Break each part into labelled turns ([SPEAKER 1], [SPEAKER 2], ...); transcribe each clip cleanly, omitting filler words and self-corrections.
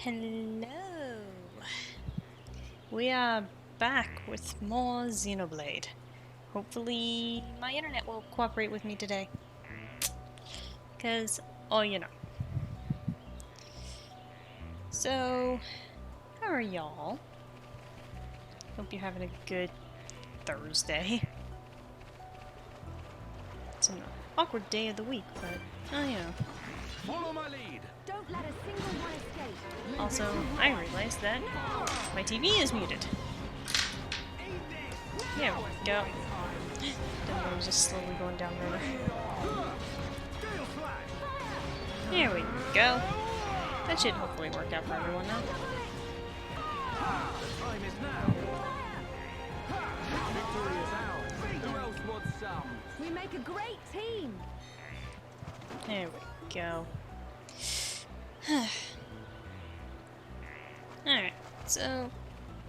[SPEAKER 1] Hello! We are back with more Xenoblade. Hopefully my internet will cooperate with me today. Because, oh, you know. So, how are y'all? Hope you're having a good Thursday. It's an awkward day of the week, but, oh, you know.
[SPEAKER 2] Follow my lead.
[SPEAKER 3] Don't let a single one escape.
[SPEAKER 1] Also, I realized that my TV is muted. There we go. I was just slowly going down the river. There we go. That should hopefully work out for everyone now.
[SPEAKER 2] The time is now. Victory is ours. Who else wants some?
[SPEAKER 3] We make a great team.
[SPEAKER 1] There we go. Alright, so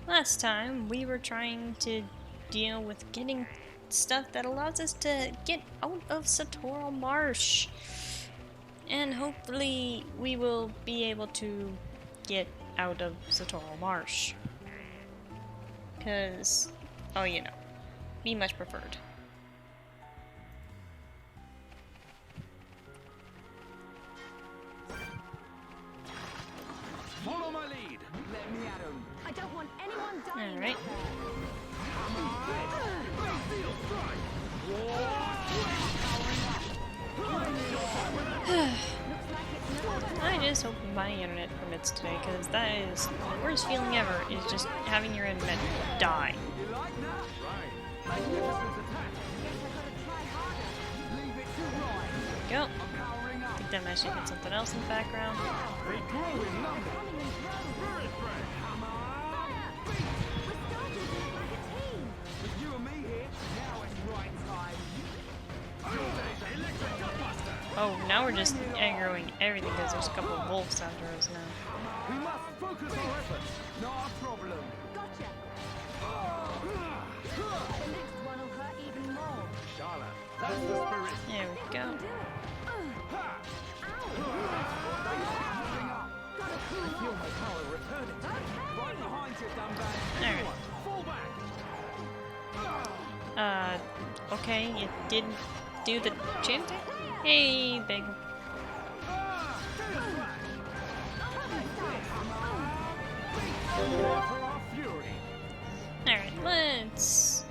[SPEAKER 1] last time we were trying to deal with getting stuff that allows us to get out of Satorl Marsh. And hopefully we will be able to get out of Satorl Marsh. Because, oh, you know, be much preferred.
[SPEAKER 2] Follow my lead. Let me at him.
[SPEAKER 3] I don't want anyone dying.
[SPEAKER 1] Alright. I just hope my internet permits today, because that is the worst feeling ever, is just having your internet die.
[SPEAKER 2] You like that? Right. Magnificent attack. Leave it to right.
[SPEAKER 1] Go.
[SPEAKER 2] I'm powering
[SPEAKER 1] I
[SPEAKER 2] up.
[SPEAKER 1] think that might should hit something else in the background.
[SPEAKER 2] They grow in number. Spirit bread. Come on. With you and me here, now it's right time. Electric gutbuster.
[SPEAKER 1] Oh, now we're just aggroing everything because there's a couple of wolves after us now.
[SPEAKER 2] We must focus our efforts. Not a problem.
[SPEAKER 3] Gotcha. The next one will hurt even more.
[SPEAKER 2] Charlotte, that's the spirit.
[SPEAKER 1] There we go.
[SPEAKER 3] Do it. Gotta cool
[SPEAKER 2] Feel
[SPEAKER 3] off.
[SPEAKER 2] my power returning. Right behind you, dumbbell.
[SPEAKER 1] Alright.
[SPEAKER 2] Fall back.
[SPEAKER 1] Okay, you didn't do the chanting? Hey, big.
[SPEAKER 2] For our fury.
[SPEAKER 1] Alright, let's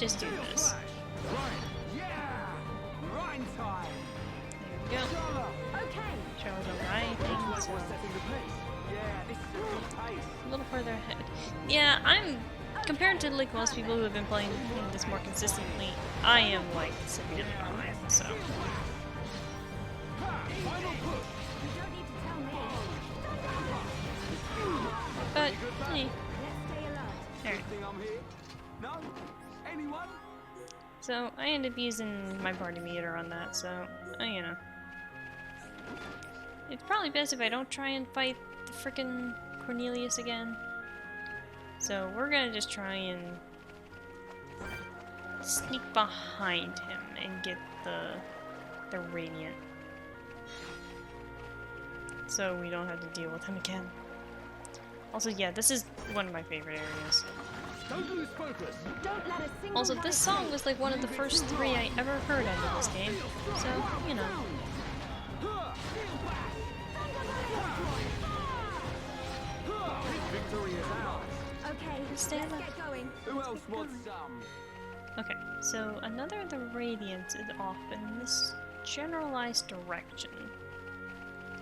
[SPEAKER 1] just do this.
[SPEAKER 2] Right. Yeah. Rhyme time.
[SPEAKER 1] There we go.
[SPEAKER 2] Charlotte.
[SPEAKER 3] Okay.
[SPEAKER 1] Charles alright,
[SPEAKER 2] Looks like
[SPEAKER 1] so
[SPEAKER 2] we're setting the pace. Yeah, this is a good pace.
[SPEAKER 1] a little further ahead. Yeah, I'm compared to like most people who have been playing this more consistently, I am like severely behind, so.
[SPEAKER 2] Final push.
[SPEAKER 3] You don't need to tell me.
[SPEAKER 1] But, hey,
[SPEAKER 3] Let's stay alert.
[SPEAKER 1] alright.
[SPEAKER 2] Think I'm here? No? Anyone?
[SPEAKER 1] So, I end up using my party meter on that, so, you know. It's probably best if I don't try and fight the frickin' Cornelius again. So, we're gonna just try and sneak behind him and get the Radiant. So we don't have to deal with him again. Also, yeah, this is one of my favorite areas.
[SPEAKER 2] Don't lose focus.
[SPEAKER 3] Don't let a single
[SPEAKER 1] Also,
[SPEAKER 3] one
[SPEAKER 1] this
[SPEAKER 3] escape.
[SPEAKER 1] song was like one of the first 3 I ever heard out of this game, so, you know.
[SPEAKER 2] Victory is ours.
[SPEAKER 3] Okay,
[SPEAKER 1] Stay
[SPEAKER 3] let's
[SPEAKER 1] alive.
[SPEAKER 3] get going.
[SPEAKER 2] Who else wants some?
[SPEAKER 1] Okay, so another of the Radiants is off in this generalized direction.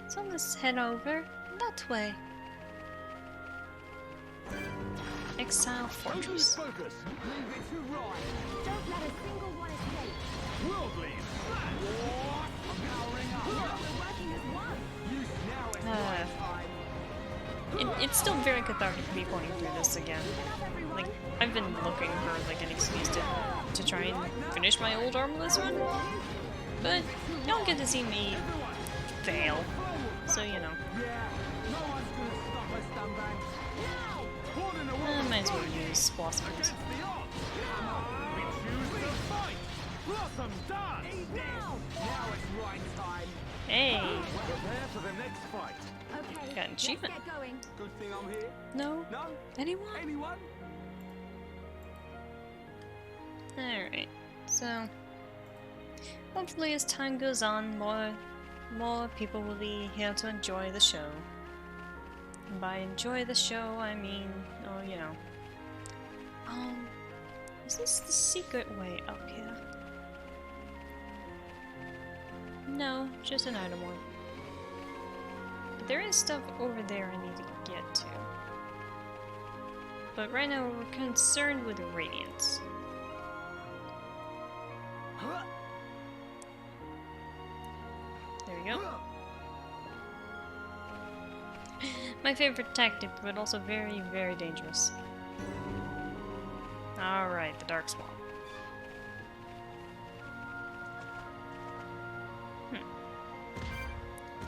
[SPEAKER 1] So let's head over that way. Exile
[SPEAKER 2] Don't lose
[SPEAKER 1] Fortress.
[SPEAKER 2] focus. Leave it to right.
[SPEAKER 3] Don't let a single one escape.
[SPEAKER 2] Worldly smash. I'm powering up.
[SPEAKER 3] We're working as one.
[SPEAKER 2] Use now is
[SPEAKER 1] Uh,
[SPEAKER 2] right time.
[SPEAKER 1] It's still very cathartic to be going through this again. Like, I've been looking for like an excuse to try and finish my old Armless one, but you don't get to see me fail, so you know.
[SPEAKER 2] Yeah. No one's gonna stop us, Dumbang. Born in a world
[SPEAKER 1] Might as well use Blossoms.
[SPEAKER 2] against the odds. We choose to fight. Blossom dance.
[SPEAKER 3] Now.
[SPEAKER 2] Now it's right time.
[SPEAKER 1] Hey!
[SPEAKER 2] Prepare for the next fight.
[SPEAKER 3] Okay,
[SPEAKER 1] got an
[SPEAKER 3] Let's
[SPEAKER 1] achievement.
[SPEAKER 3] get going.
[SPEAKER 2] Good thing I'm here.
[SPEAKER 1] No?
[SPEAKER 2] No?
[SPEAKER 1] Anyone?
[SPEAKER 2] Anyone?
[SPEAKER 1] Alright. So, hopefully as time goes on, more people will be here to enjoy the show. And by enjoy the show, I mean, oh, you know. Is this the secret way up here? No, just an item one. But there is stuff over there I need to get to. But right now we're concerned with radiance. There we go. My favorite tactic, but also very, very dangerous. Alright, the Dark Swamp.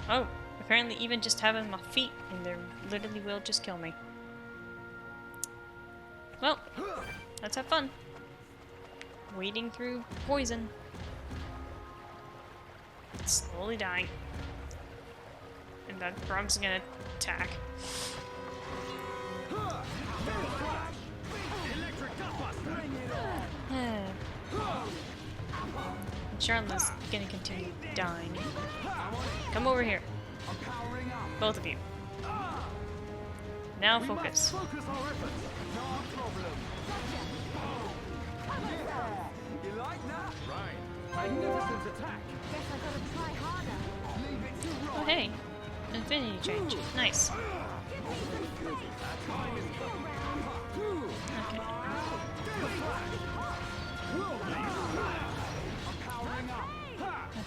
[SPEAKER 1] Oh, apparently even just having my feet in there literally will just kill me. Well, let's have fun. Wading through poison. Slowly dying. And that frog's gonna attack. Charlotte's gonna continue dying. Come over here. Both of you. Now focus.
[SPEAKER 2] Focus our efforts. No problem. You like that? Right. Magnificent attack.
[SPEAKER 3] Guess I gotta try harder.
[SPEAKER 2] Leave it to
[SPEAKER 1] Oh
[SPEAKER 2] rock.
[SPEAKER 1] hey, infinity change. Nice. Okay.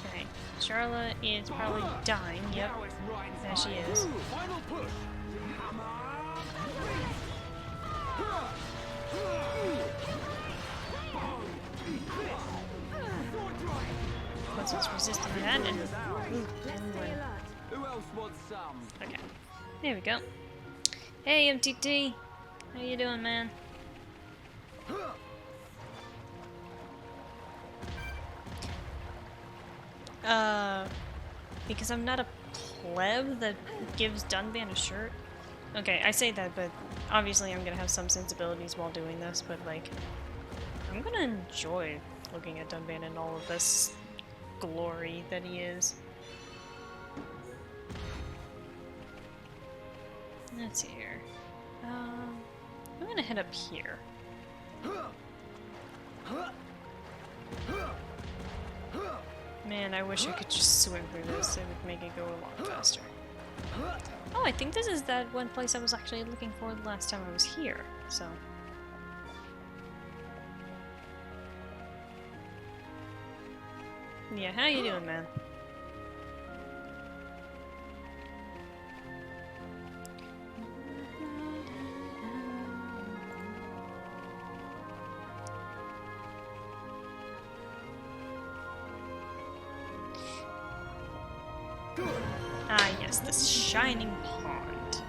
[SPEAKER 1] Okay. Charlotte is probably dying. Yep.
[SPEAKER 2] Now it's right
[SPEAKER 1] There she is.
[SPEAKER 2] Final push.
[SPEAKER 1] Plus it's resisting that and
[SPEAKER 3] Let's stay alert.
[SPEAKER 2] Who else wants some?
[SPEAKER 1] okay. There we go. Hey MTT. How you doing, man? Because I'm not a pleb that gives Dunban a shirt. Okay, I say that, but obviously I'm gonna have some sensibilities while doing this, but like, I'm gonna enjoy looking at Dunban and all of this glory that he is. Let's see here. I'm gonna head up here. Man, I wish I could just swim through this. It would make it go a lot faster. Oh, I think this is that one place I was actually looking for the last time I was here, so... Yeah, how you doing, man? Ah, yes, this shining pond.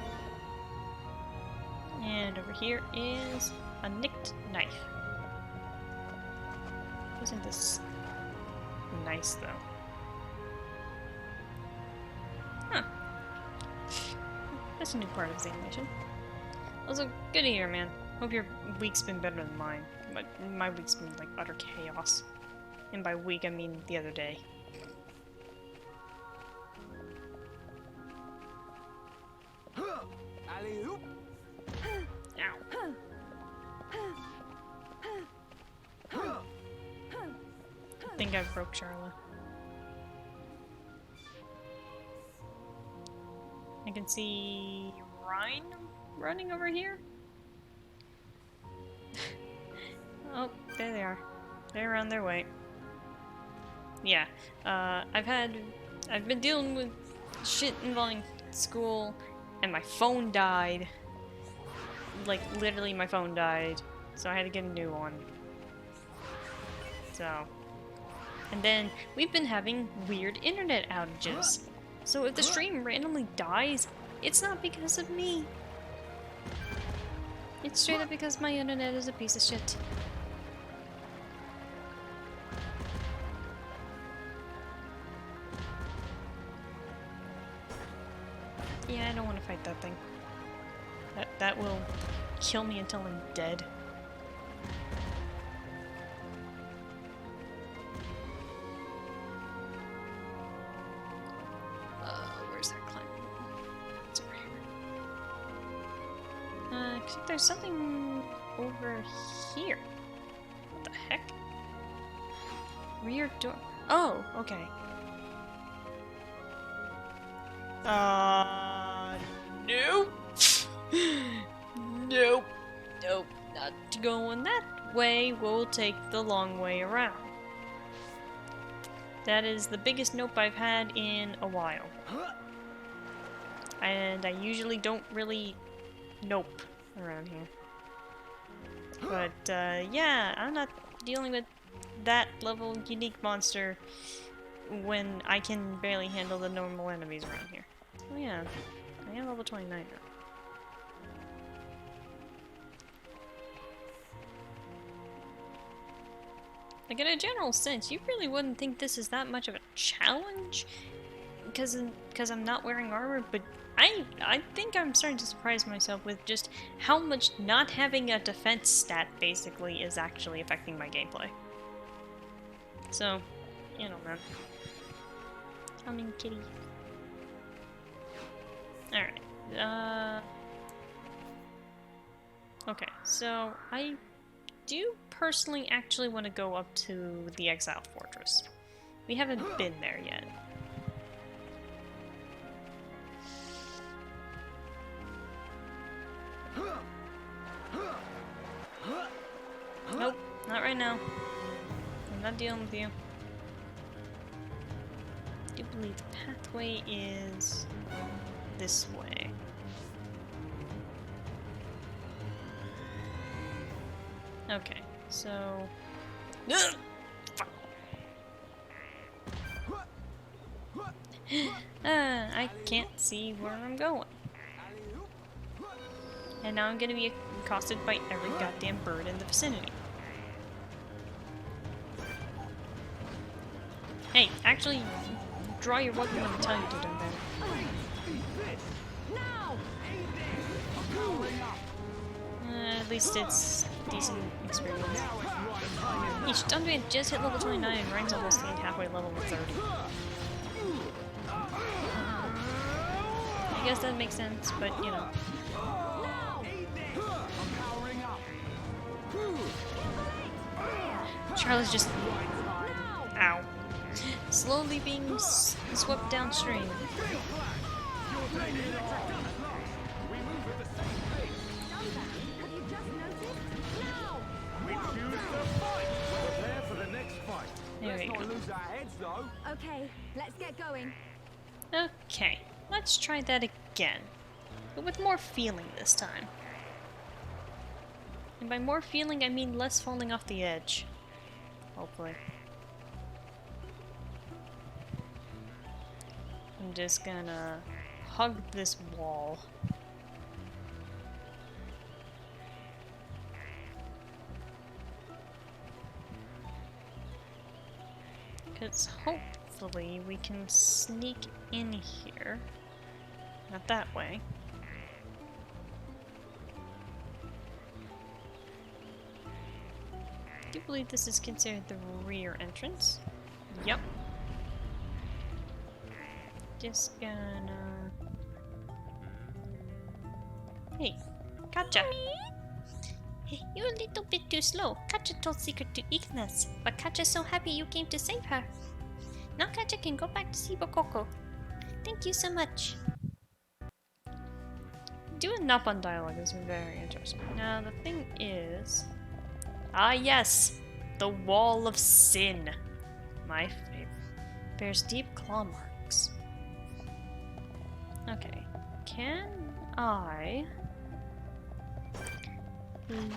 [SPEAKER 1] And over here is a nicked knife. Isn't this nice, though? Huh. That's a new part of the animation. Also, good to hear, man. Hope your week's been better than mine. But my week's been, like, utter chaos. And by week, I mean the other day.
[SPEAKER 2] Alley-oop.
[SPEAKER 1] Ow. I think I broke Charla. I can see Rhine running over here. Oh, there they are. They're on their way. Yeah, I've been dealing with shit involving school, and my phone died. Like, literally my phone died, so I had to get a new one. So, and then we've been having weird internet outages. So if the stream randomly dies, it's not because of me. It's straight up because my internet is a piece of shit. Yeah, I don't want to fight that thing. That will kill me until I'm dead. Where's that climb? It's over here. Except there's something over here. What the heck? Rear door. Oh, okay. Nope. Nope. Nope. Not going that way. We'll take the long way around. That is the biggest nope I've had in a while. And I usually don't really nope around here. But, yeah, I'm not dealing with that level unique monster when I can barely handle the normal enemies around here. Oh yeah, I am level 29 now. Like, in a general sense, you really wouldn't think this is that much of a challenge because I'm not wearing armor, but I think I'm starting to surprise myself with just how much not having a defense stat basically is actually affecting my gameplay. So, you know, man. Coming, kitty. Alright. Okay, so I do personally actually want to go up to the Exile Fortress. We haven't been there yet. Nope, not right now. I'm not dealing with you. I do believe the pathway is this way. Okay, so... I can't see where I'm going. And now I'm gonna be accosted by every goddamn bird in the vicinity. Hey, actually, draw your weapon when I tell you to, don't they? At least it's decent experience. Each Dunban just hit level 29 and Ryan's almost gained halfway level with 30. I guess that makes sense, but you know. Charlie's just... Ow. Slowly being swept downstream. There we go.
[SPEAKER 3] Okay, let's get going.
[SPEAKER 1] Okay, let's try that again. But with more feeling this time. And by more feeling, I mean less falling off the edge. Hopefully. I'm just gonna hug this wall. Because hopefully we can sneak in here. Not that way. I do believe this is considered the rear entrance. Yep. Just gonna... Hey, gotcha! You're a little bit too slow. Katja told secret to Ignas, but Katja's so happy you came to save her. Now Katja can go back to Sibokoko. Thank you so much. Doing up on dialogue is very interesting. Now the thing is... Ah yes! The Wall of Sin. My favorite. Bears deep claw marks. Okay. Can I...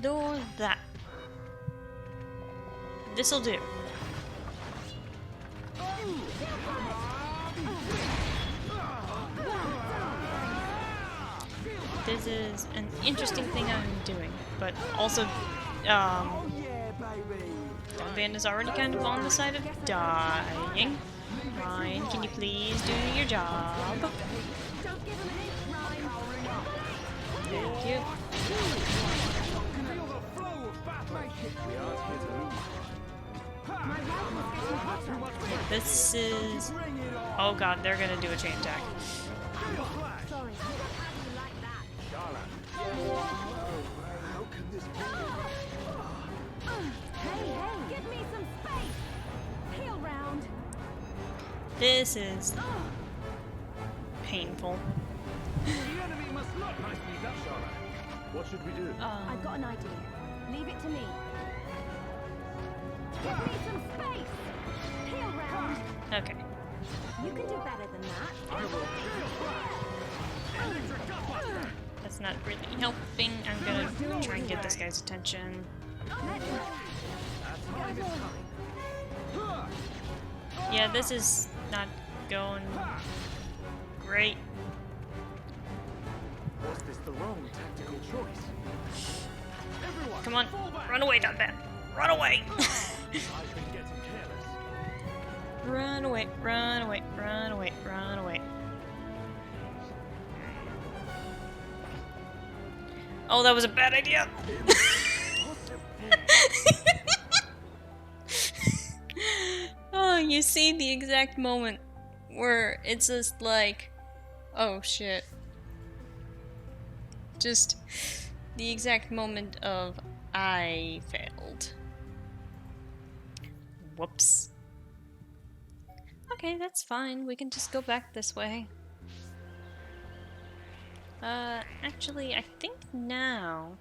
[SPEAKER 1] lure that? This'll do. This is an interesting thing I'm doing, but also, Dunban is already kind of on the side of dying. Ryan, can you please do your job?
[SPEAKER 3] Don't give him an inch, Ryan.
[SPEAKER 1] Thank you.
[SPEAKER 2] Feel the flow of battle. We aren't here to lose.
[SPEAKER 3] My rifle's getting hotter.
[SPEAKER 1] This is...
[SPEAKER 2] Bring it on.
[SPEAKER 1] Oh god, they're gonna do a chain attack.
[SPEAKER 2] Feel flash.
[SPEAKER 3] Sorry. How do you like that?
[SPEAKER 2] Charlotte. How can this be?
[SPEAKER 3] Hey, give me some space. Heel round.
[SPEAKER 1] This is painful.
[SPEAKER 2] The enemy must not nicely done, Charlotte. What should we do?
[SPEAKER 3] I've got an idea. Leave it to me. Give me some space. Heel round.
[SPEAKER 1] Okay.
[SPEAKER 3] You can do better than that.
[SPEAKER 2] I will feel flash. Electric gutbuster.
[SPEAKER 1] That's not really helping. I'm gonna try and get this guy's attention.
[SPEAKER 3] Let's
[SPEAKER 2] That's mine this time.
[SPEAKER 1] Yeah, this is not going great.
[SPEAKER 2] Was this the wrong tactical choice? Everyone,
[SPEAKER 1] Come on,
[SPEAKER 2] fall back.
[SPEAKER 1] run away, Dunban. Run away!
[SPEAKER 2] I've been getting careless.
[SPEAKER 1] Run away, run away, run away, run away. Oh, that was a bad idea. Oh, you see the exact moment where it's just like, oh shit. Just the exact moment of I failed. Whoops. Okay, that's fine. We can just go back this way. Actually, I think now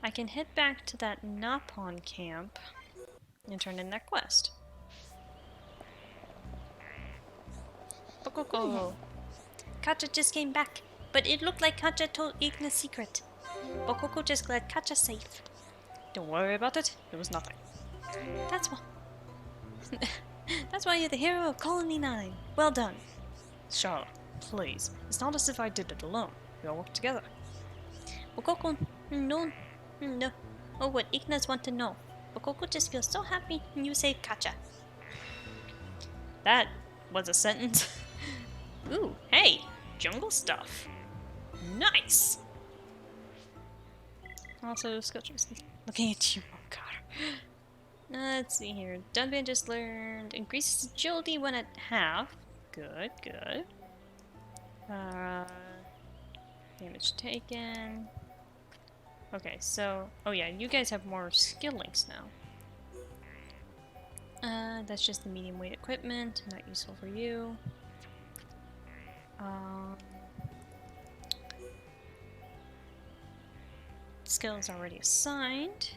[SPEAKER 1] I can head back to that Napon camp and turn in that quest. Bokoko. Katja just came back, but it looked like Katja told Igna's secret. Bokoko just glad Katja's safe. Don't worry about it. It was nothing. That's why. That's why you're the hero of Colony 9. Well done. Charlotte, please. It's not as if I did it alone. We all work together. Bokoko, no. Oh, what Ignas want to know. Bokoko just feels so happy when you saved Katja. That was a sentence. Ooh, hey, jungle stuff. Nice. Also, Sculptures looking at you. Oh god. Let's see here. Dunban just learned increases agility when at half. Good, good. Damage taken. Okay, so oh yeah, you guys have more skill links now. That's just the medium weight equipment, not useful for you. Skill is already assigned.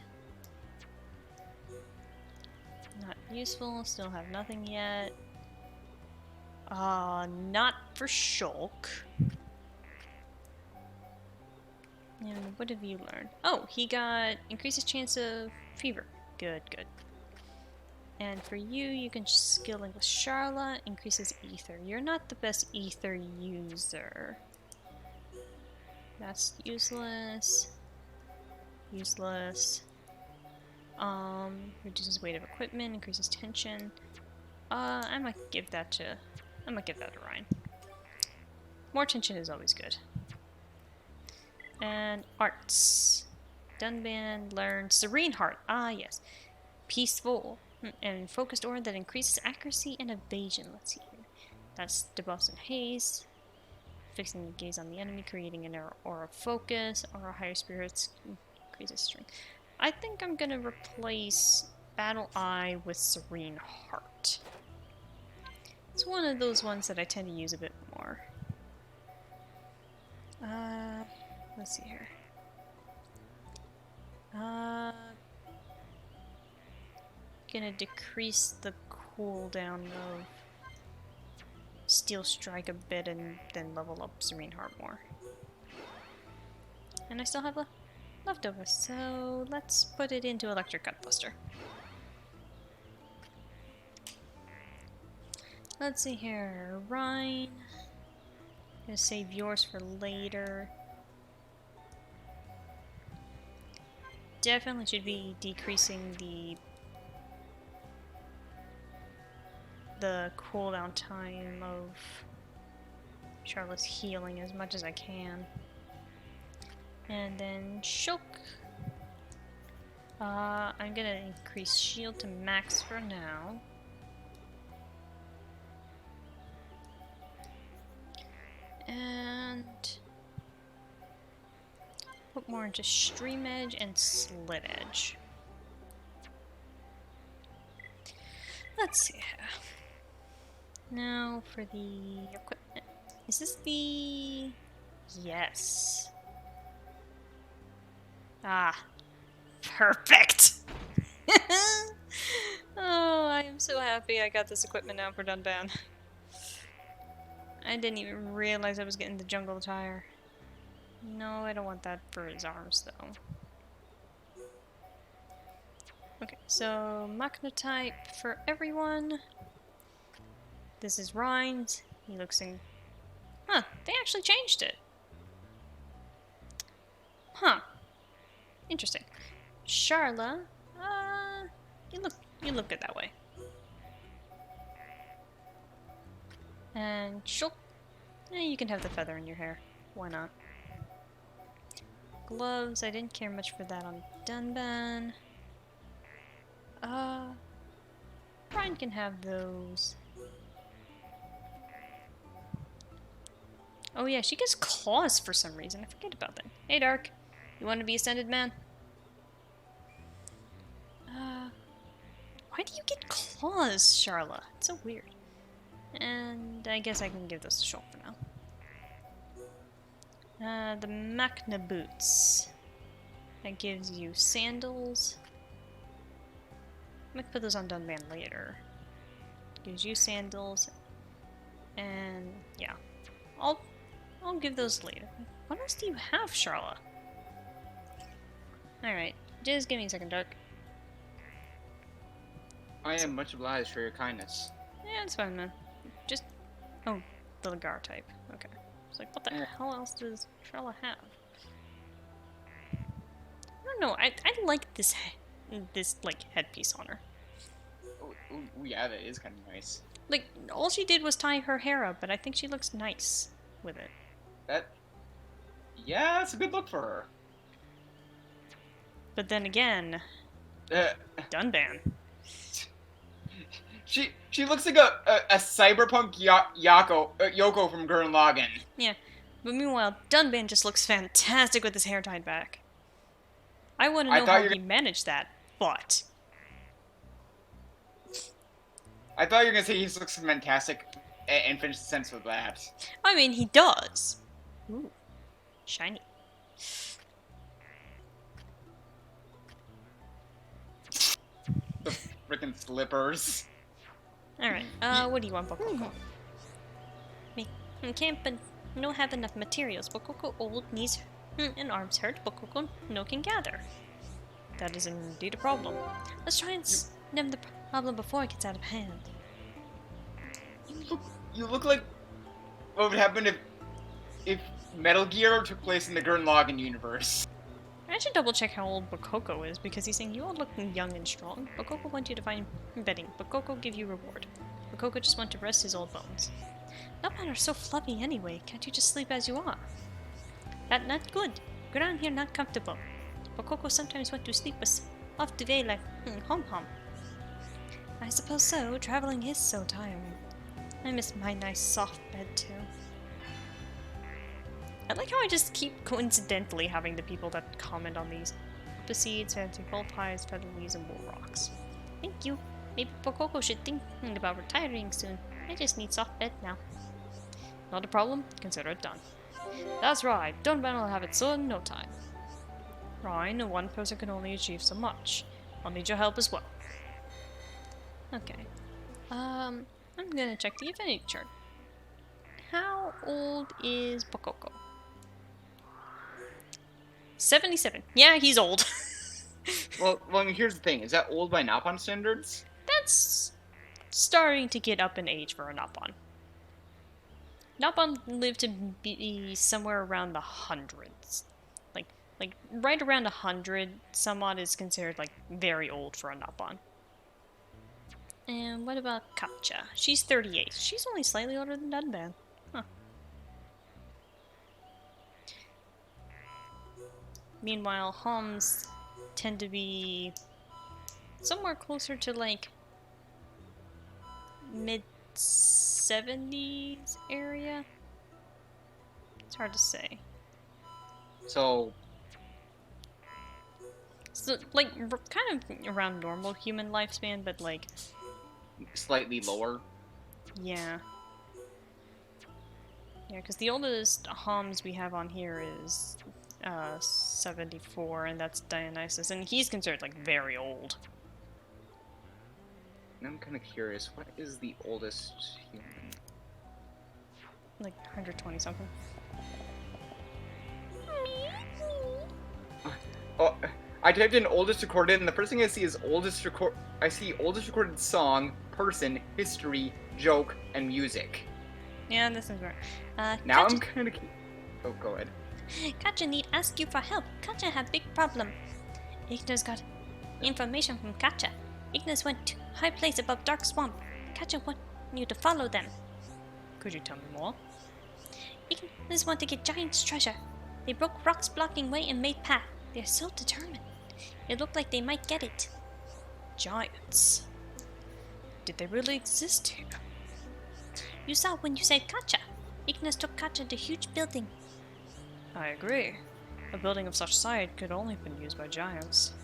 [SPEAKER 1] Not useful, still have nothing yet. Not for Shulk. And what have you learned? Oh, he got increases chance of fever. Good, good. And for you, you can skill link with Charla, increases ether. You're not the best ether user. That's useless. Useless. Reduces weight of equipment, increases tension. I might give that to Ryan. More tension is always good. And arts. Dunban learned Serene Heart. Ah, yes. Peaceful and focused aura that increases accuracy and evasion. Let's see here. That's debuffs and haze. Fixing the gaze on the enemy, creating an aura of focus. Aura higher spirits increases strength. I think I'm gonna replace Battle Eye with Serene Heart. It's one of those ones that I tend to use a bit more. Let's see here. Gonna decrease the cooldown of Steel Strike a bit and then level up Serene Heart more. And I still have a leftover, so let's put it into Electric Gutbuster. Let's see here, Rhine. Gonna save yours for later. Definitely should be decreasing the the cooldown time of Charlotte's healing as much as I can. And then Shulk. I'm gonna increase shield to max for now. And put more into Stream Edge and Slit Edge. Let's see here. Now for the equipment. Is this the... Yes. Ah. Perfect! Oh, I am so happy I got this equipment now for Dunban. I didn't even realize I was getting the jungle attire. No, I don't want that for his arms, though. Okay, so Makna type for everyone. This is Rhines. He looks in... Huh, they actually changed it. Huh. Interesting. Charla, you look good that way. And Shulk, you can have the feather in your hair. Why not? Gloves, I didn't care much for that on Dunban. Brian can have those. Oh yeah, she gets claws for some reason. I forget about that. Hey Dharc, you want to be Ascended Man? Why do you get claws, Charla? It's so weird. And I guess I can give this to Shulk for now. The Makhna boots. That gives you sandals. I might put those on Dunban later. Gives you sandals. And yeah. I'll give those later. What else do you have, Charla? Alright. Just give me a second, Dharc.
[SPEAKER 4] I am much obliged for your kindness.
[SPEAKER 1] Yeah, it's fine, man. Just... Oh, the Lagar type. Okay. It's like, what the hell else does Charla have? I don't know. I like this, like, headpiece on her.
[SPEAKER 4] Oh, yeah, that is kind of nice.
[SPEAKER 1] Like, all she did was tie her hair up, but I think she looks nice with it.
[SPEAKER 4] Yeah, it's a good look for her.
[SPEAKER 1] But then again... Dunban.
[SPEAKER 4] She looks like a cyberpunk Yoko from Gurren Lagann.
[SPEAKER 1] Yeah, but meanwhile, Dunban just looks fantastic with his hair tied back. I want to know how he managed that, but...
[SPEAKER 4] I thought you were going to say he looks fantastic and finish the sentence with labs.
[SPEAKER 1] I mean, he does. Ooh, shiny.
[SPEAKER 4] The frickin' slippers.
[SPEAKER 1] Alright, what do you want, Bokoko? Me can't but no have enough materials. Bokoko old, knees and arms hurt. Bokoko no can gather. That is indeed a problem. Let's try and stem the problem before it gets out of hand.
[SPEAKER 4] You look like what would happen if Metal Gear took place in the Gurren Lagann universe.
[SPEAKER 1] I should double check how old Bokoko is, because he's saying you all look young and strong. Bokoko want you to find bedding. Bokoko give you reward. Bokoko just want to rest his old bones. Nopman are so fluffy anyway. Can't you just sleep as you are? That not good. Ground here not comfortable. Bokoko sometimes want to sleep off the way like hom-hom. I suppose so. Traveling is so tiring. I miss my nice soft bed too. I like how I just keep coincidentally having the people that comment on these. The seeds, fancy gold pies, feather leaves, and wool rocks. Thank you. Maybe Bokoko should think about retiring soon. I just need soft bed now. Not a problem. Consider it done. That's right. Dunban will have it soon in no time. Ryan, one person can only achieve so much. I'll need your help as well. Okay. I'm gonna check the affinity chart. How old is Bokoko? 77. Yeah, he's old.
[SPEAKER 4] well, I mean, here's the thing. Is that old by Nopon standards?
[SPEAKER 1] That's starting to get up in age for a Nopon. Nopon lived to be somewhere around the hundreds. Like right around 100, some odd is considered like very old for a Nopon. And what about Katja? She's 38. She's only slightly older than Dunban. Huh. Meanwhile, Homs tend to be somewhere closer to like mid-70s area. It's hard to say.
[SPEAKER 4] So,
[SPEAKER 1] So, like, kind of around normal human lifespan, but like,
[SPEAKER 4] slightly lower.
[SPEAKER 1] yeah. Yeah, because the oldest Homs we have on here is 74, and that's Dionysus, and he's considered like very old.
[SPEAKER 4] I'm kind of curious. What is the oldest human?
[SPEAKER 1] Like 120 something.
[SPEAKER 4] Oh, I typed in oldest recorded, and the first thing I see is oldest oldest recorded song, person, history, joke, and music.
[SPEAKER 1] Yeah, this is right.
[SPEAKER 4] Now
[SPEAKER 1] Katja,
[SPEAKER 4] I'm kind of. Oh, go ahead.
[SPEAKER 1] Katja need ask you for help. Katja have big problem. Ignis got information from Katja. Ignis went to high place above Dark Swamp. Katja want you to follow them. Could you tell me more? Ignis want to get Giant's treasure. They broke rocks blocking way and made path. They're so determined. It looked like they might get it. Giants. Did they really exist here? You saw when you said Katja. Ignis took Katja to huge building. I agree. A building of such size could only have been used by giants.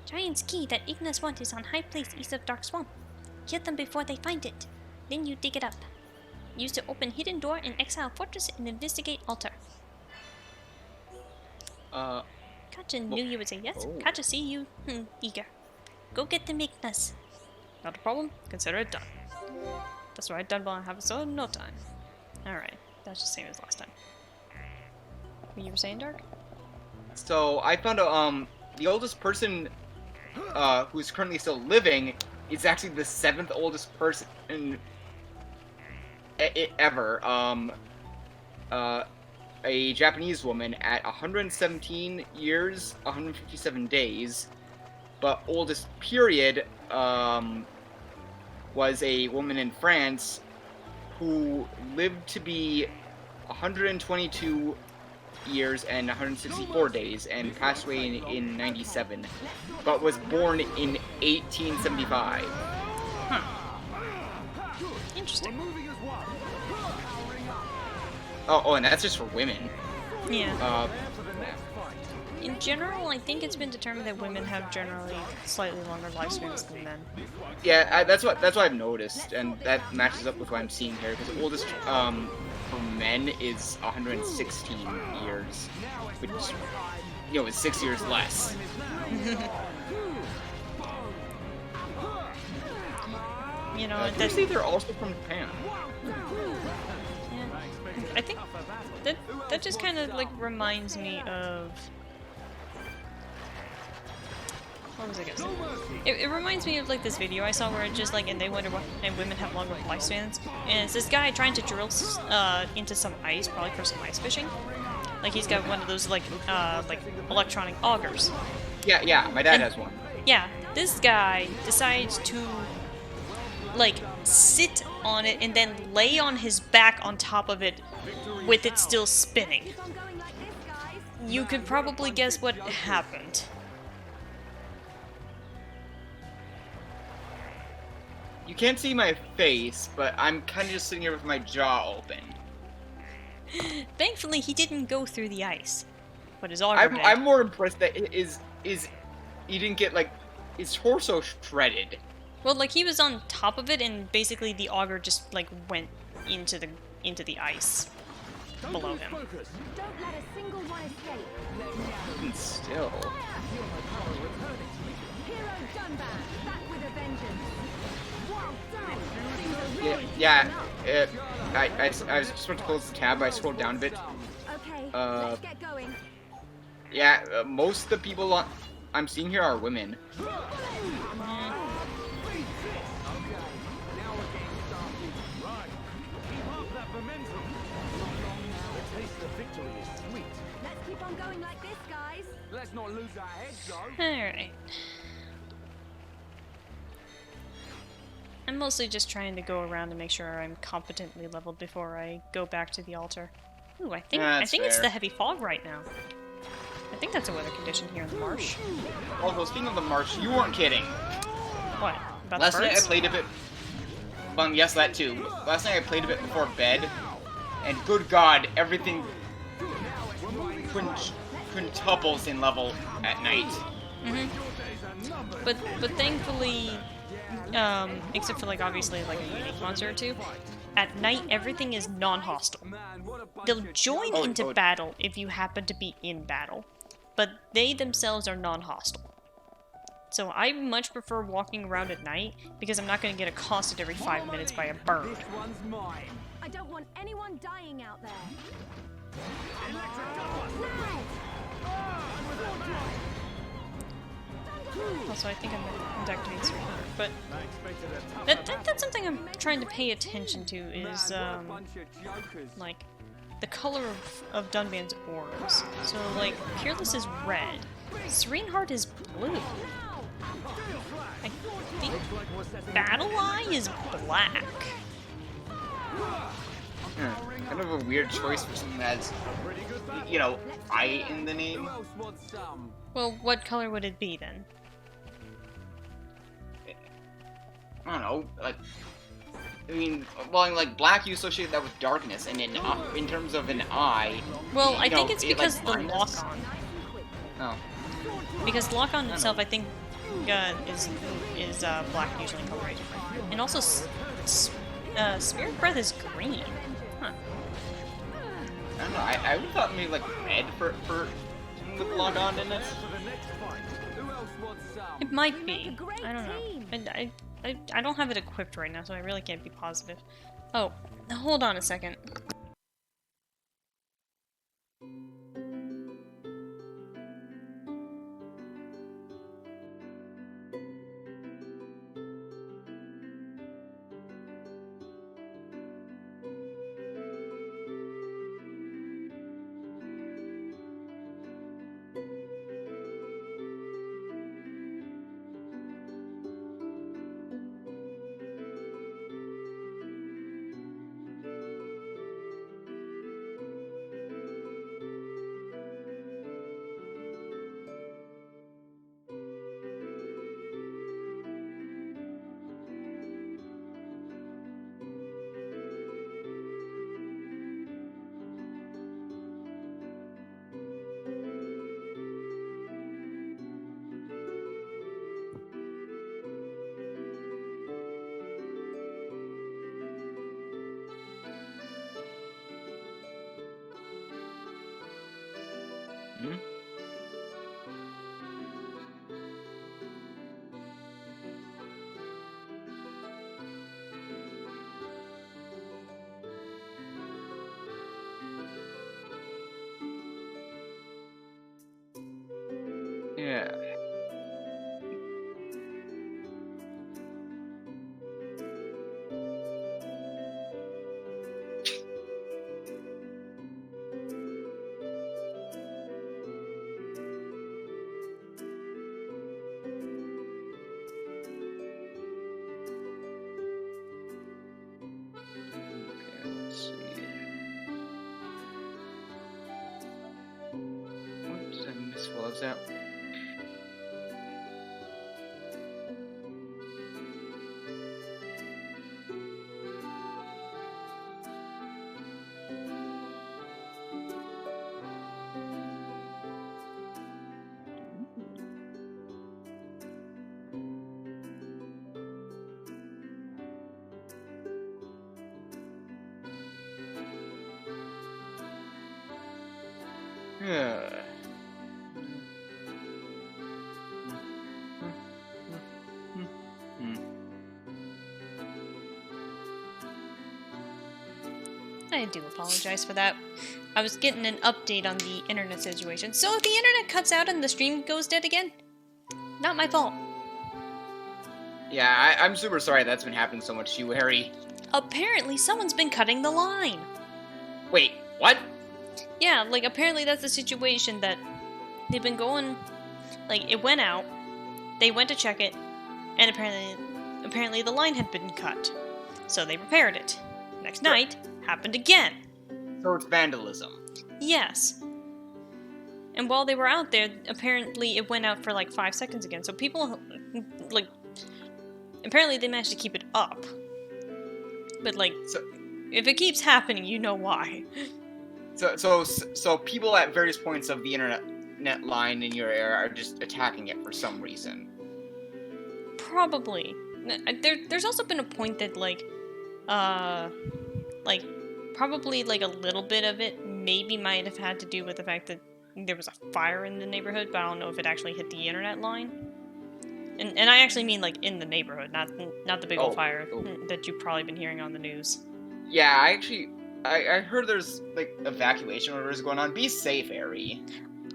[SPEAKER 1] Giant's key that Ignis want is on high place east of Dark Swamp. Kill them before they find it. Then you dig it up. Use to open hidden door in Exile Fortress and investigate altar. Katja knew you would say yes.
[SPEAKER 4] Oh.
[SPEAKER 1] Katja see you eager. Go get the Maknas. Not a problem. Consider it done. That's right, done while I have it, so no time. Alright, that's the same as last time. What you were saying, Dharc?
[SPEAKER 4] So I found out the oldest person who's currently still living is actually the 7th oldest person ever. A Japanese woman at 117 years, 157 days. But oldest period was a woman in France who lived to be 122 years and 164 days and passed away in 97, but was born in 1875.
[SPEAKER 1] Huh. Interesting.
[SPEAKER 4] Oh, and that's just for women.
[SPEAKER 1] Yeah. In general, I think it's been determined that women have generally slightly longer lifespans than men.
[SPEAKER 4] Yeah, that's what I've noticed, and that matches up with what I'm seeing here. Because the oldest for men is 116 years, which is 6 years less.
[SPEAKER 1] You know,
[SPEAKER 4] I see they're also from Japan.
[SPEAKER 1] Yeah. I think that just kind of like reminds me of. What was I gonna say? It reminds me of like this video I saw where it just like, and they wonder why women have longer lifespans. And it's this guy trying to drill into some ice, probably for some ice fishing. Like he's got one of those like electronic augers.
[SPEAKER 4] Yeah, my dad has one.
[SPEAKER 1] Yeah, this guy decides to like sit on it and then lay on his back on top of it with it still spinning. You could probably guess what happened.
[SPEAKER 4] You can't see my face, but I'm kind of just sitting here with my jaw open.
[SPEAKER 1] Thankfully, he didn't go through the ice, but his auger did.
[SPEAKER 4] I'm more impressed that he didn't get like his torso shredded.
[SPEAKER 1] Well, like he was on top of it, and basically the auger just like went into the ice below him.
[SPEAKER 3] Don't let a single one escape.
[SPEAKER 4] Even still.
[SPEAKER 3] Hero done back with a vengeance. Well done.
[SPEAKER 4] Yeah. I was supposed to close the tab. I scrolled down a bit.
[SPEAKER 3] Okay, let's get going.
[SPEAKER 4] Yeah, most of the people I'm seeing here are women.
[SPEAKER 3] Let's keep on going like this, guys.
[SPEAKER 2] Let's not lose our heads, though.
[SPEAKER 1] All right. I'm mostly just trying to go around and make sure I'm competently leveled before I go back to the altar. Ooh, I think
[SPEAKER 4] That's
[SPEAKER 1] it's
[SPEAKER 4] fair.
[SPEAKER 1] the heavy fog right now. I think that's a weather condition here in the marsh.
[SPEAKER 4] Although, speaking of the marsh, you weren't kidding.
[SPEAKER 1] What? About
[SPEAKER 4] Last
[SPEAKER 1] the
[SPEAKER 4] night I
[SPEAKER 1] birds?
[SPEAKER 4] played a bit. Yes, that too. Last night I played a bit before bed, and good God, everything quintuples in level at night.
[SPEAKER 1] But thankfully, except for like obviously like a unique monster or two, at night everything is non-hostile. They'll join into battle if you happen to be in battle, but they themselves are non-hostile. So I much prefer walking around at night because I'm not going to get accosted every 5 minutes by a bird.
[SPEAKER 2] This one's mine.
[SPEAKER 3] I don't want anyone dying out there.
[SPEAKER 1] Also, I think I'm going to deactivate Surrender, but
[SPEAKER 2] I expected a tough
[SPEAKER 1] that's something I'm trying to pay attention to is,
[SPEAKER 2] what a bunch of jokers.
[SPEAKER 1] like, the color of Dunban's orbs. So, like, Peerless is red, Serene Heart is blue. I think Battle Eye is black.
[SPEAKER 4] Kind of a weird choice for something that has, you know, I in the name.
[SPEAKER 2] Who else wants some?
[SPEAKER 1] Well, what color would it be then?
[SPEAKER 4] I don't know, like, I mean, well, like, black you associate that with darkness, and in terms of an eye,
[SPEAKER 1] Well,
[SPEAKER 4] you
[SPEAKER 1] I think
[SPEAKER 4] know,
[SPEAKER 1] it's
[SPEAKER 4] it,
[SPEAKER 1] because
[SPEAKER 4] like,
[SPEAKER 1] the
[SPEAKER 4] blindness.
[SPEAKER 1] lock-on.
[SPEAKER 4] Oh,
[SPEAKER 1] Because lock-on itself, I think, is black usually in color. And also, Spirit Breath is green. Huh.
[SPEAKER 4] I don't know, I would have thought maybe, like, red for something with lock-on in it.
[SPEAKER 2] For the next fight. Who else wants some?
[SPEAKER 1] It might
[SPEAKER 3] You
[SPEAKER 1] be.
[SPEAKER 3] make a great
[SPEAKER 1] I don't know.
[SPEAKER 3] team.
[SPEAKER 1] And I don't have it equipped right now, so I really can't be positive. Oh, hold on a second.
[SPEAKER 4] Hmm? Yeah. Okay, let's see. What did I miss while I was out? Yeah.
[SPEAKER 1] I do apologize for that. I was getting an update on the internet situation. So if the internet cuts out and the stream goes dead again, not my fault.
[SPEAKER 4] Yeah, I'm super sorry that's been happening so much to you, Harry.
[SPEAKER 1] Apparently someone's been cutting the line.
[SPEAKER 4] Wait, what?
[SPEAKER 1] Yeah, like apparently that's the situation that they've been going, like it went out, they went to check it, and apparently apparently the line had been cut. So they repaired it. Next
[SPEAKER 4] Sure.
[SPEAKER 1] night, happened again.
[SPEAKER 4] So it's vandalism.
[SPEAKER 1] Yes. And while they were out there, apparently it went out for like 5 seconds again. So people, like, apparently they managed to keep it up. But, like,
[SPEAKER 4] So
[SPEAKER 1] if it keeps happening, you know why.
[SPEAKER 4] so people at various points of the internet line in your area are just attacking it for some reason.
[SPEAKER 1] Probably. There's also been a point that, like, probably, like, a little bit of it maybe might have had to do with the fact that there was a fire in the neighborhood, but I don't know if it actually hit the internet line. And I actually mean, like, in the neighborhood, not the big old fire that you've probably been hearing on the news.
[SPEAKER 4] Yeah, I heard there's, like, evacuation orders going on. Be safe, Ari.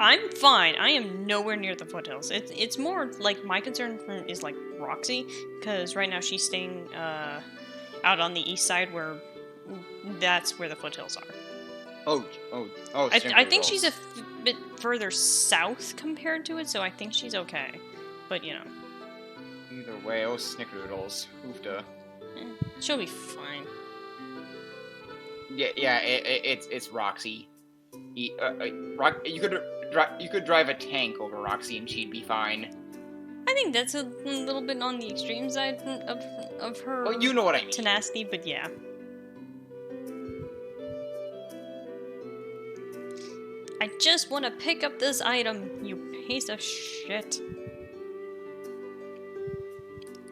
[SPEAKER 1] I'm fine. I am nowhere near the foothills. It's more like my concern is like Roxy, because right now she's staying out on the east side where that's where the foothills are.
[SPEAKER 4] Oh.
[SPEAKER 1] I think she's a bit further south compared to it, so I think she's okay. But you know,
[SPEAKER 4] Either way, snickerdoodles. Hoofda.
[SPEAKER 1] she'll be fine.
[SPEAKER 4] Yeah, it's Roxy. You could drive a tank over Roxy and she'd be fine.
[SPEAKER 1] I think that's a little bit on the extreme side of her.
[SPEAKER 4] Well, you know what I mean.
[SPEAKER 1] Tenacity, but yeah. I just want to pick up this item, you piece of shit.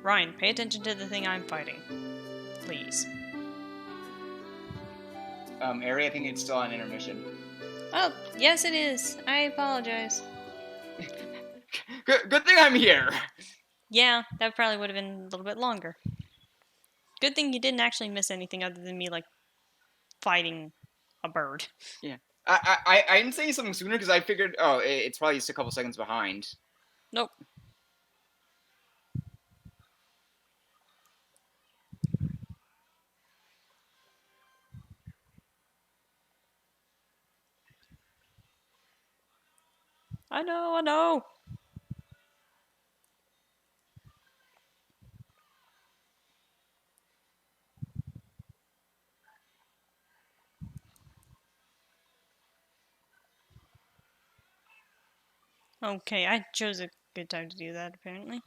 [SPEAKER 1] Ryan, pay attention to the thing I'm fighting. Please.
[SPEAKER 4] Ari, I think it's still on intermission.
[SPEAKER 1] Oh, yes it is. I apologize.
[SPEAKER 4] Good thing I'm here.
[SPEAKER 1] Yeah, that probably would have been a little bit longer. Good thing you didn't actually miss anything other than me, like, fighting a bird.
[SPEAKER 4] Yeah. I didn't say something sooner because I figured, it's probably just a couple seconds behind.
[SPEAKER 1] Nope. I know. Okay, I chose a good time to do that, apparently.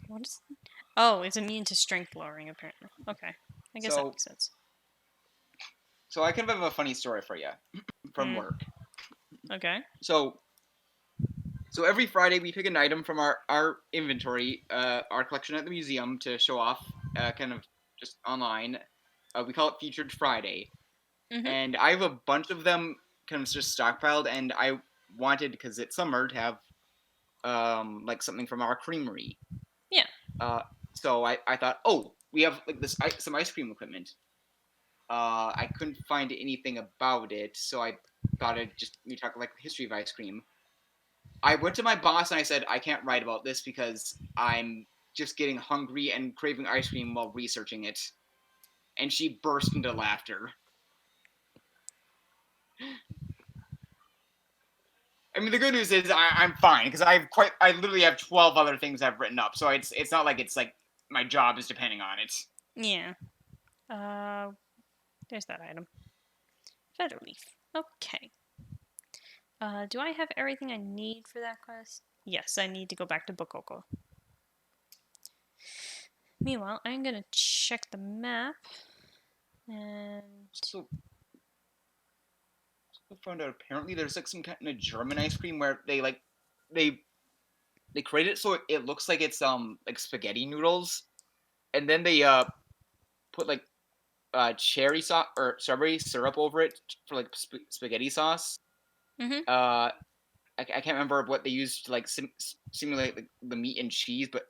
[SPEAKER 1] What is... Oh, it's immune to strength lowering, apparently. Okay. I guess that makes sense.
[SPEAKER 4] So I kind of have a funny story for you from work.
[SPEAKER 1] Okay.
[SPEAKER 4] So every Friday we pick an item from our inventory, our collection at the museum to show off, kind of just online. We call it Featured Friday.
[SPEAKER 1] Mm-hmm.
[SPEAKER 4] And I have a bunch of them kind of just stockpiled, and I wanted, because it's summer, to have like something from our creamery.
[SPEAKER 1] Yeah.
[SPEAKER 4] So I thought, we have like some ice cream equipment. I couldn't find anything about it, so I thought we talk like the history of ice cream. I went to my boss and I said, I can't write about this because I'm just getting hungry and craving ice cream while researching it. And she burst into laughter. I mean, the good news is I'm fine because I literally have 12 other things I've written up, so it's not like it's like my job is depending on it.
[SPEAKER 1] Yeah. There's that item. Feather leaf. Okay. Do I have everything I need for that quest? Yes, I need to go back to Bokoko. Meanwhile, I'm gonna check the map. And...
[SPEAKER 4] So I found out apparently there's like some kind of German ice cream where they create it so it looks like it's like spaghetti noodles, and then they put like cherry sauce or strawberry syrup over it for like spaghetti sauce.
[SPEAKER 1] Mm-hmm.
[SPEAKER 4] I can't remember what they used to like simulate the meat and cheese, but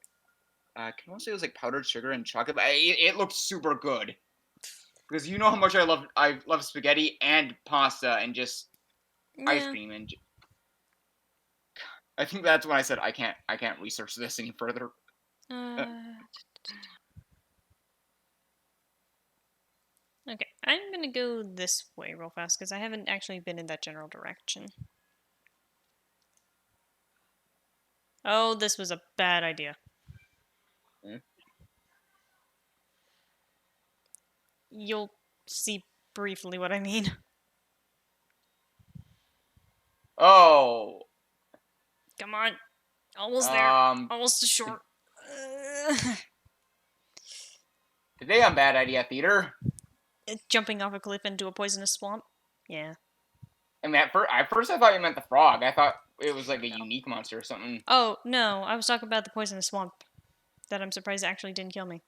[SPEAKER 4] I can also say it was like powdered sugar and chocolate. But it looked super good because you know how much I love spaghetti and pasta and just ice cream, and I think that's when I said I can't research this any further.
[SPEAKER 1] Okay, I'm gonna go this way real fast because I haven't actually been in that general direction. Oh, this was a bad idea.
[SPEAKER 4] Hmm?
[SPEAKER 1] You'll see briefly what I mean.
[SPEAKER 4] Oh.
[SPEAKER 1] Come on. Almost there.
[SPEAKER 4] Um.
[SPEAKER 1] Almost to shore.
[SPEAKER 4] Today on Bad Idea Theater.
[SPEAKER 1] Jumping off a cliff into a poisonous swamp? Yeah.
[SPEAKER 4] I mean, at first I thought you meant the frog. I thought it was like a
[SPEAKER 1] No.
[SPEAKER 4] unique monster or something.
[SPEAKER 1] Oh, no. I was talking about the poisonous swamp. That I'm surprised actually didn't kill me.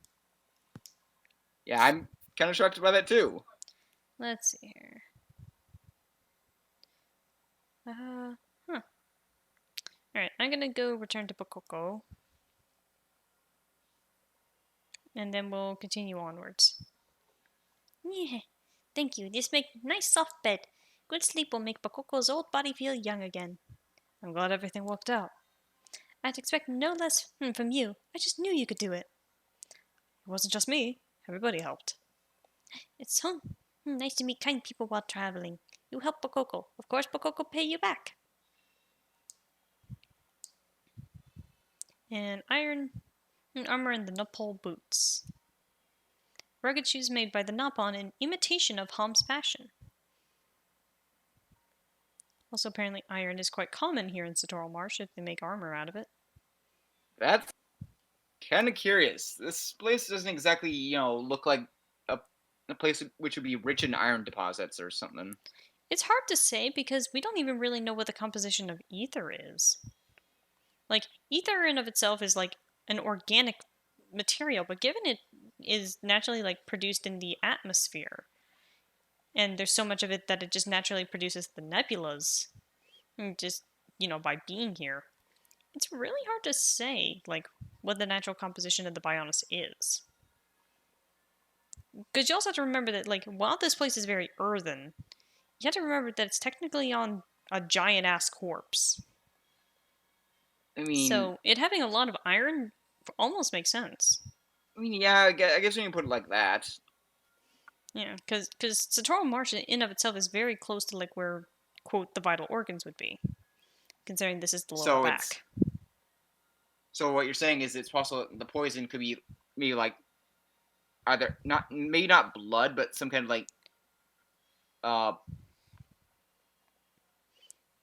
[SPEAKER 4] Yeah, I'm kind of shocked by that too.
[SPEAKER 1] Let's see here. Huh. Alright, I'm gonna go return to Bakoko. And then we'll continue onwards. Yeah, thank you. This make nice soft bed. Good sleep will make Bakoko's old body feel young again. I'm glad everything worked out. I'd expect no less from you. I just knew you could do it. It wasn't just me. Everybody helped. It's so nice to meet kind people while traveling. You help Bakoko. Of course, Bakoko pay you back. And iron armor and the Nopal boots. Rugged shoes made by the Napon in imitation of Hom's fashion. Also, apparently iron is quite common here in Satorl Marsh if they make armor out of it.
[SPEAKER 4] That's kind of curious. This place doesn't exactly, look like a place which would be rich in iron deposits or something.
[SPEAKER 1] It's hard to say because we don't even really know what the composition of ether is. Like, ether in of itself is like an organic material, but given it is naturally like produced in the atmosphere, and there's so much of it that it just naturally produces the nebulas, just, by being here. It's really hard to say, like, what the natural composition of the Bionis is. Because you also have to remember that, like, while this place is very earthen, you have to remember that it's technically on a giant-ass corpse.
[SPEAKER 4] I mean,
[SPEAKER 1] So, it having a lot of iron almost makes sense.
[SPEAKER 4] yeah, I guess when you put it like that.
[SPEAKER 1] Yeah, because Satorl Marsh in of itself is very close to, like, where, quote, the vital organs would be. Considering this is the lower
[SPEAKER 4] So
[SPEAKER 1] back.
[SPEAKER 4] So what you're saying is it's possible the poison could be maybe like either maybe not blood, but some kind of like uh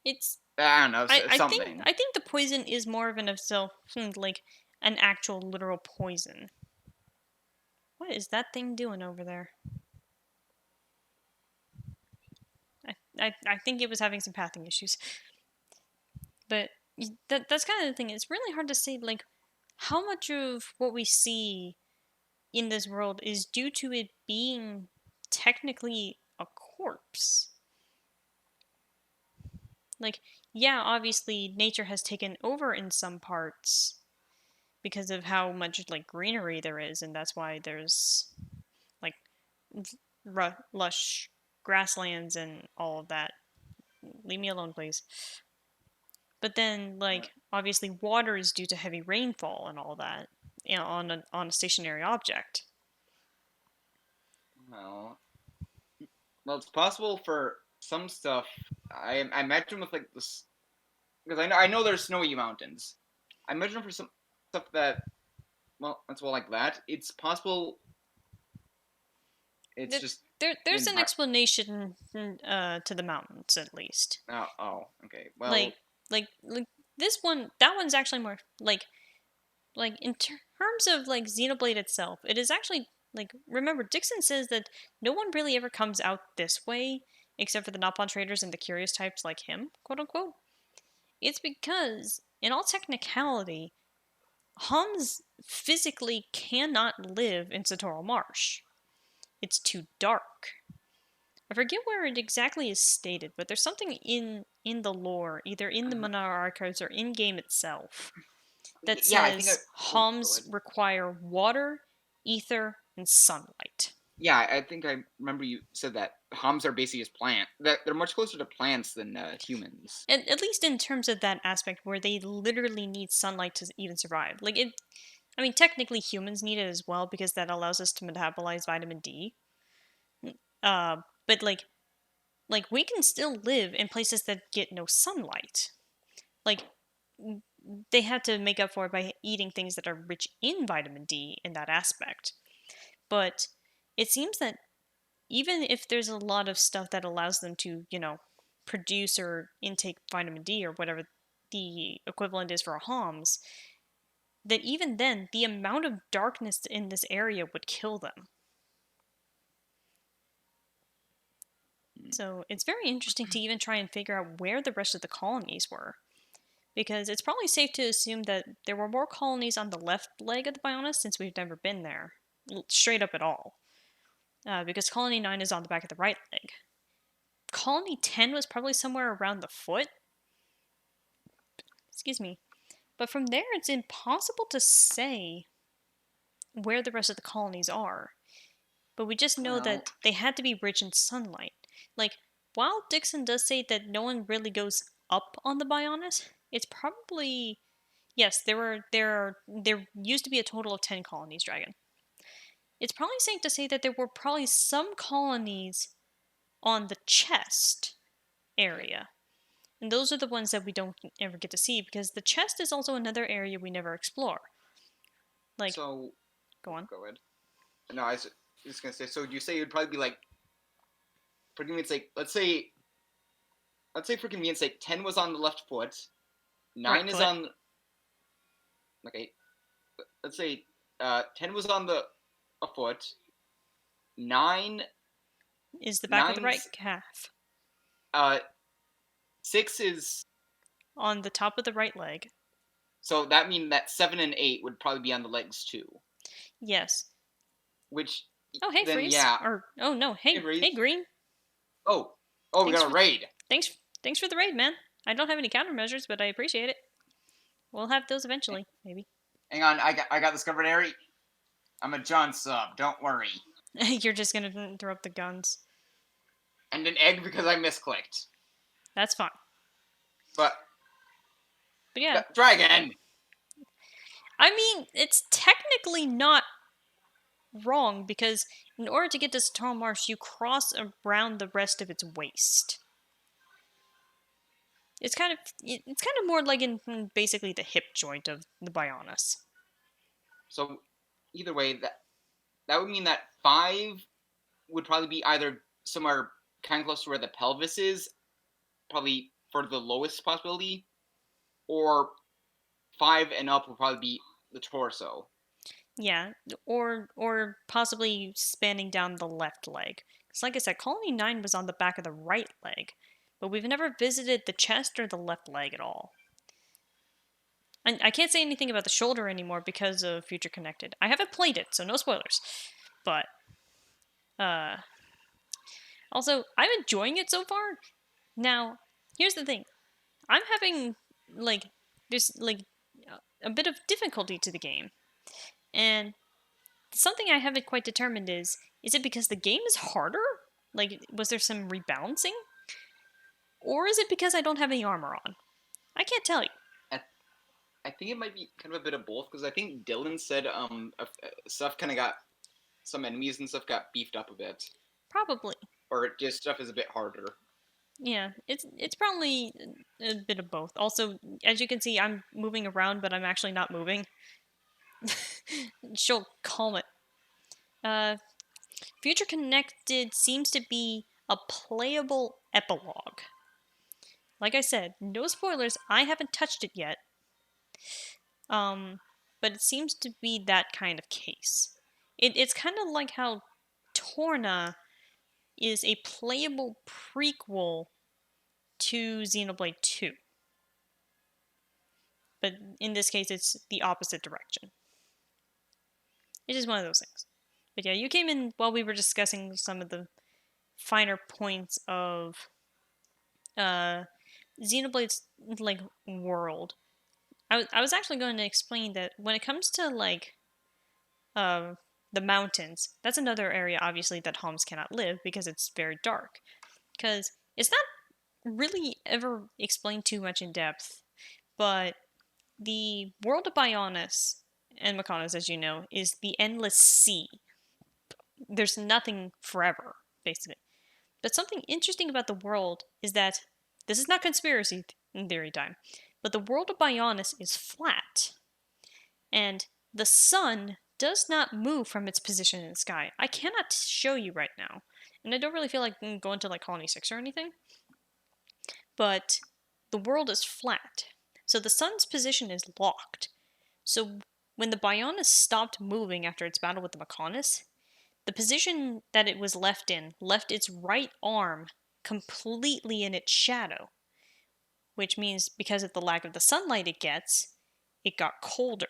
[SPEAKER 1] It's
[SPEAKER 4] I don't know
[SPEAKER 1] I
[SPEAKER 4] something.
[SPEAKER 1] think the poison is more of an itself like an actual literal poison. What is that thing doing over there? I think it was having some pathing issues. But that's kind of the thing. It's really hard to say like how much of what we see in this world is due to it being technically a corpse. Like, yeah, obviously nature has taken over in some parts because of how much like greenery there is, and that's why there's like lush grasslands and all of that. Leave me alone, please. But then, like, obviously, water is due to heavy rainfall and all that, on a stationary object.
[SPEAKER 4] Well, it's possible for some stuff. I imagine with like this because I know there's snowy mountains. I imagine for some stuff that that's well like that. It's possible. It's just
[SPEAKER 1] There's an explanation to the mountains at least.
[SPEAKER 4] oh okay. Well,
[SPEAKER 1] like this one, that one's actually more like in terms of like Xenoblade itself. It is actually like, remember Dixon says that no one really ever comes out this way except for the Nopon traders and the curious types like him, quote unquote. It's because in all technicality, Hums physically cannot live in Satorl Marsh. It's too dark. I forget where it exactly is stated, but there's something in the lore, either in the Makhna archives or in game itself, that
[SPEAKER 4] yeah, I think
[SPEAKER 1] says Homs require water, ether, and sunlight.
[SPEAKER 4] Yeah, I think I remember you said that Homs are basically just plant. That they're much closer to plants than humans.
[SPEAKER 1] At least in terms of that aspect where they literally need sunlight to even survive. Like it, I mean, technically humans need it as well because that allows us to metabolize vitamin D. But like we can still live in places that get no sunlight. Like they had to make up for it by eating things that are rich in vitamin D in that aspect. But it seems that even if there's a lot of stuff that allows them to, produce or intake vitamin D or whatever the equivalent is for HOMS, that even then, the amount of darkness in this area would kill them. So it's very interesting to even try and figure out where the rest of the colonies were. Because it's probably safe to assume that there were more colonies on the left leg of the Bionis since we've never been there. Straight up at all. Because Colony 9 is on the back of the right leg. Colony 10 was probably somewhere around the foot. Excuse me. But from there, it's impossible to say where the rest of the colonies are. But we just know that they had to be rich in sunlight. Like, while Dixon does say that no one really goes up on the Bionis, it's probably... Yes, there used to be a total of 10 colonies, Dragon. It's probably safe to say that there were probably some colonies on the chest area. And those are the ones that we don't ever get to see, because the chest is also another area we never explore. Like,
[SPEAKER 4] so,
[SPEAKER 1] go on.
[SPEAKER 4] Go ahead. No, I was just gonna say. So you say it would probably be like, for convenience sake, let's say for convenience sake, 10 was on the left foot, 9
[SPEAKER 1] Right
[SPEAKER 4] is
[SPEAKER 1] foot.
[SPEAKER 4] on. Okay, let's say 10 was on a foot, 9
[SPEAKER 1] Is the back of the right
[SPEAKER 4] nine's-
[SPEAKER 1] calf.
[SPEAKER 4] 6 is.
[SPEAKER 1] On the top of the right leg.
[SPEAKER 4] So that means that 7 and 8 would probably be on the legs too.
[SPEAKER 1] Yes.
[SPEAKER 4] Which.
[SPEAKER 1] Oh, hey,
[SPEAKER 4] then,
[SPEAKER 1] Freeze.
[SPEAKER 4] yeah.
[SPEAKER 1] Or, oh no, hey Green.
[SPEAKER 4] Oh, we got a raid.
[SPEAKER 1] Thanks for the raid, man. I don't have any countermeasures, but I appreciate it. We'll have those eventually, maybe.
[SPEAKER 4] Hang on, I got discovered area. I'm a John sub. Don't worry.
[SPEAKER 1] You're just gonna interrupt the guns.
[SPEAKER 4] And an egg because I misclicked.
[SPEAKER 1] That's fine.
[SPEAKER 4] But
[SPEAKER 1] yeah.
[SPEAKER 4] Dragon!
[SPEAKER 1] I mean, it's technically not wrong, because in order to get to Satorl Marsh, you cross around the rest of its waist. It's kind of more like in basically the hip joint of the Bionis.
[SPEAKER 4] So, either way, that would mean that 5 would probably be either somewhere kind of close to where the pelvis is, probably for the lowest possibility, or 5 and up would probably be the torso.
[SPEAKER 1] Yeah, or possibly spanning down the left leg. Because like I said, Colony 9 was on the back of the right leg, but we've never visited the chest or the left leg at all. And I can't say anything about the shoulder anymore because of Future Connected. I haven't played it, so no spoilers. But, also, I'm enjoying it so far. Now, here's the thing. I'm having, there's, a bit of difficulty to the game. And something I haven't quite determined is it because the game is harder? Like, was there some rebalancing? Or is it because I don't have any armor on? I can't tell you.
[SPEAKER 4] I think it might be kind of a bit of both, because I think Dylan said stuff kind of got, some enemies and stuff got beefed up a bit.
[SPEAKER 1] Probably.
[SPEAKER 4] Or just stuff is a bit harder.
[SPEAKER 1] Yeah, it's probably a bit of both. Also, as you can see, I'm moving around, but I'm actually not moving. She'll calm it. Future Connected seems to be a playable epilogue. Like I said, no spoilers, I haven't touched it yet. But it seems to be that kind of case. It's kind of like how Torna is a playable prequel to Xenoblade 2. But in this case, it's the opposite direction. It's just one of those things. But yeah, you came in while we were discussing some of the finer points of Xenoblade's world. I was actually going to explain that when it comes to the mountains, that's another area obviously that Homs cannot live because it's very dark. Because it's not really ever explained too much in depth, but the world of Bionis and Makhna, as you know, is the endless sea. There's nothing forever. basically. But something interesting about the world is that this is not conspiracy theory time, but the world of Bionis is flat, and the sun does not move from its position in the sky. I cannot show you right now, and I don't really feel like going to like Colony 6 or anything, but the world is flat, so the sun's position is locked. So when the Bionis stopped moving after its battle with the Makhna, the position that it was left in left its right arm completely in its shadow, which means because of the lack of the sunlight it got colder,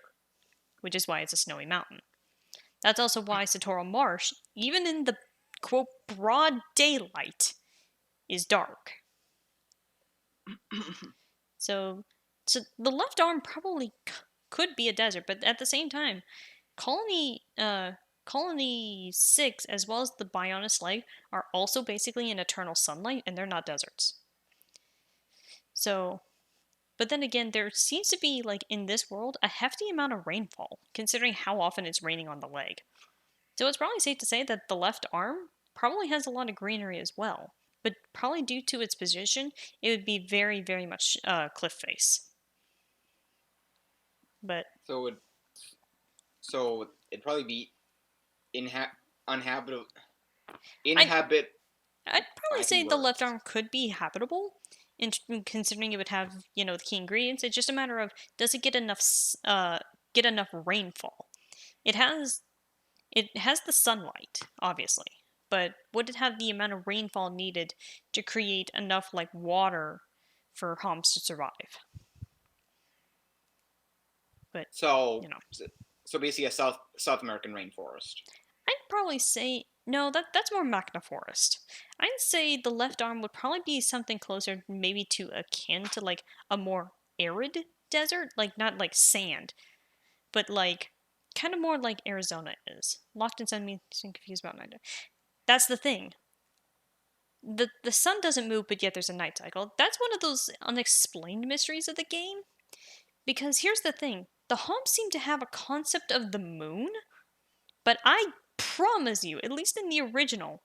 [SPEAKER 1] which is why it's a snowy mountain. That's also why Satorl Marsh, even in the quote broad daylight, is dark. So the left arm probably could be a desert, but at the same time, Colony 6 as well as the Bionis leg are also basically in eternal sunlight, and they're not deserts. So, but then again, there seems to be, like, in this world, a hefty amount of rainfall, considering how often it's raining on the leg. So it's probably safe to say that the left arm probably has a lot of greenery as well. But probably due to its position, it would be very, very much cliff face. But
[SPEAKER 4] So it'd probably be uninhabitable.
[SPEAKER 1] I'd probably
[SPEAKER 4] I
[SPEAKER 1] say
[SPEAKER 4] can
[SPEAKER 1] the
[SPEAKER 4] work.
[SPEAKER 1] left arm could be habitable, considering it would have, the key ingredients. It's just a matter of, does it get enough rainfall? It has the sunlight, obviously, but would it have the amount of rainfall needed to create enough like water for homs to survive? But
[SPEAKER 4] So basically a South American rainforest.
[SPEAKER 1] I'd probably say no. That's more Makhna Forest. I'd say the left arm would probably be something closer, maybe to akin to like a more arid desert, like not like sand, but like kind of more like Arizona is. Locked in sun means confused about night. That's the thing. The sun doesn't move, but yet there's a night cycle. That's one of those unexplained mysteries of the game. Because here's the thing: the homs seem to have a concept of the moon, but I promise you, at least in the original,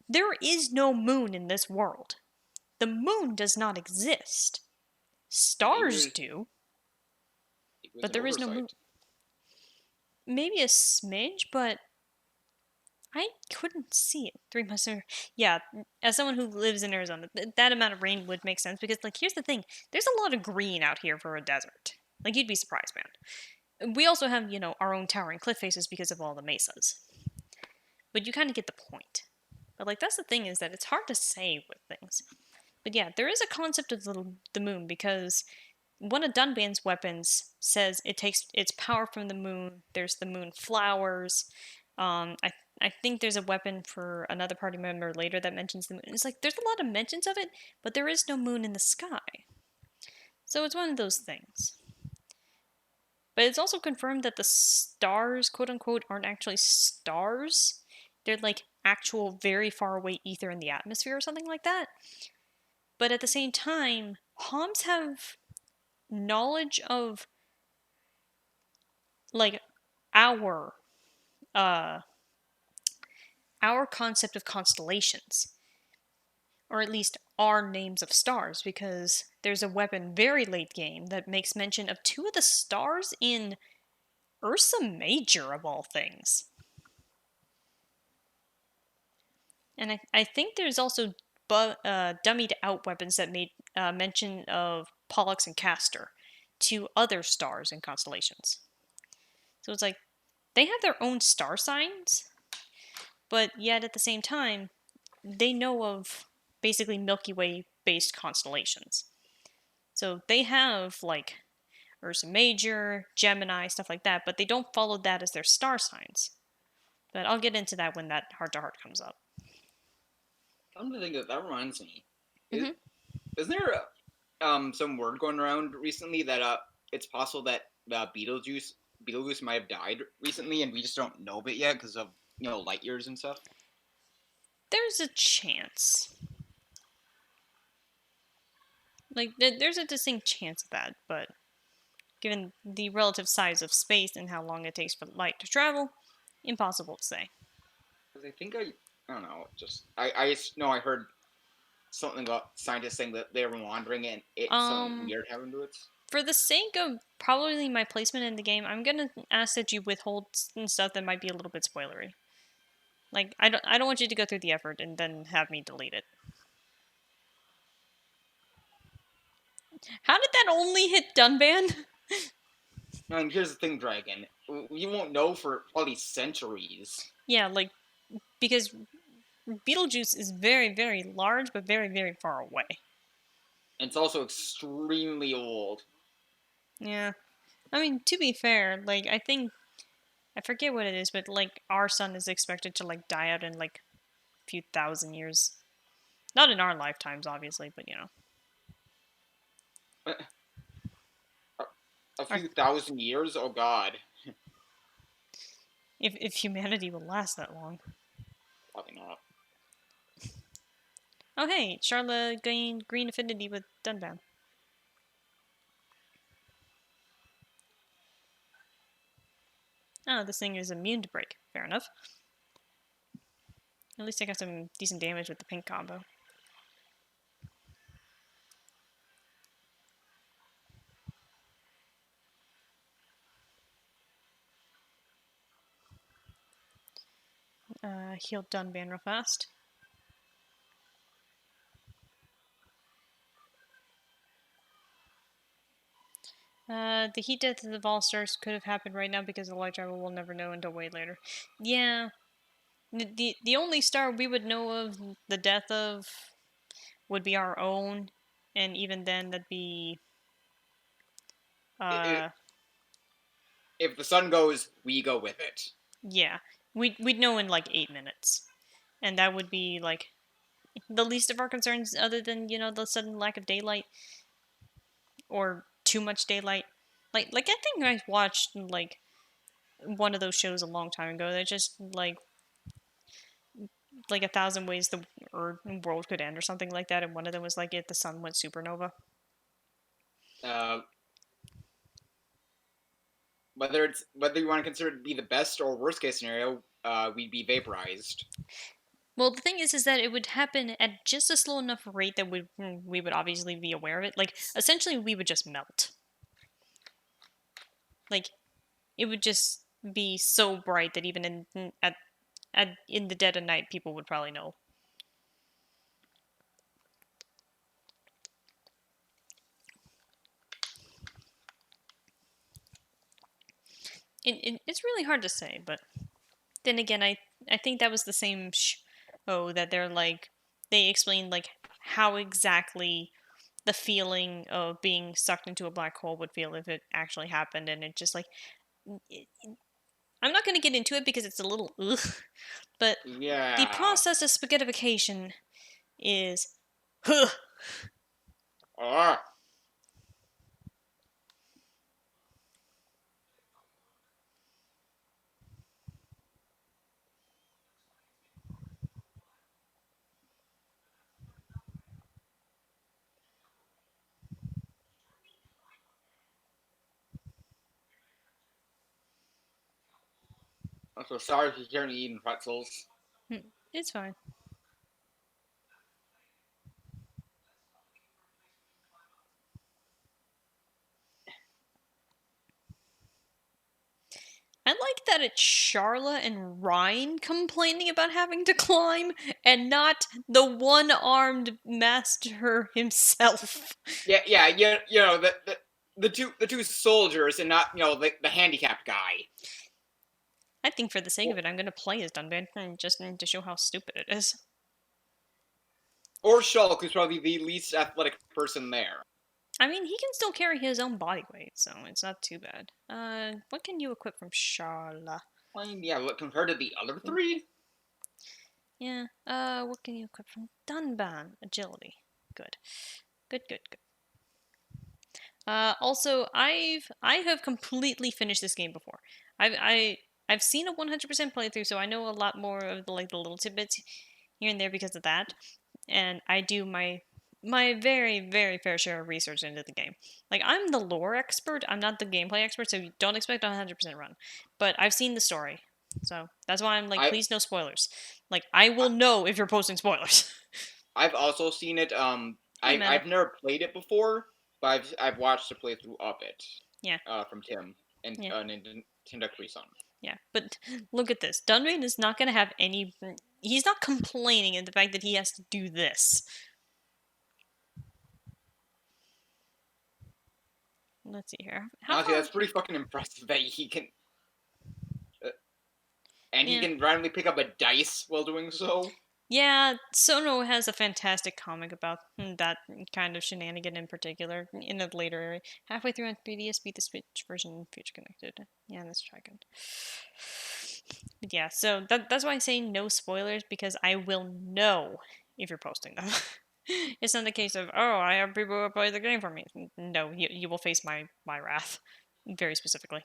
[SPEAKER 1] there is no moon in this world. The moon does not exist. Stars do, but there is no moon. Maybe a smidge, but I couldn't see it 3 months later. Yeah, as someone who lives in Arizona, that amount of rain would make sense because, like, here's the thing: there's a lot of green out here for a desert. Like, you'd be surprised, man. We also have, our own towering cliff faces because of all the mesas. But you kind of get the point. But, like, that's the thing, is that it's hard to say with things. But yeah, there is a concept of the moon because one of Dunban's weapons says it takes its power from the moon. There's the moon flowers. I think there's a weapon for another party member later that mentions the moon. It's like, there's a lot of mentions of it, but there is no moon in the sky. So it's one of those things. But it's also confirmed that the stars, quote unquote, aren't actually stars. They're like actual very far away ether in the atmosphere or something like that. But at the same time, homs have knowledge of like our concept of constellations, or at least our names of stars, because there's a weapon very late game that makes mention of two of the stars in Ursa Major, of all things. And I think there's also dummied out weapons that made mention of Pollux and Castor, two other stars and constellations. So it's like, they have their own star signs, but yet at the same time, they know of basically Milky Way based constellations. So they have like Ursa Major, Gemini, stuff like that, but they don't follow that as their star signs. But I'll get into that when that heart to heart comes up.
[SPEAKER 4] Come to think of it, that reminds me.
[SPEAKER 1] Mhm.
[SPEAKER 4] Isn't there some word going around recently that it's possible that Beetlejuice might have died recently, and we just don't know of it yet because of light years and stuff?
[SPEAKER 1] There's a chance. Like, there's a distinct chance of that, but given the relative size of space and how long it takes for light to travel, impossible to say.
[SPEAKER 4] Because I don't know. Just I just know I heard something about scientists saying that they were wandering and something weird happened to it.
[SPEAKER 1] For the sake of probably my placement in the game, I'm gonna ask that you withhold stuff that might be a little bit spoilery. Like, I don't want you to go through the effort and then have me delete it. How did that only hit Dunban?
[SPEAKER 4] No, and here's the thing, Dragon. You won't know for probably centuries.
[SPEAKER 1] Yeah, like, because Beetlejuice is very, very large, but very, very far away.
[SPEAKER 4] And it's also extremely old.
[SPEAKER 1] Yeah. I mean, to be fair, like, I forget what it is, but, like, our sun is expected to, like, die out in, like, a few thousand years. Not in our lifetimes, obviously, but, you know.
[SPEAKER 4] A few thousand years? Oh god.
[SPEAKER 1] If humanity will last that long.
[SPEAKER 4] Probably not.
[SPEAKER 1] Oh, hey, Charla gained green affinity with Dunban. Oh, this thing is immune to break. Fair enough. At least I got some decent damage with the pink combo. Healed Dunban real fast. The heat death of the Vol Stars could have happened right now because the light driver will never know until way later. Yeah. The only star we would know of the death of would be our own, and even then that'd be
[SPEAKER 4] If the sun goes, we go with it.
[SPEAKER 1] yeah. We'd know in like 8 minutes. And that would be like the least of our concerns other than, you know, the sudden lack of daylight or too much daylight. Like I think I watched like one of those shows a long time ago that just like 1,000 ways the world could end or something like that, and one of them was like if the sun went supernova.
[SPEAKER 4] Whether you want to consider it to be the best or worst case scenario, we'd be vaporized.
[SPEAKER 1] Well, the thing is that it would happen at just a slow enough rate that we would obviously be aware of it. Like, essentially, we would just melt. Like, it would just be so bright that even in the dead of night, people would probably know. It's really hard to say, but then again, I think that was the same show that they're like they explained like how exactly the feeling of being sucked into a black hole would feel if it actually happened, and it just like I'm not going to get into it because it's a little ugh, but
[SPEAKER 4] Yeah.
[SPEAKER 1] the process of spaghettification is huh.
[SPEAKER 4] Ah. I'm so sorry if you're eating pretzels.
[SPEAKER 1] It's fine. I like that it's Charla and Ryan complaining about having to climb, and not the one-armed master himself.
[SPEAKER 4] Yeah. You know the two soldiers and not the handicapped guy.
[SPEAKER 1] I think for the sake of it, I'm going to play as Dunban just to show how stupid it is.
[SPEAKER 4] Or Shulk, who's probably the least athletic person there.
[SPEAKER 1] I mean, he can still carry his own body weight, so it's not too bad. What can you equip from Charla?
[SPEAKER 4] I mean, yeah, look, compared to the other three?
[SPEAKER 1] Yeah, what can you equip from Dunban? Agility. Good. Good. Also, I have completely finished this game before. I've seen a 100% playthrough, so I know a lot more of the little tidbits here and there because of that. And I do my very, very fair share of research into the game. Like, I'm the lore expert, I'm not the gameplay expert, so don't expect a 100% run. But I've seen the story. So that's why I'm like,
[SPEAKER 4] I
[SPEAKER 1] please no spoilers. Like, I will know if you're posting spoilers.
[SPEAKER 4] I've also seen it.
[SPEAKER 1] Hey, man.
[SPEAKER 4] I've never played it before, but I've watched a playthrough of it.
[SPEAKER 1] Yeah.
[SPEAKER 4] From Tim and
[SPEAKER 1] Yeah.
[SPEAKER 4] Nintendo Sun.
[SPEAKER 1] Yeah, but look at this. Dunrain is not going to have any. He's not complaining in the fact that he has to do this. Let's see here. How
[SPEAKER 4] Honestly,
[SPEAKER 1] far?
[SPEAKER 4] that's pretty fucking impressive that he can. And he
[SPEAKER 1] Yeah.
[SPEAKER 4] can randomly pick up a dice while doing so.
[SPEAKER 1] Yeah, Sono has a fantastic comic about that kind of shenanigan in particular in a later area. Halfway through on 3DS, beat the Switch version, future connected. Yeah, let's try again. But yeah, so that's why I say no spoilers, because I will know if you're posting them. It's not the case of, oh, I have people who play the game for me. No, you will face my wrath, very specifically.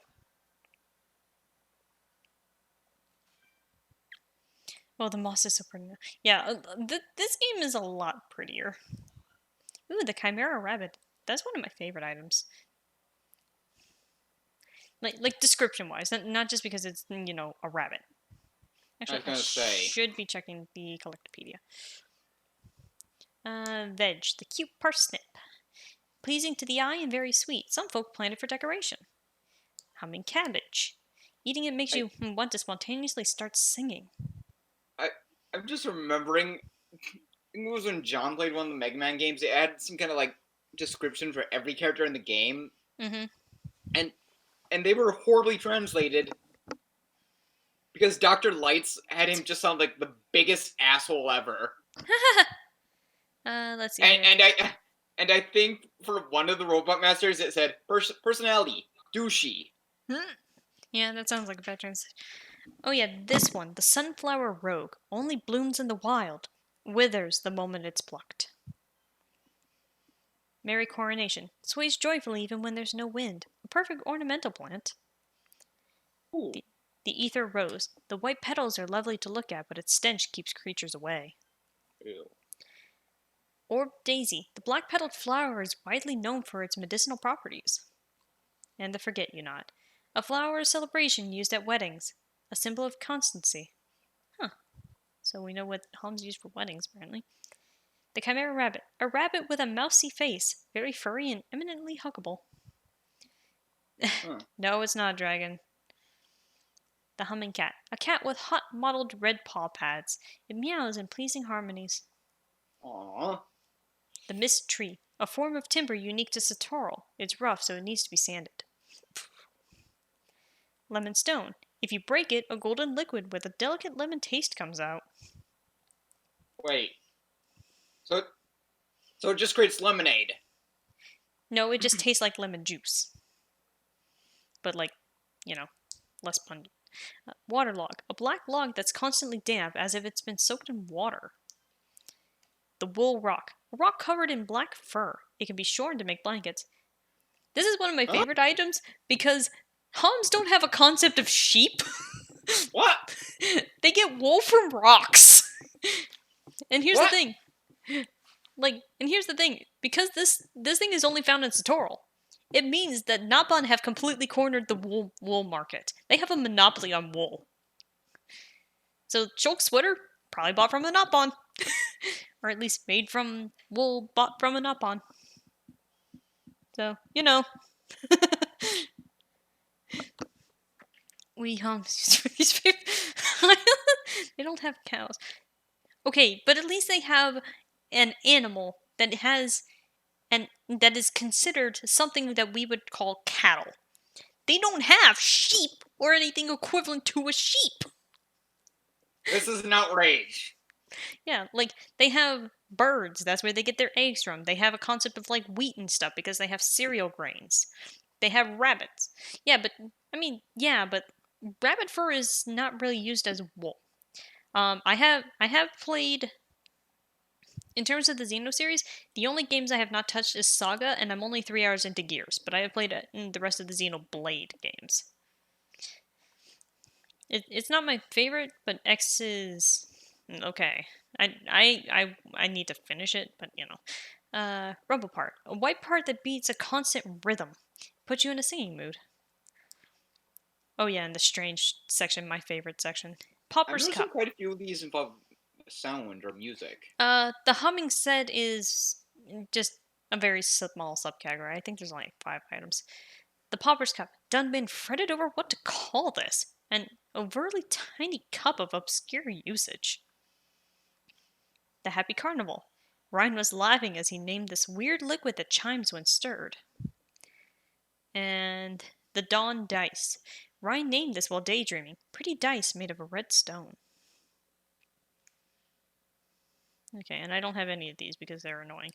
[SPEAKER 1] Oh, the moss is so pretty. Yeah, this game is a lot prettier. Ooh, the Chimera Rabbit. That's one of my favorite items. Like description wise, not just because it's a rabbit.
[SPEAKER 4] I was
[SPEAKER 1] Actually, I
[SPEAKER 4] gonna say.
[SPEAKER 1] should be checking the Collectopedia. Veg, the cute parsnip. Pleasing to the eye and very sweet. Some folk plant it for decoration. Humming cabbage. Eating it makes you want to spontaneously start singing.
[SPEAKER 4] I'm just remembering. I think it was when John played one of the Mega Man games. It had some kind of like description for every character in the game,
[SPEAKER 1] Mm-hmm.
[SPEAKER 4] and they were horribly translated because Dr. Lights had him just sound like the biggest asshole ever.
[SPEAKER 1] Let's see.
[SPEAKER 4] And I think for one of the Robot Masters it said personality douchey.
[SPEAKER 1] Yeah, that sounds like a bad translation. Oh yeah, this one, the sunflower rogue, only blooms in the wild, withers the moment it's plucked. Merry Coronation, sways joyfully even when there's no wind, a perfect ornamental plant.
[SPEAKER 4] Ooh.
[SPEAKER 1] The ether rose, the white petals are lovely to look at, but its stench keeps creatures away.
[SPEAKER 4] Ew.
[SPEAKER 1] Orb daisy, the black-petaled flower is widely known for its medicinal properties. And the forget-you-not, a flower of celebration used at weddings, a symbol of constancy. Huh. So we know what Hom's used for weddings, apparently. The Chimera Rabbit, a rabbit with a mousy face, very furry and eminently huggable.
[SPEAKER 4] Huh.
[SPEAKER 1] No, it's not a dragon. The humming cat, a cat with hot mottled red paw pads. It meows in pleasing harmonies.
[SPEAKER 4] Aww.
[SPEAKER 1] The mist tree, a form of timber unique to Satorl. It's rough, so it needs to be sanded. Lemon stone, if you break it, a golden liquid with a delicate lemon taste comes out.
[SPEAKER 4] Wait. So it just creates lemonade.
[SPEAKER 1] No, it just tastes like lemon juice. But less pungent. Waterlog, a black log that's constantly damp as if it's been soaked in water. The wool rock, a rock covered in black fur. It can be shorn to make blankets. This is one of my favorite items because Homs don't have a concept of sheep.
[SPEAKER 4] What?
[SPEAKER 1] They get wool from rocks. And here's
[SPEAKER 4] What?
[SPEAKER 1] the thing. Because this thing is only found in Satorl, it means that Nabon have completely cornered the wool market. They have a monopoly on wool. So Shulk's sweater, probably bought from a Nabon. Or at least made from wool bought from a Nabon. So, we use for these people. They don't have cows. Okay, but at least they have an animal that has that is considered something that we would call cattle. They don't have sheep or anything equivalent to a sheep.
[SPEAKER 4] This is an outrage.
[SPEAKER 1] Yeah, like they have birds. That's where they get their eggs from. They have a concept of like wheat and stuff because they have cereal grains. They have rabbits. But rabbit fur is not really used as wool. I have played. In terms of the Xeno series, the only games I have not touched is Saga, and I'm only 3 hours into Gears, but I have played the rest of the Xenoblade games. It's not my favorite, but X is okay. I need to finish it, but Rumble part, a white part that beats a constant rhythm, puts you in a singing mood. Oh yeah, and the strange section, my favorite section.
[SPEAKER 4] I'm
[SPEAKER 1] Pauper's
[SPEAKER 4] noticing
[SPEAKER 1] Cup.
[SPEAKER 4] quite a few of these involve sound or music.
[SPEAKER 1] The humming set is just a very small subcategory. I think there's only 5 items. The Pauper's Cup. Done been fretted over what to call this. An overtly tiny cup of obscure usage. The Happy Carnival. Ryan was laughing as he named this weird liquid that chimes when stirred. And the Dawn Dice. Ryan named this while daydreaming. Pretty dice made of a red stone. Okay, and I don't have any of these because they're annoying.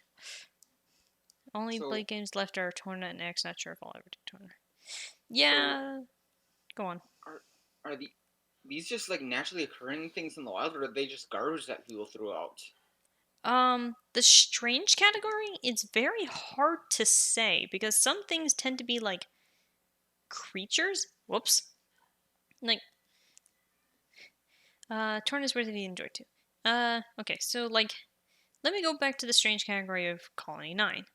[SPEAKER 1] Only
[SPEAKER 4] So,
[SPEAKER 1] Blade games left are Torna and X. Not sure if I'll ever do Torna.
[SPEAKER 4] so
[SPEAKER 1] Yeah, go on.
[SPEAKER 4] are these just like naturally occurring things in the wild, or are they just garbage that people threw out?
[SPEAKER 1] The strange category, it's very hard to say because some things tend to be like creatures. Whoops. Like, Torna's worth to be enjoyed too. Okay, so like, let me go back to the strange category of Colony 9.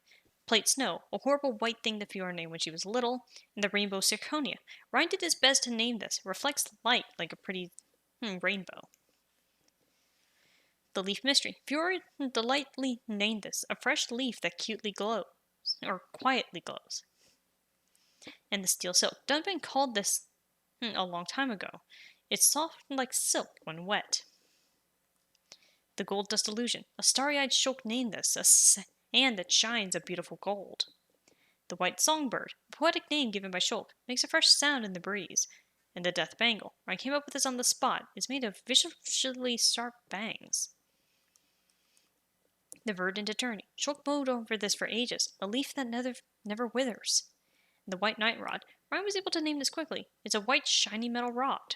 [SPEAKER 1] Plate Snow, a horrible white thing that Fiora named when she was little, and the Rainbow Zirconia. Ryan did his best to name this. Reflects light like a pretty rainbow. The Leaf Mystery. Fiora delightfully named this, a fresh leaf that cutely glows, or quietly glows. And the Steel Silk. Dunban called this a long time ago. It's soft like silk when wet. The Gold Dust Illusion. A starry-eyed Shulk named this, a sand that shines a beautiful gold. The White Songbird, a poetic name given by Shulk, makes a fresh sound in the breeze. And the Death Bangle. I came up with this on the spot. It's made of visually sharp bangs. The Verdant Eternity. Shulk mowed over this for ages, a leaf that never withers. And the White Night Rod. Ryan was able to name this quickly. It's a white, shiny metal rod.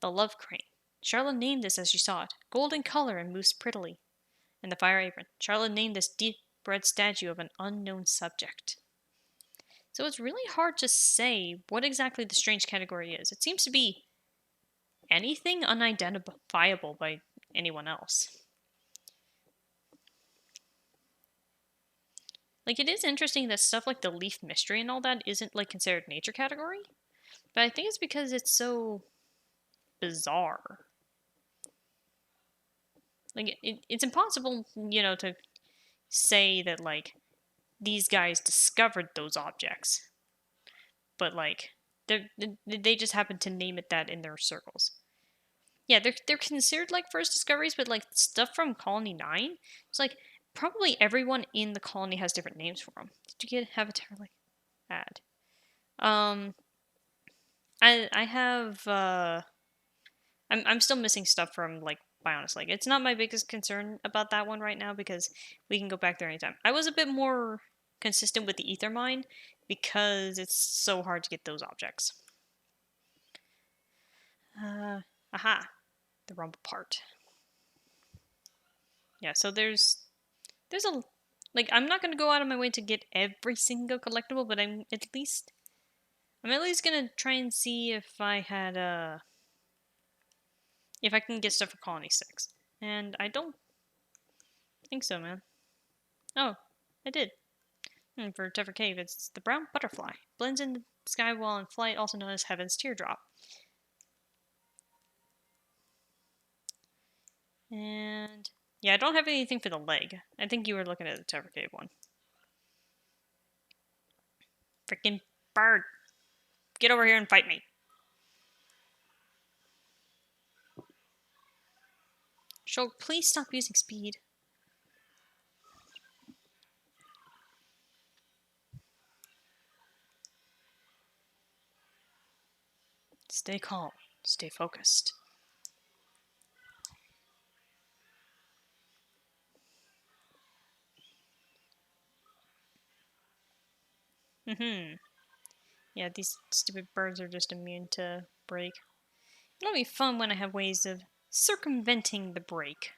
[SPEAKER 1] The Love Crane. Charlotte named this as she saw it, gold in color and moves prettily. And the Fire Apron. Charlotte named this deep red statue of an unknown subject. So it's really hard to say what exactly the strange category is. It seems to be anything unidentifiable by anyone else. Like, it is interesting that stuff like the Leaf Mystery and all that isn't, like, considered nature category. But I think it's because it's so bizarre. Like, it's impossible, to say that, like, these guys discovered those objects. But, like, they just happen to name it that in their circles. Yeah, they're considered, like, first discoveries, but, like, stuff from Colony 9, it's, like, probably everyone in the colony has different names for them. Did you have a like ad? I have, I'm still missing stuff from, like, Bionis Lake. It's not my biggest concern about that one right now because we can go back there anytime. I was a bit more consistent with the Ether Mine because it's so hard to get those objects. Aha! The rumble part. Yeah, so there's a, like, I'm not gonna go out of my way to get every single collectible, but I'm at least gonna try and see if I had if I can get stuff for Colony 6. And I don't think so, man. Oh, I did. For Tever Cave, it's the brown butterfly. Blends in the sky while in flight, also known as Heaven's Teardrop. And yeah, I don't have anything for the leg. I think you were looking at the Tever Cave one. Freaking bird. Get over here and fight me. Shulk, please stop using speed. Stay calm. Stay focused. Yeah, these stupid birds are just immune to break. It'll be fun when I have ways of circumventing the break.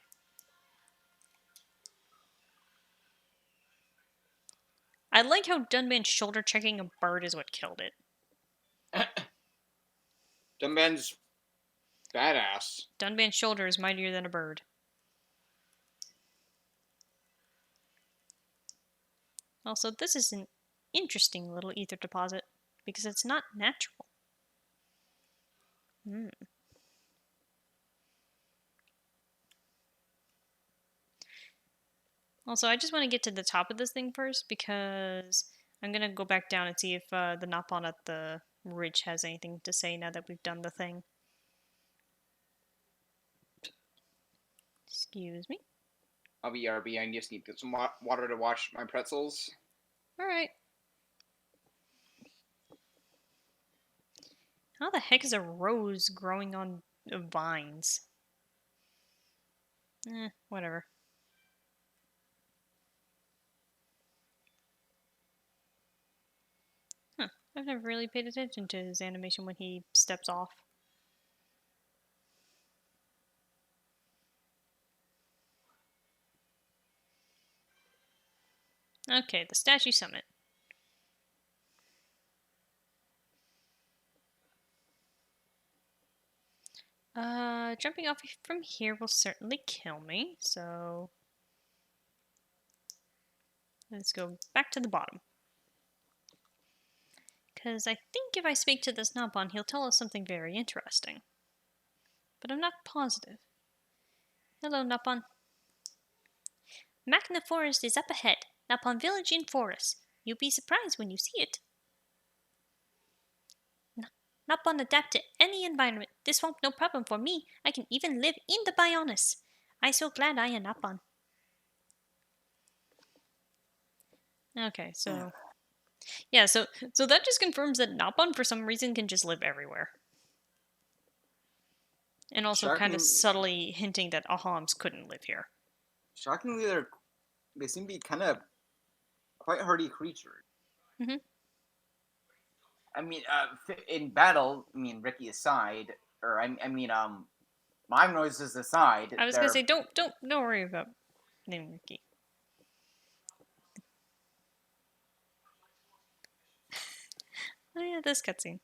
[SPEAKER 1] I like how Dunban's shoulder checking a bird is what killed it.
[SPEAKER 4] Dunban's badass.
[SPEAKER 1] Dunban's shoulder is mightier than a bird. Also, this is an interesting little ether deposit. because it's not natural. Hmm. Also, I just want to get to the top of this thing first because I'm gonna go back down and see if the Napon at the ridge has anything to say now that we've done the thing. Excuse me.
[SPEAKER 4] I'll be RB. I just need some water to wash my pretzels.
[SPEAKER 1] Alright. How the heck is a rose growing on vines? Whatever. Huh. I've never really paid attention to his animation when he steps off. Okay, the statue summit. Jumping off from here will certainly kill me, so let's go back to the bottom. Because I think if I speak to this Napon, he'll tell us something very interesting. But I'm not positive. Hello, Napon. Makhna Forest is up ahead. Napon Village in Forest. You'll be surprised when you see it. Napon adapt to any environment. This won't no problem for me. I can even live in the Bionis. I so glad I am Napon. Okay, so yeah, so that just confirms that Napon for some reason can just live everywhere. And also kind of subtly hinting that Ahams couldn't live here.
[SPEAKER 4] Shockingly, they seem to be kind of quite hardy creatures.
[SPEAKER 1] Mm-hmm.
[SPEAKER 4] I mean, in battle, I mean, Ricky aside, or mime noises aside.
[SPEAKER 1] I was gonna say, don't worry about naming Ricky. Oh yeah, this cutscene.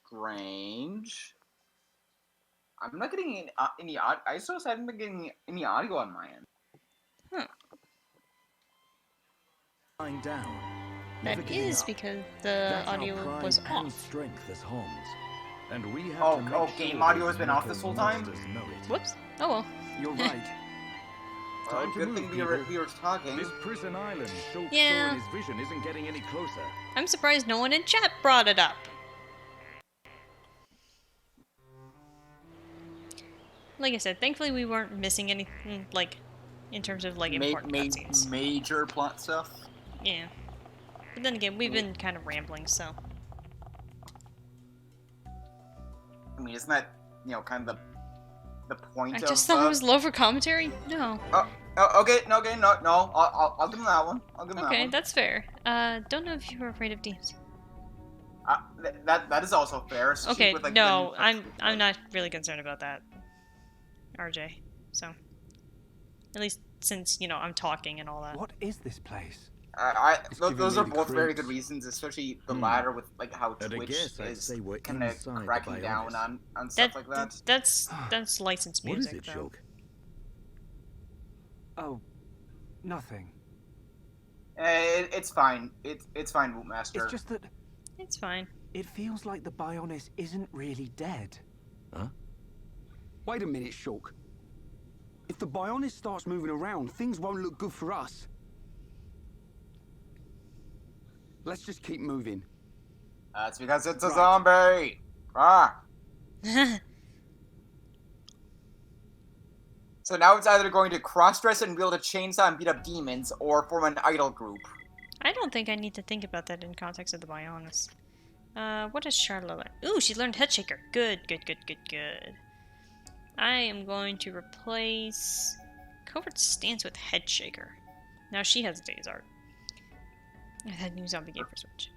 [SPEAKER 4] Strange. I'm not getting any I still haven't been getting any audio on my end.
[SPEAKER 1] Huh.
[SPEAKER 2] Lying down.
[SPEAKER 1] That is because the audio was off.
[SPEAKER 2] Strength as Homs. And we have
[SPEAKER 4] to game audio has been off this whole time?
[SPEAKER 1] Whoops. Oh well.
[SPEAKER 2] You're right.
[SPEAKER 4] Good thing we were talking.
[SPEAKER 2] This prison island Shulk saw
[SPEAKER 1] Yeah.
[SPEAKER 2] in his vision isn't getting any closer.
[SPEAKER 1] I'm surprised no one in chat brought it up. Like I said, thankfully we weren't missing anything, like, in terms of, like, important cutscenes.
[SPEAKER 4] Major plot stuff?
[SPEAKER 1] Yeah. But then again, we've been kind of rambling, so.
[SPEAKER 4] I mean, isn't that, kind of the point of...
[SPEAKER 1] I just thought it was low for commentary? No.
[SPEAKER 4] Okay, no, I'll give him that one.
[SPEAKER 1] Okay, that's fair. Don't know if you were afraid of DMs.
[SPEAKER 4] That is also fair.
[SPEAKER 1] Okay, with, like, no, I'm not really concerned about that, RJ. So, at least since I'm talking and all that.
[SPEAKER 5] What is this place?
[SPEAKER 4] Those are both very good reasons, especially the latter with like how Twitch is kind of cracking down on stuff like that.
[SPEAKER 1] That's licensed music.
[SPEAKER 2] What is it,
[SPEAKER 1] though.
[SPEAKER 2] Shulk?
[SPEAKER 5] Oh, nothing.
[SPEAKER 4] It's fine. It's fine, Bootmaster.
[SPEAKER 5] It's just that
[SPEAKER 1] it's fine.
[SPEAKER 5] It feels like the Bionis isn't really dead.
[SPEAKER 2] Huh?
[SPEAKER 5] Wait a minute, Shulk. If the Bionis starts moving around, things won't look good for us. Let's just keep moving.
[SPEAKER 4] That's because it's a zombie! Ah! So now it's either going to cross-dress and wield a chainsaw and beat up demons, or form an idol group.
[SPEAKER 1] I don't think I need to think about that in context of the Bionis. What does Charlotte learn? Ooh, she learned Headshaker. Good. I am going to replace Covert's stance with Headshaker. Now she has Days Art. I had new zombie game for Switch.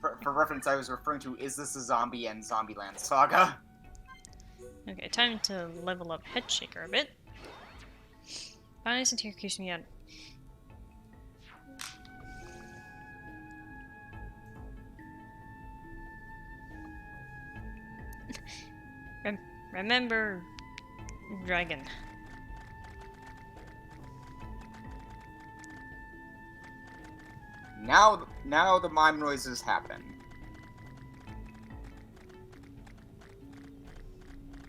[SPEAKER 4] For reference, I was referring to Is This a Zombie and Zombieland Saga.
[SPEAKER 1] Okay, time to level up Headshaker a bit. Violence and tear keeps me out. Remember, dragon.
[SPEAKER 4] Now the mime noises happen.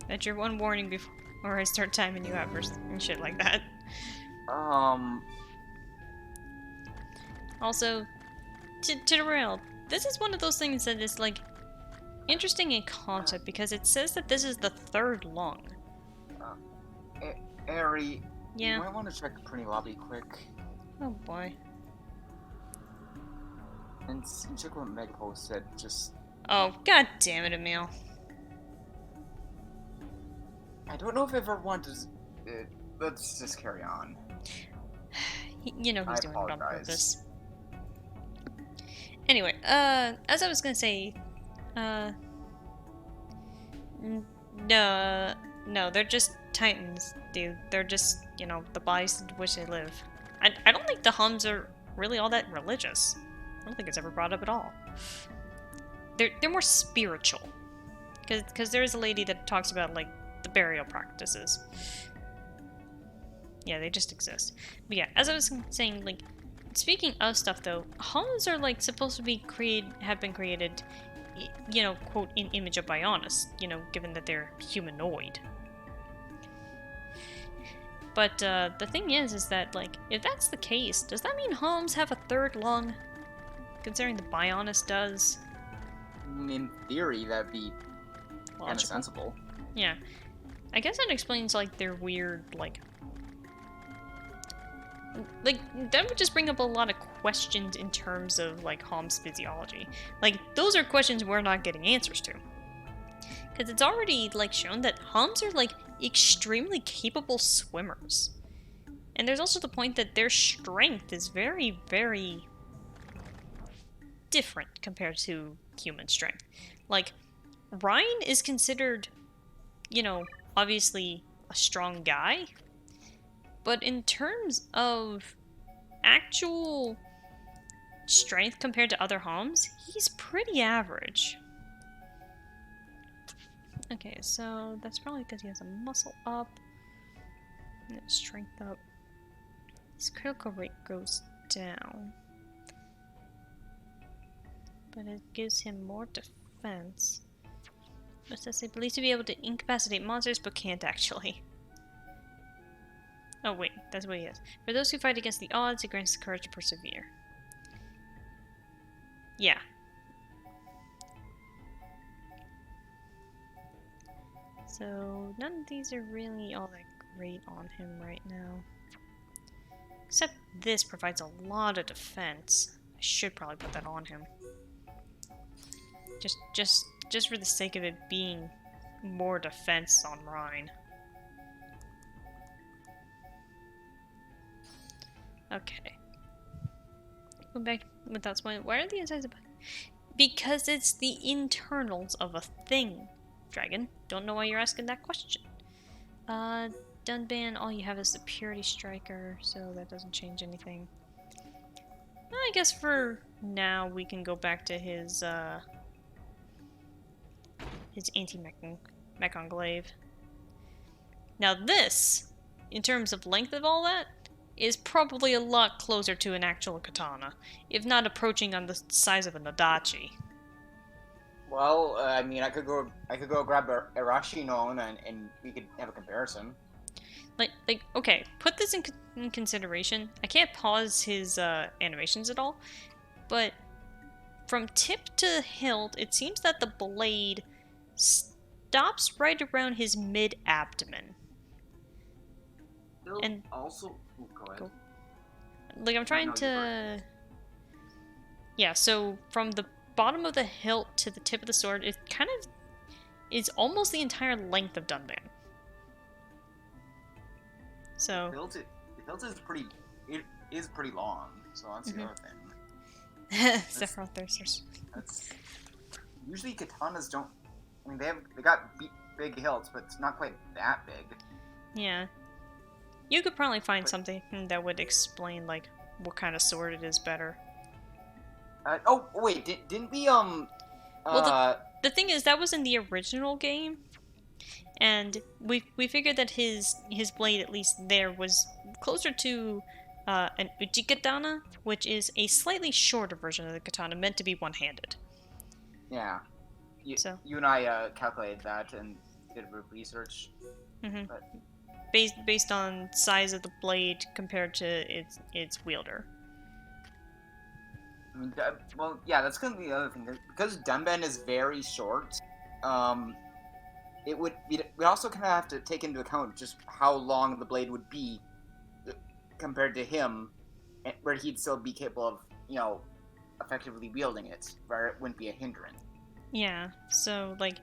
[SPEAKER 1] That's your one warning before I start timing you out first and shit like that. Also, to derail, this is one of those things that is like interesting in concept because it says that this is the third lung.
[SPEAKER 4] Ari,
[SPEAKER 1] Yeah.
[SPEAKER 4] you might want to check the Pretty Lobby quick.
[SPEAKER 1] Oh boy.
[SPEAKER 4] And check what Megapole said, just...
[SPEAKER 1] Oh, god damn it, Emil.
[SPEAKER 4] I don't know if I ever want to... let's just carry on.
[SPEAKER 1] You know he's
[SPEAKER 4] I
[SPEAKER 1] doing it on
[SPEAKER 4] apologize.
[SPEAKER 1] purpose. Anyway, as I was gonna say, no, they're just titans, dude. They're just, you know, the bodies in which they live. I don't think the Hums are really all that religious. I don't think it's ever brought up at all. They're more spiritual. Because there's a lady that talks about, like, the burial practices. Yeah, they just exist. But yeah, as I was saying, like, speaking of stuff though, Hums are, like, supposed to be have been created, you know, quote, in image of Bionis, you know, given that they're humanoid. But, the thing is that, like, if that's the case, does that mean Hums have a third lung? Considering the Bionis does?
[SPEAKER 4] In theory, that'd be kind of
[SPEAKER 1] Logical.
[SPEAKER 4] sensible.
[SPEAKER 1] Yeah. I guess that explains, like, their weird, like, that would just bring up a lot of questions in terms of, like, Hums physiology. Like, those are questions we're not getting answers to. Because it's already, like, shown that Hums are, like, extremely capable swimmers. And there's also the point that their strength is very, very different compared to human strength. Like, Ryan is considered, you know, obviously a strong guy, but in terms of actual strength compared to other Hums, he's pretty average. Okay, so that's probably because he has a muscle up and a strength up. His critical rate goes down, but it gives him more defense. It says he believes to be able to incapacitate monsters, but can't actually. Oh wait, that's what he is. For those who fight against the odds, it grants the courage to persevere. Yeah. So, none of these are really all that great on him right now. Except this provides a lot of defense. I should probably put that on him. Just for the sake of it being more defense on Rhine. Okay. Go back without spoiling. Why are the insides of... Because it's the internals of a thing, Dragon. Don't know why you're asking that question. Dunban, all you have is the Purity Striker, so that doesn't change anything. Well, I guess for now we can go back to his anti-mech enclave. Now this, in terms of length of all that, is probably a lot closer to an actual katana, if not approaching on the size of a Nadachi.
[SPEAKER 4] Well, I mean, I could go grab Arashi Non and we could have a comparison.
[SPEAKER 1] Like, okay, put this in consideration. I can't pause his animations at all, but from tip to hilt, it seems that the blade stops right around his mid-abdomen. And
[SPEAKER 4] also, go ahead.
[SPEAKER 1] Like, I'm trying to... Yeah, so from the bottom of the hilt to the tip of the sword, it kind of is almost the entire length of Dunban. So...
[SPEAKER 4] The hilt is pretty long, so that's the other thing.
[SPEAKER 1] Several thirsters.
[SPEAKER 4] That's usually katanas don't. I mean, they got big hilts, but it's not quite that big.
[SPEAKER 1] Yeah. You could probably find something that would explain, like, what kind of sword it is better.
[SPEAKER 4] Oh wait, didn't we
[SPEAKER 1] Well, the thing is, that was in the original game, and we figured that his blade, at least there, was closer to an uchikatana, which is a slightly shorter version of the katana, meant to be one-handed.
[SPEAKER 4] Yeah.
[SPEAKER 1] So
[SPEAKER 4] You and I calculated that and did a bit of research.
[SPEAKER 1] hmm
[SPEAKER 4] But
[SPEAKER 1] based on size of the blade compared to its wielder.
[SPEAKER 4] I mean, well, yeah, that's gonna be the other thing. Because Dunban is very short, we'd also kind of have to take into account just how long the blade would be compared to him, where he'd still be capable of, effectively wielding it, where it wouldn't be a hindrance.
[SPEAKER 1] Yeah, so, like,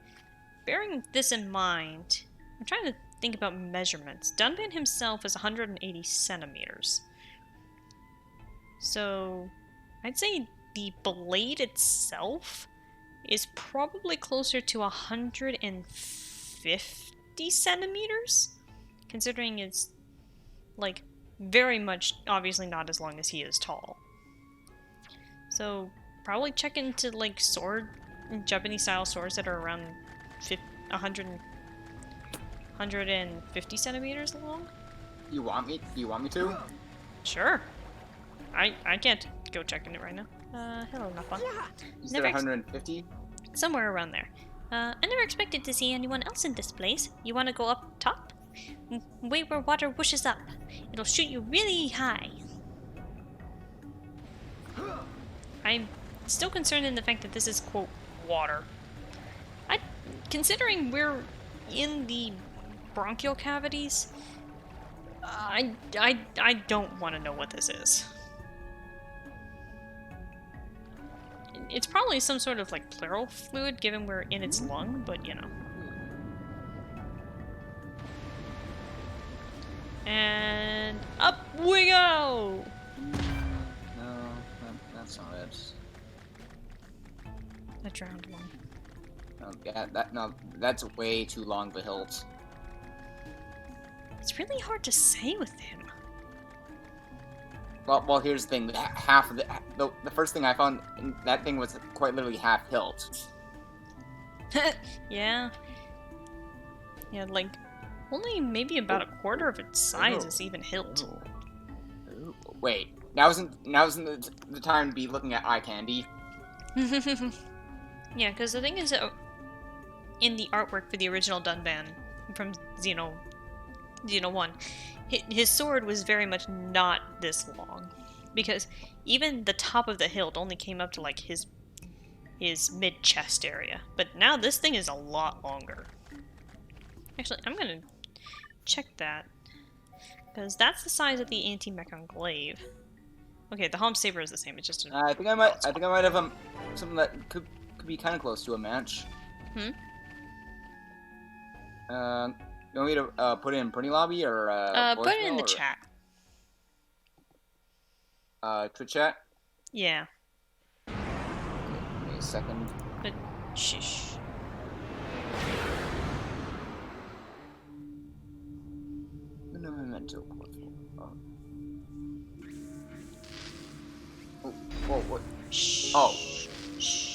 [SPEAKER 1] bearing this in mind, I'm trying to think about measurements. Dunban himself is 180 centimeters. So, I'd say the blade itself is probably closer to 150 centimeters, considering it's, like, very much, obviously not as long as he is tall. So, probably check into, like, Japanese-style swords that are around 150 centimeters long?
[SPEAKER 4] You want me to?
[SPEAKER 1] Sure. I can't go checking it right now. Hello, Nappa.
[SPEAKER 4] You said 150?
[SPEAKER 1] Somewhere around there. I never expected to see anyone else in this place. You want to go up top? Way where water whooshes up. It'll shoot you really high. I'm still concerned in the fact that this is, quote, water. Considering we're in the bronchial cavities, I don't want to know what this is. It's probably some sort of, like, pleural fluid, given we're in its lung, but, you know. And up we go!
[SPEAKER 4] No, that's not it.
[SPEAKER 1] I drowned one.
[SPEAKER 4] That's way too long of a hilt.
[SPEAKER 1] It's really hard to say with him.
[SPEAKER 4] Well, here's the thing. Half of the first thing I found, that thing was quite literally half hilt.
[SPEAKER 1] Yeah. Yeah, like, only maybe about a quarter of its size is even hilt.
[SPEAKER 4] Wait, now isn't the time to be looking at eye candy?
[SPEAKER 1] Yeah, because the thing is, in the artwork for the original Dunban from Xeno 1, his sword was very much not this long, because even the top of the hilt only came up to, like, his mid-chest area. But now this thing is a lot longer. Actually, I'm gonna check that, because that's the size of the anti-mech glaive. Okay, the Helm Saber is the same. It's just
[SPEAKER 4] I think I might have something that could be kind of close to a match.
[SPEAKER 1] Hmm?
[SPEAKER 4] You want me to put it in Printy Lobby or
[SPEAKER 1] put it in the chat.
[SPEAKER 4] Twitch chat?
[SPEAKER 1] Yeah.
[SPEAKER 4] Give me a second.
[SPEAKER 1] But shush.
[SPEAKER 4] No memento portal. Oh, what?
[SPEAKER 1] Shh.
[SPEAKER 4] Oh.
[SPEAKER 1] Shh.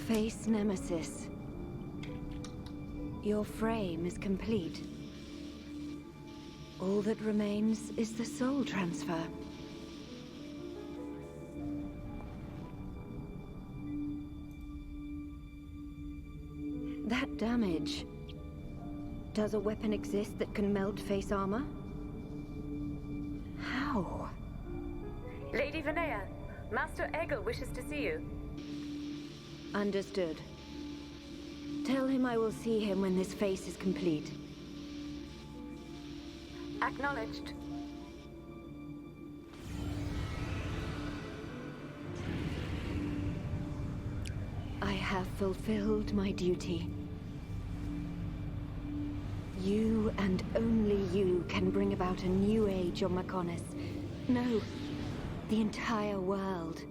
[SPEAKER 3] Face Nemesis. Your frame is complete. All that remains is the soul transfer. That damage. Does a weapon exist that can melt face armor? How?
[SPEAKER 6] Lady Vinaya, Master Egel wishes to see you.
[SPEAKER 3] Understood. Tell him I will see him when this face is complete.
[SPEAKER 6] Acknowledged.
[SPEAKER 3] I have fulfilled my duty. You and only you can bring about a new age on Makonis. No, the entire world.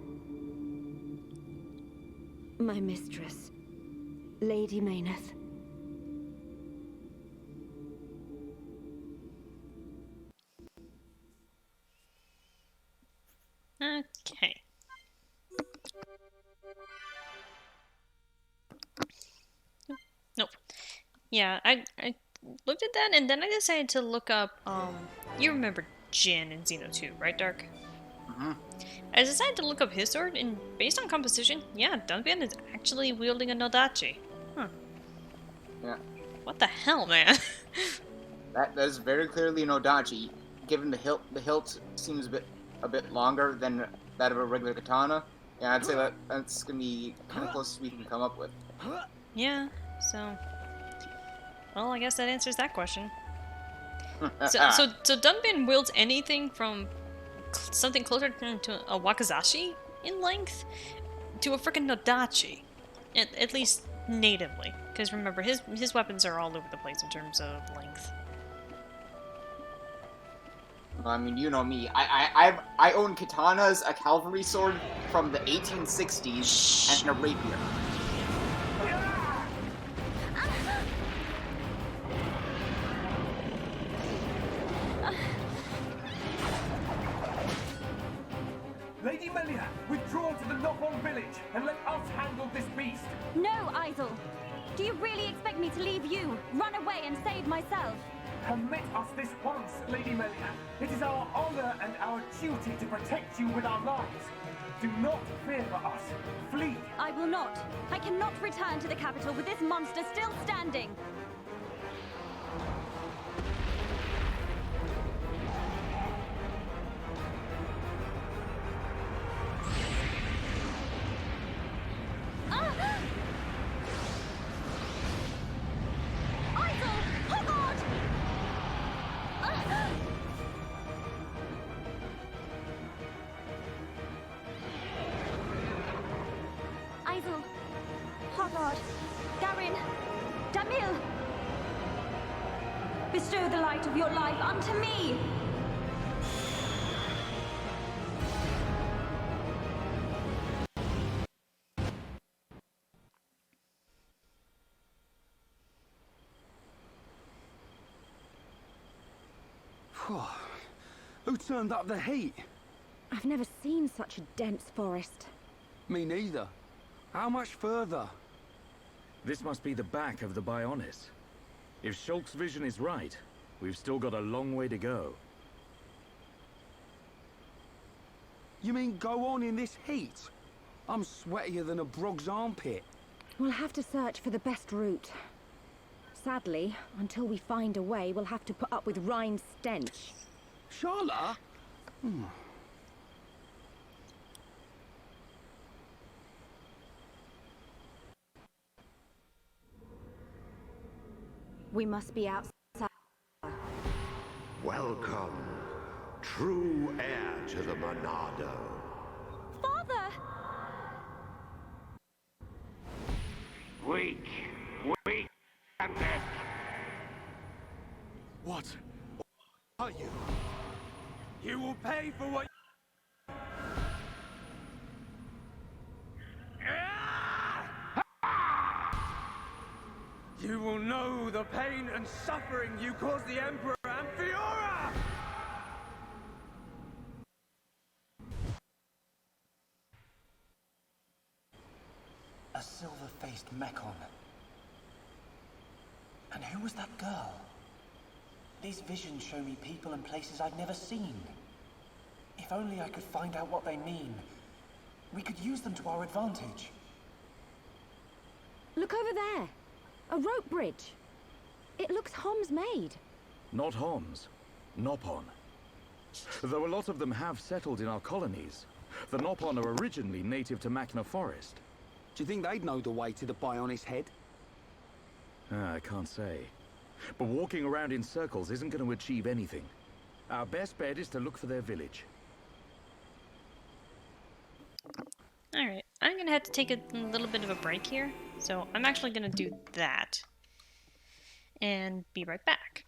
[SPEAKER 3] My mistress, Lady Mayneth.
[SPEAKER 1] Okay. Nope. Yeah, I looked at that and then I decided to look up, you remember Jin in Xeno 2, right, Dharc?
[SPEAKER 4] Mm-hmm.
[SPEAKER 1] I decided to look up his sword, and based on composition, yeah, Dunban is actually wielding a Nodachi. Huh.
[SPEAKER 4] Yeah.
[SPEAKER 1] What the hell, man?
[SPEAKER 4] That is very clearly an Odachi. Given the hilt seems a bit longer than that of a regular katana. Yeah, I'd say that's gonna be kind of closest we can come up with.
[SPEAKER 1] Yeah, so... Well, I guess that answers that question. So Dunban wields anything from something closer to a wakizashi in length to a freaking Nodachi. At least natively. Because remember, his weapons are all over the place in terms of length.
[SPEAKER 4] Well, I mean, you know me. I own katanas, a cavalry sword from the 1860s, and a rapier.
[SPEAKER 2] Lady Melia, withdraw to the Knock-On village and let us handle this beast.
[SPEAKER 3] No, Aizel! Do you really expect me to leave you, run away and save myself?
[SPEAKER 2] Permit us this once, Lady Melia. It is our honor and our duty to protect you with our lives. Do not fear for us. Flee.
[SPEAKER 3] I will not. I cannot return to the capital with this monster still standing. Bestow the light of your life unto me!
[SPEAKER 5] Who turned up the heat?
[SPEAKER 3] I've never seen such a dense forest.
[SPEAKER 5] Me neither. How much further?
[SPEAKER 7] This must be the back of the Bionis. If Shulk's vision is right, we've still got a long way to go.
[SPEAKER 5] You mean go on in this heat? I'm sweatier than a brog's armpit.
[SPEAKER 3] We'll have to search for the best route. Sadly, until we find a way, we'll have to put up with Rhine's stench.
[SPEAKER 5] Sharla?
[SPEAKER 3] We must be outside.
[SPEAKER 8] Welcome, true heir to the Monado.
[SPEAKER 3] Father!
[SPEAKER 8] Weak and dead.
[SPEAKER 2] What are you? You will pay for what... You will know the pain and suffering you caused the Emperor and Fiora!
[SPEAKER 9] A silver-faced Mekon. And who was that girl? These visions show me people and places I've never seen. If only I could find out what they mean. We could use them to our advantage.
[SPEAKER 3] Look over there. A rope bridge. It looks Hom's made.
[SPEAKER 7] Not Homs, Nopon. Though a lot of them have settled in our colonies. The Nopon are originally native to Makhna Forest.
[SPEAKER 5] Do you think they'd know the way to the Bionis head?
[SPEAKER 7] I can't say. But walking around in circles isn't going to achieve anything. Our best bet is to look for their village.
[SPEAKER 1] Alright, I'm gonna have to take a little bit of a break here, so I'm actually gonna do that. And be right back.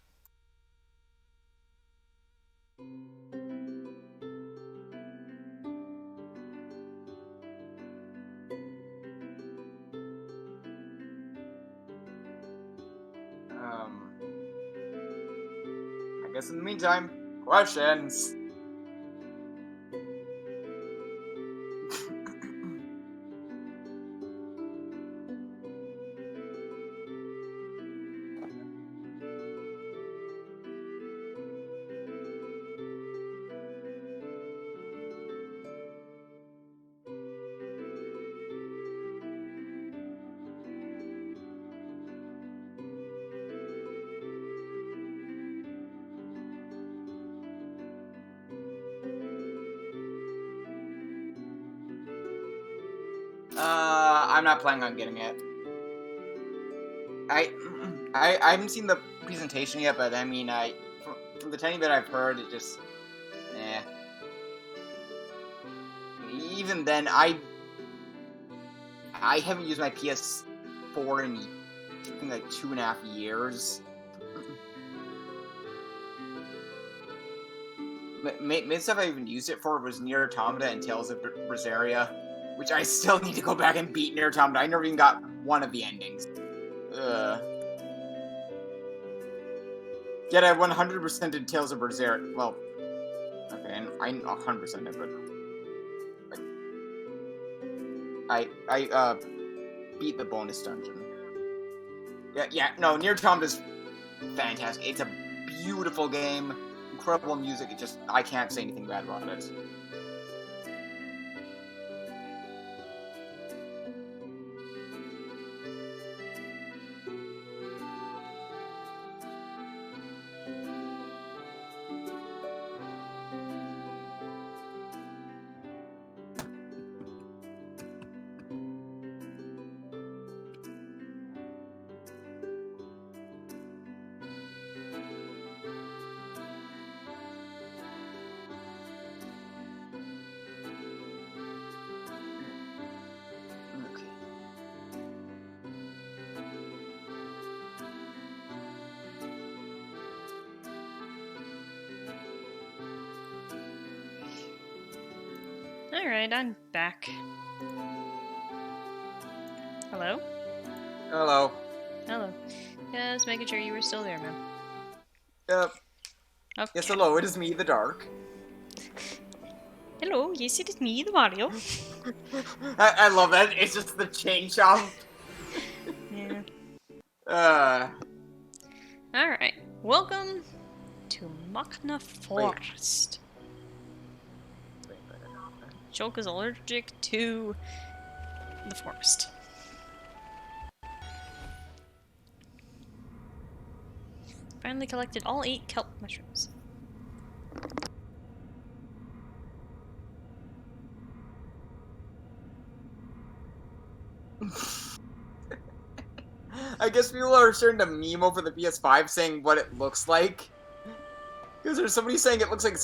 [SPEAKER 4] I guess in the meantime, questions. I'm not planning on getting it. I haven't seen the presentation yet, but I mean, from the tiny bit I've heard, it just, Even then, I haven't used my PS4 in, I think, like 2.5 years. Main stuff I even used it for was Nier Automata and Tales of Berseria, which I still need to go back and beat Nier Automata. I never even got one of the endings. Yet I 100% did Tales of Berseria. Well, okay, and I 100% it, but I beat the bonus dungeon. No, Nier Automata is fantastic. It's a beautiful game, incredible music. It just, I can't say anything bad about it.
[SPEAKER 1] Alright, I'm back. Hello?
[SPEAKER 4] Hello.
[SPEAKER 1] Hello. Just making sure you were still there, man.
[SPEAKER 4] Yep.
[SPEAKER 1] Okay.
[SPEAKER 4] Yes, hello, it is me, the Dharc.
[SPEAKER 1] Hello, yes, it is me, the Mario.
[SPEAKER 4] I love that. It's just the chain chomp.
[SPEAKER 1] Yeah. Alright, welcome to Makhna Forest. Shulk is allergic to the forest. Finally collected all 8 kelp mushrooms.
[SPEAKER 4] I guess people are starting to meme over the PS5 saying what it looks like. Because there's somebody saying it looks like,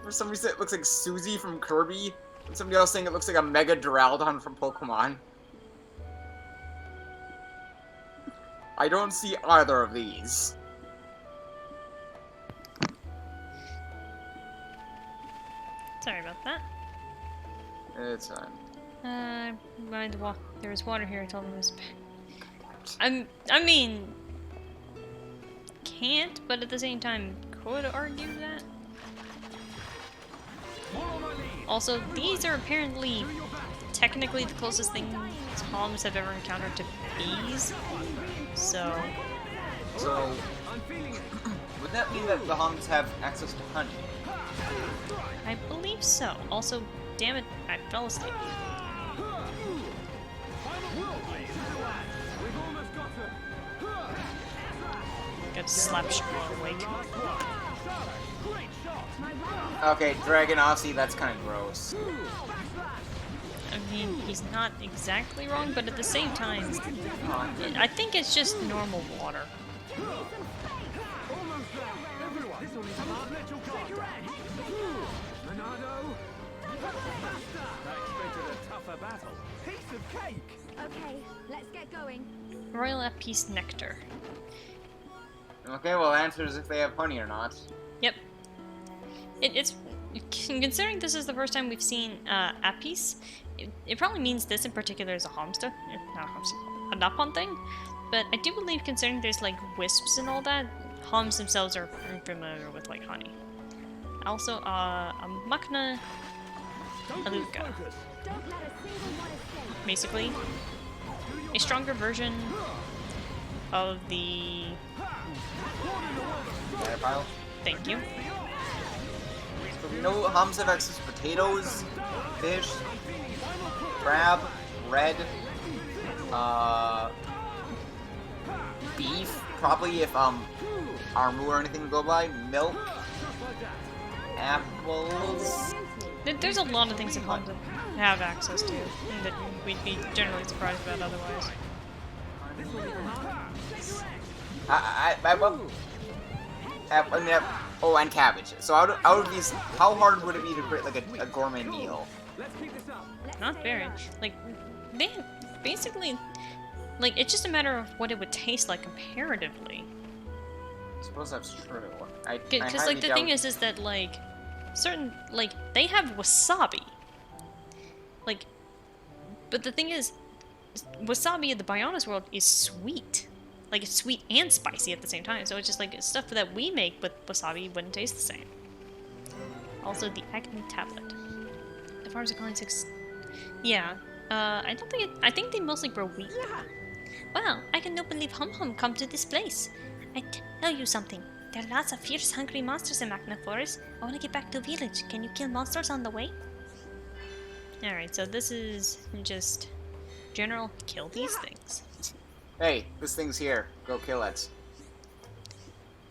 [SPEAKER 4] for some reason it looks like Susie from Kirby. And somebody else saying it looks like a Mega Duraludon from Pokemon. I don't see either of these.
[SPEAKER 1] Sorry about that.
[SPEAKER 4] It's fine.
[SPEAKER 1] There was water here. I told him it was. I mean, can't, but at the same time, could argue that. Also, these are apparently technically the closest things Homs have ever encountered to bees. So,
[SPEAKER 4] would that mean that the Homs have access to honey?
[SPEAKER 1] I believe so. Also, damn it, I fell asleep. Got slap Shimura awake.
[SPEAKER 4] Okay, Dragon Aussie, that's kind of gross.
[SPEAKER 1] I mean, he's not exactly wrong, but at the same time, I think it's just normal water.
[SPEAKER 3] Okay, let's get going.
[SPEAKER 1] Royal Appice Nectar.
[SPEAKER 4] Okay, well, the answer is if they have honey or not.
[SPEAKER 1] Yep. It's considering this is the first time we've seen Appice, it probably means this in particular is a Homsta, not a Homsta, a Napon thing. But I do believe, considering there's like wisps and all that, Homs themselves are familiar with like honey. Also, a Makhna Aluka. Basically, a stronger version of the.
[SPEAKER 4] Waterfowl.
[SPEAKER 1] Thank you.
[SPEAKER 4] So we know Homs have access to potatoes, fish, crab, bread, beef, probably if Armu or anything would go by, milk, apples.
[SPEAKER 1] There's a lot of things that Homs have access to that we'd be generally surprised about otherwise.
[SPEAKER 4] Oh, and cabbage. So out of these, how hard would it be to create like a gourmet meal?
[SPEAKER 1] Not very. Like, they basically, like, it's just a matter of what it would taste like comparatively.
[SPEAKER 4] I suppose that's true.
[SPEAKER 1] Because like the thing is that like certain like they have wasabi. Like, but the thing is, wasabi in the Bionis world is sweet. Like, it's sweet and spicy at the same time. So it's just like stuff that we make with wasabi wouldn't taste the same. Also, the acne tablet. The farms are calling 6. Yeah. I don't think I think they mostly grow wheat. Wow, I cannot believe Hum Hum come to this place. I tell you something. There are lots of fierce, hungry monsters in Makhna Forest. I want to get back to village. Can you kill monsters on the way? Alright, so this is just general kill these things.
[SPEAKER 4] Hey, this thing's here. Go kill it.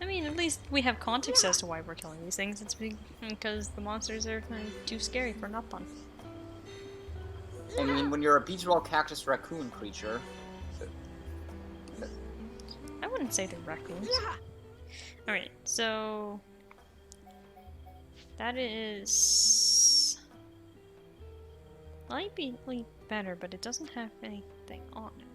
[SPEAKER 1] I mean, at least we have context as to why we're killing these things. It's because the monsters are too scary for Napon.
[SPEAKER 4] I mean, when you're a beach ball cactus raccoon creature.
[SPEAKER 1] I wouldn't say they're raccoons. Alright, so that is slightly better, but it doesn't have anything on it.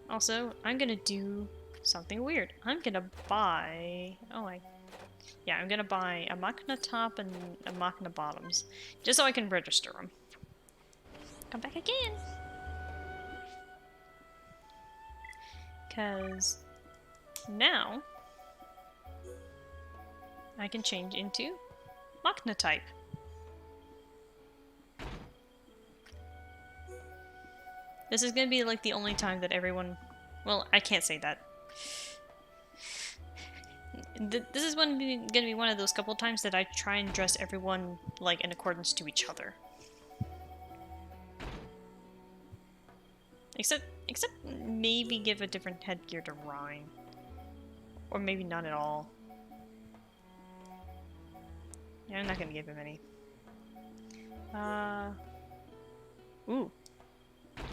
[SPEAKER 1] Also, I'm gonna do something weird. I'm gonna buy... I'm gonna buy a Makna top and a Makna bottoms, just so I can register them. Come back again! Because now I can change into Makna type. This is gonna be like the only time that everyone... Well, I can't say that. This is gonna be one of those couple times that I try and dress everyone like in accordance to each other. Except maybe give a different headgear to Rhine. Or maybe none at all. Yeah, I'm not gonna give him any. Ooh.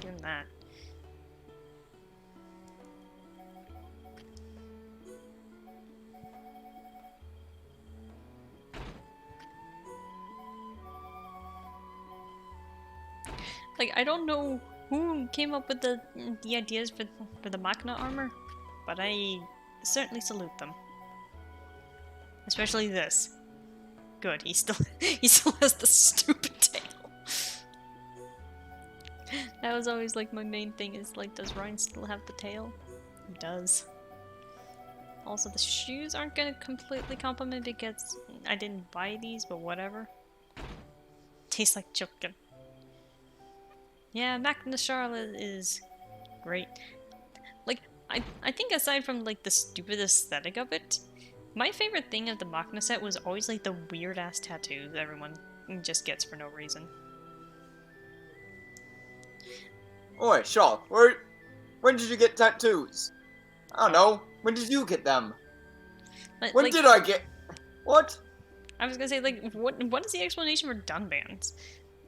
[SPEAKER 1] Give him that. Like, I don't know who came up with the ideas for the Makna armor, but I certainly salute them. Especially this. Good, he still has the stupid tail. That was always like my main thing, is like, does Ryan still have the tail? He does. Also, the shoes aren't gonna completely compliment because I didn't buy these, but whatever. Tastes like chicken. Yeah, Makhna Charlotte is great. Like, I think aside from like the stupid aesthetic of it, my favorite thing of the Makna set was always like the weird ass tattoos everyone just gets for no reason.
[SPEAKER 4] Oi, Shaw, when did you get tattoos? I don't know. When did you get them? When
[SPEAKER 1] like,
[SPEAKER 4] did I get... What?
[SPEAKER 1] I was gonna say, like, what is the explanation for Dunban's?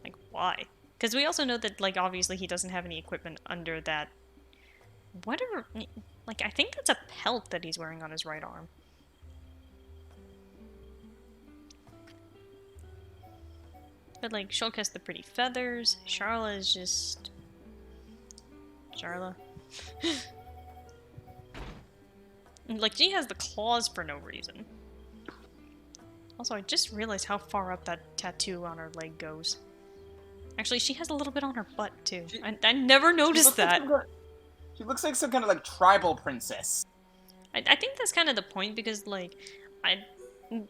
[SPEAKER 1] Like, why? Because we also know that, like, obviously he doesn't have any equipment under that... Whatever... Like, I think that's a pelt that he's wearing on his right arm. But, like, Shulk has the pretty feathers. Sharla is just... Sharla. Like, she has the claws for no reason. Also, I just realized how far up that tattoo on her leg goes. Actually, she has a little bit on her butt, too. I never noticed that.
[SPEAKER 4] She looks like some kind of, like, tribal princess.
[SPEAKER 1] I think that's kind of the point, because, like,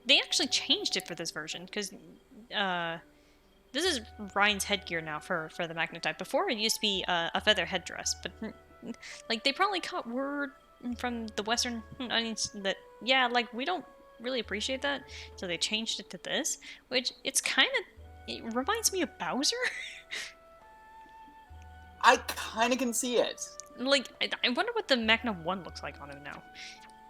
[SPEAKER 1] they actually changed it for this version, because, this is Ryan's headgear now for the Makna type. Before, it used to be a feather headdress, but, like, they probably caught word from the Western audience that, yeah, like, we don't really appreciate that, so they changed it to this, which, it's kind of, it reminds me of Bowser.
[SPEAKER 4] I kind of can see it.
[SPEAKER 1] Like, I wonder what the Makhna 1 looks like on him now.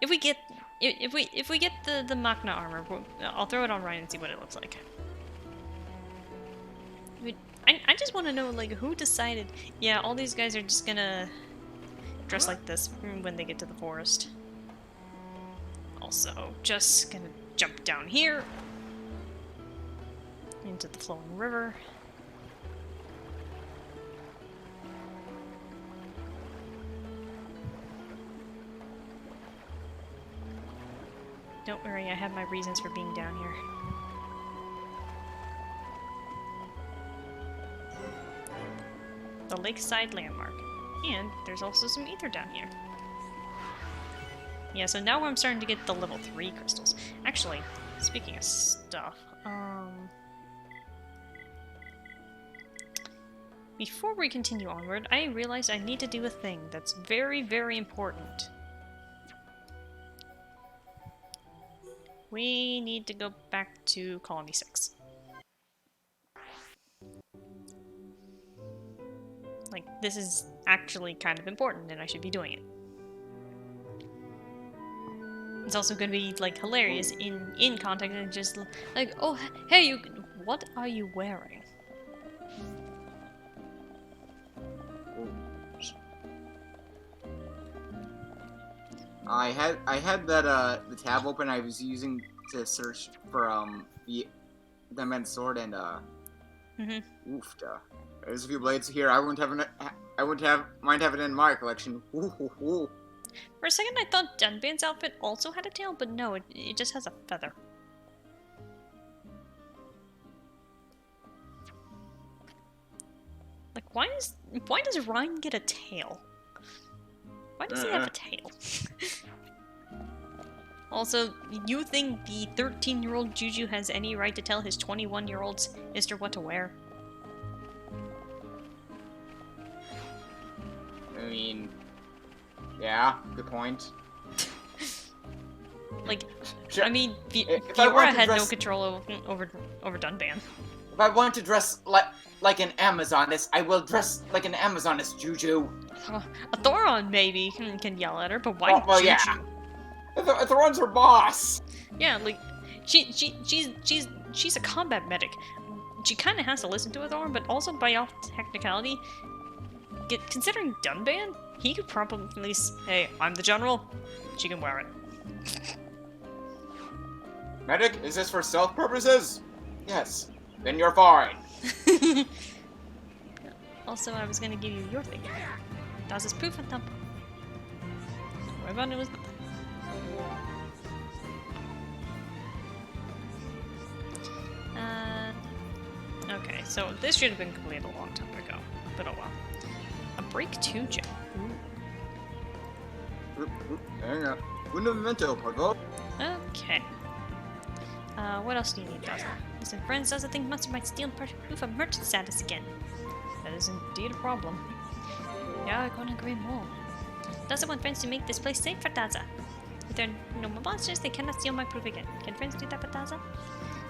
[SPEAKER 1] If we get the Makhna armor, I'll throw it on Ryan and see what it looks like. I just want to know, like, who decided, yeah, all these guys are just gonna dress like this when they get to the forest. Also, just gonna jump down here into the flowing river. Don't worry, I have my reasons for being down here. The lakeside landmark. And there's also some ether down here. Yeah, so now I'm starting to get the level 3 crystals. Actually, speaking of stuff, before we continue onward, I realized I need to do a thing that's very, very important. We need to go back to Colony 6. Like, this is actually kind of important, and I should be doing it. It's also going to be, like, hilarious in context, and just, like, oh, hey, you, what are you wearing?
[SPEAKER 4] I had that the tab open I was using to search for the men's sword, and oofed. There's a few blades here. I wouldn't mind having it in my collection. Ooh.
[SPEAKER 1] For a second, I thought Dunban's outfit also had a tail, but no, it just has a feather. Like, why does Ryan get a tail? Why does he have a tail? Also, you think the 13-year-old Juju has any right to tell his 21-year-old sister what to wear?
[SPEAKER 4] I mean, yeah, good point.
[SPEAKER 1] Like,
[SPEAKER 4] sure.
[SPEAKER 1] I mean, Fiora had no control over Dunban.
[SPEAKER 4] If I want to dress like an Amazoness, I will dress like an Amazoness, Juju.
[SPEAKER 1] A Thoron maybe can yell at her, but why Juju?
[SPEAKER 4] Yeah. Thoron's her boss.
[SPEAKER 1] Yeah, like she's a combat medic. She kind of has to listen to a Thoron, but also by all technicality, considering Dunban, he could probably say, "Hey, I'm the general. She can wear it."
[SPEAKER 4] Medic, is this for stealth purposes? Yes. Then you're fine.
[SPEAKER 1] Also, I was gonna give you your thing. Das ist proof and thump. It was. Okay, so this should have been completed a long time ago, but oh well. A break 2 gem.
[SPEAKER 4] Hang on. Un momento, por favor.
[SPEAKER 1] Okay. What else do you need, Daza? Listen, friends, Daza think Monster might steal proof of merchant status again. That is indeed a problem. Yeah, I couldn't agree more. Daza want friends to make this place safe for Daza. If there are no more monsters, they cannot steal my proof again. Can friends do that for Daza?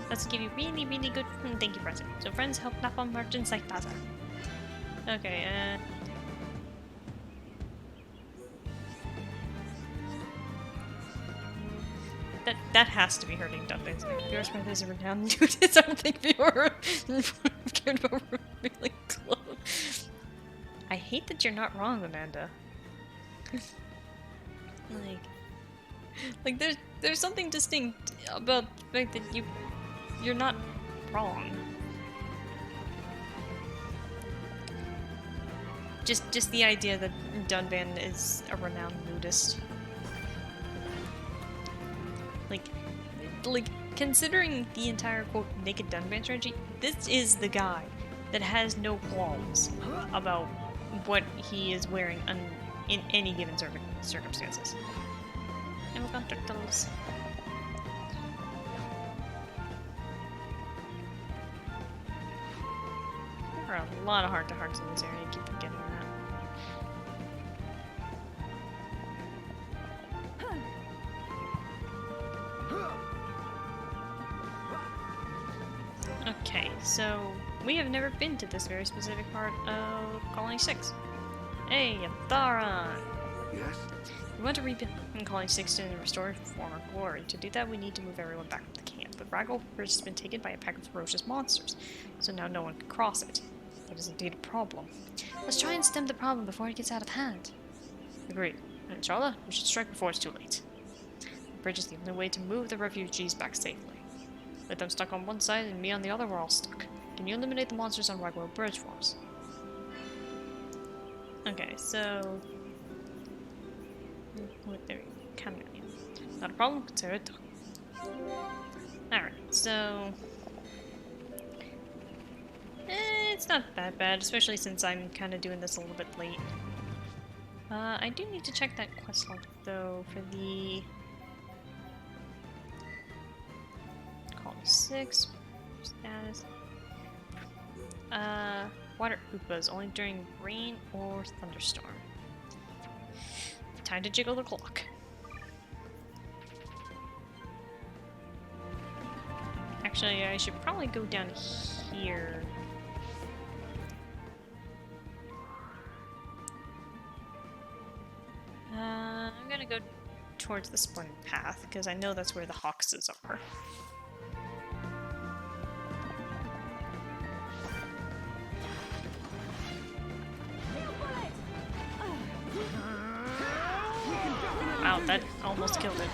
[SPEAKER 1] Let's give you really, really good thank you present. So friends help knock on merchants like Daza. Okay, that has to be hurting Dunban's. Viewers by this renowned nudist. I don't think viewer cared about really close. I hate that you're not wrong, Amanda. like there's something distinct about the fact that you're not wrong. Just the idea that Dunban is a renowned nudist. Like considering the entire quote naked Dunban strategy, this is the guy that has no qualms about what he is wearing in any given circumstances. And we've got turtles. There are a lot of heart-to-hearts in this area, I keep forgetting that. Okay, so we have never been to this very specific part of Colony 6. Hey, Dharc!
[SPEAKER 5] Yes?
[SPEAKER 1] We want to rebuild Colony 6 to restore former glory. To do that, we need to move everyone back to the camp. But Raggle Bridge has been taken by a pack of ferocious monsters, so now no one can cross it. That is indeed a problem. Let's try and stem the problem before it gets out of hand. Agreed. And inshallah, we should strike before it's too late. The bridge is the only way to move the refugees back safely. With them stuck on one side and me on the other, we're all stuck. Can you eliminate the monsters on Ragwell Bridge for us? Okay, so... there we go. Not a problem, consider it done. Alright, so... it's not that bad, especially since I'm kind of doing this a little bit late. I do need to check that quest log, though, for the... Colony 6. Status. Water Oopas, only during rain or thunderstorm. Time to jiggle the clock. Actually, I should probably go down here. I'm gonna go towards the Splendid Path, because I know that's where the Hawkses are. Wow, that almost killed it.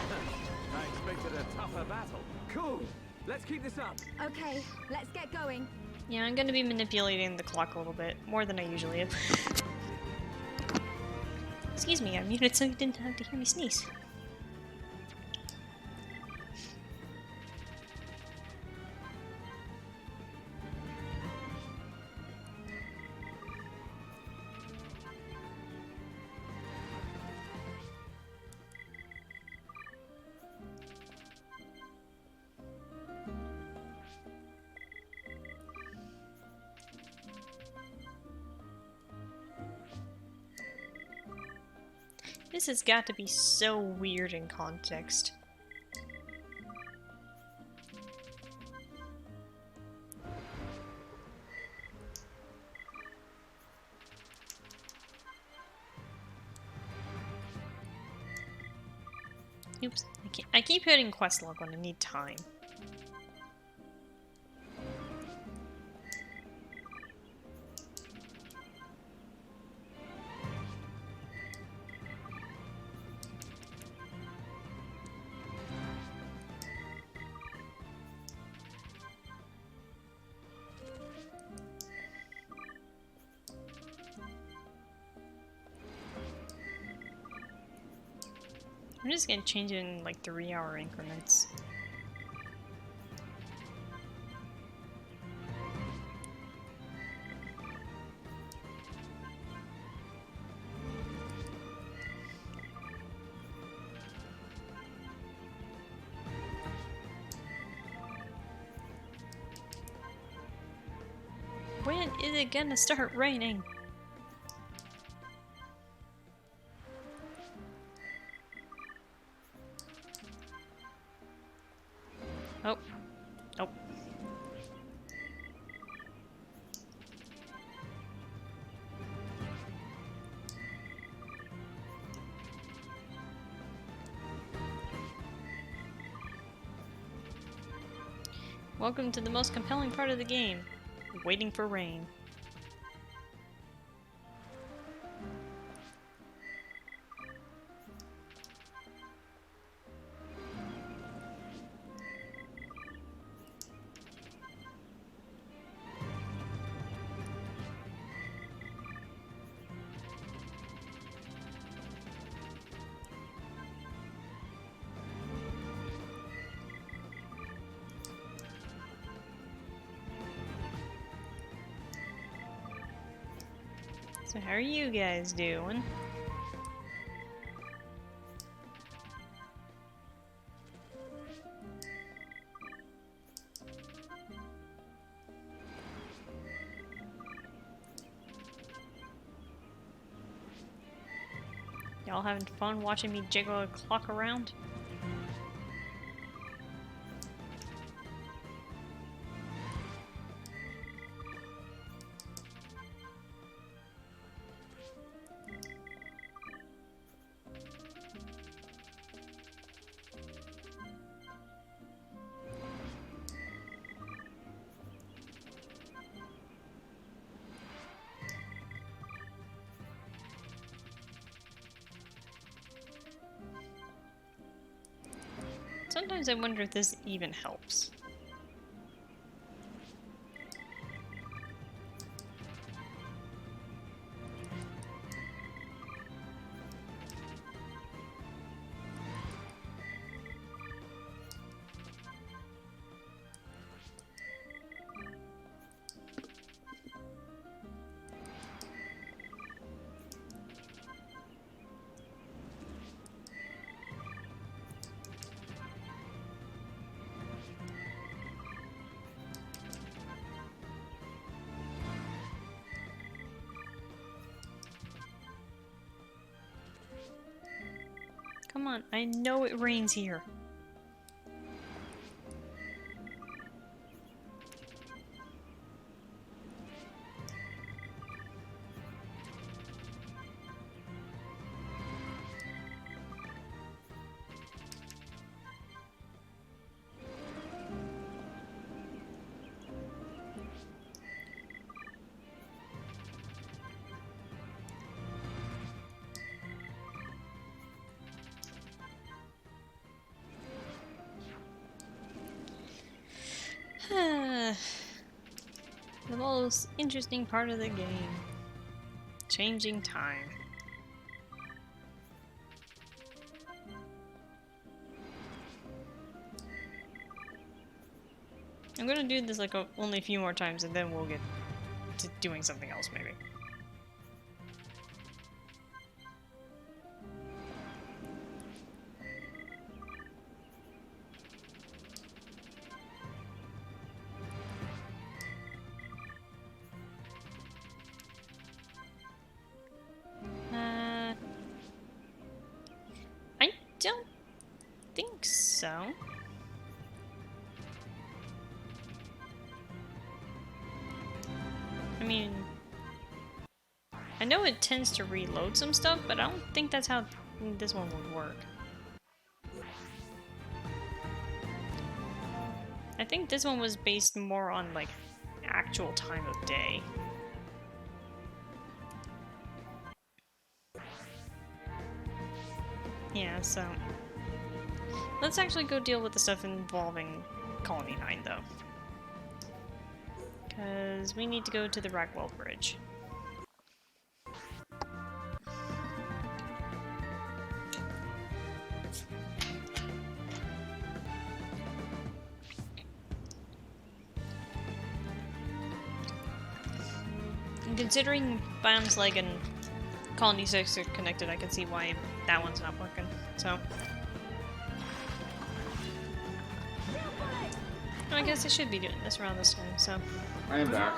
[SPEAKER 7] I expected a tougher battle.
[SPEAKER 5] Cool. Let's keep this up.
[SPEAKER 3] Okay, let's get going.
[SPEAKER 1] Yeah, I'm gonna be manipulating the clock a little bit, more than I usually have. Excuse me, I muted so you didn't have to hear me sneeze. This has got to be so weird in context. Oops, I keep hitting quest log when I need time. I'm just gonna change it in like 3-hour increments. When is it gonna start raining? Oh. Nope. Welcome to the most compelling part of the game. Waiting for rain. So how are you guys doing? Y'all having fun watching me jiggle a clock around? Sometimes I wonder if this even helps. Come on, I know it rains here. The most interesting part of the game. Changing time. I'm gonna do this like only a few more times and then we'll get to doing something else maybe. I don't think so. I mean, I know it tends to reload some stuff, but I don't think that's how this one would work. I think this one was based more on, like, actual time of day. Yeah, so... let's actually go deal with the stuff involving Colony 9, though. Because we need to go to the Rackwell Bridge. And considering Biomes Leg and Colony 6 are connected, I can see why that one's not working, so... I guess I should be doing this around this time, so...
[SPEAKER 4] I am back.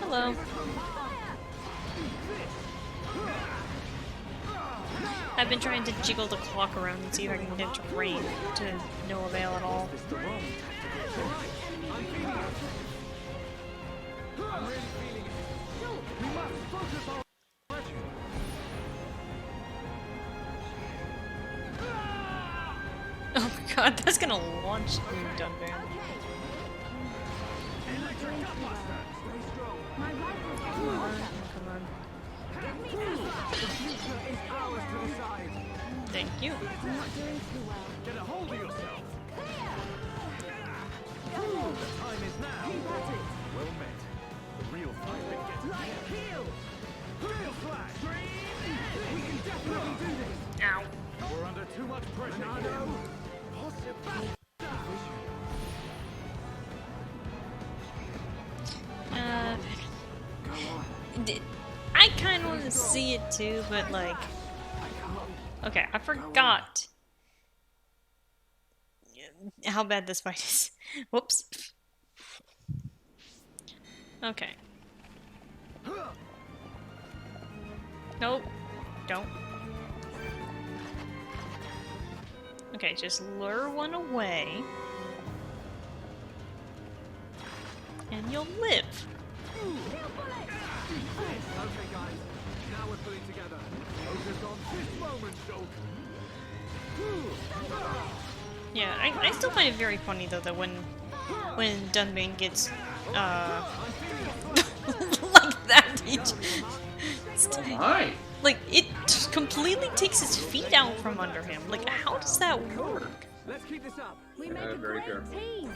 [SPEAKER 1] Hello. I've been trying to jiggle the clock around and see if I can get it to rain, to no avail at all. Oh my god, that's gonna launch me, Dunban. Come on, come on. Thank you.
[SPEAKER 7] Get a hold of yourself. The time is now. Well met. The real fight begins. Real flash. We can definitely do this.
[SPEAKER 1] Ow.
[SPEAKER 7] We're under too much pressure.
[SPEAKER 1] I kind of want to see it too, but like, okay, I forgot how bad this fight is. Whoops. Okay. Nope. Don't. Okay, just lure one away. And you'll live.
[SPEAKER 5] Okay, guys. Now we're pulling together. Focus on this moment, Shulk.
[SPEAKER 1] Yeah, I still find it very funny though that when Dunbane gets like that, he
[SPEAKER 4] Hi.
[SPEAKER 1] like it just completely takes his feet out from under him. Like, how does that work?
[SPEAKER 5] Let's keep this up.
[SPEAKER 3] We make a
[SPEAKER 4] very
[SPEAKER 3] great
[SPEAKER 4] careful.
[SPEAKER 3] team.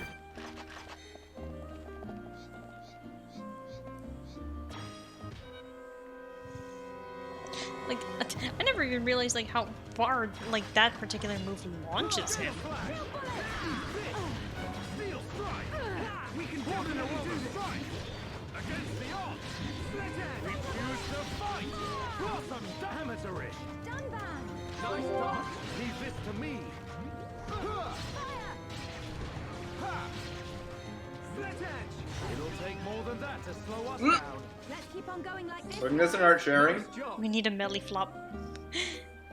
[SPEAKER 1] Like, I never even realized like how far like that particular move launches him.
[SPEAKER 7] Steel strike. We can definitely do this. Against the odds. We choose to fight. Blossom damatory. Nice dodge. Leave this to me. Split edge. It'll take more than that to slow us down.
[SPEAKER 3] Let's keep on going like this.
[SPEAKER 4] Wasn't this an art sharing?
[SPEAKER 1] We need a melee flop.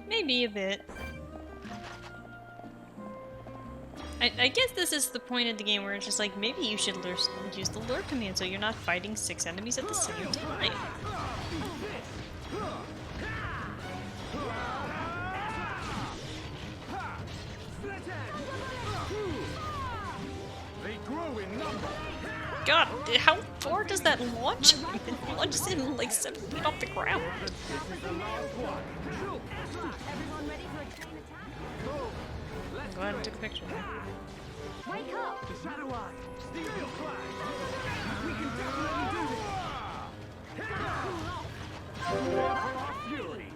[SPEAKER 1] Maybe a bit. I guess this is the point of the game where it's just like, maybe you should use the lure command so you're not fighting 6 enemies at the same time.
[SPEAKER 7] They grow in number.
[SPEAKER 1] God, how far does that launch him? It launches him like 7 feet off the ground.
[SPEAKER 3] Everyone ready for a chain attack?
[SPEAKER 1] Go ahead and take a picture.
[SPEAKER 3] Wake up!
[SPEAKER 7] Shadow Eye. Steel flag. We can definitely do this. Prepare for our fury.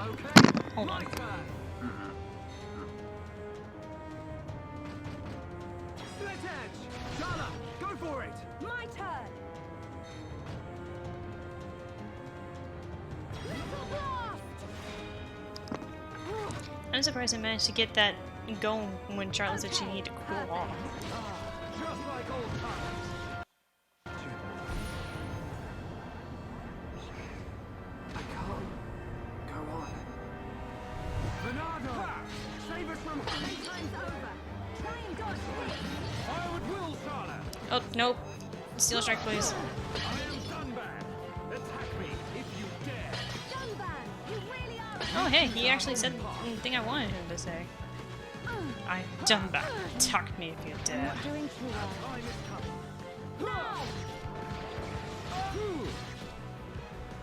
[SPEAKER 7] Okay.
[SPEAKER 1] Hold on.
[SPEAKER 5] Split edge. Dala, go for it.
[SPEAKER 3] My turn! Little blast!
[SPEAKER 1] I'm surprised I managed to get that going when Charlotte said she needed to cool off.
[SPEAKER 7] Just like old times.
[SPEAKER 5] I can't go on. Bernardo, save us from
[SPEAKER 3] Time's over. Try and dodge this.
[SPEAKER 7] I would will, Charlotte.
[SPEAKER 1] Oh, nope. Steel strike, please.
[SPEAKER 7] I am Dunban. Attack me if you dare.
[SPEAKER 3] Dunban, you really are.
[SPEAKER 1] Oh, hey, he actually said the thing I wanted him to say. I'm done back. Attack me if you dare.
[SPEAKER 3] Doing too well.
[SPEAKER 7] Time is coming.
[SPEAKER 3] Now!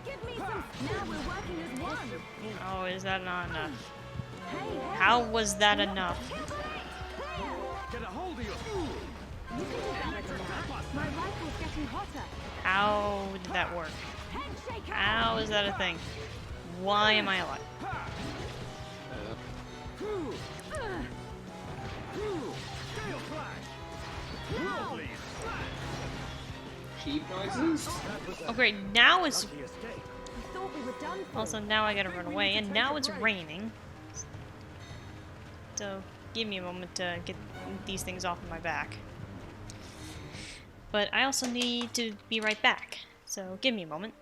[SPEAKER 3] Give me some. Now we're working as one.
[SPEAKER 1] Oh, is that not enough?
[SPEAKER 3] Hey, hey.
[SPEAKER 1] How was that enough?
[SPEAKER 7] Get a hold of your.
[SPEAKER 3] My rifle's getting hotter.
[SPEAKER 1] How did that work?
[SPEAKER 3] Head shaker.
[SPEAKER 1] How is that a thing? Why am I alive?
[SPEAKER 7] Steel flash. Worldly
[SPEAKER 4] Sheep noises?
[SPEAKER 1] Oh great, now it's...
[SPEAKER 7] escape.
[SPEAKER 3] I thought we were done for.
[SPEAKER 1] Also, now I gotta run away, and now it's raining. So, give me a moment to get these things off of my back. But I also need to be right back, so give me a moment.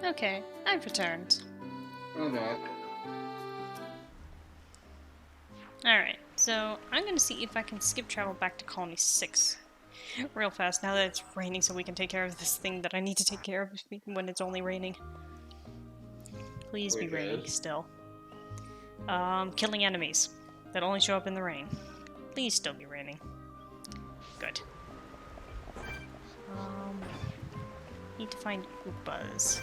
[SPEAKER 1] Okay, I've returned.
[SPEAKER 4] Okay.
[SPEAKER 1] Alright, so I'm gonna see if I can skip travel back to Colony 6 real fast now that it's raining so we can take care of this thing that I need to take care of when it's only raining. Please be raining still. Killing enemies that only show up in the rain. Please still be raining. Good. Need to find Oopas.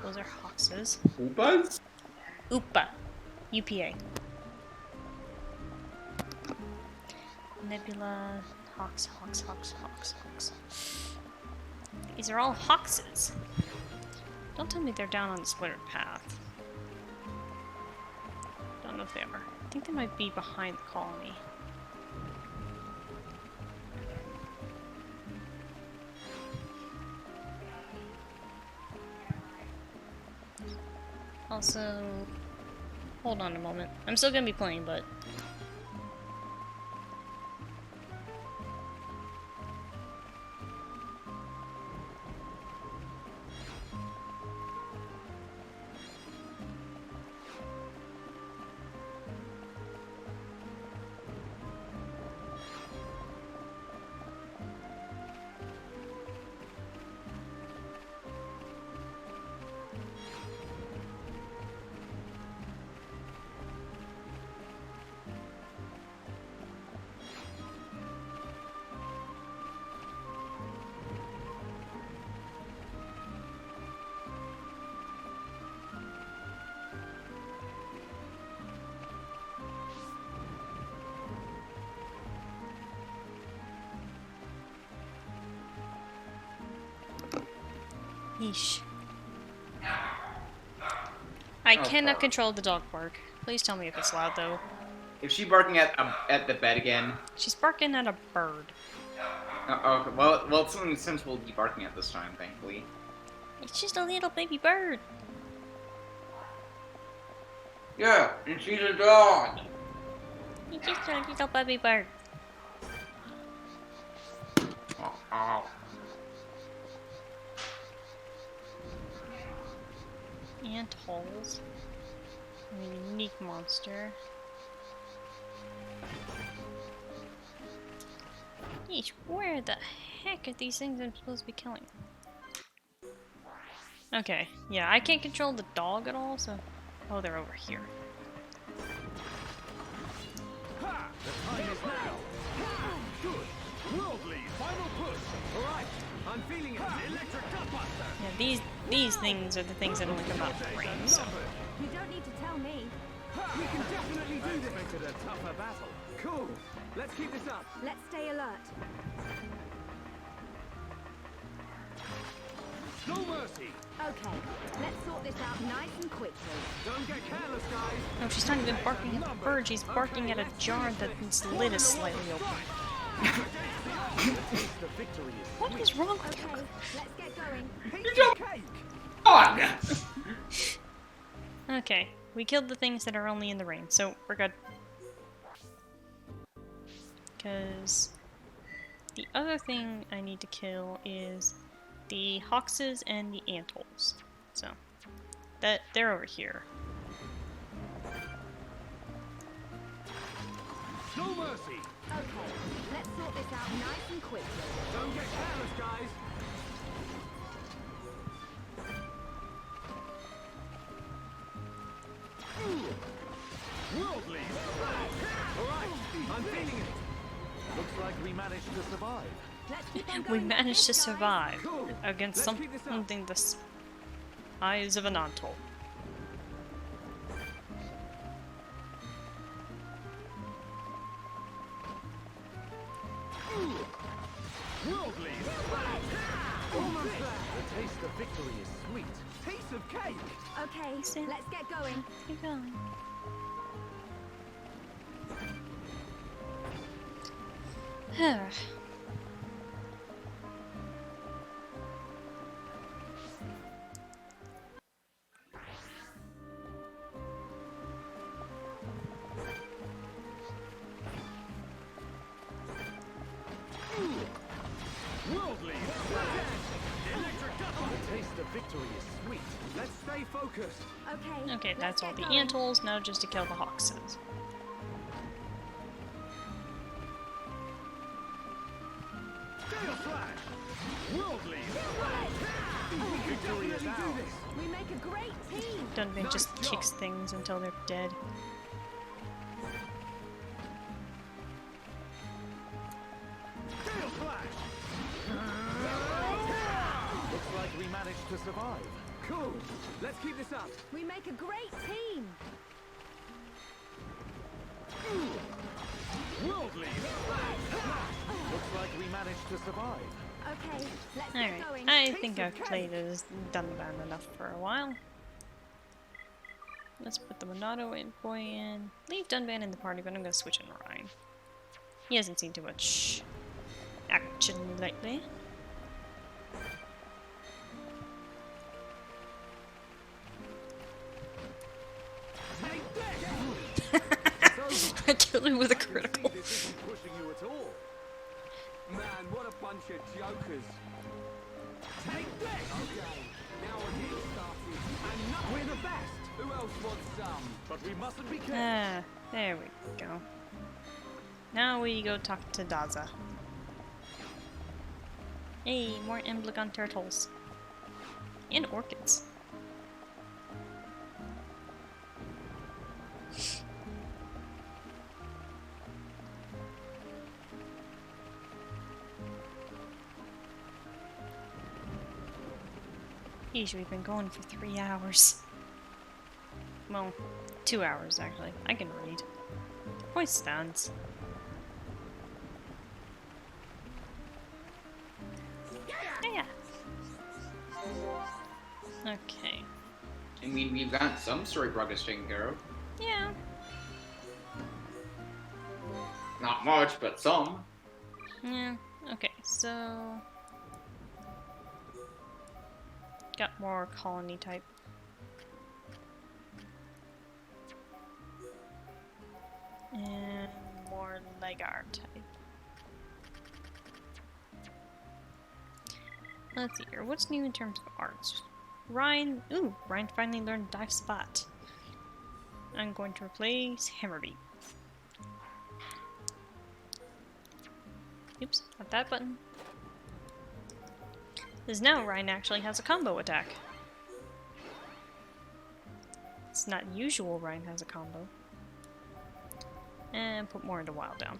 [SPEAKER 1] Those are Hoxes.
[SPEAKER 4] Oopas?
[SPEAKER 1] Oopa. UPA. Nebula. Hawks. These are all Hoxes. Don't tell me they're down on the splittered path. Don't know if they are. I think they might be behind the colony. Also, hold on a moment. I'm still gonna be playing, but... Yeesh. I cannot control the dog bark. Please tell me if it's loud, though.
[SPEAKER 4] Is she barking at the bed again?
[SPEAKER 1] She's barking at a bird.
[SPEAKER 4] Okay. Well, something sensible to be barking at this time, thankfully.
[SPEAKER 1] It's just a little baby bird.
[SPEAKER 4] Yeah, and she's a dog.
[SPEAKER 1] It's just a little baby bird.
[SPEAKER 4] Oh.
[SPEAKER 1] Ant holes. A unique monster. Yeesh, where the heck are these things I'm supposed to be killing? Okay, yeah, I can't control the dog at all, so... Oh, they're over here.
[SPEAKER 7] Ha! The time is now! Good! Worldly, final push! Alright, I'm feeling it! Electric gutbuster!
[SPEAKER 1] Yeah, these things are the things that only come out in the rain, so...
[SPEAKER 6] You don't need to tell me.
[SPEAKER 7] We can definitely do this! I expected a tougher battle. Cool! Let's keep this up!
[SPEAKER 6] Let's stay alert.
[SPEAKER 7] No mercy!
[SPEAKER 6] Okay, let's sort this out nice and quickly.
[SPEAKER 7] Don't get careless, guys!
[SPEAKER 1] No, she's not even barking at the bird, she's barking at a jar that its lid is slightly open. What is wrong with you?
[SPEAKER 6] Okay, let's get going.
[SPEAKER 4] Dog!
[SPEAKER 1] Okay, we killed the things that are only in the rain, so we're good. Because the other thing I need to kill is the Hoxes and the Antholes. So, they're over here.
[SPEAKER 7] No mercy!
[SPEAKER 6] Okay, let's sort this out nice and quickly.
[SPEAKER 7] Don't get careless, guys! Worldly! Alright, I'm feeling it! Looks like we managed to survive.
[SPEAKER 6] Let's keep on
[SPEAKER 1] We
[SPEAKER 6] going.
[SPEAKER 1] managed to
[SPEAKER 6] Guys.
[SPEAKER 1] survive
[SPEAKER 7] Cool.
[SPEAKER 1] against
[SPEAKER 7] Let's keep this up.
[SPEAKER 1] something the size of an Anthole.
[SPEAKER 7] Worldly! Almost there! The taste of victory is sweet. Taste of cake!
[SPEAKER 6] Okay, let's get going.
[SPEAKER 1] Keep going.
[SPEAKER 7] Worldly! Electric gun! The taste of Victory is sweet. Let's stay focused.
[SPEAKER 6] Okay.
[SPEAKER 1] Okay, that's all
[SPEAKER 6] get
[SPEAKER 1] the
[SPEAKER 6] going.
[SPEAKER 1] antles. Now just to kill the hoxes.
[SPEAKER 7] Gale Slash! Worldly! Victory is ours!
[SPEAKER 6] We make a great team.
[SPEAKER 1] Dunban
[SPEAKER 7] Nice
[SPEAKER 1] just
[SPEAKER 7] job.
[SPEAKER 1] kicks things until they're dead.
[SPEAKER 7] Gale Slash! Looks like we managed to survive. Cool! Let's keep this up.
[SPEAKER 6] We make a great team.
[SPEAKER 7] Worldly! Looks like we managed to survive.
[SPEAKER 6] Okay, let's
[SPEAKER 1] Alright,
[SPEAKER 6] get going.
[SPEAKER 1] I think I've played as Dunban enough for a while. Let's put the Monado boy in. Leave Dunban in the party, but I'm gonna switch in Ryan. He hasn't seen too much action lately. I killed him with a critical.
[SPEAKER 7] This isn't pushing you at all.
[SPEAKER 5] Man, what a bunch of jokers.
[SPEAKER 7] Take this!
[SPEAKER 5] Okay, now we're getting started.
[SPEAKER 7] And not we're the best!
[SPEAKER 5] Who else wants some?
[SPEAKER 7] But we mustn't be careful.
[SPEAKER 1] Ah, there we go. Now we go talk to Daza. Hey, more Emblegon turtles. And orchids. Yeesh, we've been going for 3 hours. Well, 2 hours actually. I can read. Voice stands. Yeah. Okay.
[SPEAKER 4] I mean, we've got some story progress taken care of.
[SPEAKER 1] Yeah.
[SPEAKER 4] Not much, but some.
[SPEAKER 1] Yeah. Okay, so got more colony type. And more Legar type. Let's see here. What's new in terms of arts? Ryan. Ooh, Ryan finally learned Dive Spot. I'm going to replace Hammerbeat. Oops, not that button. Because now Ryan actually has a combo attack. It's not usual Ryan has a combo. And put more into Wild down.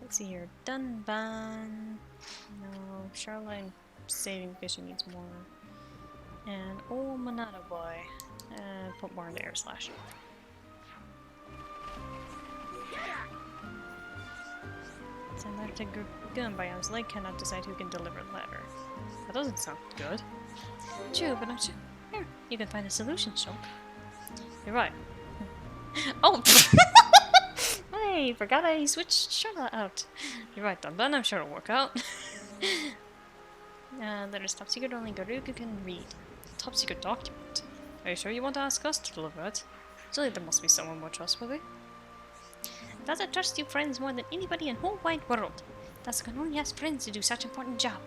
[SPEAKER 1] Let's see here. Dunban. No. Charlotte saving fishing needs more. And old Monado boy. And put more into Air Slash. Send letter to Gunby. Lake cannot decide who can deliver the letter. That doesn't sound good. True, but I'm sure. Here, you can find a solution, Shulk. You're right. Oh! Hey, forgot I switched Charlotte out. You're right, Dunban. I'm sure it'll work out. Letters top secret, only Garuga can read. Top secret document. Are you sure you want to ask us to deliver it? Surely there must be someone more trustworthy. Does I trust you friends more than anybody in the whole wide world? Thus can only ask friends to do such important job.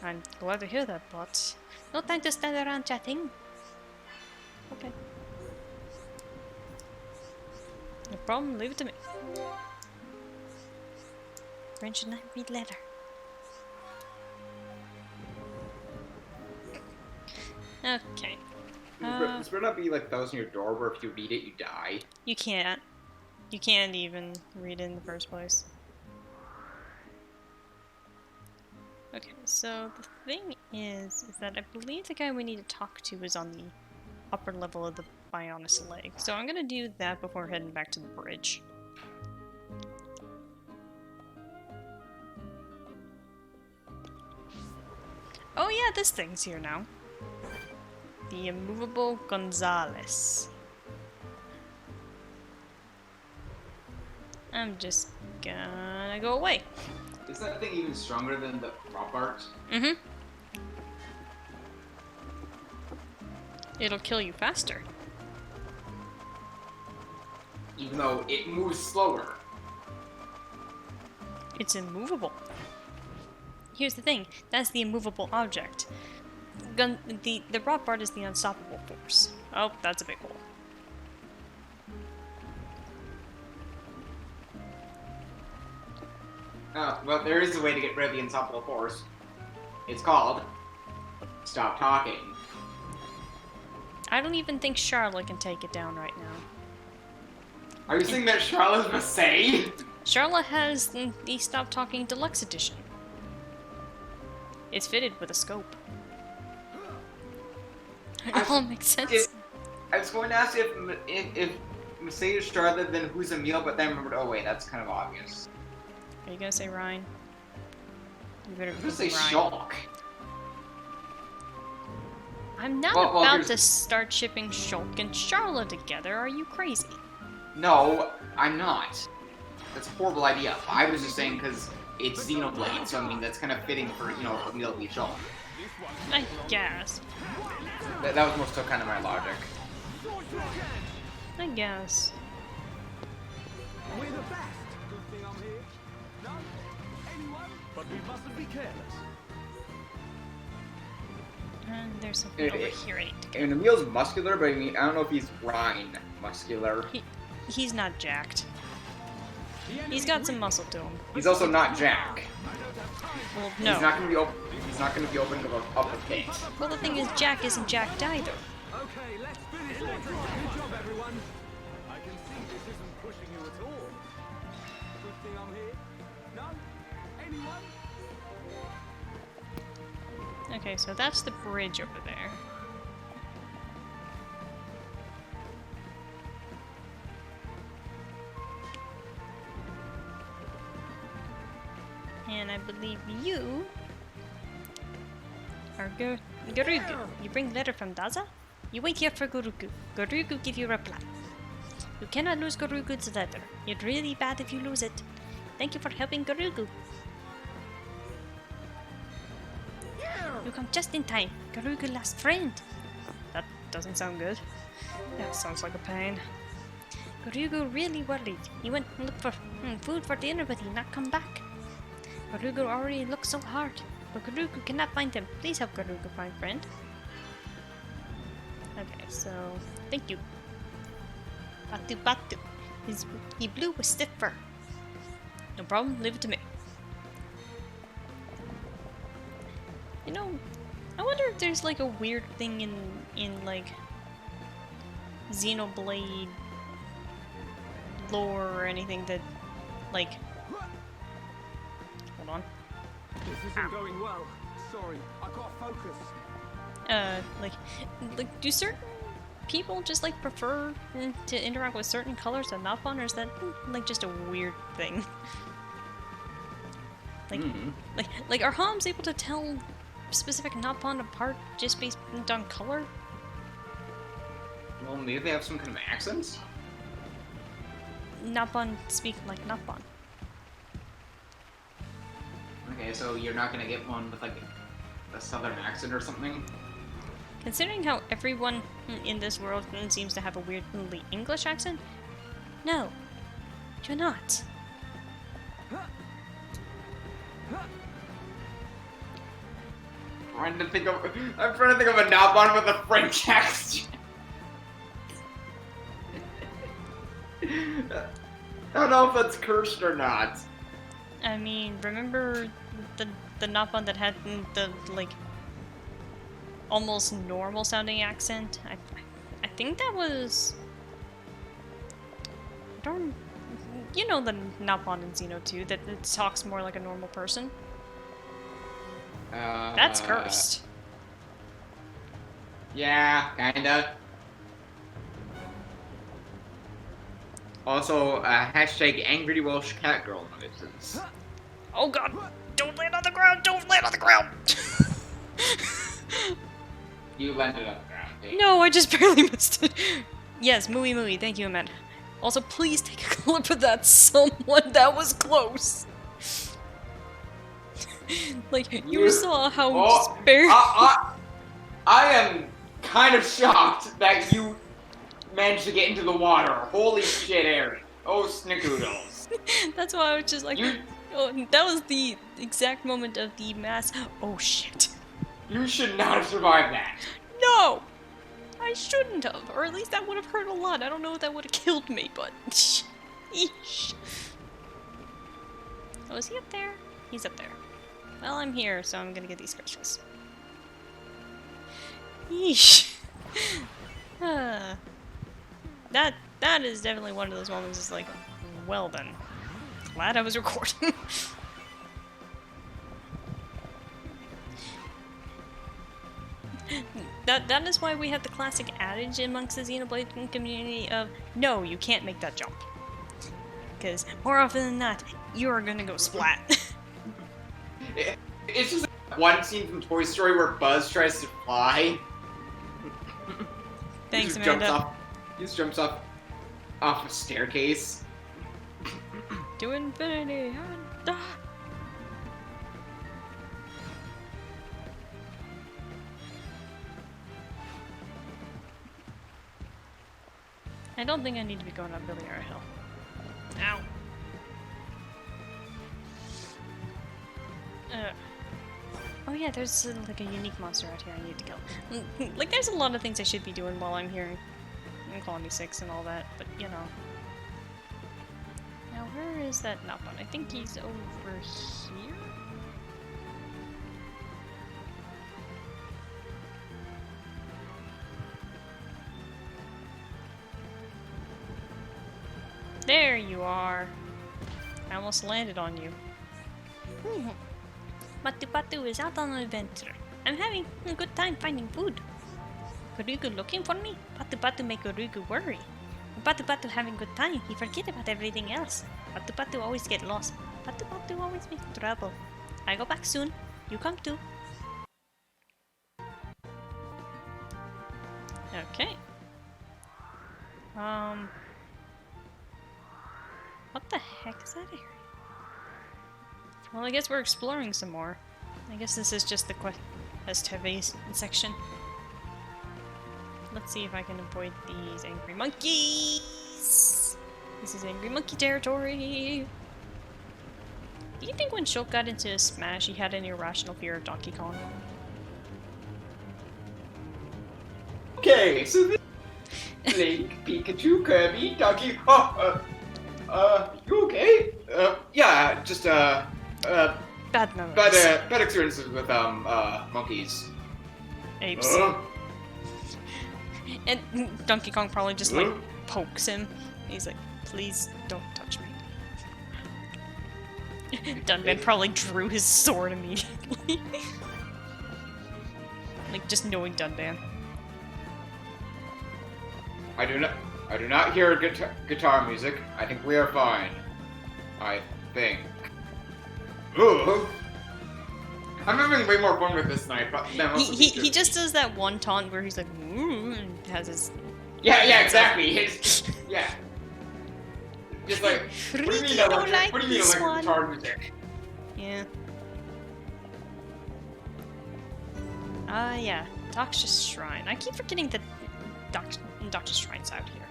[SPEAKER 1] I'm glad to hear that, but no time to stand around chatting. Okay. No problem, leave it to me. Friends should not read letter. Okay.
[SPEAKER 4] This better not be like those in your door where if you read it, you die.
[SPEAKER 1] You can't. You can't even read it in the first place. Okay, so the thing is that I believe the guy we need to talk to is on the upper level of the Bionis Lake. So I'm gonna do that before heading back to the bridge. Oh yeah, this thing's here now. The immovable Gonzales. I'm just gonna go away.
[SPEAKER 4] Is that thing even stronger than the rock art?
[SPEAKER 1] Mm-hmm. It'll kill you faster.
[SPEAKER 4] Even though it moves slower.
[SPEAKER 1] It's immovable. here's the thing. That's the immovable object. The rock bard is the unstoppable force. Oh, that's a big hole.
[SPEAKER 4] Oh, well, there is a way to get rid of the unstoppable force. It's called stop talking.
[SPEAKER 1] I don't even think Charlotte can take it down right now.
[SPEAKER 4] Are you saying that Charlotte's Massey?
[SPEAKER 1] Charlotte has the Stop Talking Deluxe Edition. It's fitted with a scope. It all makes sense.
[SPEAKER 4] I was going to ask if Massey is Charlotte, then who's Emil, but then I remembered, oh wait, that's kind of obvious.
[SPEAKER 1] Are you gonna say Ryan? You better
[SPEAKER 4] I'm gonna say
[SPEAKER 1] Ryan.
[SPEAKER 4] Shulk.
[SPEAKER 1] I'm not about to start shipping Shulk and Charlotte together. Are you crazy?
[SPEAKER 4] No, I'm not. That's a horrible idea. I was just saying because it's Xenoblade, so I mean that's kind of fitting for, you know, Emil to be Shulk.
[SPEAKER 1] I guess.
[SPEAKER 4] That was more so kind of my logic.
[SPEAKER 1] I guess.
[SPEAKER 7] We're the best. Good thing I'm here. No? Anyone? But we mustn't be careless.
[SPEAKER 1] And there's something over here I need to
[SPEAKER 4] And Emil's muscular, but I mean, I don't know if he's Ryan muscular.
[SPEAKER 1] He's not jacked. He's got some muscle to him.
[SPEAKER 4] He's also not Jack.
[SPEAKER 1] Well, no.
[SPEAKER 4] He's not gonna be open. He's not gonna be opening up a pit.
[SPEAKER 1] Well, the thing is, Jack isn't jacked either.
[SPEAKER 7] Okay, let's finish later on. Good job, everyone. I can see this isn't pushing you at all. Good thing I'm here. No? Anyone?
[SPEAKER 1] Okay, so that's the bridge over there. And I believe you are Garugu. You bring letter from Daza? You wait here for Garugu. Garugu give you reply. You cannot lose Garugu's letter. It's really bad if you lose it. Thank you for helping Garugu. You come just in time. Garugu last friend. That doesn't sound good. That sounds like a pain. Garugu really worried. He went and looked for food for dinner, but he not come back. Garugu already looks so hard, but Garugu cannot find him. Please help Garugu find friend. Okay, so thank you. Batu Batu. He blue with stiff fur. No problem, leave it to me. You know, I wonder if there's like a weird thing in like Xenoblade lore or anything that like. Hold on.
[SPEAKER 7] This isn't going well. Sorry, I got focus.
[SPEAKER 1] Like, do certain people just like prefer to interact with certain colors and not fun, or is that like just a weird thing? Like, are Homs able to tell specific Napon apart just based on color?
[SPEAKER 4] Well, maybe they have some kind of accents?
[SPEAKER 1] Napon speak like Napon.
[SPEAKER 4] Okay, so you're not gonna get one with like a southern accent or something?
[SPEAKER 1] Considering how everyone in this world seems to have a weirdly English accent, no, you're not.
[SPEAKER 4] I'm trying to think of a Nabon with a French accent. I don't know if that's cursed or not.
[SPEAKER 1] I mean, remember the Napon that had the like almost normal sounding accent? I think that was. I don't. You know the Napon in Xeno 2 that it talks more like a normal person. That's cursed.
[SPEAKER 4] Yeah, kinda. Also, hashtag angry Welsh cat girl noises.
[SPEAKER 1] Oh god! Don't land on the ground! Don't land on the ground!
[SPEAKER 4] You landed on the ground, Dave.
[SPEAKER 1] No, I just barely missed it. Yes, Mooey Mooey, thank you, Ahmed. Also, please take a clip of that. Someone that was close. Like, you saw how spare.
[SPEAKER 4] I am kind of shocked that you managed to get into the water. Holy shit, Aaron. Oh, snickoodles.
[SPEAKER 1] That's why I was just like, Oh, that was the exact moment of the mass. Oh shit.
[SPEAKER 4] You should not have survived that.
[SPEAKER 1] No! I shouldn't have, or at least that would have hurt a lot. I don't know if that would have killed me, but. Eesh. Oh, is he up there? He's up there. Well, I'm here, so I'm gonna get these crystals. Yeesh. That is definitely one of those moments. It's like, well then, glad I was recording. That is why we have the classic adage amongst the Xenoblade community of, no, you can't make that jump. Because more often than not, you're gonna go splat.
[SPEAKER 4] It's just like one scene from Toy Story where Buzz tries to fly.
[SPEAKER 1] Thanks,
[SPEAKER 4] he
[SPEAKER 1] Amanda.
[SPEAKER 4] He just jumps off a staircase.
[SPEAKER 1] To infinity and... I don't think I need to be going up Billiard Hill. Ow. Oh yeah, there's like a unique monster out here I need to kill. Like, there's a lot of things I should be doing while I'm here in Colony 6 and all that, but you know. Now, where is that Nopon? I think he's over here? There you are. I almost landed on you. Patu Patu is out on an adventure. I'm having a good time finding food. Kurugu looking for me? Patu Patu make Kurugu worry. When Patu Patu having good time, he forget about everything else. Patu Patu always get lost. Patu Patu always make trouble. I go back soon. You come too. Okay. What the heck is that area? Well, I guess we're exploring some more. I guess this is just the quest heavy section. Let's see if I can avoid these angry monkeys! This is angry monkey territory! Do you think when Shulk got into Smash he had an irrational fear of Donkey Kong?
[SPEAKER 4] Okay, so this is Link, Pikachu, Kirby, Donkey Kong. You okay? Yeah, just,
[SPEAKER 1] Bad memories.
[SPEAKER 4] bad experiences with, monkeys.
[SPEAKER 1] Apes. And Donkey Kong probably just, like, pokes him. He's like, please don't touch me. Dunban probably drew his sword immediately. Like, just knowing Dunban.
[SPEAKER 4] I do not hear guitar music. I think we are fine. I think. Ooh. I'm having way more fun with this than
[SPEAKER 1] He just does that one taunt where he's like, ooh, and has his...
[SPEAKER 4] Yeah, exactly. Yeah. Just like, what do you mean what do you mean like guitar music?
[SPEAKER 1] Yeah. Yeah. Doxus Shrine. I keep forgetting that Doxus Shrine's out here.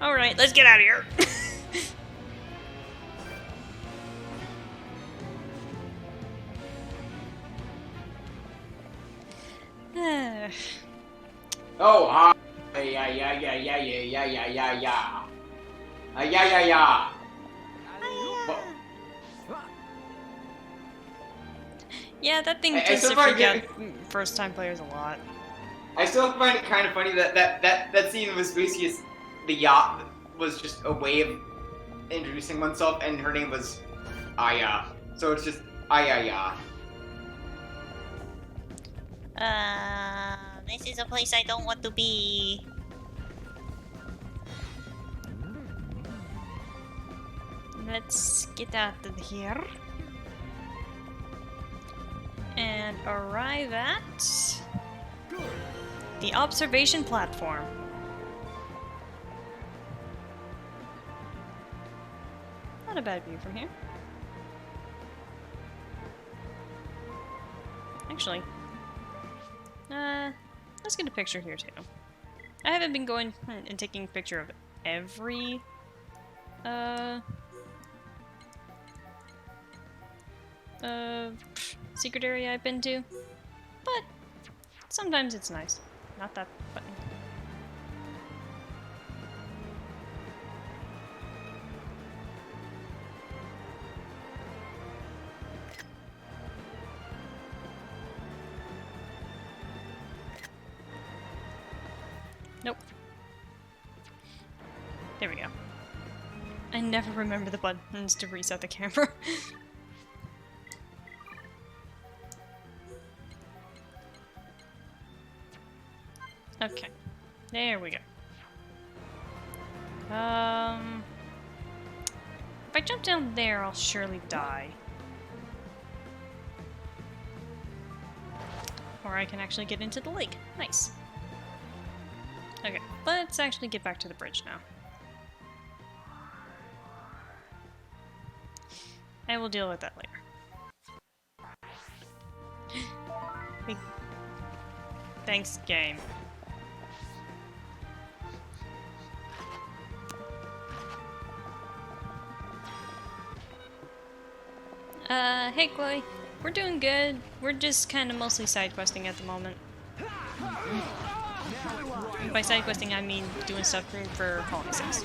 [SPEAKER 1] Alright, let's get out of here.
[SPEAKER 4] Oh, hi. Yeah.
[SPEAKER 1] Yeah, that thing does freak out first-time players a lot.
[SPEAKER 4] I still find it kind of funny that scene was basically the yacht was just a way of introducing oneself, and her name was Aya. So it's just Aya.
[SPEAKER 1] This is a place I don't want to be. Let's get out of here. And arrive at the observation platform. Not a bad view from here. Actually, Let's get a picture here too. I haven't been going and taking a picture of every secret area I've been to, but sometimes it's nice. Not that button. Nope. There we go. I never remember the buttons to reset the camera. Okay. There we go. If I jump down there, I'll surely die. Or I can actually get into the lake. Nice. Okay, let's actually get back to the bridge now. And we'll deal with that later. Thanks, game. Hey Chloe. We're doing good. We're just kind of mostly side questing at the moment. By side questing, I mean doing stuff for Colony 6.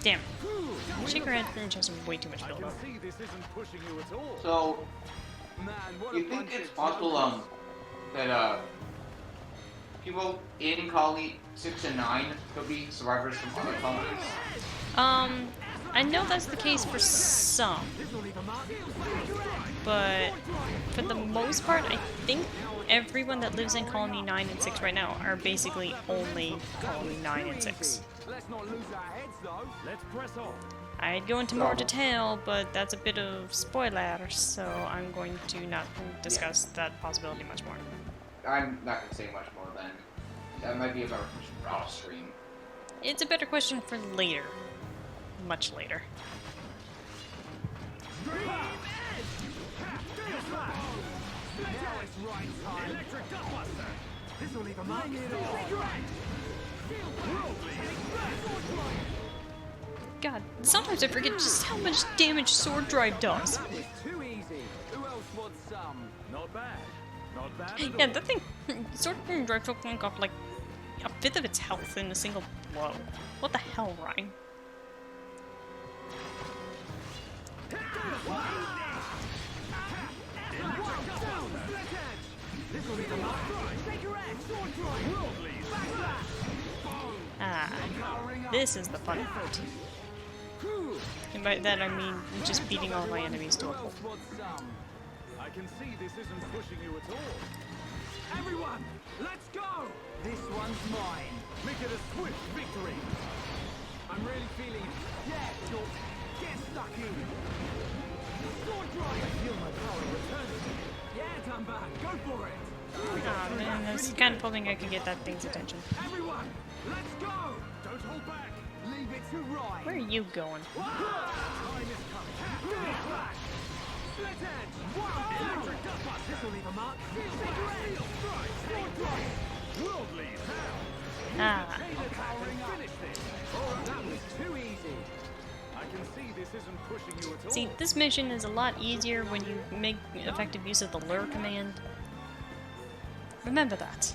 [SPEAKER 1] Damn. Shaker Head Fringe has way too much build up.
[SPEAKER 4] So, you think it's possible that people in Colony 6 and 9 could be survivors from other colonies?
[SPEAKER 1] I know that's the case for some, but for the most part, I think everyone that lives in Colony 9 and 6 right now are basically only Colony 9 and 6.
[SPEAKER 7] Let's not lose our heads though. Let's press on.
[SPEAKER 1] I'd go into more detail, but that's a bit of spoiler, so I'm going to not discuss that possibility much more.
[SPEAKER 4] I'm not going to say much more then. That might be a better question for off stream.
[SPEAKER 1] It's a better question for later. Much later. God, sometimes I forget just how much damage Sword Drive does.
[SPEAKER 7] Too easy. Who else wants some? Not bad. Not bad.
[SPEAKER 1] Yeah, that thing, Sword Drive fucking got like a fifth of its health in a single blow. What the hell, Ryan? Ah, this is the fun part. And by that I mean just beating all my enemies to a pulp.
[SPEAKER 7] I can see this isn't pushing you at all. Everyone, let's go! This one's mine. Make it a swift victory. I'm really feeling it. Yeah, Jolt. Get stuck in. Sword drive. I feel my power returning. Yeah, Dunbar. Go for it.
[SPEAKER 1] Oh man, I was kind of hoping I could get that thing's attention.
[SPEAKER 7] Everyone, let's go! Don't hold back. Leave it to right.
[SPEAKER 1] Where are you going?
[SPEAKER 7] Time is coming. Split edge. Wow. Electric dust bust. This will leave a mark. Steel strike. Sword drive. Worldly power.
[SPEAKER 1] Ah.
[SPEAKER 7] Powering up. Finish this. Oh, that was too easy. I can see this isn't pushing you at all.
[SPEAKER 1] See, this mission is a lot easier when you make effective use of the lure command. Remember that.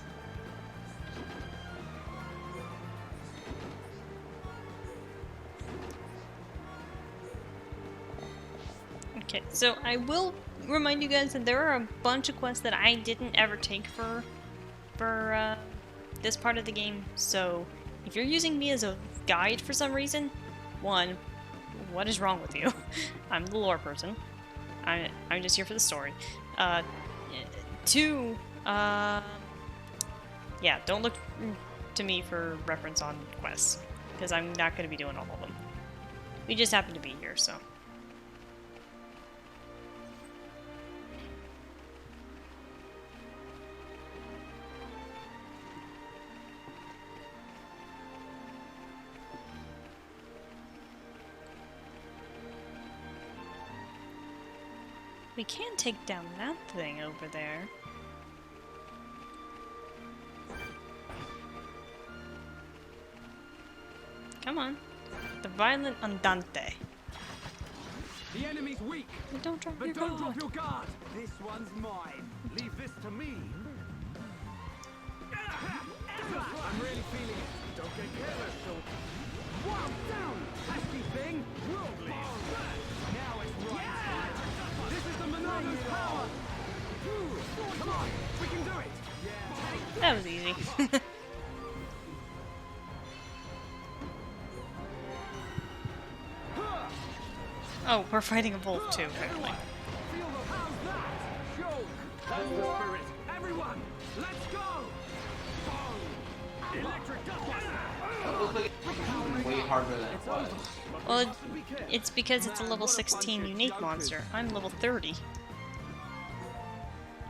[SPEAKER 1] Okay, so I will remind you guys that there are a bunch of quests that I didn't ever take for this part of the game. So if you're using me as a guide for some reason, one, what is wrong with you? I'm the lore person. I'm just here for the story. Two, yeah, don't look to me for reference on quests, because I'm not going to be doing all of them. We just happen to be here, so. We can take down that thing over there. Come on. The violent Andante.
[SPEAKER 7] The enemy's weak,
[SPEAKER 1] But don't drop
[SPEAKER 7] but
[SPEAKER 1] your
[SPEAKER 7] don't
[SPEAKER 1] guard.
[SPEAKER 7] drop your guard. This one's mine. Leave this to me. I'm really feeling it. Don't get careless, Shulk. Wow, down! Pesky thing! Worldly! Now it's right. This is the Monada's power! Come on, we can do it! Yeah.
[SPEAKER 1] That was easy. Oh, we're fighting a wolf too, apparently.
[SPEAKER 7] Feel the how's that? Shulk! That's the spirit. Everyone, let's go! Bong! Electric
[SPEAKER 10] It looks like it's way harder than it was.
[SPEAKER 1] Well, it's because it's a level 16 unique monster. I'm level 30.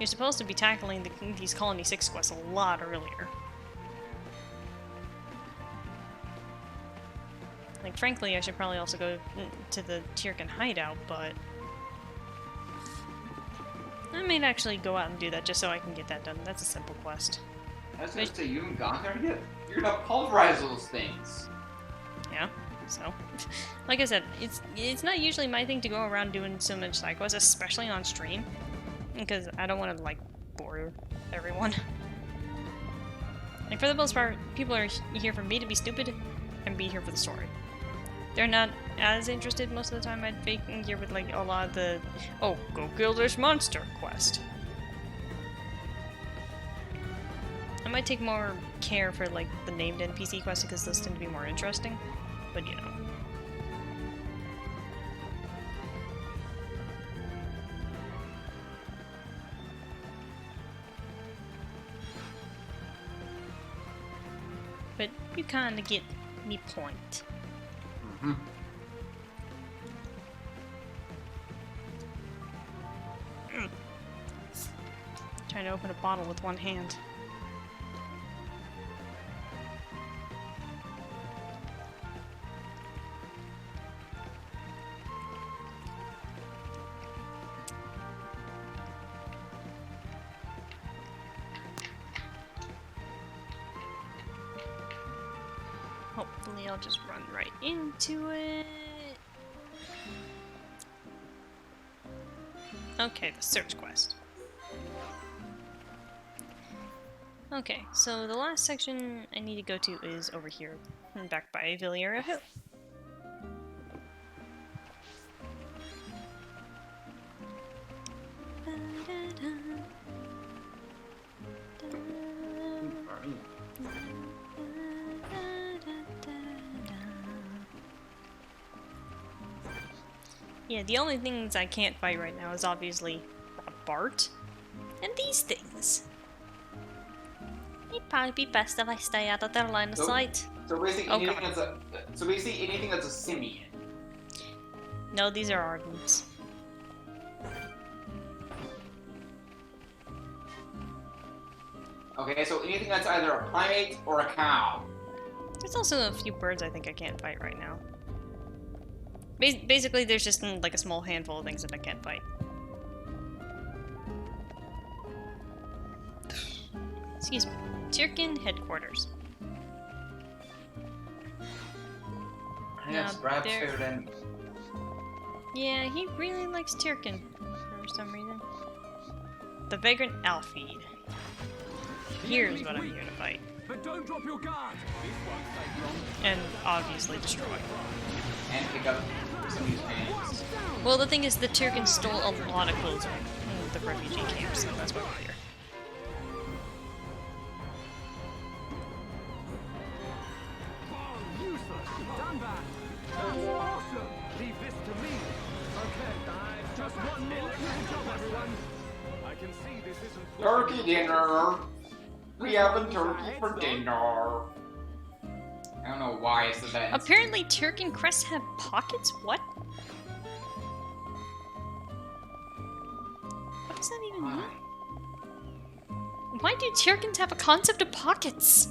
[SPEAKER 1] You're supposed to be tackling these Colony 6 quests a lot earlier. Like, frankly, I should probably also go to the Tyrken hideout, but I might actually go out and do that just so I can get that done. That's a simple quest.
[SPEAKER 10] I was gonna say, you haven't gone there yet? You're gonna pulverize those things.
[SPEAKER 1] Yeah, so like I said, it's not usually my thing to go around doing so much side quests, especially on stream, because I don't want to like bore everyone. Like for the most part, people are here for me to be stupid and be here for the story. They're not as interested most of the time, I'd think, here with like a lot of the oh, go kill this monster quest. I might take more care for like the named NPC quests because those tend to be more interesting, but you know. But you kinda get me point.
[SPEAKER 10] Mm-hmm.
[SPEAKER 1] Trying to open a bottle with one hand. Hopefully I'll just run right into it. Okay, the search quest. Okay, so the last section I need to go to is over here, back by Villiera Hill. Yeah, the only things I can't fight right now is obviously Bart and these things. It'd probably be best if I stay out of their line of sight.
[SPEAKER 10] So basically,
[SPEAKER 1] Oh,
[SPEAKER 10] anything
[SPEAKER 1] God.
[SPEAKER 10] that's a simian.
[SPEAKER 1] No, these are Ardents.
[SPEAKER 10] Okay, so anything that's either a primate or a cow.
[SPEAKER 1] There's also a few birds I think I can't fight right now. Basically, there's just like a small handful of things that I can't fight. Excuse me. Tyrken headquarters.
[SPEAKER 10] Yes,
[SPEAKER 1] Now,
[SPEAKER 10] perhaps
[SPEAKER 1] there-
[SPEAKER 10] fair then.
[SPEAKER 1] Yeah, he really likes Tyrken for some reason. The vagrant Alfeed. Here's what I'm here to fight.
[SPEAKER 7] But don't drop your guard. This won't take long.
[SPEAKER 1] And obviously destroy.
[SPEAKER 10] And pick up some of these pants.
[SPEAKER 1] Well, the thing is, the Tyrken stole a lot of clothes from the refugee camp, so that's why we're here.
[SPEAKER 7] Oh, useless. Done that. That's awesome. Leave this to me. Okay, just one more little job, everyone. I can see this isn't
[SPEAKER 10] Turkey dinner. We having turkey for dinner. I don't know why it's the best.
[SPEAKER 1] Apparently, Tyrken crests have pockets? What? What does that even mean? Why do Tyrkens have a concept of pockets?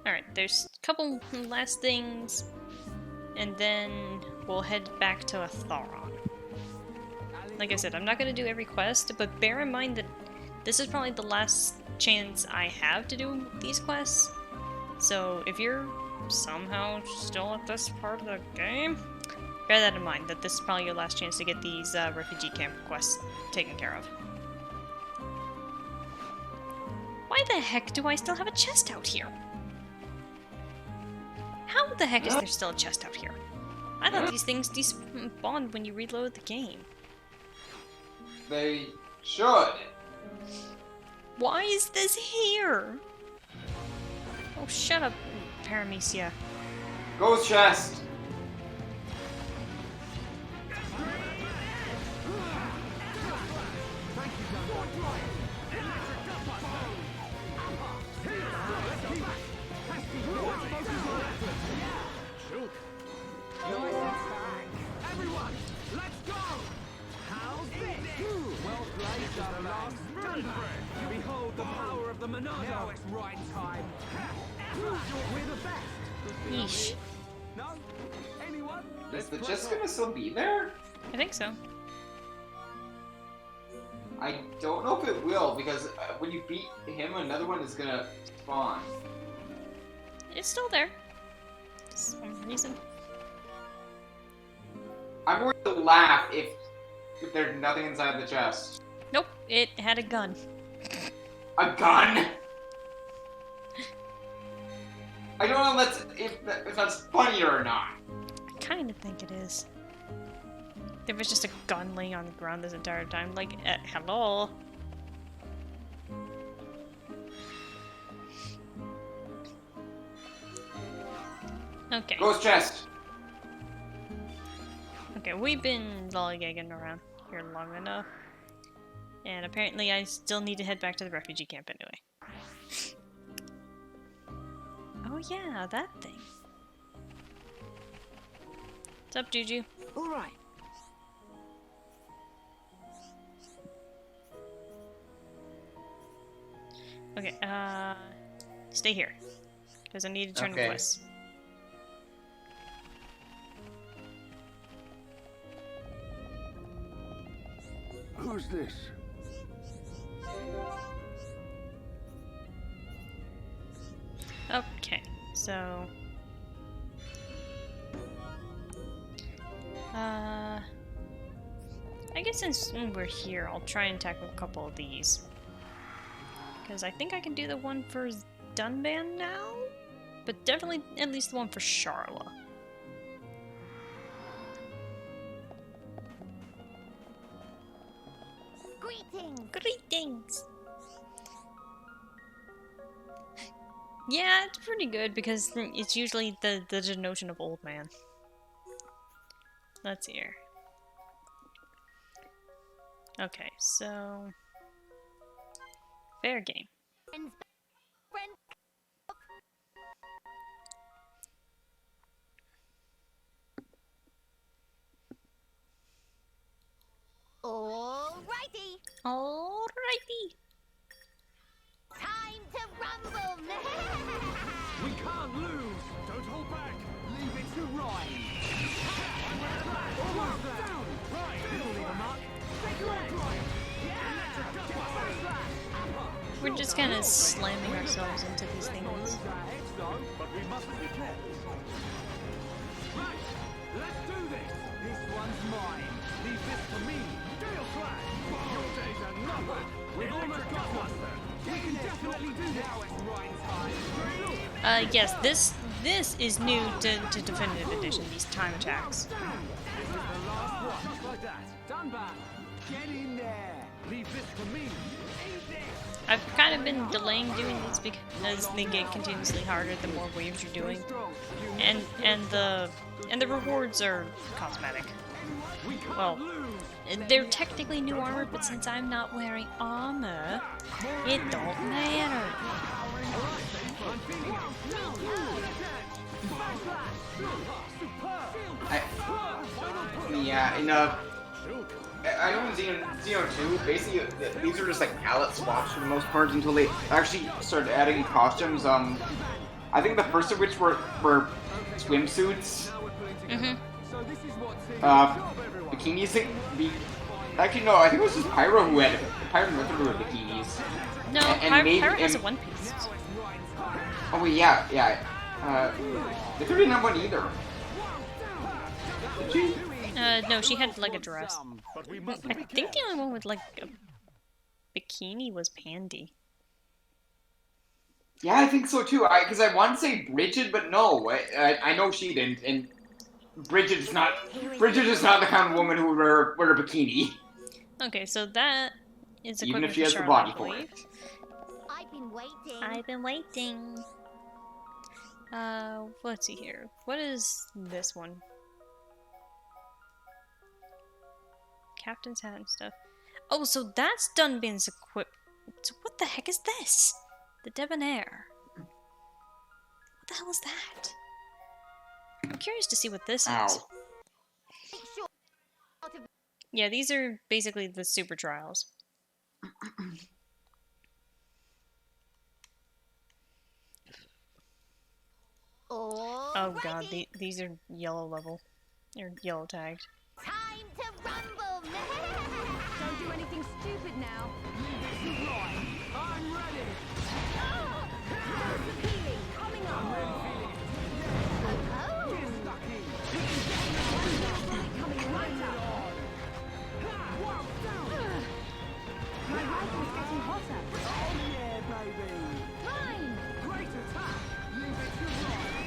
[SPEAKER 1] Alright, there's couple last things, and then we'll head back to Atharon. Like I said, I'm not going to do every quest, but bear in mind that this is probably the last chance I have to do these quests. So if you're somehow still at this part of the game, bear that in mind, that this is probably your last chance to get these refugee camp quests taken care of. Why the heck do I still have a chest out here? How the heck is there still a chest out here? I thought these things despawned when you reload the game.
[SPEAKER 10] They should.
[SPEAKER 1] Why is this here? Oh, shut up, Paramecia.
[SPEAKER 10] Ghost chest.
[SPEAKER 7] Everyone, let's go! How's this? Well played, Satorl. Stand for it. Behold the power of the Monarch. Now it's right time. We're the best.
[SPEAKER 1] Yeesh.
[SPEAKER 7] No? Anyone?
[SPEAKER 10] Is the chest gonna still be there?
[SPEAKER 1] I think so.
[SPEAKER 10] I don't know if it will, because when you beat him, another one is gonna spawn.
[SPEAKER 1] It's still there. For some reason.
[SPEAKER 10] I'm going to laugh if there's nothing inside the chest.
[SPEAKER 1] Nope, it had a gun.
[SPEAKER 10] A gun? I don't know if that's funny or not.
[SPEAKER 1] I kind of think it is. There was just a gun laying on the ground this entire time. Like, hello? Okay.
[SPEAKER 10] Ghost chest.
[SPEAKER 1] Okay, we've been lollygagging around here long enough. And apparently I still need to head back to the refugee camp anyway. Oh yeah, that thing. What's up, Juju?
[SPEAKER 6] Alright.
[SPEAKER 1] Okay, stay here. Because I need to turn the quests.
[SPEAKER 5] Who's this?
[SPEAKER 1] Okay, so... I guess since we're here, I'll try and tackle a couple of these. Because I think I can do the one for Dunban now? But definitely at least the one for Charla.
[SPEAKER 6] Greetings.
[SPEAKER 1] Greetings! Yeah, it's pretty good because it's usually the denotion of old man. Let's hear. Okay, so... fair game.
[SPEAKER 6] Friends. Alrighty.
[SPEAKER 1] Alrighty!
[SPEAKER 6] Time to rumble.
[SPEAKER 7] We can't lose. Don't hold back. Leave it to Ryan. Almost down. Right. It'll leave a mark. Take your aim.
[SPEAKER 1] We're just kind of slamming ourselves into these things.
[SPEAKER 7] But we mustn't be careless. Right. Let's do this. This one's mine. Leave this to me. Gale flag. Your days are numbered. We've almost got one. We can definitely do this. Now it's right time.
[SPEAKER 1] Yes, this is new to Definitive Edition, these time attacks.
[SPEAKER 7] This is the last one. Just like that. Done back. Get in there. Leave this to me.
[SPEAKER 1] I've kind of been delaying doing this because they get continuously harder the more waves you're doing, and the rewards are cosmetic. Well, they're technically new armor, but since I'm not wearing armor, it don't matter.
[SPEAKER 10] I know in Xeno 2, basically, these are just like palette swaps for the most part until they actually started adding costumes. I think the first of which were swimsuits.
[SPEAKER 1] Mm-hmm.
[SPEAKER 10] Bikinis. Actually, no. I think it was just Pyro who had Pyro and who had bikinis.
[SPEAKER 1] No, Pyro has a one piece.
[SPEAKER 10] Oh wait, yeah. They didn't have one either. Did she?
[SPEAKER 1] No, she had like a dress. I think the only one with like a bikini was Pandy.
[SPEAKER 10] Yeah, I think so too. Because I want to say Bridget, but no, I know she didn't. And Bridget is not the kind of woman who would wear a bikini.
[SPEAKER 1] Okay, so that is
[SPEAKER 10] even if she
[SPEAKER 1] for
[SPEAKER 10] has
[SPEAKER 1] Charlotte,
[SPEAKER 10] the body for it.
[SPEAKER 6] I've been waiting.
[SPEAKER 1] Let's see here. What is this one? Captain's hat and stuff. Oh, so that's Dunban's equip. So what the heck is this? The Debonair. What the hell is that? I'm curious to see what this is. Yeah, these are basically the super trials. Oh god, these are yellow level. They're yellow tagged.
[SPEAKER 6] Time to rumble, man! Don't do anything stupid now.
[SPEAKER 7] I'm ready.
[SPEAKER 6] Healing coming up.
[SPEAKER 7] Get stuck in.
[SPEAKER 6] Coming right up. My rifle's getting hotter.
[SPEAKER 7] Oh yeah, baby.
[SPEAKER 6] Fine.
[SPEAKER 7] Great attack. Leave it to right.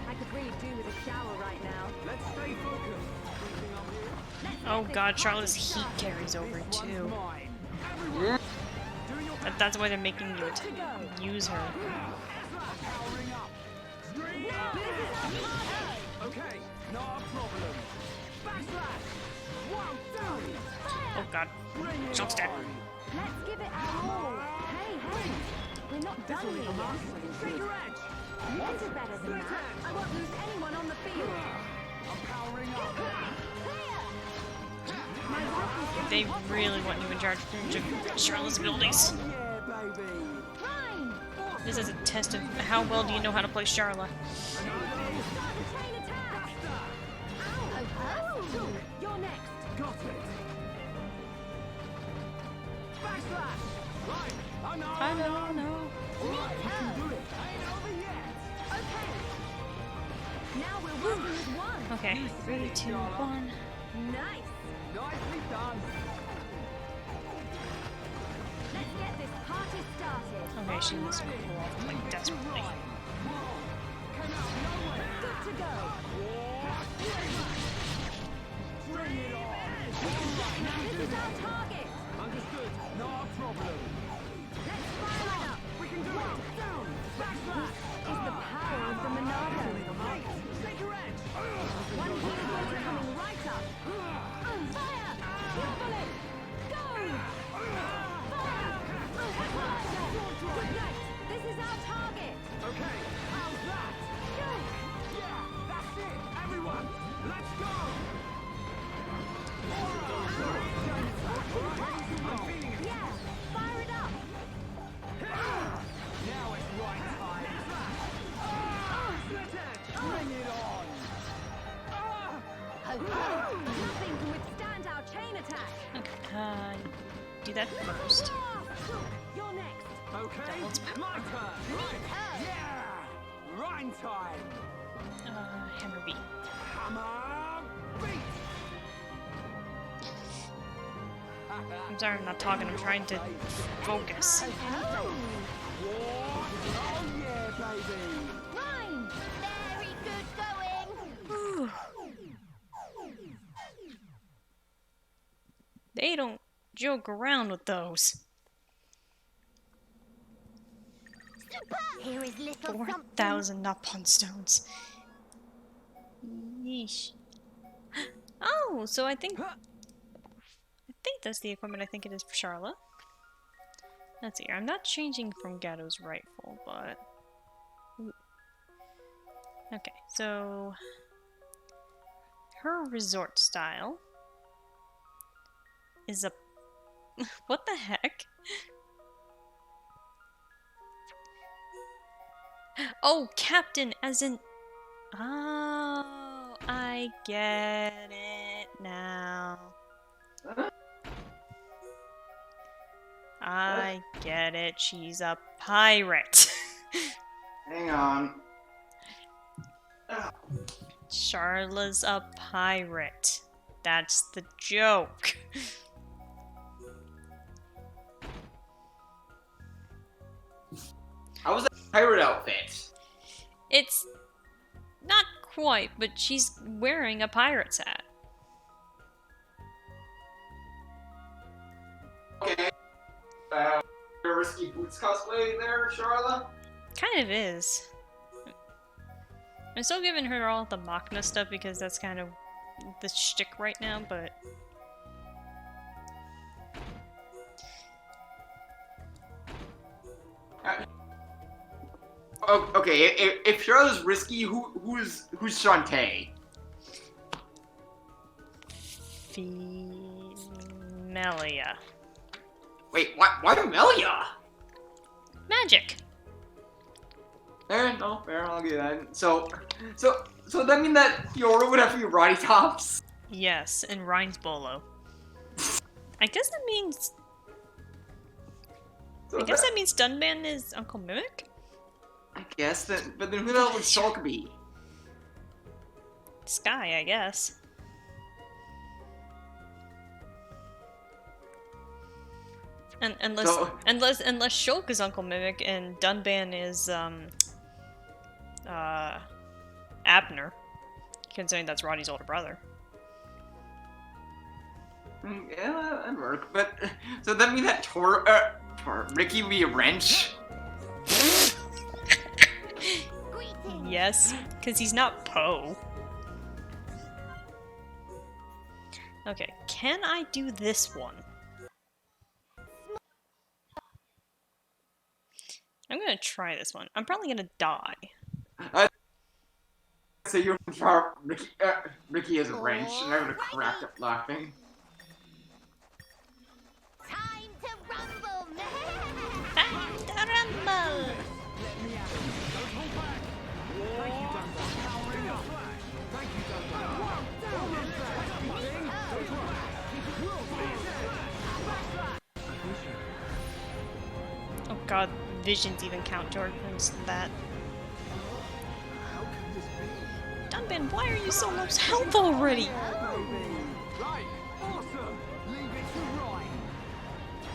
[SPEAKER 6] I could really do with a shower right now.
[SPEAKER 7] Let's stay focused. Anything up here?
[SPEAKER 1] Oh god, Charlotte's heat carries over too.
[SPEAKER 7] Mine. Everyone, do your best.
[SPEAKER 1] That's why they're making you use her.
[SPEAKER 7] Powering up. Okay, not a problem. Backslash. One down.
[SPEAKER 1] Oh god. Jump step.
[SPEAKER 6] Let's give it our all. Hey, we're not done here yet.
[SPEAKER 7] Trigger edge.
[SPEAKER 6] You can do better than that. I won't lose anyone on the field.
[SPEAKER 7] I'm powering up.
[SPEAKER 6] My rifle's
[SPEAKER 1] They really want you in charge of Charlotte's abilities.
[SPEAKER 7] Yeah, baby.
[SPEAKER 6] fine.
[SPEAKER 1] This is a test of how well do you know how to play Charlotte.
[SPEAKER 6] Start the chain attack. Oh, you're next.
[SPEAKER 7] Got it. Backslash. Right. I know.
[SPEAKER 1] I know.
[SPEAKER 7] Right, we can do it. Ain't over yet.
[SPEAKER 6] Okay. Now we're working as one.
[SPEAKER 1] Okay, 3, 2, 1.
[SPEAKER 6] Nice.
[SPEAKER 7] Nicely done.
[SPEAKER 6] Let's get this party started.
[SPEAKER 1] Okay, she needs to cool off like desperately.
[SPEAKER 6] Good to go.
[SPEAKER 7] Bring it on.
[SPEAKER 6] This is our target.
[SPEAKER 7] Understood. Not a problem.
[SPEAKER 6] Let's fire it up.
[SPEAKER 7] We can do it. Down. Backslash.
[SPEAKER 6] Is the power of the Monado.
[SPEAKER 7] Trigger edge.
[SPEAKER 6] One hero is coming right up. Fire! Rumble it! Go! Fire! Good night. This is our target.
[SPEAKER 7] Okay. How's that? Yeah, that's it. Everyone, let's go. I'm feeling it.
[SPEAKER 6] Yeah, fire it up.
[SPEAKER 7] Now it's right time. Split edge. Bring it on.
[SPEAKER 6] Nothing can withstand our chain attack.
[SPEAKER 1] Okay, do that first.
[SPEAKER 6] You're next.
[SPEAKER 7] Okay,
[SPEAKER 1] Doubles power.
[SPEAKER 7] my turn. Right. Yeah. Rhyme time.
[SPEAKER 1] Hammer beat.
[SPEAKER 7] Hammer beat.
[SPEAKER 1] I'm sorry I'm not talking, I'm trying to focus.
[SPEAKER 6] Oh,
[SPEAKER 7] Oh yeah, baby.
[SPEAKER 6] Rhyme. Very good going.
[SPEAKER 1] They don't joke around with those.
[SPEAKER 6] Here is little something.
[SPEAKER 1] 4,000 Napon stones. Yeesh. Oh, so I think that's the equipment I think it is for Charlotte. Let's see here. I'm not changing from Gatto's rifle, but ooh. Okay, so her resort style is a what the heck? Oh, captain, as in... Oh, I get it now. I get it. She's a pirate.
[SPEAKER 10] Hang on.
[SPEAKER 1] Charla's a pirate. That's the joke.
[SPEAKER 10] How was that pirate outfit?
[SPEAKER 1] It's not quite, but she's wearing a pirate's hat.
[SPEAKER 10] Okay. Risky boots cosplay there, Charla?
[SPEAKER 1] Kind of is. I'm still giving her all the Makna stuff because that's kind of the shtick right now, but...
[SPEAKER 10] Oh, okay, if Charla's risky, who's Shantae?
[SPEAKER 1] Melia.
[SPEAKER 10] Wait, why Amelia?
[SPEAKER 1] Magic!
[SPEAKER 10] Fair, no, fair, I'll give that. So that mean that Fiora would have to be Roddy Tops?
[SPEAKER 1] Yes, and Rhine's Bolo. I guess that means...
[SPEAKER 10] So
[SPEAKER 1] I guess that means Dunban is Uncle Mimic?
[SPEAKER 10] I guess that, but then who the hell would Shulk be?
[SPEAKER 1] Sky, I guess. And unless Shulk is Uncle Mimic and Dunban is Abner, considering that's Roddy's older brother.
[SPEAKER 10] Yeah, that'd work. But so that mean that Ricky would be a wrench?
[SPEAKER 1] Yes, because he's not Poe. Okay, can I do this one? I'm gonna try this one. I'm probably gonna die.
[SPEAKER 10] So you're Ricky is a wrench, and I'm gonna crack up laughing.
[SPEAKER 6] Time to rumble!
[SPEAKER 1] Time to rumble! Oh god, visions even count towards that. Dunban, why are you so low health already?
[SPEAKER 7] Right, awesome. Leave it to Ryan.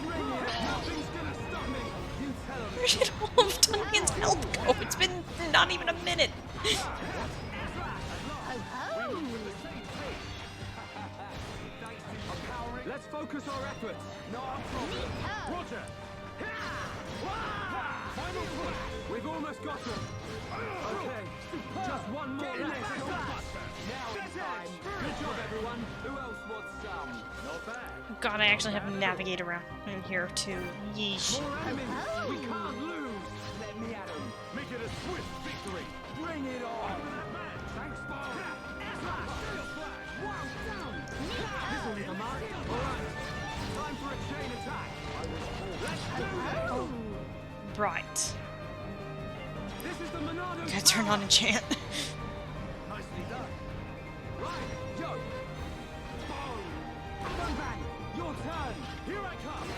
[SPEAKER 7] Bring it on. Nothing's gonna stop me. You tell him.
[SPEAKER 1] Where did all of Dunban's health go? It's been not even a minute.
[SPEAKER 7] Let's focus our efforts. Not a problem. Roger. Final push. We've almost got them. Okay, just one more left. Now it's time. Good job, everyone. Who else wants some? Not bad.
[SPEAKER 1] God, I actually have to navigate around in here too. Yeesh.
[SPEAKER 7] More enemies. We can't lose. Let me at them. Make it a swift victory. Bring it on. Thanks, Bob. This'll leave a mark. All right. Time for a chain attack. Let's do this.
[SPEAKER 1] Right.
[SPEAKER 7] This is the Monado.
[SPEAKER 1] Gotta turn on a chant.
[SPEAKER 7] Nicely done. Right, Joe. Boom. Bang, bang. Your turn. Here I come.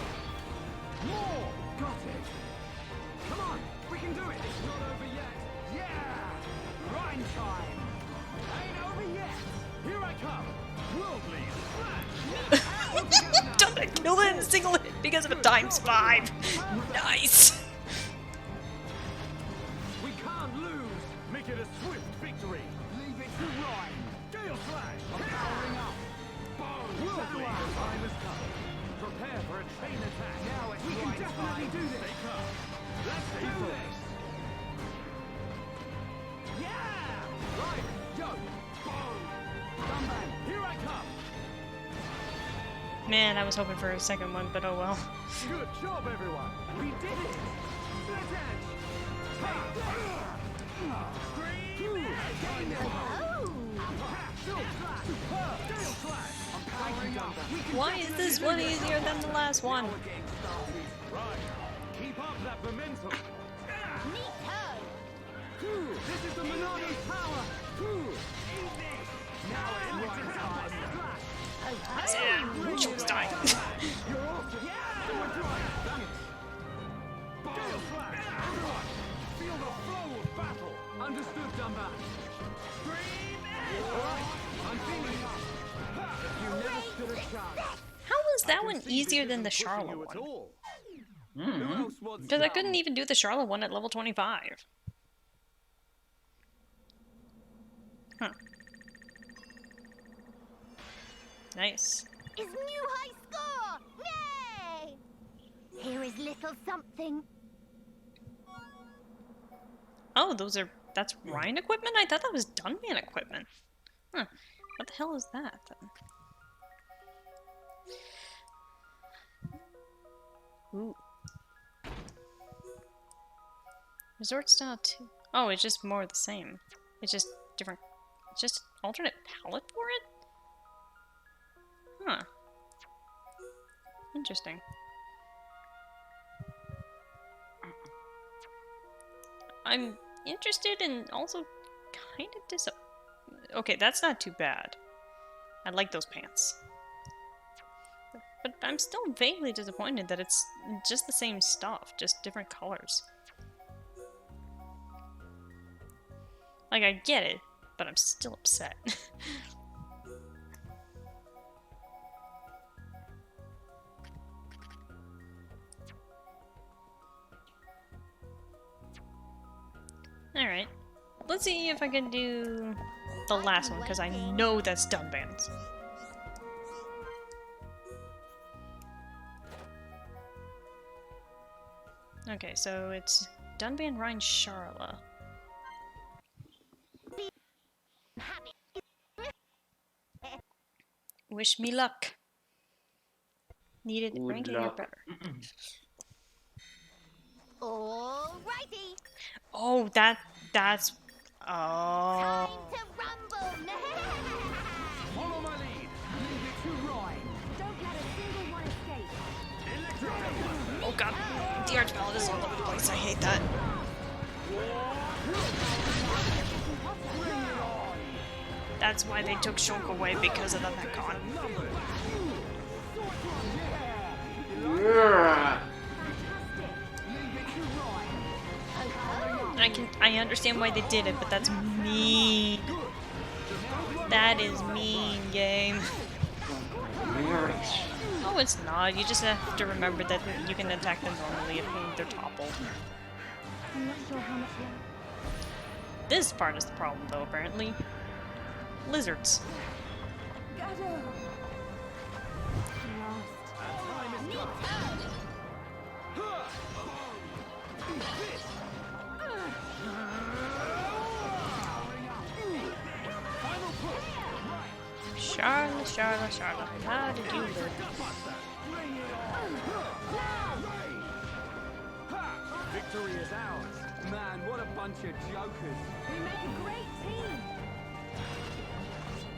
[SPEAKER 7] More. Got it. Come on. We can do it. It's not over yet. Yeah. Rhyme time. Ain't over yet. Here I come. Worldly smash.
[SPEAKER 1] Dunban killed it in a single hit because of a ×5. Nice.
[SPEAKER 7] We can't lose. Make it a swift victory. Leave it to Ryan. Gale Slash. I'm powering up. Boom. Worldly. The time has come. Prepare for a chain attack. Now it's we can definitely do this. Stay calm. Let's do this. Yeah. Right. Yo. Boom. Dunban. Here I come.
[SPEAKER 1] Man, I was hoping for a second one, but oh well.
[SPEAKER 7] Good job, everyone. We did it. Split edge.
[SPEAKER 1] Why is this one easier than the last one?
[SPEAKER 7] Right. Keep up that momentum. This is the Monarchy Tower! Now it's time!
[SPEAKER 1] Shulk's dying.
[SPEAKER 7] You're off! Gale Flash! Everyone! Feel the flow of battle! Understood, Dumba! Alright, I'm feeling up! You never stood a chance!
[SPEAKER 1] How was that one easier than the Charlotte one?
[SPEAKER 7] Who else wants
[SPEAKER 1] Because I couldn't even do the Charlotte one at level 25. Huh. Nice.
[SPEAKER 6] Is new high score! Yay! Here is little something.
[SPEAKER 1] Oh, that's Rhine equipment? I thought that was Dunban equipment. Huh. What the hell is that then? Ooh. Resort style 2. Oh, it's just more of the same. It's just different. It's just alternate palette for it? Huh. Interesting. I'm interested and also kind of okay, that's not too bad. I like those pants. But I'm still vaguely disappointed that it's just the same stuff, just different colors. Like, I get it, but I'm still upset. Alright. Let's see if I can do the last one, because I know that's Dunban's. Okay, so it's Dunban, Rhine, Charla. Wish me luck. Needed ranking or better.
[SPEAKER 6] Alrighty.
[SPEAKER 1] Oh, that's
[SPEAKER 6] Time to rumble.
[SPEAKER 7] Follow my lead! Leave it to Rhine!
[SPEAKER 6] Don't let a single one escape.
[SPEAKER 7] Electric
[SPEAKER 1] oh god, the archpellet is all over the place. I hate that. That's why they took Shulk away, because of the Mekon. I understand why they did it, but that's mean. That is mean, game. Oh, it's not. You just have to remember that you can attack them normally if they're toppled.
[SPEAKER 6] I'm not sure how much longer.
[SPEAKER 1] This part is the problem, though, apparently. Lizards. Charlotte, how did you live?
[SPEAKER 7] Victory is ours. Man, what a bunch of jokers.
[SPEAKER 6] We make a great team.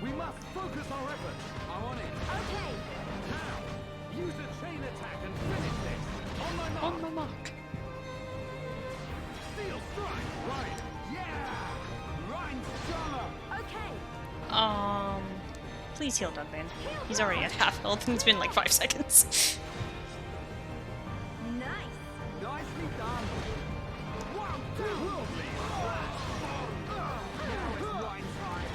[SPEAKER 7] We must focus our efforts. I'm on it.
[SPEAKER 6] Okay.
[SPEAKER 7] Now, use a chain attack and finish this. On my mark.
[SPEAKER 1] On my mark.
[SPEAKER 7] Steel strike. Right. Yeah. Rhine Charlotte.
[SPEAKER 6] Okay.
[SPEAKER 1] Please heal Dunban. He's already at half health and it's been like 5 seconds.
[SPEAKER 6] Nice.
[SPEAKER 7] Nicely done. Wow, worldly. Now it's Rhine time.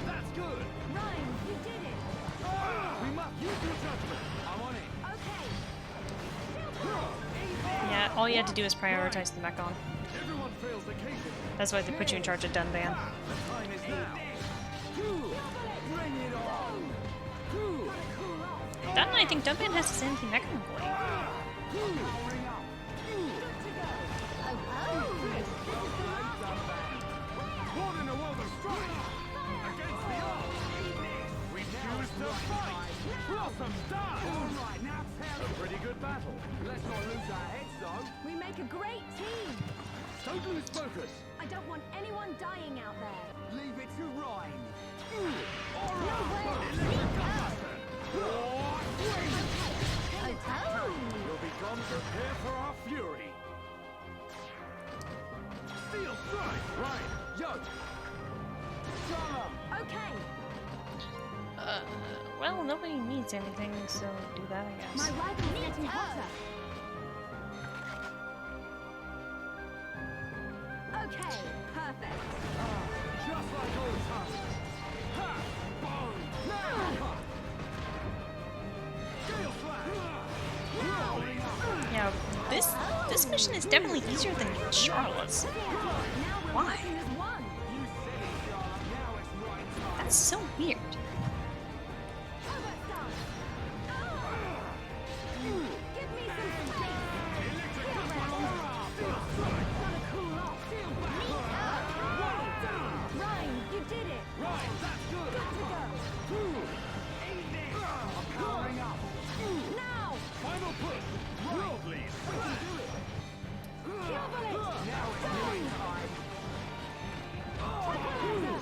[SPEAKER 7] That's good.
[SPEAKER 6] Ryan, you did it.
[SPEAKER 7] We must use your judgment. I'm on it.
[SPEAKER 6] Okay.
[SPEAKER 1] Yeah, all you had to do is prioritize the Mekon.
[SPEAKER 7] Everyone fails occasionally.
[SPEAKER 1] That's why they put you in charge of Dunban.
[SPEAKER 7] The time is now. Bring it on.
[SPEAKER 1] That and I think Dunban has his anti-Mekon blade.
[SPEAKER 7] Caught in a world of strife. Against the odds. We choose to fight. Blossom down. All right, now tell a pretty good battle. Let's not lose our heads, though.
[SPEAKER 6] We make a great team.
[SPEAKER 7] Don't lose focus.
[SPEAKER 6] I don't want anyone dying out there.
[SPEAKER 7] Leave it to Rhine.
[SPEAKER 6] No way.
[SPEAKER 7] You'll be gone. Prepare for our fury. Right, yo.
[SPEAKER 6] Okay.
[SPEAKER 1] Well, nobody needs anything, so do that, I guess.
[SPEAKER 6] My rifle's getting hotter. Okay, perfect.
[SPEAKER 7] Just like old times. Ha! Bone! Now! Gale flash!
[SPEAKER 1] Yeah, this mission is definitely easier than Charlotte's. Why? That's so weird.
[SPEAKER 6] Give me some space. Ryan, you did it.
[SPEAKER 7] Right, that's good.
[SPEAKER 6] Good to go.
[SPEAKER 7] I'm powering up.
[SPEAKER 6] Now.
[SPEAKER 7] Final push. Worldly. We can do it. Now it's doing time.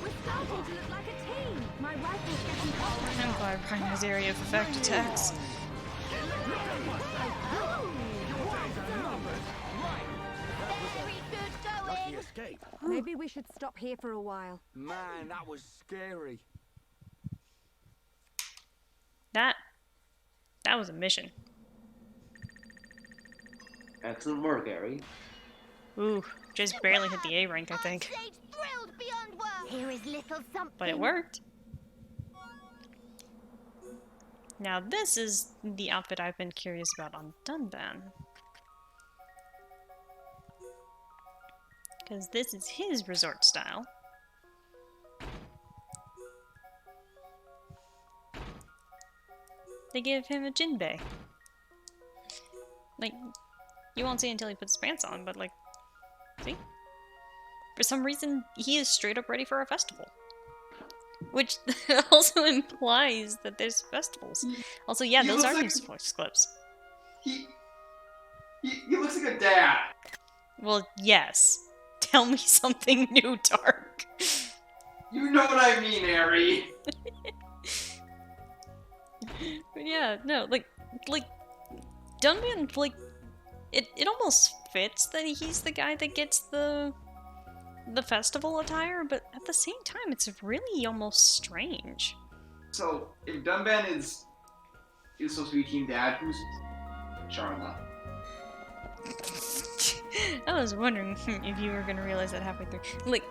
[SPEAKER 6] We're starting to look like a team. My rifle's getting hotter.
[SPEAKER 1] I'm glad Prime has area of effect attacks.
[SPEAKER 6] Very good
[SPEAKER 7] Escape.
[SPEAKER 6] Maybe we should stop here for a while.
[SPEAKER 5] Man, that was scary.
[SPEAKER 1] That was a mission.
[SPEAKER 10] Excellent work, Gary.
[SPEAKER 1] Ooh, just barely hit the A rank, I think.
[SPEAKER 6] Thrilled beyond words. Here is little something.
[SPEAKER 1] But it worked. Now this is the outfit I've been curious about on Dunban. Because this is his resort style. They give him a jinbei. Like, you won't see until he puts his pants on, but like, see? For some reason, he is straight up ready for a festival. Which also implies that there's festivals. Also, yeah,
[SPEAKER 10] He
[SPEAKER 1] those are
[SPEAKER 10] looks
[SPEAKER 1] news clips.
[SPEAKER 10] He looks like a dad.
[SPEAKER 1] Well, yes. Tell me something new, Dharc.
[SPEAKER 10] You know what I mean, Harry.
[SPEAKER 1] But yeah, no, like, Dunban, like, it almost fits that he's the guy that gets the festival attire, but at the same time, it's really almost strange.
[SPEAKER 10] So, if Dunban is supposed to be Team Dad, who's Charlotte?
[SPEAKER 1] I was wondering if you were gonna realize that halfway through.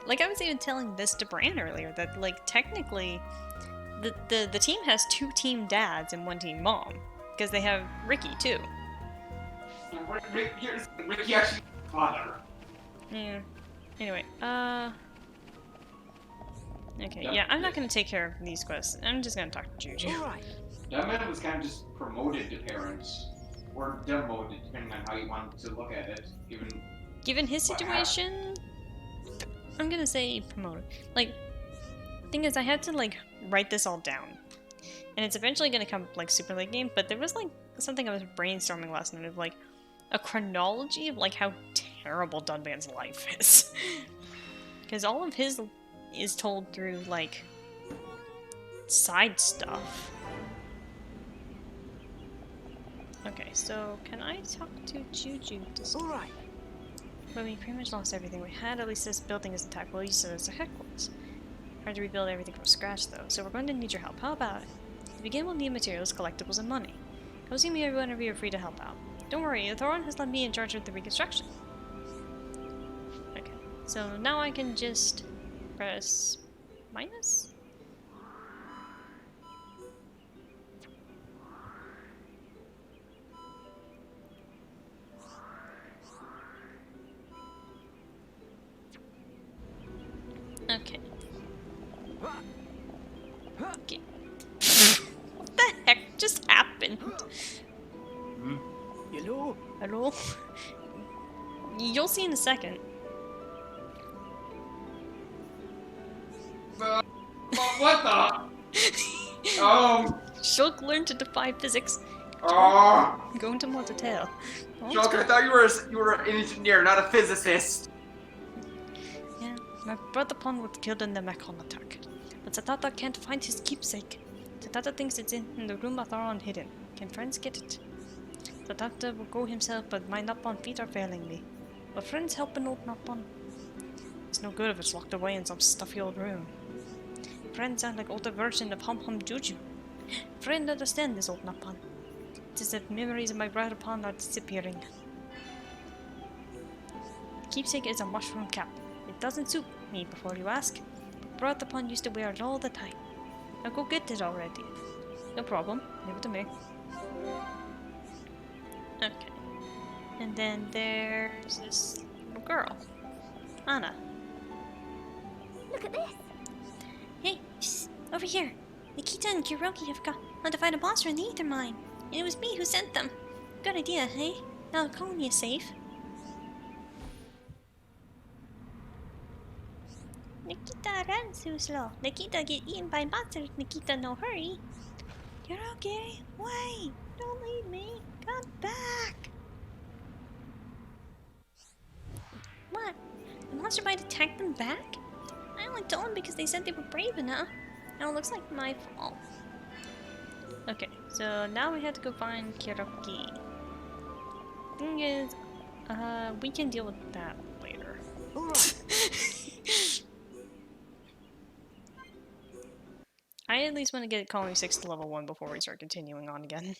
[SPEAKER 1] Like I was even telling this to Bran earlier, that, like, technically, the team has 2 team dads and 1 team mom. Because they have Ricky, too.
[SPEAKER 10] Ricky actually father.
[SPEAKER 1] Yeah. Anyway, okay, yeah, I'm not gonna take care of these quests. I'm just gonna talk to Juju.
[SPEAKER 7] Alright.
[SPEAKER 10] Dunban was kind of just promoted to parents. Or demoted, depending on how you want to look at it,
[SPEAKER 1] Given his
[SPEAKER 10] what
[SPEAKER 1] situation, I'm gonna say promoted. Like, thing is, I had to, like, write this all down. And it's eventually gonna come, like, super late game, but there was, like, something I was brainstorming last night of, like, a chronology of, like, how terrible Dunban's life is. Because all of his is told through, like, side stuff. Okay, so can I talk to Juju to
[SPEAKER 7] Alright.
[SPEAKER 1] But we pretty much lost everything we had. At least this building is intact. We'll use it as a headquarters. Hard to rebuild everything from scratch, though, so we're going to need your help. How about it? To begin, we'll need materials, collectibles, and money. Come see me whenever you're free to help out. Don't worry, Thoron has left me in charge of the reconstruction. Okay, so now I can just press minus? Okay. Okay. What the heck just happened?
[SPEAKER 7] Hello?
[SPEAKER 1] Hello? You'll see in a second.
[SPEAKER 10] What the?
[SPEAKER 1] Shulk learned to defy physics. Go into more detail.
[SPEAKER 10] Shulk, I thought you were an engineer, not a physicist.
[SPEAKER 1] Yeah, my brother Pon was killed in the Makhna attack. But Satata can't find his keepsake. Satata thinks it's in the room Atharon hidden. Can friends get it? Satata will go himself, but my Napon feet are failing me. Will friends help an old Napon? It's no good if it's locked away in some stuffy old room. Friend sound like older version of Hum Hum Juju. Friend understand this old Napan. It is that memories of my brother Pan are disappearing. Keepsake is a mushroom cap. It doesn't suit me before you ask, but brother Pan used to wear it all the time. I'll go get it already. No problem. Leave it to me. Okay. And then there's this little girl. Anna.
[SPEAKER 6] Look at this.
[SPEAKER 1] Hey, psst, over here. Nikita and Kiroki have gone to find a monster in the ether mine. And it was me who sent them. Good idea, hey? Now the colony is safe. Nikita, run so slow. Nikita get eaten by monsters. Nikita, no hurry. Kiroki, wait. Don't leave me. Come back. What? The monster might attack them back? I only told them because they said they were brave enough. Now it looks like my fault. Okay, so now we have to go find Kiroki. Thing is, we can deal with that later. I at least want to get Colony 6 to level 1 before we start continuing on again.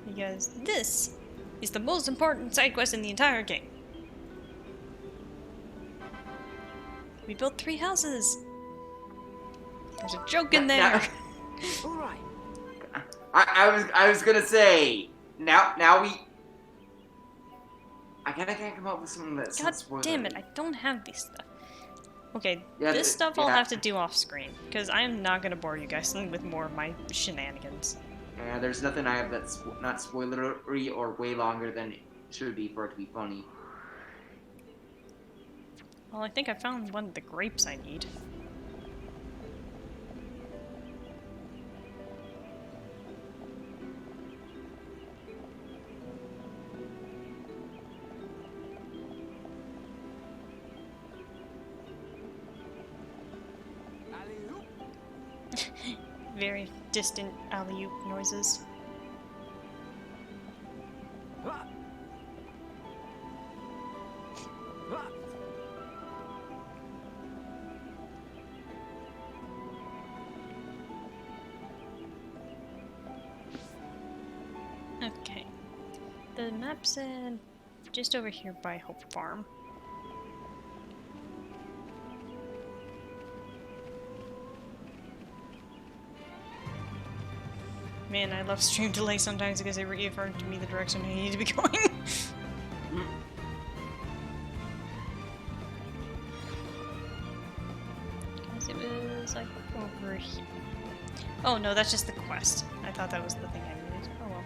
[SPEAKER 1] Because this is the most important side quest in the entire game. We built 3 houses. There's a joke in there.
[SPEAKER 6] Alright.
[SPEAKER 10] I was gonna say now we. I kinda can't come up with something that's.
[SPEAKER 1] God damn it! I don't have this stuff. Okay,
[SPEAKER 10] Yeah,
[SPEAKER 1] this stuff I'll
[SPEAKER 10] yeah.
[SPEAKER 1] have to do off screen because I'm not gonna bore you guys with more of my shenanigans.
[SPEAKER 10] Yeah, there's nothing I have that's not spoilery or way longer than it should be for it to be funny.
[SPEAKER 1] Well, I think I found one of the grapes I need. Very distant alley-oop noises. Okay. The map said just over here by Hope Farm. Man, I love stream delay sometimes because it reaffirms to me the direction I need to be going. Because it was like over here. Oh no, that's just the quest. I thought that was the thing I needed. Oh well.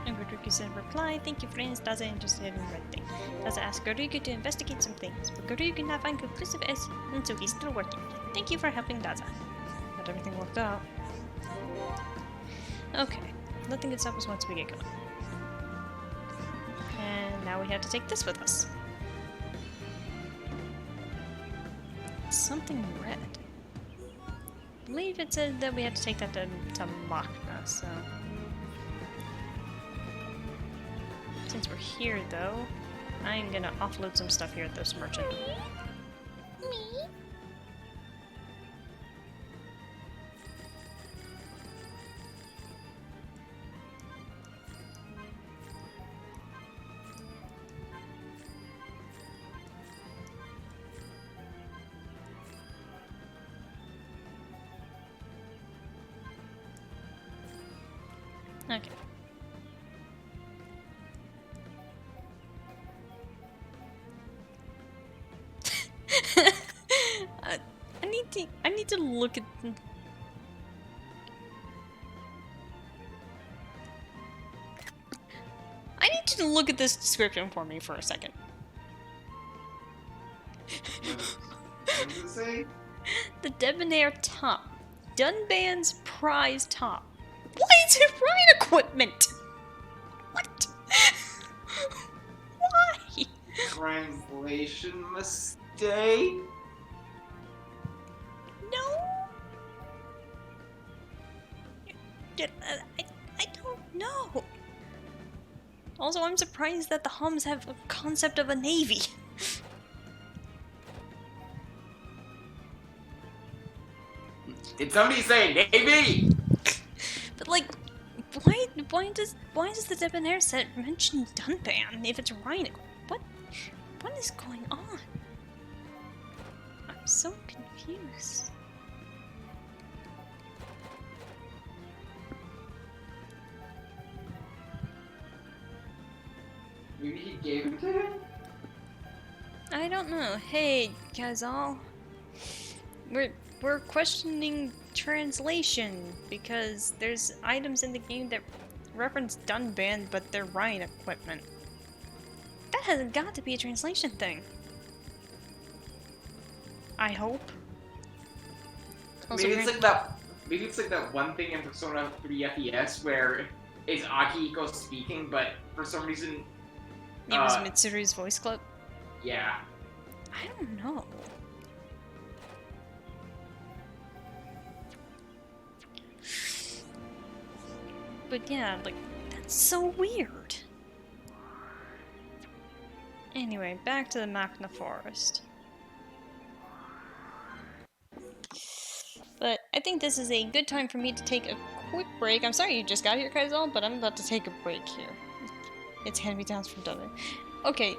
[SPEAKER 1] And Godriku said, reply, thank you friends, Daza interested in red thing. Daza asked Godriku to investigate some things, but Godriku could not find conclusive evidence, and so he's still working. Thank you for helping Daza. Got everything worked out. Okay, nothing can stop us once we get going. And now we have to take this with us. Something red. I believe it said that we had to take that to Makna, so... Since we're here, though, I'm gonna offload some stuff here at this merchant.
[SPEAKER 6] Me?
[SPEAKER 1] Okay. I need to look at. I need you to look at this description for me for a second.
[SPEAKER 10] What does it say?
[SPEAKER 1] The debonair top, Dunban's prize top. Why is it ride equipment? What? Why?
[SPEAKER 10] Translation mistake?
[SPEAKER 1] No. I don't know. Also, I'm surprised that the Hums have a concept of a navy.
[SPEAKER 10] Did somebody say Navy?
[SPEAKER 1] But like, why does the Debonair set mention Dunban if it's Rhino? What is going on? I'm so confused.
[SPEAKER 10] Maybe he gave it to him?
[SPEAKER 1] I don't know. Hey, guys all. We're questioning translation because there's items in the game that reference Dunban, but they're Ryan equipment. That has got to be a translation thing. I hope. Also,
[SPEAKER 10] Maybe it's like that one thing in Persona 3 FES where it's Akihiko speaking, but for some reason
[SPEAKER 1] it was Mitsuru's voice clip.
[SPEAKER 10] Yeah.
[SPEAKER 1] I don't know. But yeah, like, that's so weird. Anyway, back to the Makhna Forest. But I think this is a good time for me to take a quick break. I'm sorry you just got here, Kaizal, but I'm about to take a break here. It's hand-me-downs from Dublin. Okay,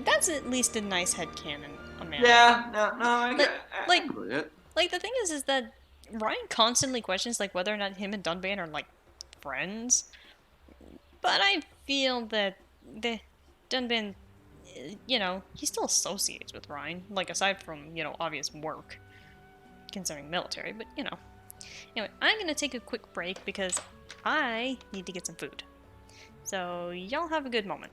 [SPEAKER 1] that's at least a nice headcanon, Amanda.
[SPEAKER 10] Yeah, no, I get it.
[SPEAKER 1] Like, the thing is that Ryan constantly questions, like, whether or not him and Dunban are, like, friends. But I feel that the Dunban, you know, he still associates with Ryan, like, aside from, you know, obvious work concerning military, but, you know. Anyway, I'm gonna take a quick break because I need to get some food. So, y'all have a good moment.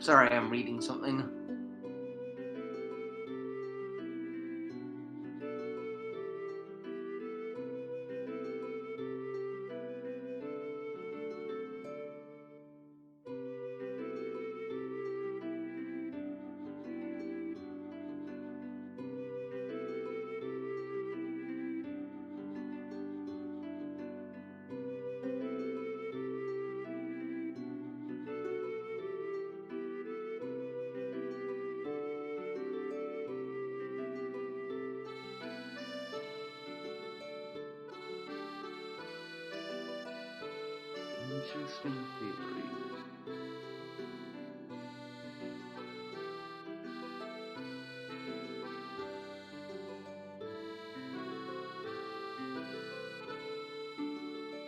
[SPEAKER 11] Sorry, I'm reading something. Interesting theory.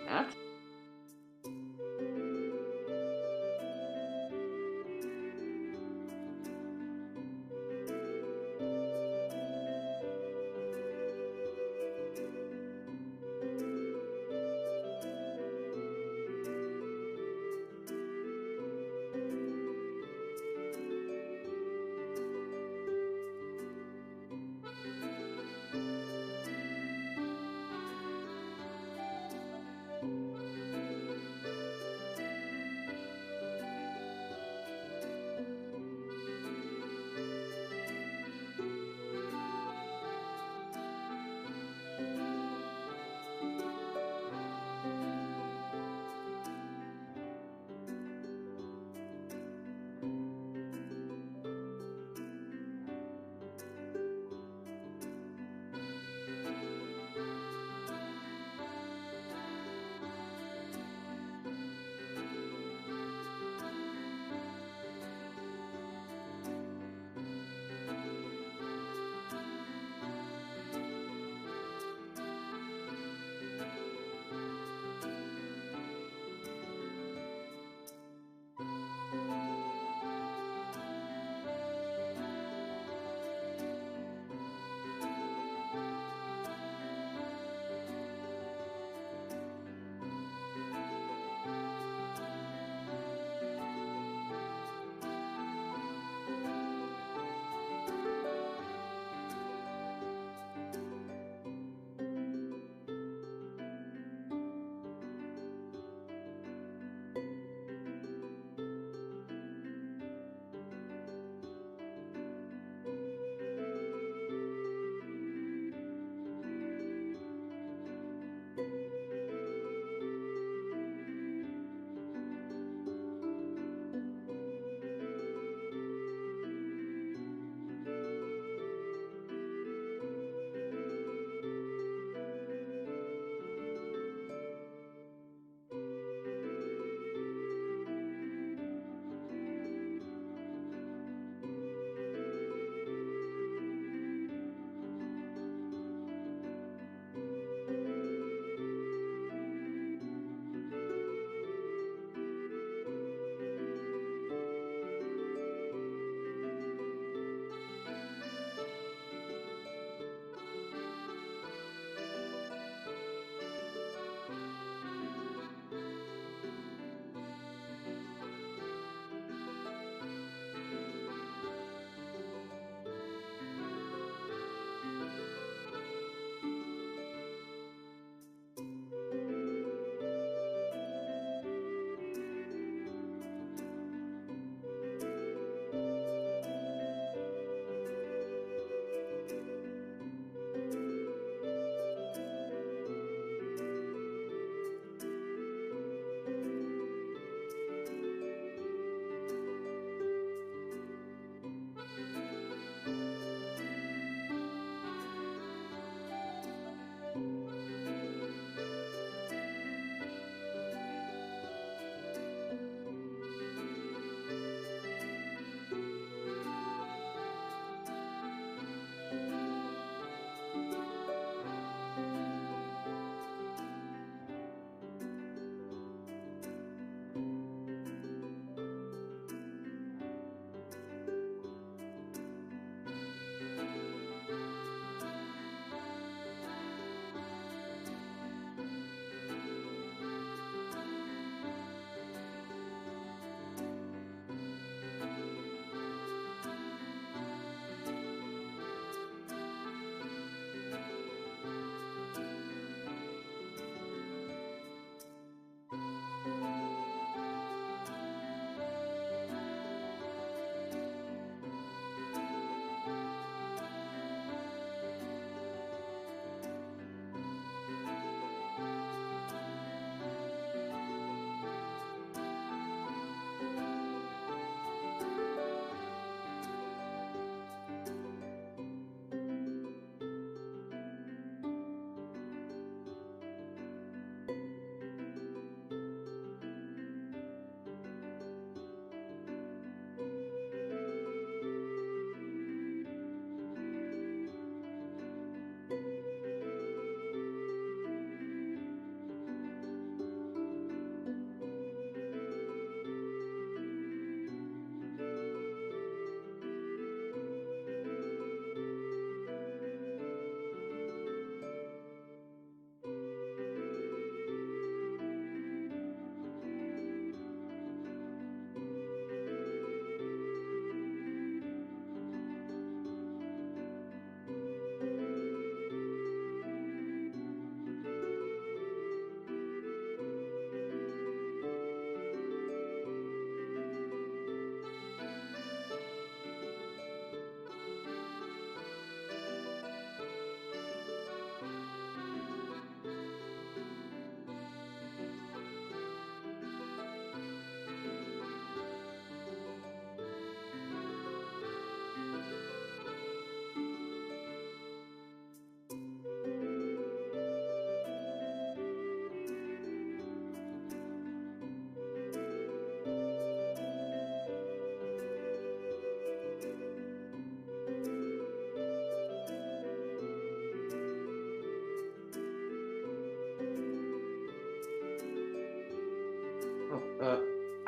[SPEAKER 11] That's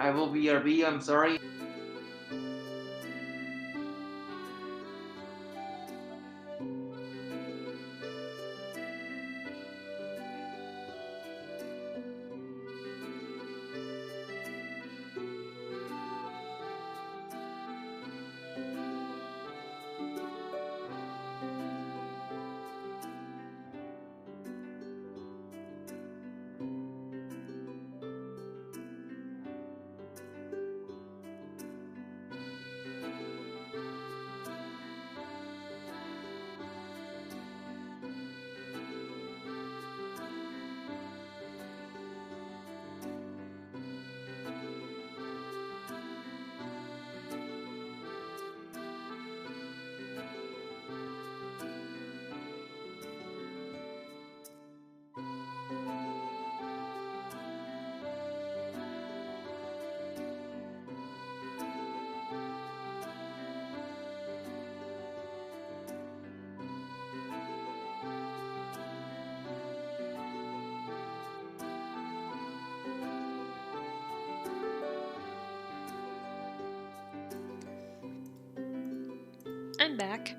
[SPEAKER 10] I will BRB, I'm sorry.
[SPEAKER 1] I'm back.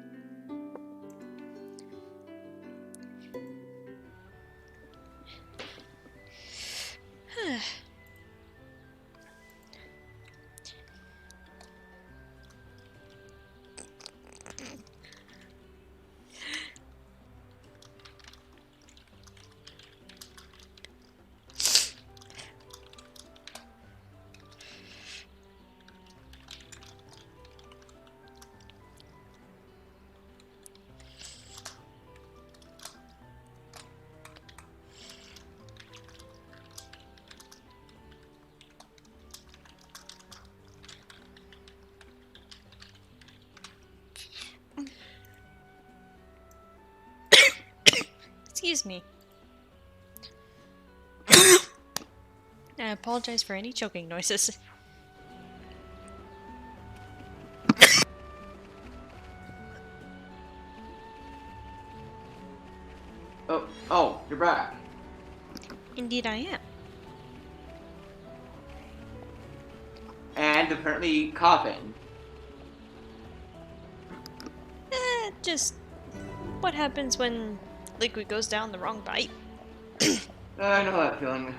[SPEAKER 1] Excuse me. I apologize for any choking noises.
[SPEAKER 10] Oh, you're back.
[SPEAKER 1] Indeed I am.
[SPEAKER 10] And apparently coughing.
[SPEAKER 1] Just what happens when liquid goes down the wrong bite.
[SPEAKER 10] I know that feeling.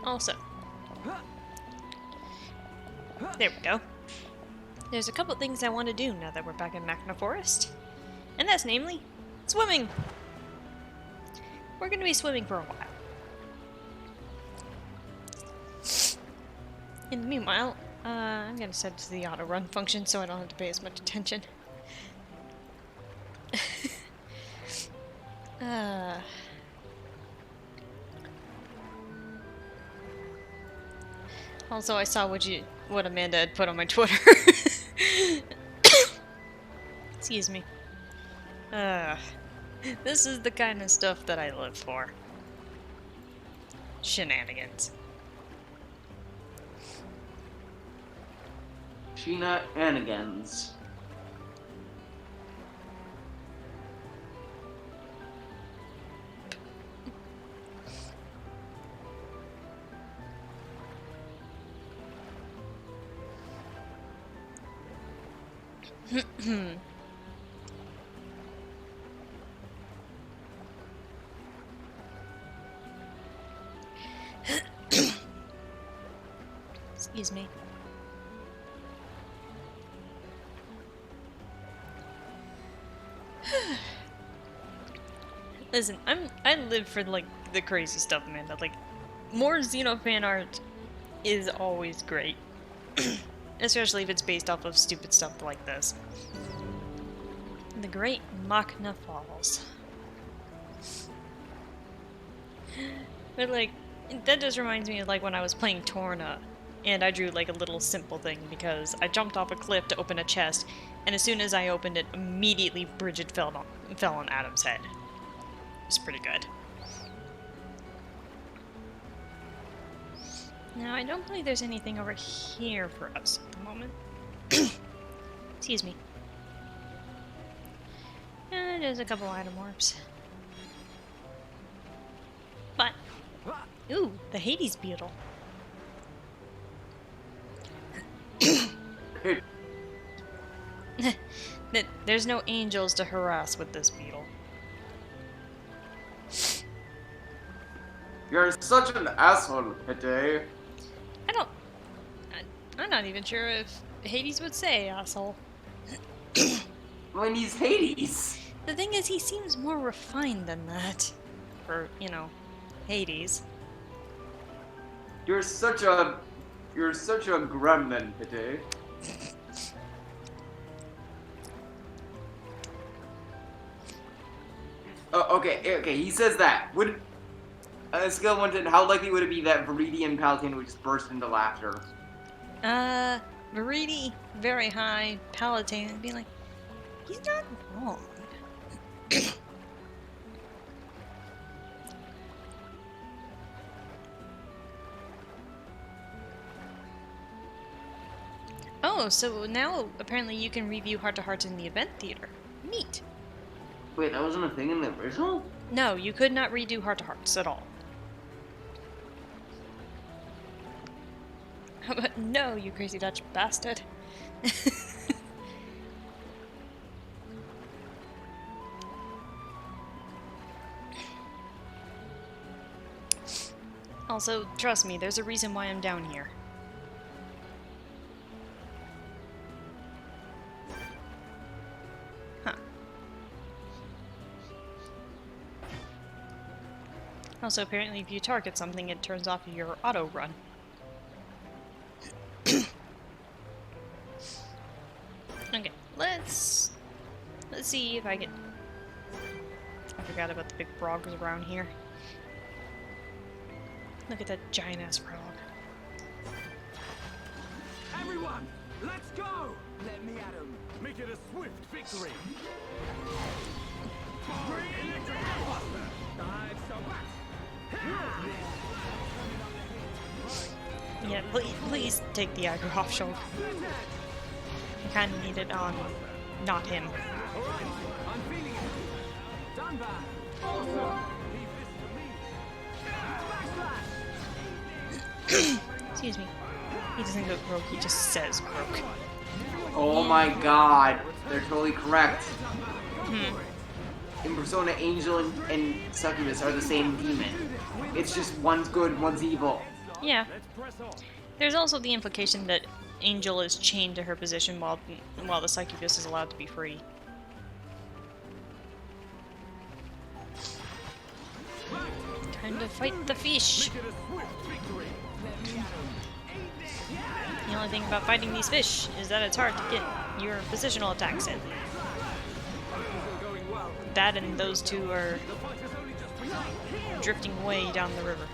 [SPEAKER 1] Also, there we go. There's a couple things I want to do now that we're back in Makhna Forest. And that's namely, swimming! We're going to be swimming for a while. In the meanwhile, I'm going to set it to the auto-run function so I don't have to pay as much attention. Also, I saw what Amanda had put on my Twitter. Excuse me. This is the kind of stuff that I live for. Shenanigans.
[SPEAKER 10] Shenanigans.
[SPEAKER 1] Excuse me. Listen, I live for like the crazy stuff, Amanda. Like, more Xeno fan art is always great. Especially if it's based off of stupid stuff like this. The Great Makhna Falls. But like, that just reminds me of like when I was playing Torna, and I drew like a little simple thing because I jumped off a cliff to open a chest, and as soon as I opened it, immediately Bridget fell on Adam's head. It's pretty good. Now, I don't believe there's anything over here for us at the moment. Excuse me. There's a couple item warps. But, ooh, the Hades beetle. There's no angels to harass with this beetle.
[SPEAKER 10] You're such an asshole, Hide.
[SPEAKER 1] I'm not even sure if Hades would say asshole.
[SPEAKER 10] When he's Hades.
[SPEAKER 1] The thing is, he seems more refined than that. For, you know, Hades.
[SPEAKER 10] You're such a gremlin, Hide. Oh, okay, he says that. Would on a scale of 1 to 10, how likely would it be that Viridian Palatine would just burst into laughter?
[SPEAKER 1] Viridi, very high. Palatine would be like, he's not wrong. Oh, so now apparently you can review heart-to-hearts in the event theater. Neat.
[SPEAKER 10] Wait, that wasn't a thing in the original?
[SPEAKER 1] No, you could not redo heart-to-hearts at all. But no, you crazy Dutch bastard. Also, trust me, there's a reason why I'm down here. Huh. Also, apparently if you target something, it turns off your auto run. Okay, let's see if I can... I forgot about the big frogs around here. Look at that giant-ass frog.
[SPEAKER 7] Everyone, let's go! Let me at him. Make it a swift victory.
[SPEAKER 1] Yeah, please take the aggro off, Shulk. I kind of need it on, not him.
[SPEAKER 7] I'm feeling it. Done that. Awesome. Leave this to me.
[SPEAKER 1] Excuse me. He doesn't go croak, he just says croak.
[SPEAKER 10] Oh my god, they're totally correct.
[SPEAKER 1] Hmm.
[SPEAKER 10] In Persona, Angel and Succubus are the same demon. It's just one's good, one's evil.
[SPEAKER 1] Yeah. There's also the implication that Angel is chained to her position while the Succubus is allowed to be free. Time to fight the fish! The only thing about fighting these fish is that it's hard to get your positional attacks in. That and those two are drifting way down the river.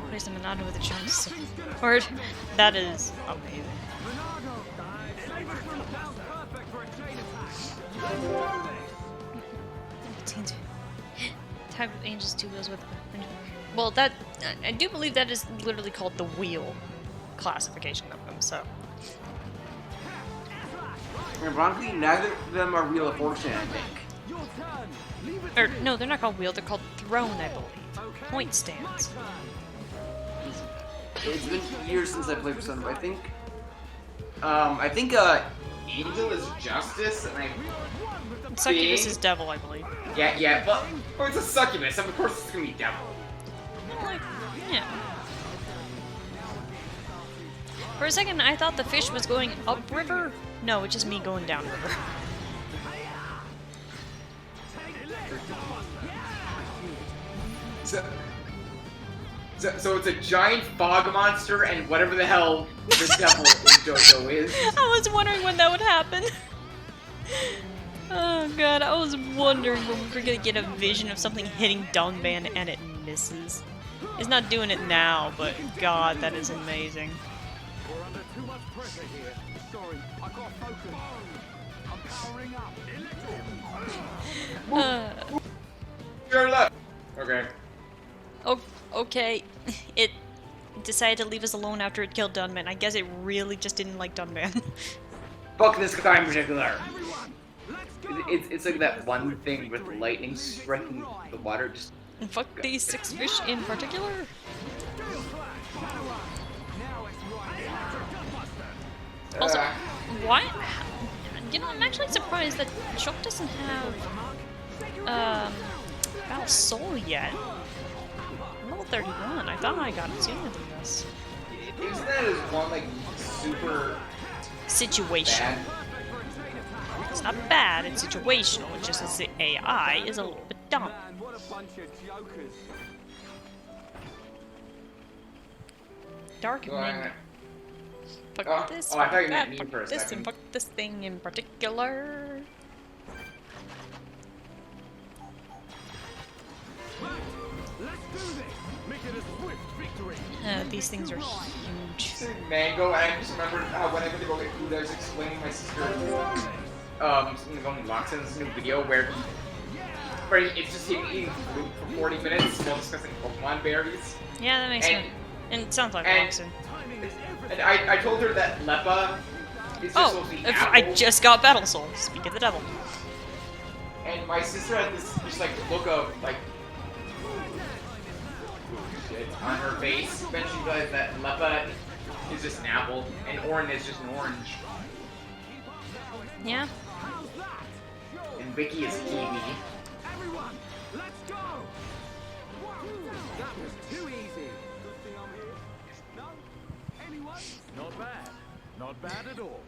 [SPEAKER 1] Replace the Monado with a giant sword. That is amazing. Type of angels, two wheels with. Well, that I do believe that is literally called the wheel classification of them. So.
[SPEAKER 10] Ironically, neither of them are Wheel of Fortune, I think.
[SPEAKER 1] Or no, they're not called wheel. They're called throne, I believe. Point stands.
[SPEAKER 10] It's been years since I played Persona, but I think Angel is Justice, and
[SPEAKER 1] Succubus is Devil, I believe.
[SPEAKER 10] Yeah, but it's a Succubus, so of course it's gonna be Devil.
[SPEAKER 1] Like, yeah. For a second, I thought the fish was going upriver. No, it's just me going downriver.
[SPEAKER 10] So it's a giant fog monster and whatever the hell the devil in JoJo is.
[SPEAKER 1] I was wondering when that would happen. Oh god, I was wondering when we were gonna get a vision of something hitting Dunban and it misses. It's not doing it now, but god, that is amazing.
[SPEAKER 7] We're under too much pressure here. Sorry, I can't focus. I'm powering up.
[SPEAKER 10] You're left. Okay.
[SPEAKER 1] Oh, okay. It decided to leave us alone after it killed Dunban. I guess it really just didn't like Dunban.
[SPEAKER 10] Fuck this guy in particular. it's like that one thing with lightning striking the water. Just
[SPEAKER 1] And fuck these 6 fish in particular. Also, why? You know, I'm actually surprised that Shock doesn't have Battle Soul yet. I'm level 31. I thought I got it sooner than this.
[SPEAKER 10] Isn't that as one like super
[SPEAKER 1] Situation.
[SPEAKER 10] bad?
[SPEAKER 1] It's not bad. It's situational. It's just as the AI is a little bit dumb.
[SPEAKER 5] Man, what a bunch of jokers.
[SPEAKER 1] Dark minion. Fuck this.
[SPEAKER 10] Oh, I
[SPEAKER 1] fuck
[SPEAKER 10] thought you
[SPEAKER 1] that,
[SPEAKER 10] meant me
[SPEAKER 1] fuck
[SPEAKER 10] for a
[SPEAKER 1] this,
[SPEAKER 10] second.
[SPEAKER 1] and fuck this thing in particular.
[SPEAKER 7] Let's do this. Make it a swift victory.
[SPEAKER 1] These things are huge.
[SPEAKER 10] Mango, and I just remembered when I went to go get food, I was explaining to my sister something going Loxon's new video where it's just him eating food for 40 minutes while discussing Pokemon berries.
[SPEAKER 1] Yeah, that makes sense. And it sounds like Loxon.
[SPEAKER 10] And I told her that Leppa is just supposed to be apple.
[SPEAKER 1] I just got Battle Soul. Speak of the devil.
[SPEAKER 10] And my sister had this just like look of like shit on her face. Then she realized that Leppa is just an apple and Orin is just an orange.
[SPEAKER 1] Yeah.
[SPEAKER 10] And Vicky is kiwi.
[SPEAKER 7] Everyone, let's go. That was too easy. Good thing I'm here. No? Anyone? Not bad. Not bad at all.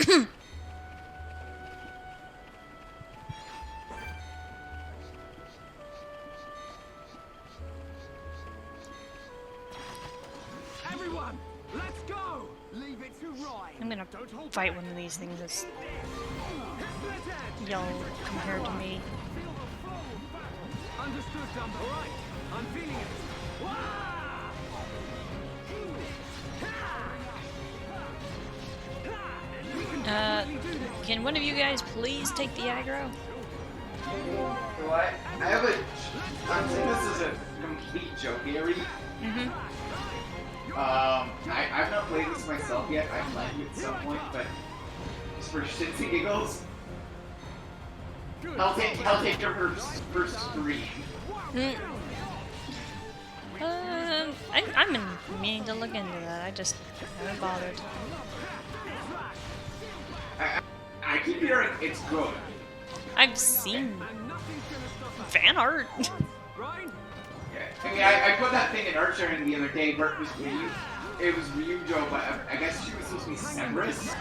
[SPEAKER 7] Everyone, let's go. Leave it to Ryan.
[SPEAKER 1] I'm gonna fight one of these things that's yellow compared to me.
[SPEAKER 7] Understood, Dumbo. All right, I'm feeling it.
[SPEAKER 1] Can one of you guys please take the aggro?
[SPEAKER 10] What? I have a. I'm saying this is a complete joke, Gary.
[SPEAKER 1] Mm-hmm.
[SPEAKER 10] I've not played this myself yet. I might at some point, but just for shits and giggles. I'll take her first scream.
[SPEAKER 1] I'm meaning to look into that. I just haven't bothered.
[SPEAKER 10] I keep hearing it's good.
[SPEAKER 1] I've seen fan art.
[SPEAKER 10] Yeah. I mean, I put that thing in art sharing the other day, but it was Ryujo, but I guess she was supposed to be Cerberus.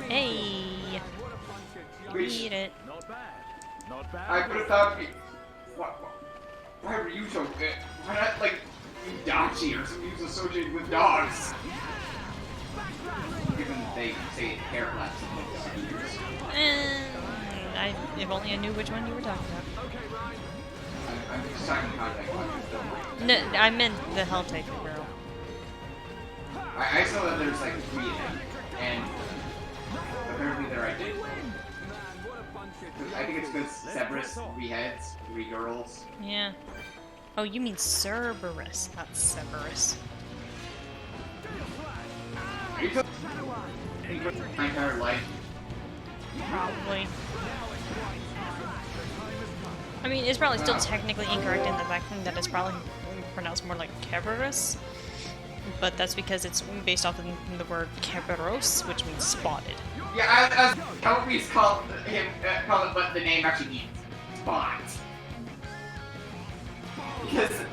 [SPEAKER 1] Hey, read it.
[SPEAKER 7] Not bad. Not bad.
[SPEAKER 10] I could have thought, why Ryujo? Why not like Dachi or something who's associated with dogs? Given they say hair flaps in like 7 years.
[SPEAKER 1] If only I knew which one you were talking about.
[SPEAKER 10] I'm just talking contact watches, don't worry.
[SPEAKER 1] No, I meant the Helltaker girl.
[SPEAKER 10] I saw that there's like 3 of them, and apparently they're identical. I think it's because Cerberus, 3 heads, 3 girls.
[SPEAKER 1] Yeah. Oh, you mean Cerberus, not Cerberus.
[SPEAKER 10] Are you talking my entire life?
[SPEAKER 1] Probably. I mean, it's probably still technically incorrect in the fact that it's probably pronounced more like Cerberus, but that's because it's based off of the word Cerberos, which means spotted.
[SPEAKER 10] Yeah, as Calvise call it, but the name actually means spot. Because,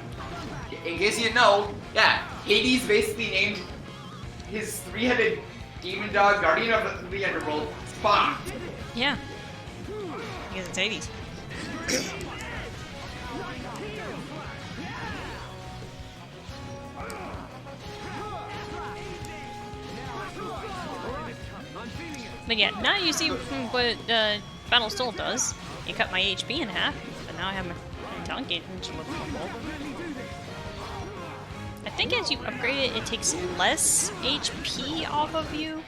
[SPEAKER 10] in case you know, yeah, Hades basically named his 3-headed demon dog, guardian of the 300 world, Spot.
[SPEAKER 1] Yeah. Because it's Hades. But yeah, now you see what Battle Soul does. You cut my HP in half, but now I have my talent gauge and look humble. I think as you upgrade it, it takes less HP off of you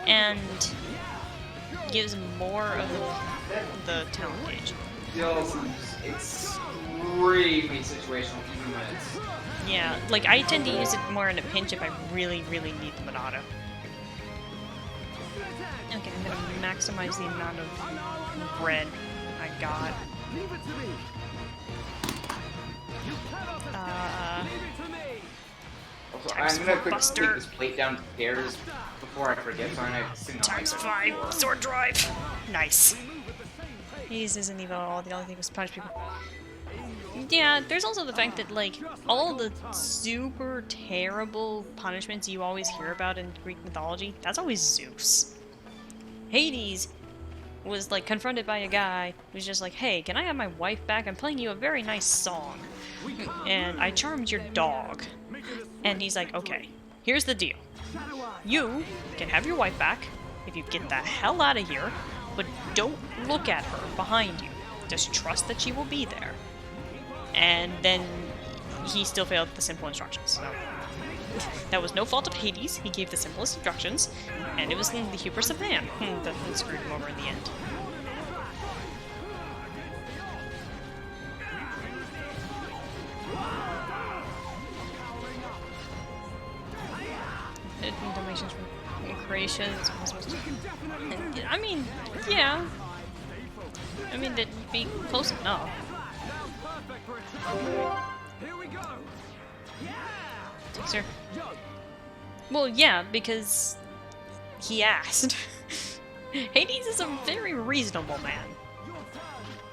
[SPEAKER 1] and gives more of the talent gauge.
[SPEAKER 10] Still extremely situational even when it's...
[SPEAKER 1] Yeah, like I tend to use it more in a pinch if I really, really need the Monado. Okay, I'm gonna maximize the amount of bread my god.
[SPEAKER 7] Leave it to me. You cannot escape. Leave it to me.
[SPEAKER 10] Also,
[SPEAKER 1] Times
[SPEAKER 10] I'm gonna
[SPEAKER 1] four
[SPEAKER 10] quickly
[SPEAKER 1] buster.
[SPEAKER 10] take this plate downstairs before I forget, so I'm gonna sing on
[SPEAKER 1] Times
[SPEAKER 10] my
[SPEAKER 1] 5 sword drive. Nice. Hades isn't evil at all. The only thing was punch people. Yeah, there's also the fact that, like, all the super terrible punishments you always hear about in Greek mythology, that's always Zeus. Hades was, like, confronted by a guy who's just like, hey, can I have my wife back? I'm playing you a very nice song. And I charmed your dog. And he's like, okay, here's the deal. You can have your wife back if you get the hell out of here, but don't look at her behind you. Just trust that she will be there. And then he still failed the simple instructions. So that was no fault of Hades. He gave the simplest instructions, and it was the hubris of man that screwed him over in the end. Donations from Croatia. I mean, yeah. I mean, that'd be close enough.
[SPEAKER 7] Here we go.
[SPEAKER 1] Takes her. Well, yeah, because he asked. Hades is a very reasonable man.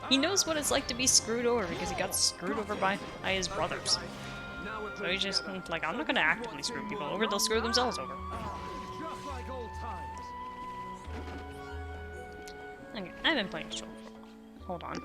[SPEAKER 1] He knows what it's like to be screwed over because he got screwed over by his brothers. So he's just like, I'm not gonna actively screw people over, they'll screw themselves over.
[SPEAKER 7] Just like old times.
[SPEAKER 1] Okay, I haven't played Shoal. Hold on.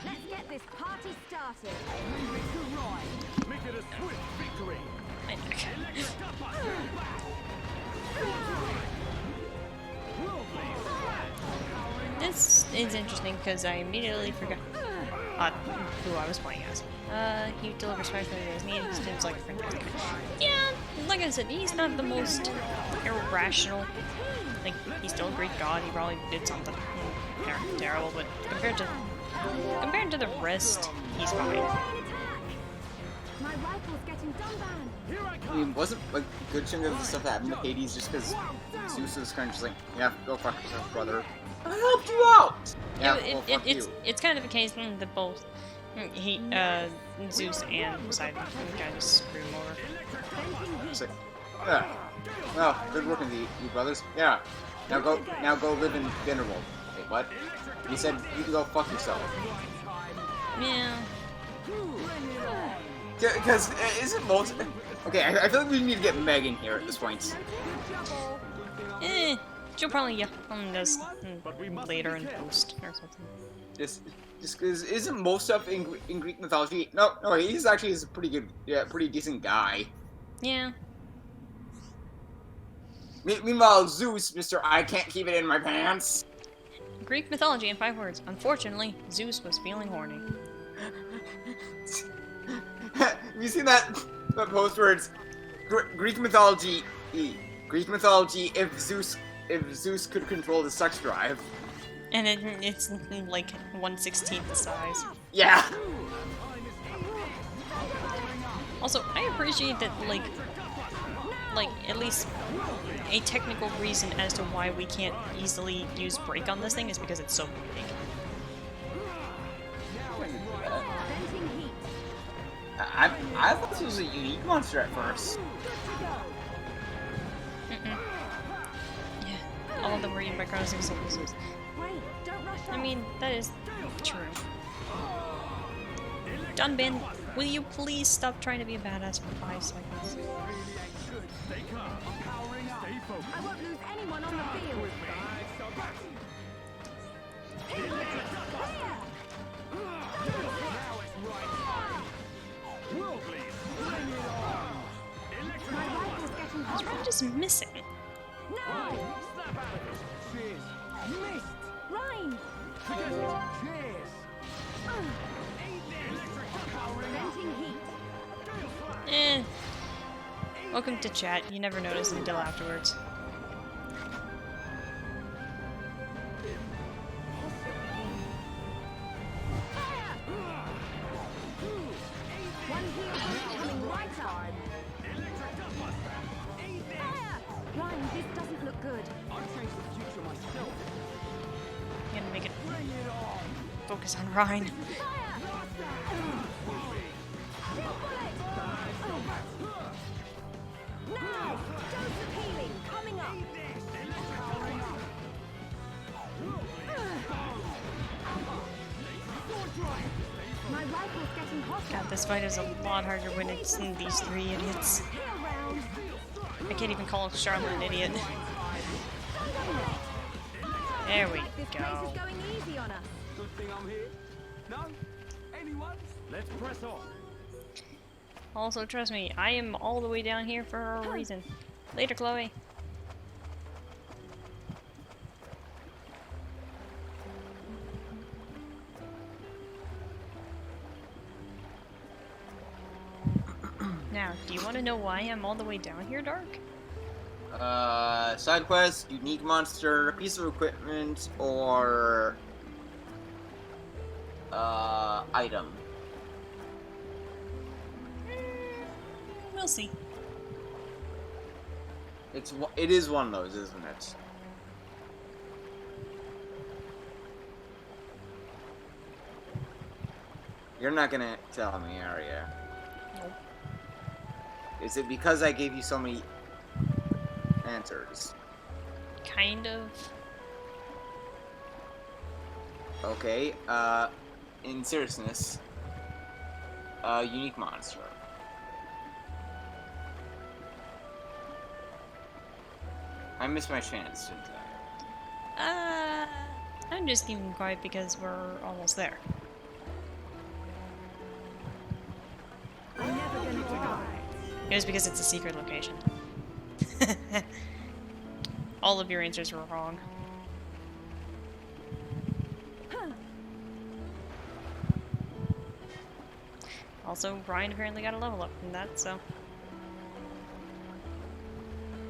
[SPEAKER 6] Let's get this party started.
[SPEAKER 7] Leave it to ride. Make it a swift victory.
[SPEAKER 1] This is interesting because I immediately forgot who I was playing as. He delivers fire when he needed. He seems like a friend. Yeah, like I said, he's not the most irrational. Like, he's still a Greek god. He probably did something terrible, but compared to the rest, he's fine.
[SPEAKER 6] My rifle's getting done.
[SPEAKER 4] I mean, wasn't like a good chunk of the stuff that happened with Hades just because Zeus was kind of just like, yeah, go fuck yourself, brother. I helped you out. Yeah, well, fuck you.
[SPEAKER 1] It's kind of a case that both Zeus and Poseidon kind of screw him over.
[SPEAKER 4] It's like, yeah. Well, good working, you brothers. Yeah. Now go live in Dinnerwald. Wait, what? He said you can go fuck yourself.
[SPEAKER 1] Yeah.
[SPEAKER 4] Because isn't most... Okay, I feel like we need to get Meg in here at this point.
[SPEAKER 1] She'll probably on this later in post or something.
[SPEAKER 4] Just because isn't most stuff in Greek mythology? No, he's actually a pretty decent guy.
[SPEAKER 1] Yeah.
[SPEAKER 4] Meanwhile, Zeus, Mr. I can't keep it in my pants.
[SPEAKER 1] Greek mythology in 5 words. Unfortunately, Zeus was feeling horny.
[SPEAKER 4] Have you seen that post where it's Greek mythology? Greek mythology. If Zeus could control the sex drive.
[SPEAKER 1] And it's like 1/16 the size.
[SPEAKER 4] Yeah.
[SPEAKER 1] Also, I appreciate that, like at least a technical reason as to why we can't easily use break on this thing is because it's so big.
[SPEAKER 4] I thought this was a unique monster at first.
[SPEAKER 1] Yeah, all of them were eaten by Chronos and Cyclops. I mean, that is true. Dunban, will you please stop trying to be a badass for 5 seconds?
[SPEAKER 6] I won't lose anyone on the field.
[SPEAKER 1] He's probably just missing.
[SPEAKER 6] No!
[SPEAKER 7] Cheers. You missed.
[SPEAKER 6] Rhyme!
[SPEAKER 7] Forget it. Cheers.
[SPEAKER 6] Venting heat.
[SPEAKER 1] Welcome to chat. You never notice until afterwards. focus on Ryan.
[SPEAKER 6] Now, dose of healing coming up. My rifle's getting hotter.
[SPEAKER 1] God, this fight is a lot harder when it's in these three idiots. I can't even call Charlotte an idiot. There we
[SPEAKER 6] This place
[SPEAKER 1] go.
[SPEAKER 6] is going easy on us.
[SPEAKER 5] Good thing I'm here. No? Anyone?
[SPEAKER 7] Let's press on.
[SPEAKER 1] Also, trust me, I am all the way down here for a reason. Later, Chloe. Now, do you want to know why I'm all the way down here, Dharc?
[SPEAKER 4] Side quest, unique monster, piece of equipment, or item.
[SPEAKER 1] We'll see.
[SPEAKER 4] It is one of those, isn't it? You're not gonna tell me, are you?
[SPEAKER 1] Nope.
[SPEAKER 4] Is it because I gave you so many answers?
[SPEAKER 1] Kind of.
[SPEAKER 4] Okay, in seriousness, unique monster. I missed my chance, didn't I?
[SPEAKER 1] I'm just keeping quiet because we're almost there.
[SPEAKER 6] I'm never gonna give up.
[SPEAKER 1] It was because it's a secret location. All of your answers were wrong. Also, Ryan apparently got a level up from that, so.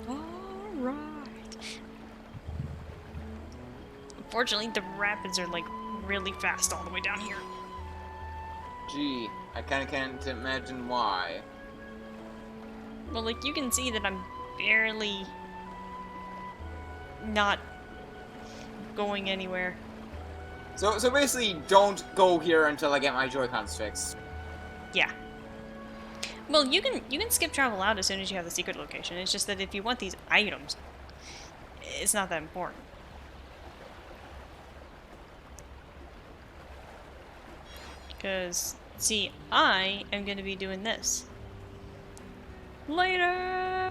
[SPEAKER 1] Alright. Unfortunately, the rapids are like really fast all the way down here.
[SPEAKER 4] Gee, I kinda can't imagine why.
[SPEAKER 1] Well, like, you can see that I'm barely not going anywhere.
[SPEAKER 4] So basically, don't go here until I get my Joy-Cons fixed.
[SPEAKER 1] Yeah. Well, you can skip travel out as soon as you have the secret location. It's just that if you want these items, it's not that important. Because, see, I am going to be doing this. Later!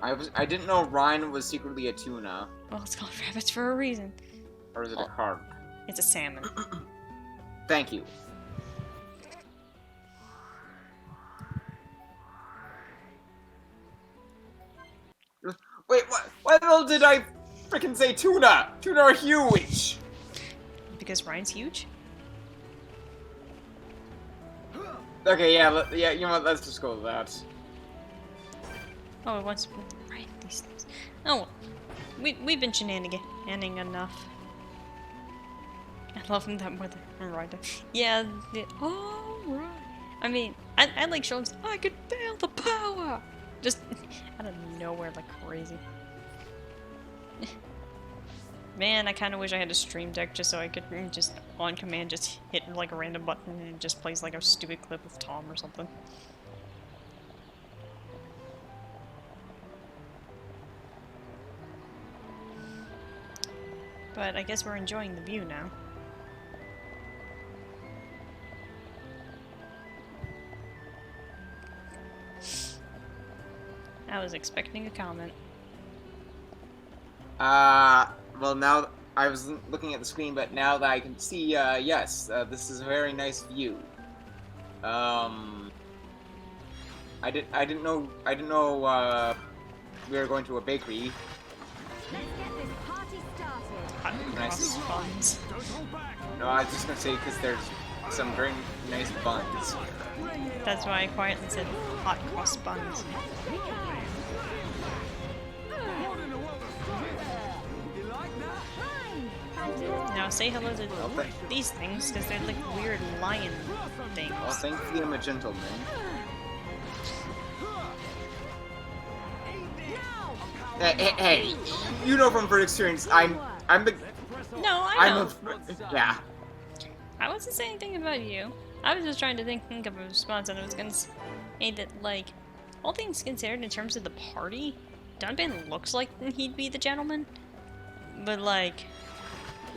[SPEAKER 4] I didn't know Ryan was secretly a tuna.
[SPEAKER 1] Well, it's called rabbits for a reason.
[SPEAKER 4] Or is it a carp?
[SPEAKER 1] It's a salmon.
[SPEAKER 4] Thank you. Wait, what? Why the hell did I freaking say tuna? Tuna are huge!
[SPEAKER 1] Because Ryan's huge?
[SPEAKER 4] Okay, yeah, you know what, let's just go with that.
[SPEAKER 1] Oh, it wants to write these things. Oh, we've been shenaniganing enough. I love him that more than right. Yeah, alright. I mean, I like showing I could feel the power! Just out of nowhere like crazy. Man, I kind of wish I had a stream deck just so I could just, on command, just hit like a random button and it just plays like a stupid clip of Tom or something. But I guess we're enjoying the view now. I was expecting a comment.
[SPEAKER 4] Well, now I was looking at the screen, but now that I can see, yes, this is a very nice view. I didn't know we were going to a bakery.
[SPEAKER 6] Let's get this party started.
[SPEAKER 1] Nice buns.
[SPEAKER 4] No, I was just gonna say because there's some very nice buns here.
[SPEAKER 1] That's why I quietly said hot cross buns. Now say hello to these things, because they're like weird lion things.
[SPEAKER 4] Well, thankfully I'm a gentleman. Hey, you know from bird experience, I'm I'm the.
[SPEAKER 1] No, I know.
[SPEAKER 4] Yeah.
[SPEAKER 1] I wasn't saying anything about you. I was just trying to think of a response, and I was gonna say that, like, all things considered in terms of the party, Dunban looks like he'd be the gentleman, but, like,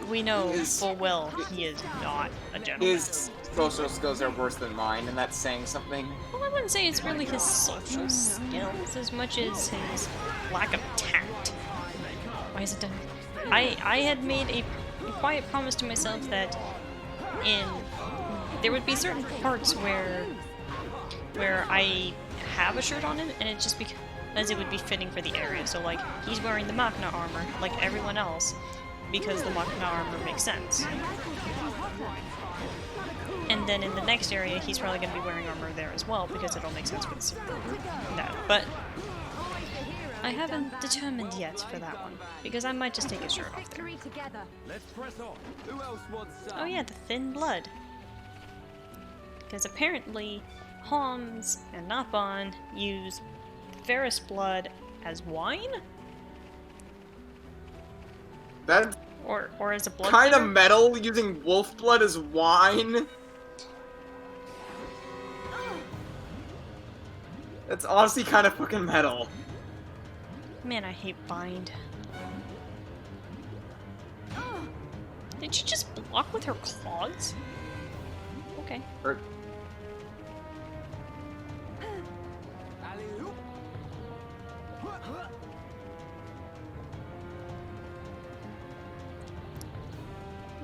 [SPEAKER 1] we know full well he is not a gentleman.
[SPEAKER 4] His social skills are worse than mine, and that's saying something.
[SPEAKER 1] Well, I wouldn't say it's really his social skills as much as his lack of tact. Why is it done? I had made a quiet promise to myself that there would be certain parts where I have a shirt on him, and it's just because it would be fitting for the area. So, like, he's wearing the Makhna armor, like everyone else, because the Makhna armor makes sense. And then in the next area, he's probably going to be wearing armor there as well, because it'll make sense with that. But I haven't determined yet for that one, because I might just take his shirt off there. Oh yeah, the thin blood. Because apparently, Homs and Napon use Ferris blood as wine?
[SPEAKER 4] That's
[SPEAKER 1] or as a blood
[SPEAKER 4] kind of
[SPEAKER 1] thinner?
[SPEAKER 4] metal, using wolf blood as wine. That's honestly kind of fucking metal.
[SPEAKER 1] Man, I hate bind. Did she just block with her claws? Okay.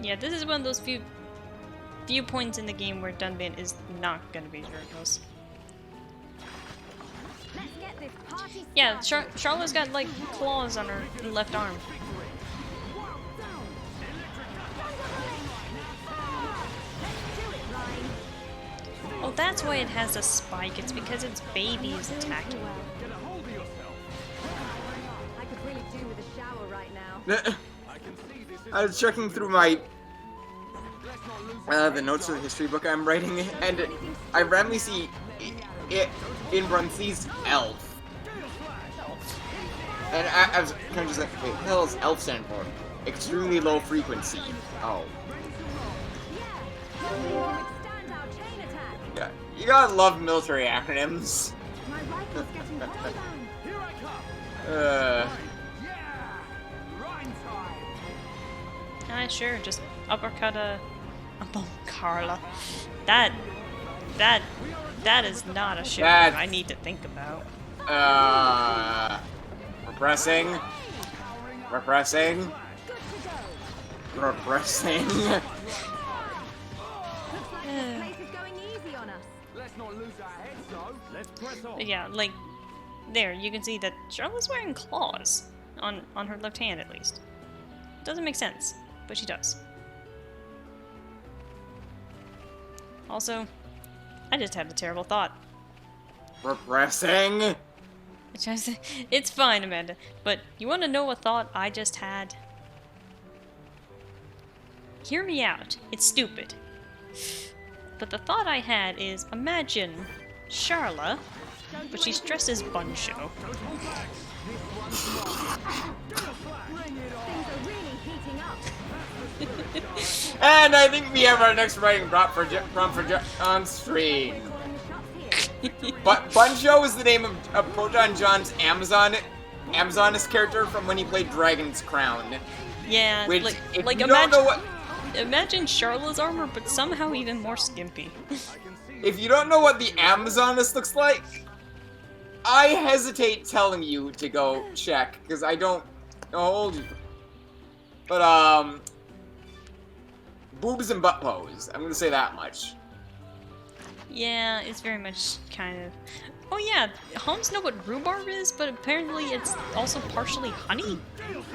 [SPEAKER 1] Yeah, this is one of those few points in the game where Dunban is not gonna be shirtless. Yeah, Charlotte's got like claws on her left arm. Oh, that's why it has a spike. It's because its baby is attacking.
[SPEAKER 6] I could really do with a shower right now.
[SPEAKER 4] I was checking through my the notes of the history book I'm writing, and I randomly see it in parentheses elf. And I was kind of just like, wait, what the hell does elf stand for? Extremely low frequency. Oh. Yeah, you gotta love military acronyms.
[SPEAKER 1] Sure, just uppercut a Carla. That is not a shit I need to think about.
[SPEAKER 4] Repressing.
[SPEAKER 1] But yeah, like, there, you can see that Charlotte's wearing claws on her left hand, at least. Doesn't make sense, but she does. Also, I just had a terrible thought.
[SPEAKER 4] Repressing?
[SPEAKER 1] It's fine, Amanda, but you want to know a thought I just had? Hear me out. It's stupid. But the thought I had is, imagine Charla, but she's dressed as Buncho.
[SPEAKER 4] And I think we have our next writing prompt for on stream. But Buncho is the name of Proton John's Amazonist character from when he played Dragon's Crown.
[SPEAKER 1] Yeah,
[SPEAKER 4] which,
[SPEAKER 1] like
[SPEAKER 4] if you
[SPEAKER 1] imagine,
[SPEAKER 4] don't know what,
[SPEAKER 1] imagine Charla's armor, but somehow even more skimpy.
[SPEAKER 4] If you don't know what the Amazonist looks like, I hesitate telling you to go check, because I don't know how old you are. But, boobs and butt pose. I'm gonna say that much.
[SPEAKER 1] Yeah, it's very much kind of... Oh yeah, Homes know what rhubarb is, but apparently it's also partially honey?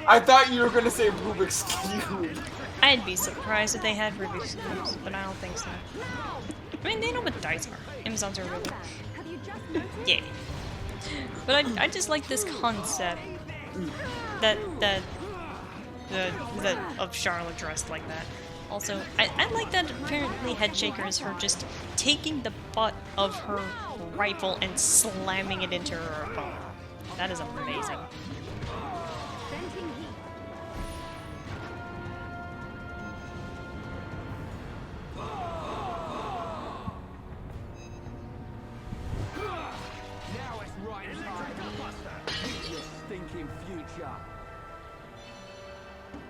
[SPEAKER 4] I thought you were gonna say Rubik's Cube.
[SPEAKER 1] I'd be surprised if they had Rubik's Cubes, but I don't think so. I mean, they know what dice are. Amazons are really... Yeah. But I just like this concept that of Charlotte dressed like that. Also, I like that apparently Headshaker is her just taking the butt of her rifle and slamming it into her opponent. That is amazing.
[SPEAKER 5] thinking future.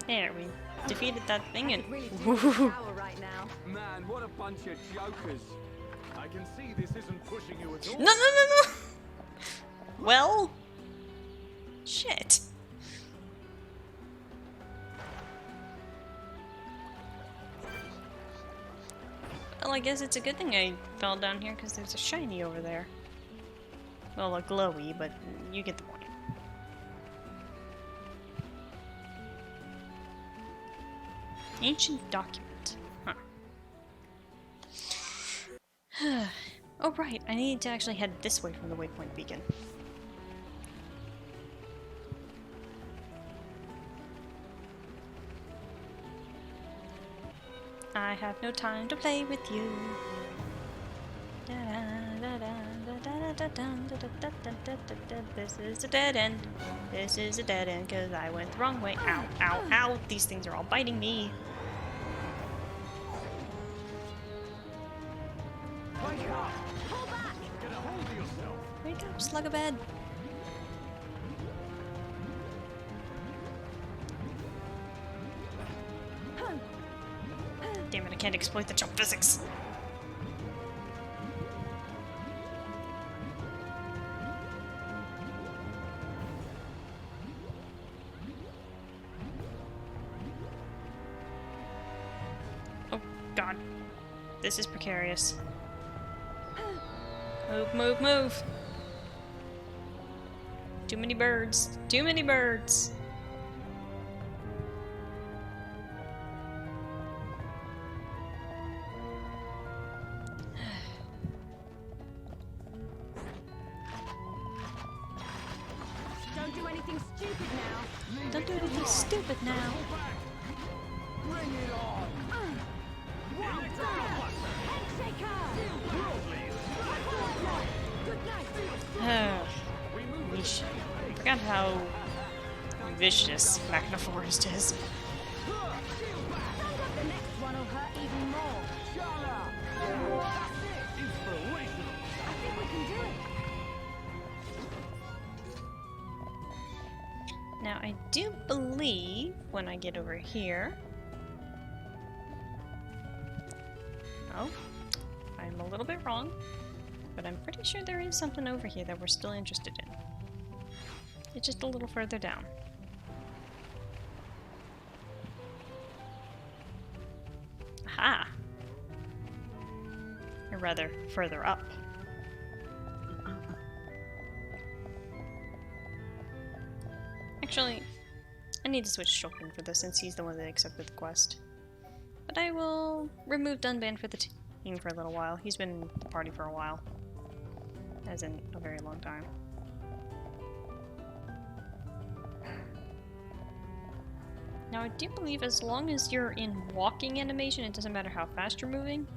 [SPEAKER 1] There, we defeated that thing and
[SPEAKER 6] Really do need a shower right now.
[SPEAKER 5] Man, what a bunch of jokers.
[SPEAKER 7] I can see this isn't pushing you at all.
[SPEAKER 1] no, no, no, no. Well, shit. Well, I guess it's a good thing I fell down here because there's a shiny over there. Well, a glowy, but you get the point. Ancient document. Huh. Oh, right. I need to actually head this way from the waypoint beacon. I have no time to play with you. This is a dead end. This is a dead end because I went the wrong way. Ow, ow, ow. These things are all biting me.
[SPEAKER 7] Wake up! Pull back! Get a hold of yourself!
[SPEAKER 1] Wake up, slug a bed. Damn it, I can't exploit the jump physics. Oh, God. This is precarious. Move, move, move! Too many birds. Too many birds!
[SPEAKER 6] Don't do anything stupid now.
[SPEAKER 1] Don't do anything stupid now.
[SPEAKER 5] Bring it on!
[SPEAKER 6] Well done! Good night.
[SPEAKER 1] Yeesh. I forgot how vicious Makhna Forest is.
[SPEAKER 6] The next one will hurt even more.
[SPEAKER 7] That's it! Inspirational!
[SPEAKER 6] I think we can do it.
[SPEAKER 1] Now, I do believe when I get over here. Oh, I'm a little bit wrong, but I'm pretty sure there is something over here that we're still interested in. It's just a little further down. Aha! Or rather, further up. Actually, I need to switch Shulkin for this since he's the one that accepted the quest. But I will remove Dunban for the team for a little while. He's been in the party for a while. As in a very long time. Now I do believe as long as you're in walking animation, it doesn't matter how fast you're moving,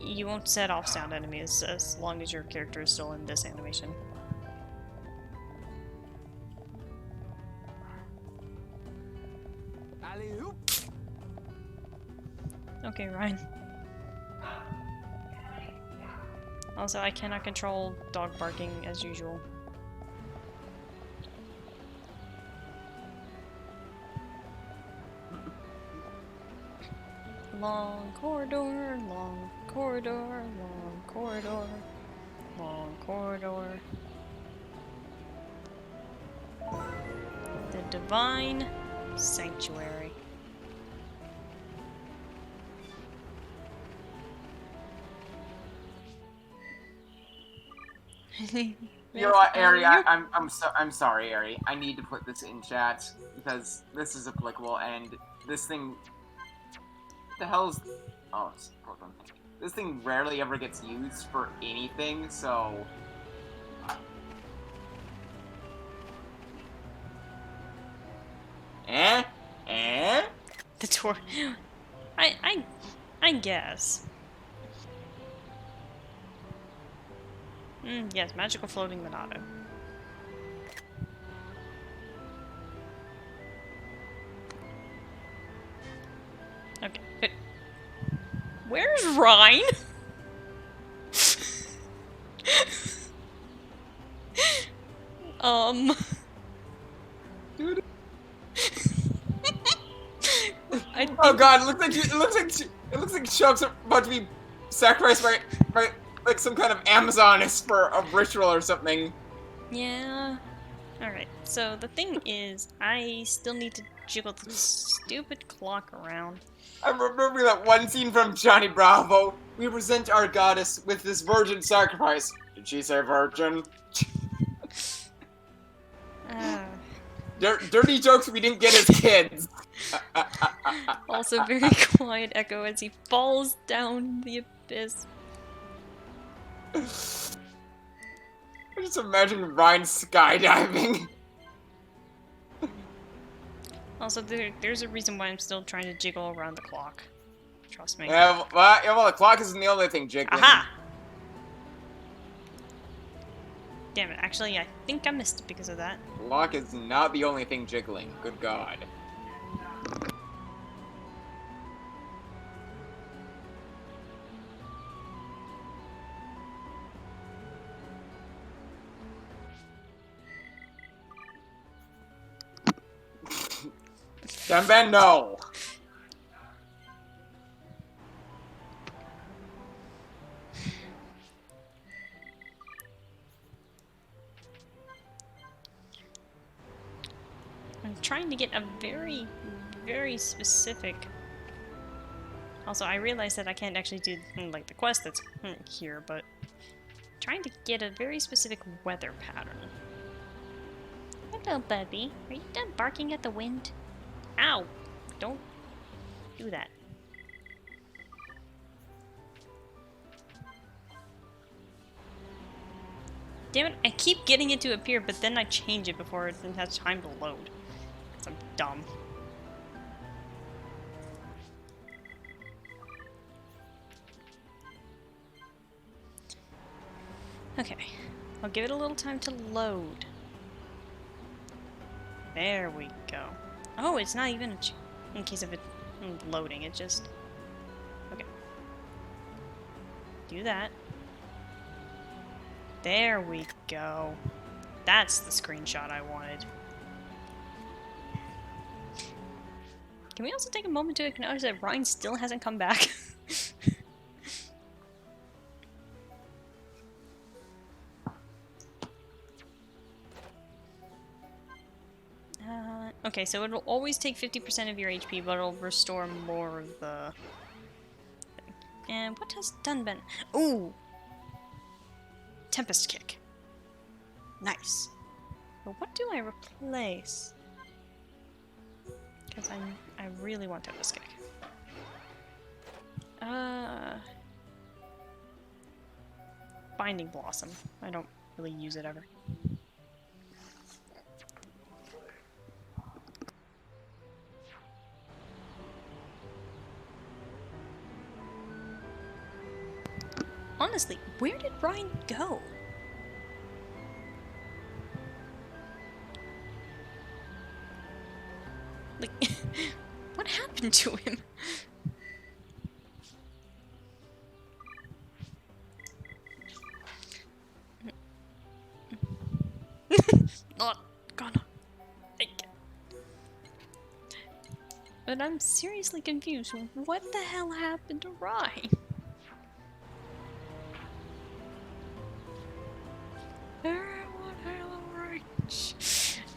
[SPEAKER 1] you won't set off sound enemies as long as your character is still in this animation.
[SPEAKER 5] Alley-oop!
[SPEAKER 1] Okay, Ryan. Also, I cannot control dog barking as usual. Long corridor, long corridor, long corridor, long corridor. The Divine Sanctuary.
[SPEAKER 10] You know what, Ari? I'm sorry, Ari. I need to put this in chat because this is applicable, and this thing. The hell's? Oh, hold on. This thing rarely ever gets used for anything, so.
[SPEAKER 1] The tour. I guess. Yes, magical floating Monado. Okay, but where's Rhine?
[SPEAKER 10] Oh god, it looks like Chuck's about to be sacrificed by like some kind of Amazoness for a ritual or something.
[SPEAKER 1] Yeah. Alright, so the thing is, I still need to jiggle the stupid clock around.
[SPEAKER 10] I'm remembering that one scene from Johnny Bravo. We present our goddess with this virgin sacrifice. Did she say virgin? Dirty jokes we didn't get as kids.
[SPEAKER 1] Also very quiet echo as he falls down the abyss.
[SPEAKER 10] I just imagine Ryan skydiving.
[SPEAKER 1] Also, there's a reason why I'm still trying to jiggle around the clock. Trust me.
[SPEAKER 10] Yeah, well, the clock isn't the only thing jiggling.
[SPEAKER 1] Aha! Damn it, actually, I think I missed it because of that.
[SPEAKER 10] The clock is not the only thing jiggling. Good God. Denben, no!
[SPEAKER 1] I'm trying to get a very, very specific... Also, I realize that I can't actually do, like, the quest that's here, but... trying to get a very specific weather pattern. Hello, Bubby. Are you done barking at the wind? Ow! Don't do that. Damn it, I keep getting it to appear, but then I change it before it has time to load. Because I'm dumb. Okay, I'll give it a little time to load. There we go. Oh, it's not even in case of it loading, it just... Okay. Do that. There we go. That's the screenshot I wanted. Can we also take a moment to acknowledge that Ryan still hasn't come back? Okay, so it'll always take 50% of your HP, but it'll restore more of the thing. And what has Dunben? Ooh! Tempest Kick. Nice. But what do I replace? Because I really want Tempest Kick. Binding Blossom. I don't really use it ever. Honestly, where did Ryan go? Like, what happened to him? Not gonna make it. But I'm seriously confused. What the hell happened to Ryan?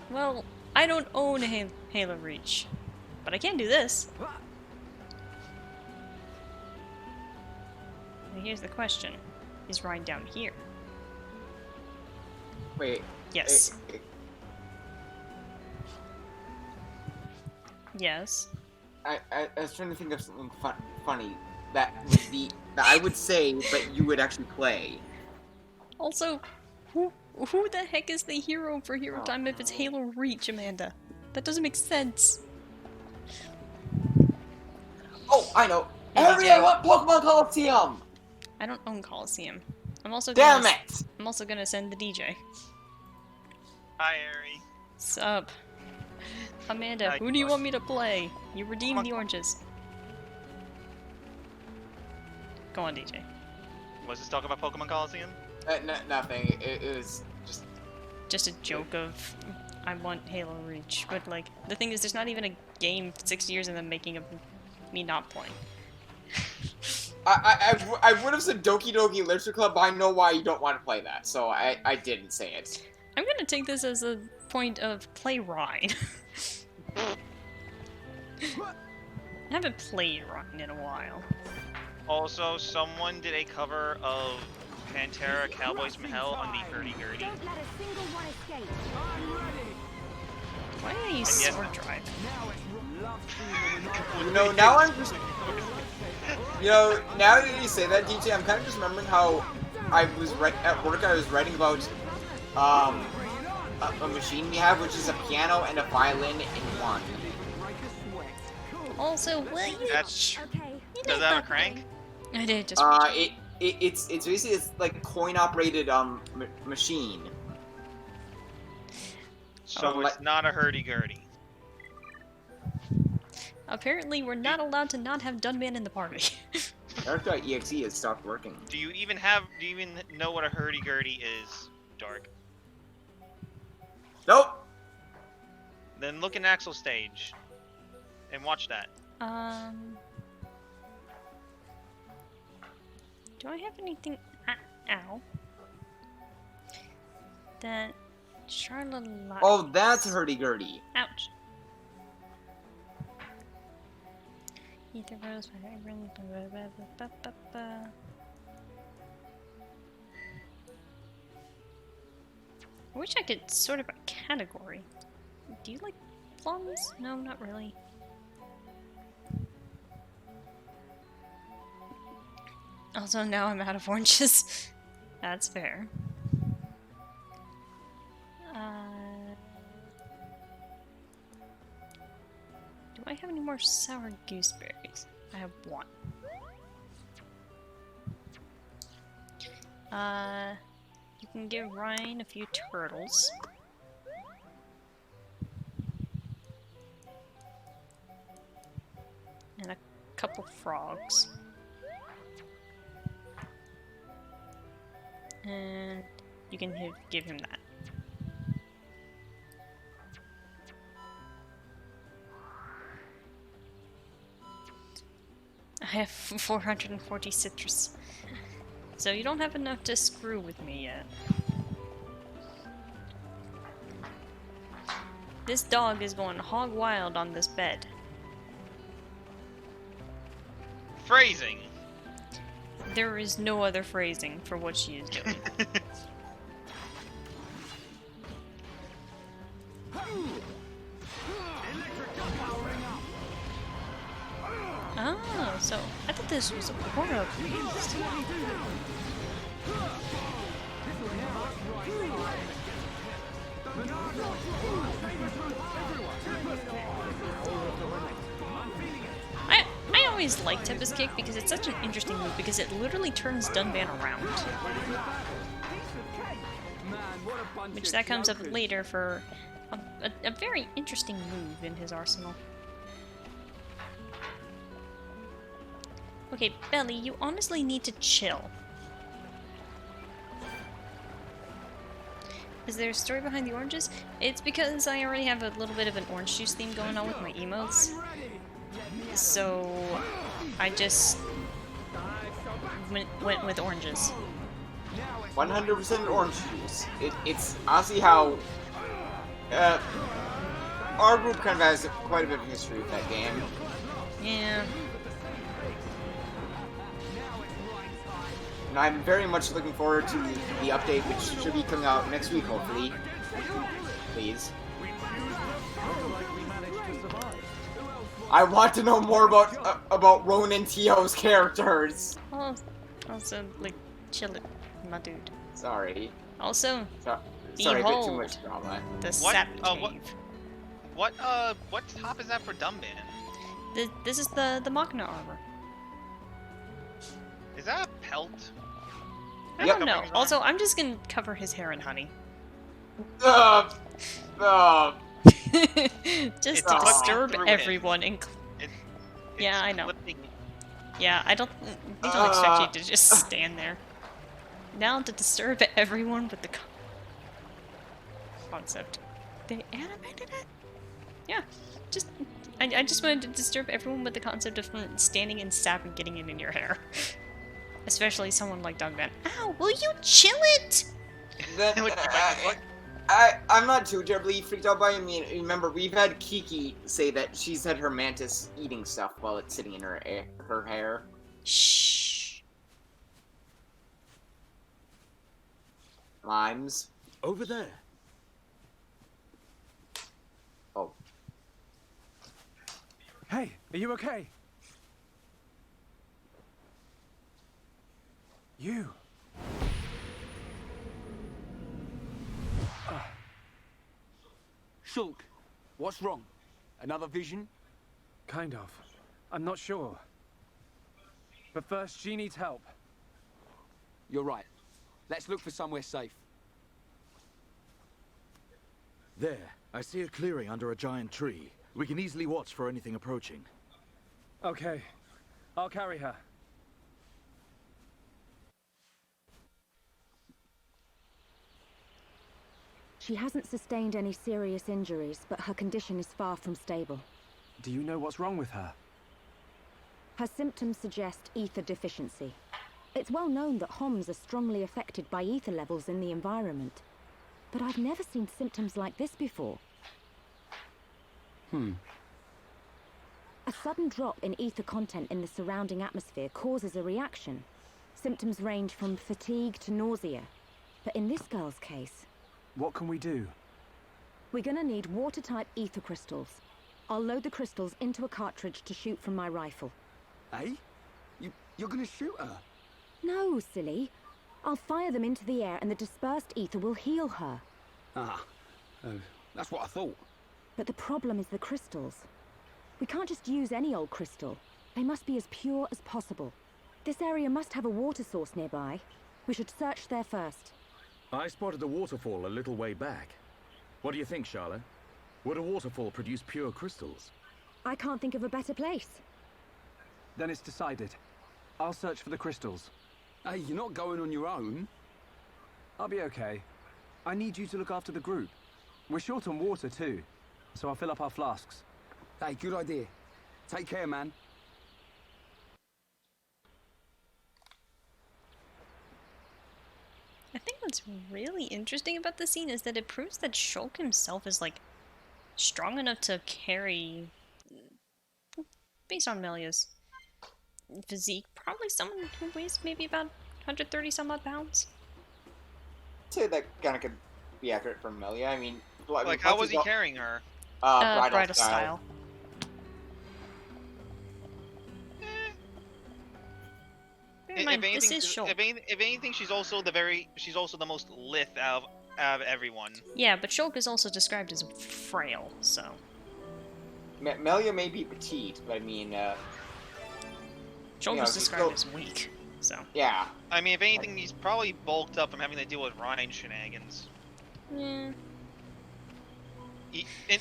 [SPEAKER 1] Well, I don't own a Halo Reach, but I can do this. Now here's the question. Is Ryan down here?
[SPEAKER 10] Wait.
[SPEAKER 1] Yes. Yes.
[SPEAKER 10] I was trying to think of something funny that I would say, but you would actually play.
[SPEAKER 1] Also, who the heck is the hero for Hero Time if it's Halo Reach, Amanda? That doesn't make sense.
[SPEAKER 10] Oh, I know. Harry, I want Pokemon Coliseum!
[SPEAKER 1] I don't own Coliseum. I'm also
[SPEAKER 10] Damn
[SPEAKER 1] gonna,
[SPEAKER 10] it!
[SPEAKER 1] I'm also gonna send the DJ.
[SPEAKER 12] Hi, Ari.
[SPEAKER 1] Sup? Amanda, who do you want me to play? You redeemed the oranges. Go on, DJ.
[SPEAKER 12] Was this talking about Pokemon Coliseum?
[SPEAKER 10] Nothing. It was
[SPEAKER 1] just a joke of I want Halo Reach, but like the thing is, there's not even a game 6 years in the making of me not playing.
[SPEAKER 4] I would have said Doki Doki Literature Club, but I know why you don't want to play that, so I didn't say it.
[SPEAKER 1] I'm gonna take this as a point of play Rhine. I haven't played Rhine in a while.
[SPEAKER 12] Also, someone did a cover of Pantera Cowboys from Hell on the hurdy-gurdy.
[SPEAKER 6] Don't let a single one escape.
[SPEAKER 1] Why did I use sword drive?
[SPEAKER 4] You know, now I'm just... You know, now that you say that, DJ, I'm kind of just remembering how I was at work, I was writing about a machine we have, which is a piano and a violin in one.
[SPEAKER 1] Also, will you...
[SPEAKER 12] Does that have a crank?
[SPEAKER 1] I did just...
[SPEAKER 4] It's basically like coin-operated machine.
[SPEAKER 12] So it's not a hurdy-gurdy.
[SPEAKER 1] Apparently, we're not allowed to not have Dunman in the party.
[SPEAKER 4] Dharc.exe has stopped working.
[SPEAKER 12] Do you even know what a hurdy-gurdy is, Dharc?
[SPEAKER 4] Nope!
[SPEAKER 12] Then look in Axel stage. And watch that.
[SPEAKER 1] Do I have anything... ow. That... Charlotte...
[SPEAKER 4] Oh, that's a hurdy-gurdy.
[SPEAKER 1] Ouch. Ether rose... I wish I could sort it by category. Do you like plums? No, not really. Also, now I'm out of oranges. That's fair. Do I have any more sour gooseberries? I have one. You can give Ryan a few turtles. And a couple frogs. And you can give him that. I have 440 citrus. So you don't have enough to screw with me yet. This dog is going hog wild on this bed.
[SPEAKER 12] Phrasing!
[SPEAKER 1] There is no other phrasing for what she is doing. Oh, so I thought this was a horror beast. I always liked Tempest Kick because it's such an interesting move because it literally turns Dunban around. Which that comes up later for a very interesting move in his arsenal. Okay, Belly, you honestly need to chill. Is there a story behind the oranges? It's because I already have a little bit of an orange juice theme going on with my emotes. So I just went with oranges.
[SPEAKER 4] 100% orange juice. It's honestly how our group kind of has quite a bit of history with that game.
[SPEAKER 1] Yeah.
[SPEAKER 4] And I'm very much looking forward to the update, which should be coming out next week, hopefully. Please. I want to know more about Ronan Tio's characters.
[SPEAKER 1] Oh, also, like, chill it, my dude.
[SPEAKER 4] Sorry.
[SPEAKER 1] Also,
[SPEAKER 4] sorry, a bit too
[SPEAKER 1] behold
[SPEAKER 4] much drama.
[SPEAKER 1] the sap cave.
[SPEAKER 12] What top is that for Dumban?
[SPEAKER 1] This is the Makna armor.
[SPEAKER 12] Is that a pelt?
[SPEAKER 1] I don't know. Also, I'm just gonna cover his hair in honey. Just to disturb everyone. Yeah, I know. Yeah, we don't expect you to just stand there. Now to disturb everyone with the concept. They animated it? Yeah, just I just wanted to disturb everyone with the concept of standing and stabbing getting it in your hair. Especially someone like Doug Van. Ow, will you chill it?
[SPEAKER 4] I'm not too terribly freaked out by it. I mean, remember, we've had Kiki say that she's had her mantis eating stuff while it's sitting in her hair.
[SPEAKER 1] Shh.
[SPEAKER 4] Limes.
[SPEAKER 7] Over there.
[SPEAKER 4] Oh.
[SPEAKER 5] Hey, are you okay? You. Shulk, what's wrong? Another vision? Kind of. I'm not sure. But first, she needs help. You're right. Let's look for somewhere safe.
[SPEAKER 7] There. I see a clearing under a giant tree. We can easily watch for anything approaching.
[SPEAKER 5] Okay. I'll carry her.
[SPEAKER 3] She hasn't sustained any serious injuries, but her condition is far from stable.
[SPEAKER 5] Do you know what's wrong with her?
[SPEAKER 3] Her symptoms suggest ether deficiency. It's well known that Homs are strongly affected by ether levels in the environment. But I've never seen symptoms like this before. A sudden drop in ether content in the surrounding atmosphere causes a reaction. Symptoms range from fatigue to nausea. But in this girl's case...
[SPEAKER 5] What can we do?
[SPEAKER 3] We're gonna need water-type ether crystals. I'll load the crystals into a cartridge to shoot from my rifle.
[SPEAKER 5] Eh? You're gonna shoot her?
[SPEAKER 3] No, silly. I'll fire them into the air and the dispersed ether will heal her.
[SPEAKER 5] That's what I thought.
[SPEAKER 3] But the problem is the crystals. We can't just use any old crystal. They must be as pure as possible. This area must have a water source nearby. We should search there first.
[SPEAKER 7] I spotted a waterfall a little way back. What do you think, Charlotte? Would a waterfall produce pure crystals?
[SPEAKER 3] I can't think of a better place.
[SPEAKER 5] Then it's decided. I'll search for the crystals. Hey, you're not going on your own. I'll be okay. I need you to look after the group. We're short on water too, so I'll fill up our flasks. Hey, good idea. Take care, man.
[SPEAKER 1] I think what's really interesting about the scene is that it proves that Shulk himself is, like, strong enough to carry, based on Melia's physique, probably someone who weighs maybe about 130 some odd pounds.
[SPEAKER 4] I'd say that kind of could be accurate for Melia. I mean,
[SPEAKER 12] Like, how was he carrying her?
[SPEAKER 4] Bridal style.
[SPEAKER 1] Bear in mind, this is Shulk.
[SPEAKER 12] If anything, she's also the most lithe out of everyone.
[SPEAKER 1] Yeah, but Shulk is also described as frail, so.
[SPEAKER 4] Melia may be petite, but I mean,
[SPEAKER 1] Shulk is described as weak, so.
[SPEAKER 4] Yeah.
[SPEAKER 12] I mean, if anything, he's probably bulked up from having to deal with Ryan shenanigans.
[SPEAKER 1] Yeah.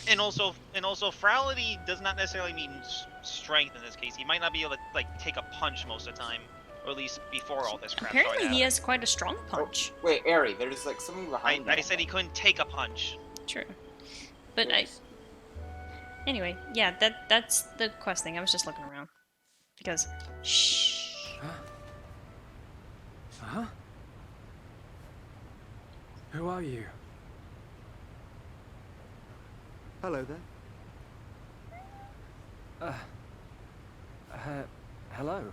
[SPEAKER 12] And also, frailty does not necessarily mean strength in this case. He might not be able to, like, take a punch most of the time, or at least before all this crap
[SPEAKER 1] Apparently
[SPEAKER 12] started
[SPEAKER 1] he has quite a strong punch.
[SPEAKER 4] Oh, wait, Ari, there's like something behind
[SPEAKER 12] I said he couldn't take a punch.
[SPEAKER 1] True. But yes. Anyway, yeah, that's the quest thing. I was just looking around. Because... Shh.
[SPEAKER 5] Huh? Who are you?
[SPEAKER 13] Hello there.
[SPEAKER 5] Hello.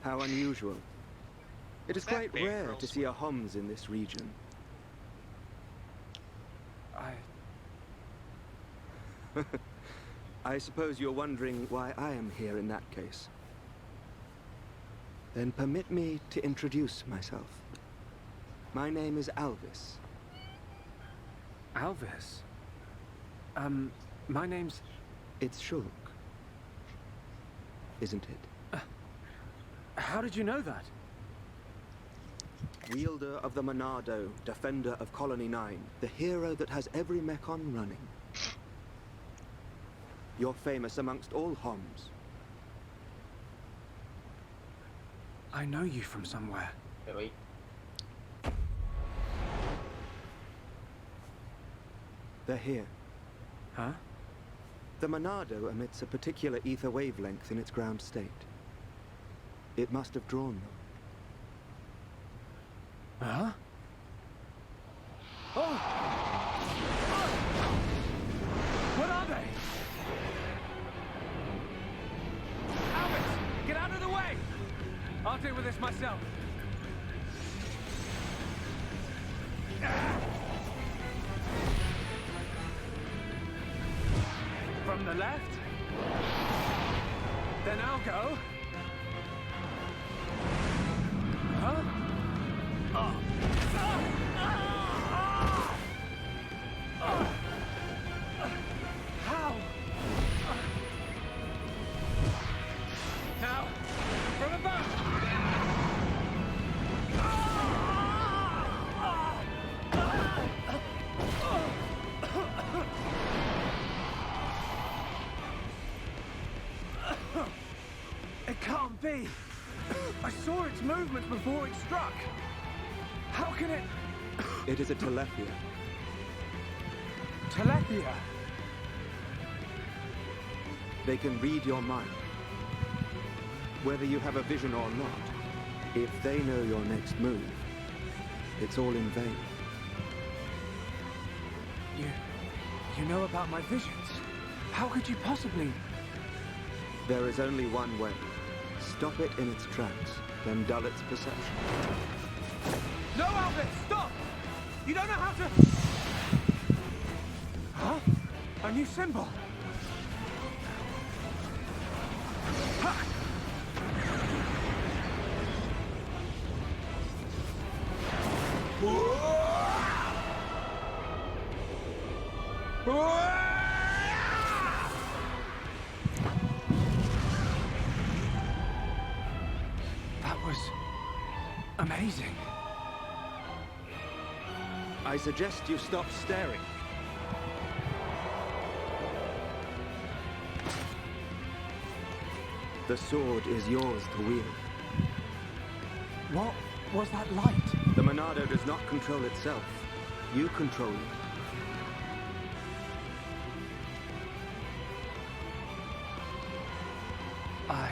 [SPEAKER 13] How unusual. It is quite rare to see a Homs in this region. I suppose you're wondering why I am here in that case. Then permit me to introduce myself. My name is Alvis.
[SPEAKER 5] Alvis? My name's...
[SPEAKER 13] It's Shulk. Isn't it?
[SPEAKER 5] How did you know that?
[SPEAKER 13] Wielder of the Monado, defender of Colony 9, the hero that has every Mechon running. You're famous amongst all Homs.
[SPEAKER 5] I know you from somewhere.
[SPEAKER 4] Really?
[SPEAKER 13] They're here.
[SPEAKER 5] Huh?
[SPEAKER 13] The Monado emits a particular ether wavelength in its ground state. It must have drawn them.
[SPEAKER 5] Huh? Oh! What are they? Albert, get out of the way! I'll deal with this myself. From the left? Then I'll go. Huh? How? Now, from above! It can't be! I saw its movements before it struck! How can it...
[SPEAKER 13] It is a Telephia.
[SPEAKER 5] Telephia?
[SPEAKER 13] They can read your mind. Whether you have a vision or not, if they know your next move, it's all in vain.
[SPEAKER 5] You know about my visions? How could you possibly...
[SPEAKER 13] There is only one way. Stop it in its tracks, then dull its perception.
[SPEAKER 5] No, Albert, stop! You don't know how to... Huh? A new symbol? Ha! That was... amazing.
[SPEAKER 13] I suggest you stop staring. The sword is yours to wield.
[SPEAKER 5] What was that light?
[SPEAKER 13] The Monado does not control itself. You control it.
[SPEAKER 5] I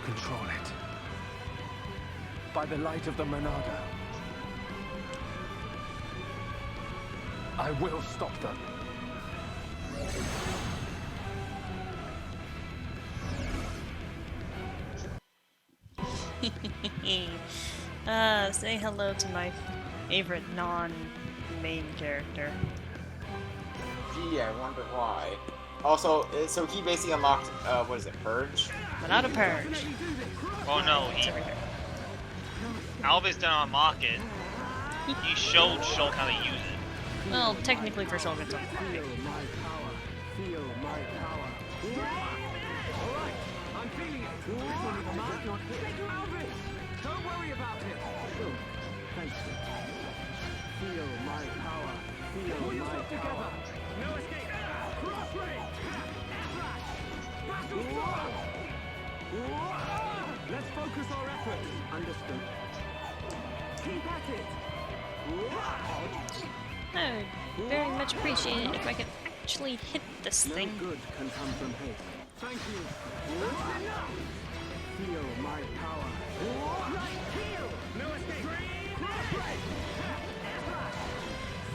[SPEAKER 5] control it. By the light of the Monado. I will stop them.
[SPEAKER 1] Say hello to my favorite non-main character.
[SPEAKER 10] Gee, I wonder why. Also, so he basically unlocked, what is it, Purge?
[SPEAKER 1] Without a purge.
[SPEAKER 12] Oh no, Alvis didn't unlock it. He showed Shulk how to use it.
[SPEAKER 1] Well, technically for Shulk it's unlocked.
[SPEAKER 5] Feel my power. Feel my power. Alright, I'm feeling it. This will be the mark not hit. Alvis! Don't worry about it. Sure. Thanks. Feel my power. Feel Pull yourself together. No escape. Cross range. Flash. Battle storm. Let's focus our efforts. Understood. Keep at it.
[SPEAKER 1] I would very much appreciate it if I could actually hit this thing.
[SPEAKER 5] No good can come from haste. Thank you. Feel my power. Right heel. No escape.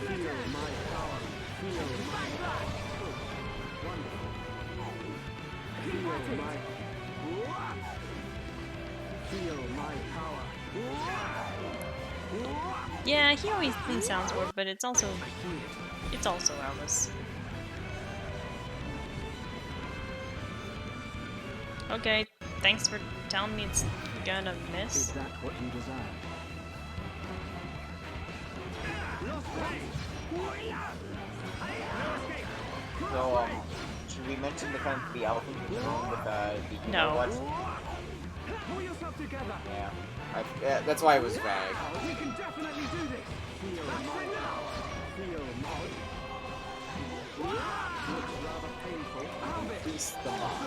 [SPEAKER 5] Feel my power. Feel my power. Wonderful. Feel my... Feel my power.
[SPEAKER 1] Yeah, he always sounds weird, but it's also Elvis. Okay, thanks for telling me it's gonna miss.
[SPEAKER 5] Is that what you desire?
[SPEAKER 10] So, should we mention the elephant in the room with the
[SPEAKER 1] No.
[SPEAKER 5] Pull yourself together.
[SPEAKER 10] Yeah, that's why it was vague.
[SPEAKER 5] We can definitely do this. Feel my power. Feel my... Looks rather painful.
[SPEAKER 10] Increase the mod.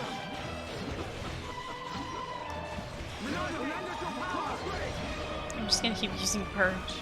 [SPEAKER 1] I'm just gonna keep using Purge.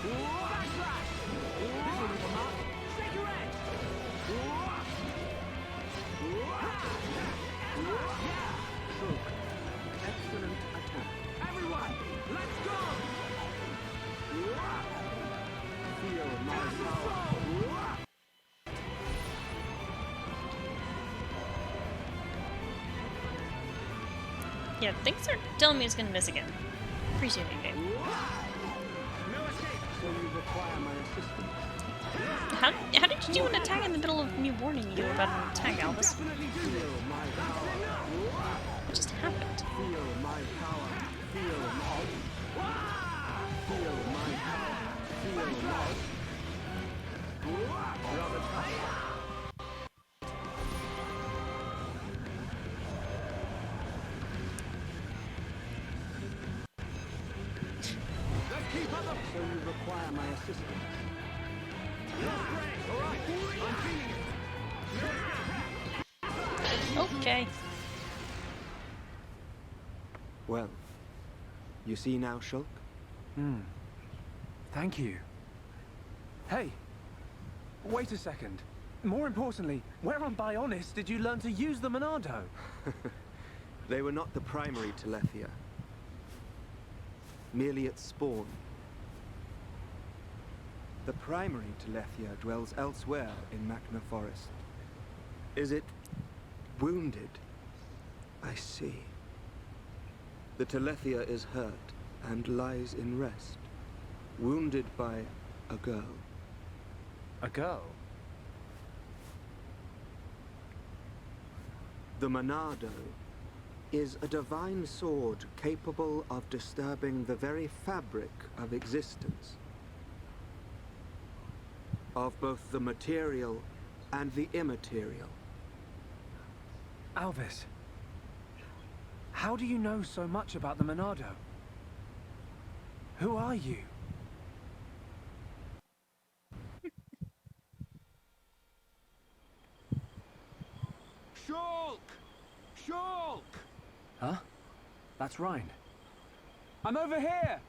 [SPEAKER 1] Yeah, things are telling me it's gonna miss again. Appreciate it, game.
[SPEAKER 5] So you require my assistance?
[SPEAKER 1] How did you do an attack in the middle of me warning you about an attack, Albus?
[SPEAKER 5] Feel my power.
[SPEAKER 1] What just happened?
[SPEAKER 5] Feel my power. Feel my. Feel my power. Feel my. Brother. So you require my assistance?
[SPEAKER 1] Okay.
[SPEAKER 13] Well, you see now, Shulk?
[SPEAKER 5] Thank you. Hey, wait a second. More importantly, where on Bionis did you learn to use the Monado?
[SPEAKER 13] They were not the primary Telethia. Merely its spawn. The primary Telethia dwells elsewhere in Makhna Forest. Is it wounded? I see. The Telethia is hurt and lies in rest, wounded by a girl.
[SPEAKER 5] A girl?
[SPEAKER 13] The Monado is a divine sword capable of disturbing the very fabric of existence. Of both the material and the immaterial.
[SPEAKER 5] Alvis, how do you know so much about the Monado? Who are you?
[SPEAKER 7] Shulk! Shulk!
[SPEAKER 5] Huh? That's Rhine. I'm over here!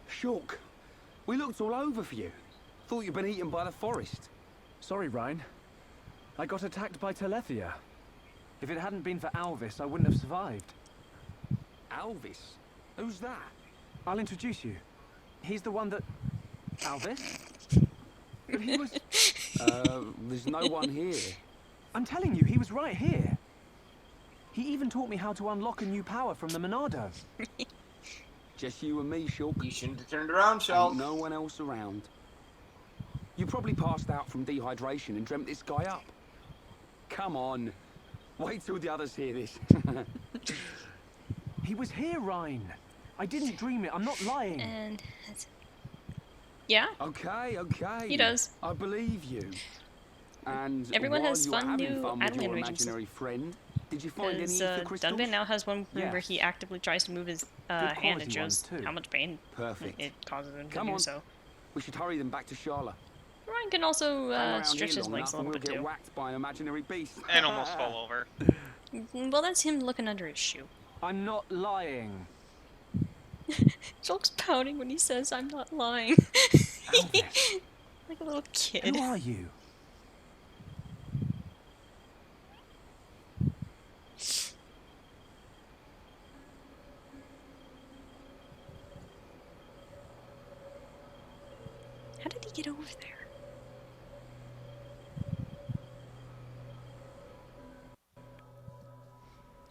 [SPEAKER 14] Shulk, we looked all over for you. Thought you'd been eaten by the forest.
[SPEAKER 5] Sorry, Rhine. I got attacked by Telethia. If it hadn't been for Alvis, I wouldn't have survived.
[SPEAKER 14] Alvis? Who's that?
[SPEAKER 5] I'll introduce you. He's the one that... Alvis? He was...
[SPEAKER 14] There's no one here.
[SPEAKER 5] I'm telling you, he was right here. He even taught me how to unlock a new power from the Monado.
[SPEAKER 14] Just you and me, Shulk.
[SPEAKER 10] You shouldn't have turned around, Shulk.
[SPEAKER 14] Ain't no one else around. You probably passed out from dehydration and dreamt this guy up. Come on. Wait till the others hear this.
[SPEAKER 5] He was here, Rhine. I didn't dream it. I'm not lying.
[SPEAKER 1] And... yeah?
[SPEAKER 14] Okay, okay.
[SPEAKER 1] He does.
[SPEAKER 14] I believe you. And
[SPEAKER 1] everyone
[SPEAKER 14] while
[SPEAKER 1] has
[SPEAKER 14] you were
[SPEAKER 1] fun
[SPEAKER 14] having
[SPEAKER 1] new
[SPEAKER 14] fun with
[SPEAKER 1] idle
[SPEAKER 14] your
[SPEAKER 1] animations.
[SPEAKER 14] imaginary friend, did you find any
[SPEAKER 1] Because
[SPEAKER 14] ether crystals?
[SPEAKER 1] Dunban now has one room where
[SPEAKER 5] Yes.
[SPEAKER 1] he actively tries to move his hand and
[SPEAKER 5] quality
[SPEAKER 1] shows
[SPEAKER 5] ones, too.
[SPEAKER 1] how much pain
[SPEAKER 14] Perfect.
[SPEAKER 1] it causes him to
[SPEAKER 14] Come
[SPEAKER 1] do
[SPEAKER 14] on.
[SPEAKER 1] so.
[SPEAKER 14] We should hurry them back to Charlotte.
[SPEAKER 1] Ryan can also
[SPEAKER 14] Hang around
[SPEAKER 1] stretch
[SPEAKER 14] here
[SPEAKER 1] his
[SPEAKER 14] long
[SPEAKER 1] legs a
[SPEAKER 14] enough and
[SPEAKER 1] little
[SPEAKER 14] we'll
[SPEAKER 1] bit
[SPEAKER 14] get
[SPEAKER 1] too.
[SPEAKER 14] whacked by an imaginary beast.
[SPEAKER 12] And almost fall over.
[SPEAKER 1] Well, that's him looking under his shoe.
[SPEAKER 5] I'm not lying.
[SPEAKER 1] Shulk's pouting when he says, "I'm not lying."
[SPEAKER 5] Alvis,
[SPEAKER 1] Like a little kid.
[SPEAKER 5] who are you?
[SPEAKER 1] How did he get over there?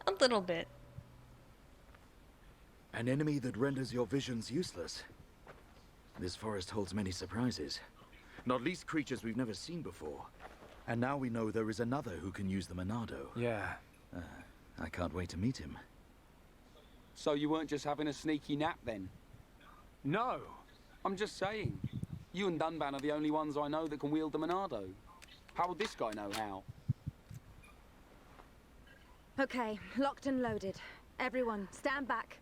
[SPEAKER 1] A little bit.
[SPEAKER 15] An enemy that renders your visions useless. This forest holds many surprises. Not least creatures we've never seen before. And now we know there is another who can use the Monado.
[SPEAKER 5] Yeah.
[SPEAKER 15] I can't wait to meet him.
[SPEAKER 14] So you weren't just having a sneaky nap then?
[SPEAKER 5] No.
[SPEAKER 14] I'm just saying. You and Dunban are the only ones I know that can wield the Monado. How would this guy know how?
[SPEAKER 3] Okay, locked and loaded. Everyone, stand back.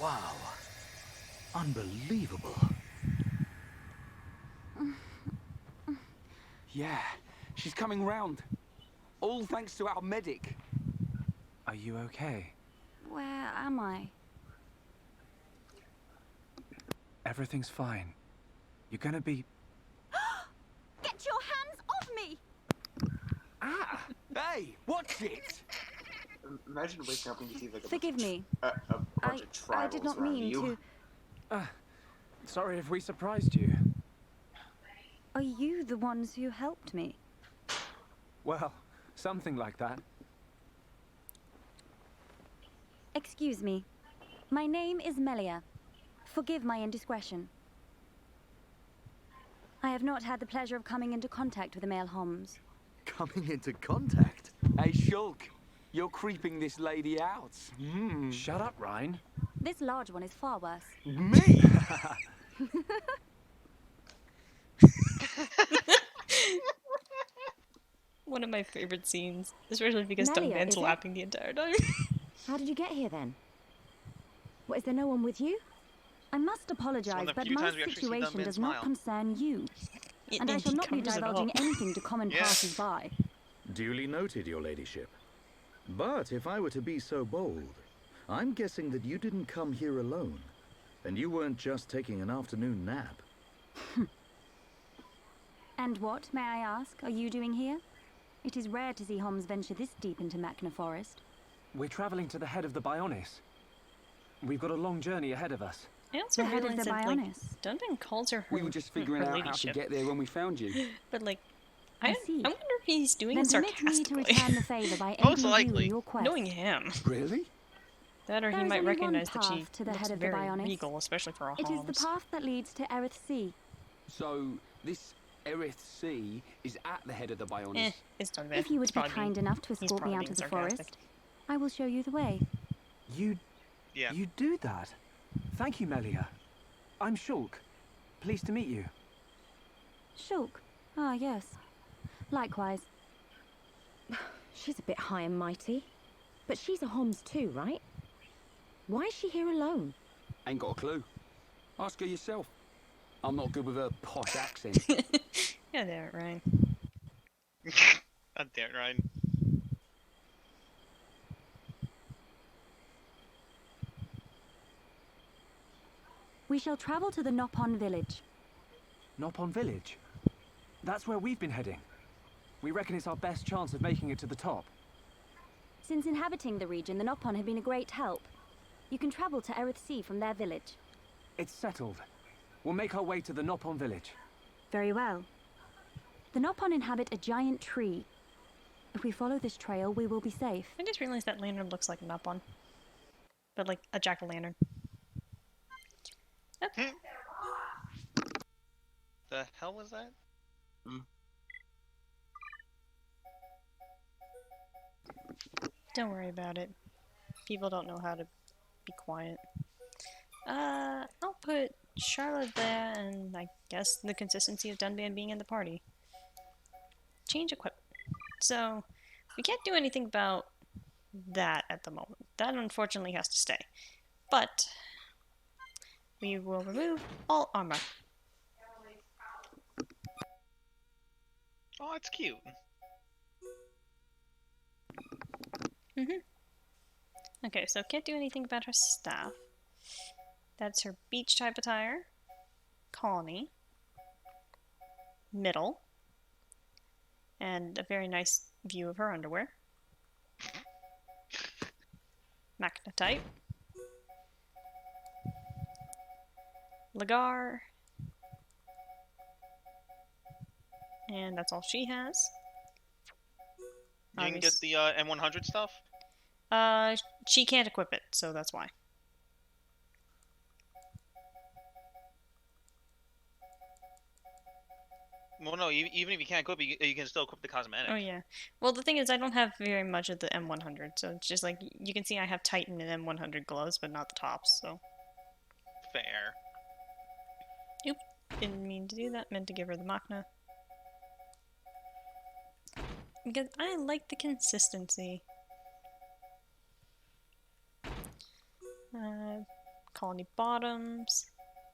[SPEAKER 15] Wow. Unbelievable.
[SPEAKER 14] Yeah, she's coming round. All thanks to our medic.
[SPEAKER 5] Are you okay?
[SPEAKER 6] Where am I?
[SPEAKER 5] Everything's fine. You're gonna be...
[SPEAKER 6] Get your hands off me!
[SPEAKER 14] Ah! Hey, watch it!
[SPEAKER 10] Imagine waking up and you see like
[SPEAKER 3] Forgive me.
[SPEAKER 10] a bunch of tribals
[SPEAKER 3] I did not
[SPEAKER 10] around
[SPEAKER 3] mean
[SPEAKER 10] you.
[SPEAKER 3] to...
[SPEAKER 5] Sorry if we surprised you.
[SPEAKER 3] Are you the ones who helped me?
[SPEAKER 5] Well, something like that.
[SPEAKER 3] Excuse me. My name is Melia. Forgive my indiscretion. I have not had the pleasure of coming into contact with the male Homs.
[SPEAKER 15] Coming into contact?
[SPEAKER 14] Hey, Shulk, you're creeping this lady out.
[SPEAKER 5] Shut up, Ryan.
[SPEAKER 3] This large one is far worse.
[SPEAKER 14] Me?
[SPEAKER 1] One of my favorite scenes, especially because
[SPEAKER 3] Melia,
[SPEAKER 1] Dunban's
[SPEAKER 3] is it?
[SPEAKER 1] laughing the entire time.
[SPEAKER 3] How did you get here then? What, is there no one with you? I must apologize, but
[SPEAKER 12] few
[SPEAKER 3] my
[SPEAKER 12] times we actually see
[SPEAKER 3] situation
[SPEAKER 12] Dunban
[SPEAKER 3] does not
[SPEAKER 12] smile.
[SPEAKER 3] concern you. And I shall not be divulging anything to common
[SPEAKER 12] Yeah.
[SPEAKER 3] passers-by.
[SPEAKER 15] Duly noted, your ladyship. But if I were to be so bold, I'm guessing that you didn't come here alone. And you weren't just taking an afternoon nap.
[SPEAKER 3] And what, may I ask, are you doing here? It is rare to see Homs venture this deep into Makhna Forest.
[SPEAKER 5] We're traveling to the head of the Bionis. We've got a long journey ahead of us.
[SPEAKER 1] I also
[SPEAKER 3] The head of
[SPEAKER 1] realized
[SPEAKER 3] the
[SPEAKER 1] that, like,
[SPEAKER 3] Bionis.
[SPEAKER 1] Dunban calls her
[SPEAKER 14] We were just figuring
[SPEAKER 1] her
[SPEAKER 14] out how to
[SPEAKER 1] ladyship.
[SPEAKER 14] get there when we found you.
[SPEAKER 1] But, like,
[SPEAKER 3] I
[SPEAKER 1] I
[SPEAKER 3] see.
[SPEAKER 1] wonder if he's doing
[SPEAKER 3] Then
[SPEAKER 1] it
[SPEAKER 3] permit me to
[SPEAKER 1] sarcastically.
[SPEAKER 3] return the favor by
[SPEAKER 12] Most
[SPEAKER 3] aiding you
[SPEAKER 12] likely.
[SPEAKER 3] in your quest.
[SPEAKER 1] Knowing him.
[SPEAKER 14] Really?
[SPEAKER 1] That or he
[SPEAKER 3] There is
[SPEAKER 1] might
[SPEAKER 3] only one
[SPEAKER 1] recognize that she
[SPEAKER 3] path to the
[SPEAKER 1] looks
[SPEAKER 3] head of the
[SPEAKER 1] very
[SPEAKER 3] Bionis.
[SPEAKER 1] regal, especially for a
[SPEAKER 3] It is the
[SPEAKER 1] Homs.
[SPEAKER 3] path that leads to Erith Sea.
[SPEAKER 14] So, this Erith Sea is at the head of the Bionis.
[SPEAKER 1] It's Dunban.
[SPEAKER 3] If you would
[SPEAKER 1] It's
[SPEAKER 3] be
[SPEAKER 1] probably
[SPEAKER 3] kind
[SPEAKER 1] being-
[SPEAKER 3] enough to
[SPEAKER 1] he's
[SPEAKER 3] escort me
[SPEAKER 1] probably
[SPEAKER 3] out
[SPEAKER 1] being
[SPEAKER 3] of the
[SPEAKER 1] sarcastic.
[SPEAKER 3] forest, I will show you the way.
[SPEAKER 5] You
[SPEAKER 12] Yeah.
[SPEAKER 5] do that? Thank you, Melia. I'm Shulk. Pleased to meet you.
[SPEAKER 3] Shulk. Ah, yes. Likewise. She's a bit high and mighty. But she's a Homs too, right? Why is she here alone?
[SPEAKER 14] Ain't got a clue. Ask her yourself. I'm not good with her posh accent.
[SPEAKER 1] Yeah, there, Ryan.
[SPEAKER 12] God damn it, Ryan.
[SPEAKER 3] We shall travel to the Nopon village.
[SPEAKER 5] Nopon village. That's where we've been heading. We reckon it's our best chance of making it to the top.
[SPEAKER 3] Since inhabiting the region, the Nopon have been a great help. You can travel to Erith Sea from their village.
[SPEAKER 5] It's settled. We'll make our way to the Nopon village.
[SPEAKER 3] Very well. The Nopon inhabit a giant tree. If we follow this trail, we will be safe.
[SPEAKER 1] I just realized that lantern looks like a Nopon. But like a jack-o'-lantern. Okay.
[SPEAKER 12] The hell was that?
[SPEAKER 1] Don't worry about it. People don't know how to be quiet. I'll put Charlotte there, and I guess the consistency of Dunban being in the party. Change equipment. So, we can't do anything about that at the moment. That unfortunately has to stay. But, we will remove all armor.
[SPEAKER 12] Oh, it's cute.
[SPEAKER 1] Okay, so can't do anything about her staff. That's her beach type attire. Colony. Middle. And a very nice view of her underwear. Makna type. Lagar. And that's all she has.
[SPEAKER 12] You didn't get the M100 stuff?
[SPEAKER 1] She can't equip it, so that's why.
[SPEAKER 12] Well, no, even if you can't equip it, you can still equip the cosmetic.
[SPEAKER 1] Oh yeah. Well, the thing is, I don't have very much of the M100, so it's just like, you can see I have Titan and M100 gloves, but not the tops, so.
[SPEAKER 12] Fair.
[SPEAKER 1] Oop, didn't mean to do that, meant to give her the Makna. Because I like the consistency. Colony bottoms.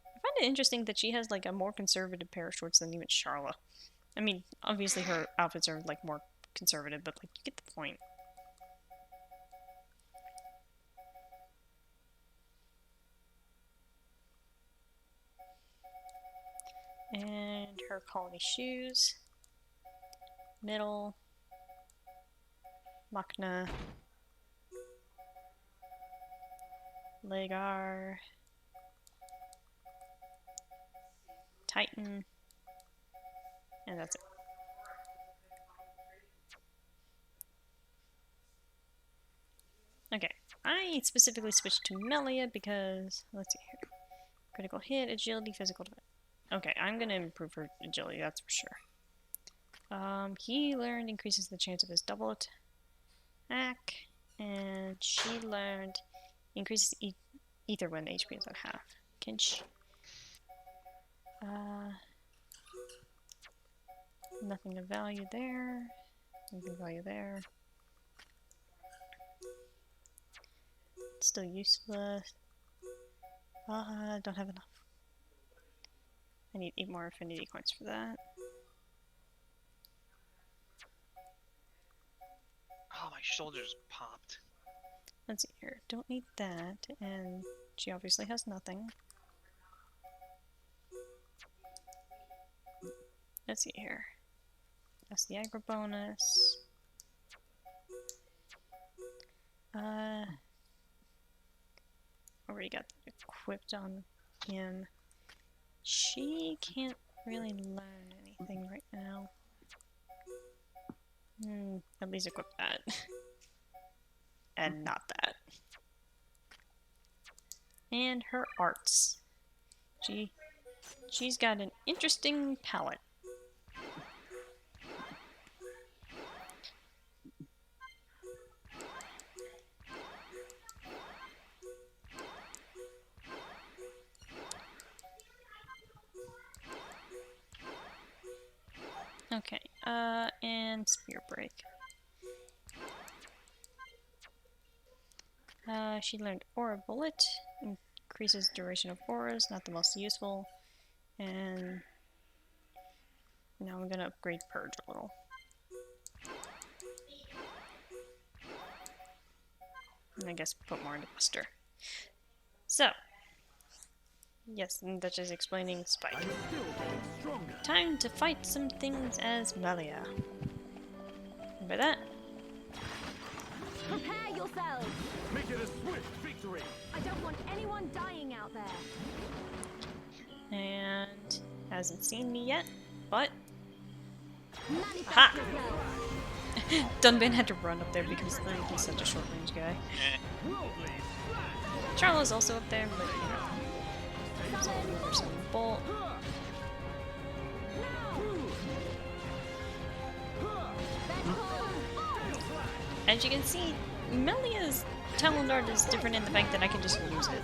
[SPEAKER 1] I find it interesting that she has like a more conservative pair of shorts than even Charla. I mean, obviously her outfits are like more conservative, but like you get the point. And her colony shoes. Middle. Makhna. Legar. Titan. And that's it. Okay, I specifically switched to Melia because, let's see here. Critical hit, agility, physical defense. Okay, I'm gonna improve her agility, that's for sure. He learned increases the chance of his double attack, and she learned increases ether when HP is at half. Can she? Nothing of value there. Nothing of value there. Still useless. Don't have enough. I need 8 more affinity coins for that.
[SPEAKER 12] Oh, my shoulders popped.
[SPEAKER 1] Let's see here. Don't need that, and she obviously has nothing. Let's see here. That's the aggro bonus. Already got that equipped on him. She can't really learn anything right now. At least equip that. And not that. And her arts. She's got an interesting palette. Okay, and Spear Break. She learned Aura Bullet, increases duration of auras, not the most useful. And now I'm gonna upgrade Purge a little. And I guess put more into Buster. So, yes, and that's just explaining Spike. Time to fight some things as Melia. And by that,
[SPEAKER 6] Prepare yourselves!
[SPEAKER 7] Make it a swift victory!
[SPEAKER 6] I don't want anyone dying out there.
[SPEAKER 1] and hasn't seen me yet, but
[SPEAKER 6] Manifest
[SPEAKER 1] ha!
[SPEAKER 6] yourself.
[SPEAKER 1] Dunban had to run up there because he's such a short range guy. Charlo's also up there, but you know, there's some bolt. As you can see, Melia's Talon Dart is different in the fact that I can just use it.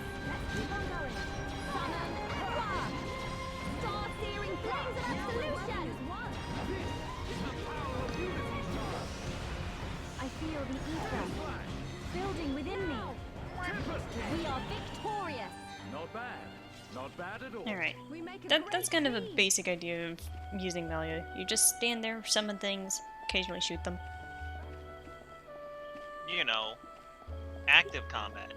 [SPEAKER 6] I feel the ether building within me. We are victorious.
[SPEAKER 7] Not bad. Not bad at all.
[SPEAKER 1] Alright, that's kind of a basic idea of using Melia. You just stand there, summon things, occasionally shoot them.
[SPEAKER 12] You know, active combat.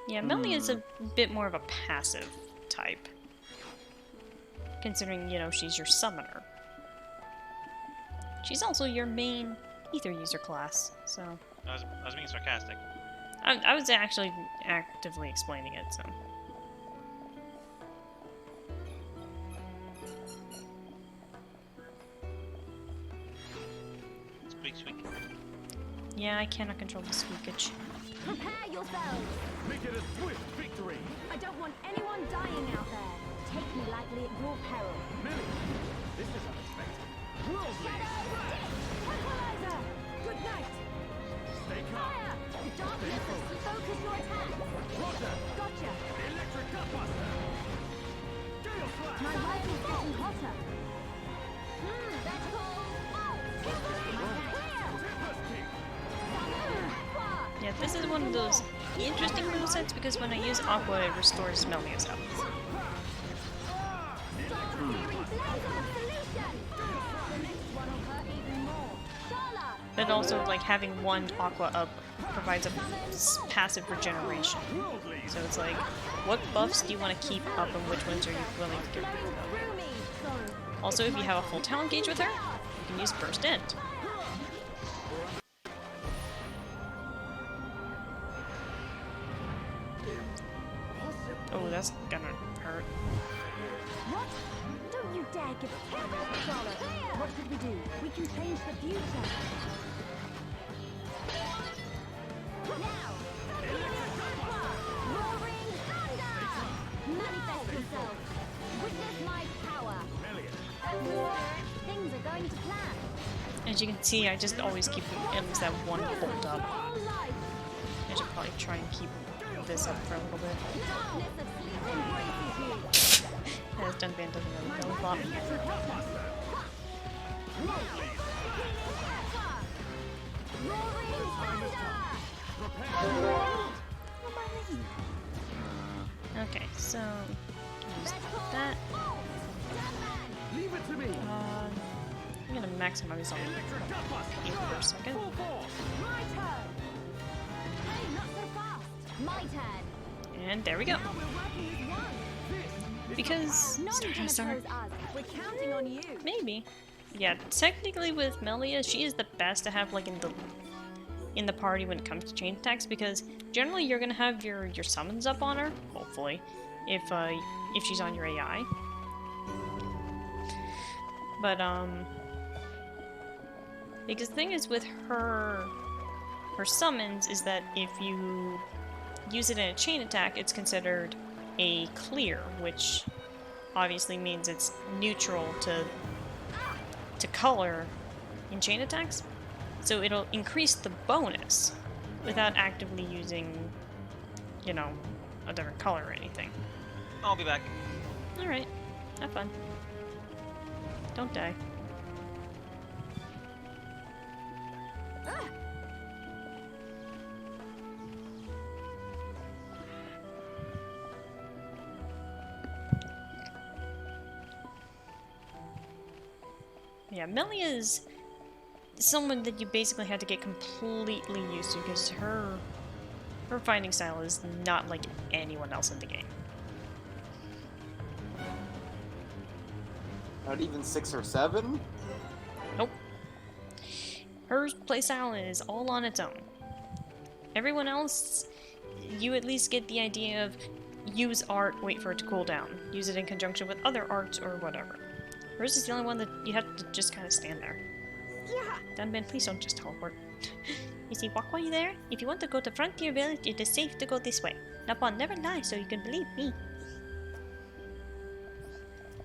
[SPEAKER 1] Yeah, Melia is a bit more of a passive type. Considering, you know, she's your summoner. She's also your main ether user class, so...
[SPEAKER 12] I was being sarcastic.
[SPEAKER 1] I was actually actively explaining it, so...
[SPEAKER 12] Squeak, squeak.
[SPEAKER 1] Yeah, I cannot control the squeakage.
[SPEAKER 6] Prepare yourselves.
[SPEAKER 7] Make it a swift victory.
[SPEAKER 6] I don't want anyone dying out there. Take me lightly at your peril.
[SPEAKER 7] Millie, this is unexpected.
[SPEAKER 6] Tranquilizer! Good night!
[SPEAKER 7] Stay calm.
[SPEAKER 6] Fire! Darkness, focus your attack!
[SPEAKER 7] Roger.
[SPEAKER 6] Gotcha!
[SPEAKER 7] Electric Gutbuster. Gale Slash.
[SPEAKER 6] My rifle's getting hotter. That's all.
[SPEAKER 1] Yeah, this is one of those interesting movesets because when I use Aqua, it restores Melia's health. But also, like, having one Aqua up provides a passive regeneration. So it's like, what buffs do you want to keep up and which ones are you willing to get rid of? Also, if you have a full talent gauge with her, you can use Burst End. Oh, that's gonna hurt.
[SPEAKER 6] What? Don't you dare give What should we do? We can change the future. Now! Roaring thunder! Manifest yourself! Witness my power! Things are going to plan.
[SPEAKER 1] As you can see, I just always keep at least that one hold up. I should probably try and keep this up for a little bit. As Dunban doesn't really belly flop. Okay, so use that.
[SPEAKER 7] Leave it to me.
[SPEAKER 1] I'm gonna maximize on it for a second.
[SPEAKER 6] My turn. Hey, not so fast. My turn.
[SPEAKER 1] And there we go.
[SPEAKER 6] Now we're working as one.
[SPEAKER 1] Because
[SPEAKER 6] No one can
[SPEAKER 1] Start.
[SPEAKER 6] oppose us. We're counting on you.
[SPEAKER 1] Maybe. Yeah, technically with Melia, she is the best to have like in the party when it comes to chain attacks, because generally you're gonna have your summons up on her, hopefully, if she's on your AI. But because the thing is with her summons is that if you use it in a chain attack, it's considered a clear, which obviously means it's neutral to color in chain attacks. So it'll increase the bonus without actively using, you know, a different color or anything.
[SPEAKER 12] I'll be back.
[SPEAKER 1] Alright, have fun. Don't die. Yeah, Melia is someone that you basically had to get completely used to because her fighting style is not like anyone else in the game.
[SPEAKER 10] Not even 6 or 7?
[SPEAKER 1] Nope. Her playstyle is all on its own. Everyone else, you at least get the idea of use art, wait for it to cool down. Use it in conjunction with other arts or whatever. Hers is the only one that you have to just kind of stand there.
[SPEAKER 6] Yeah.
[SPEAKER 1] Dunban, please don't just teleport. You see Walkway there? If you want to go to Frontier Village, it is safe to go this way. Napon never lies, so you can believe me.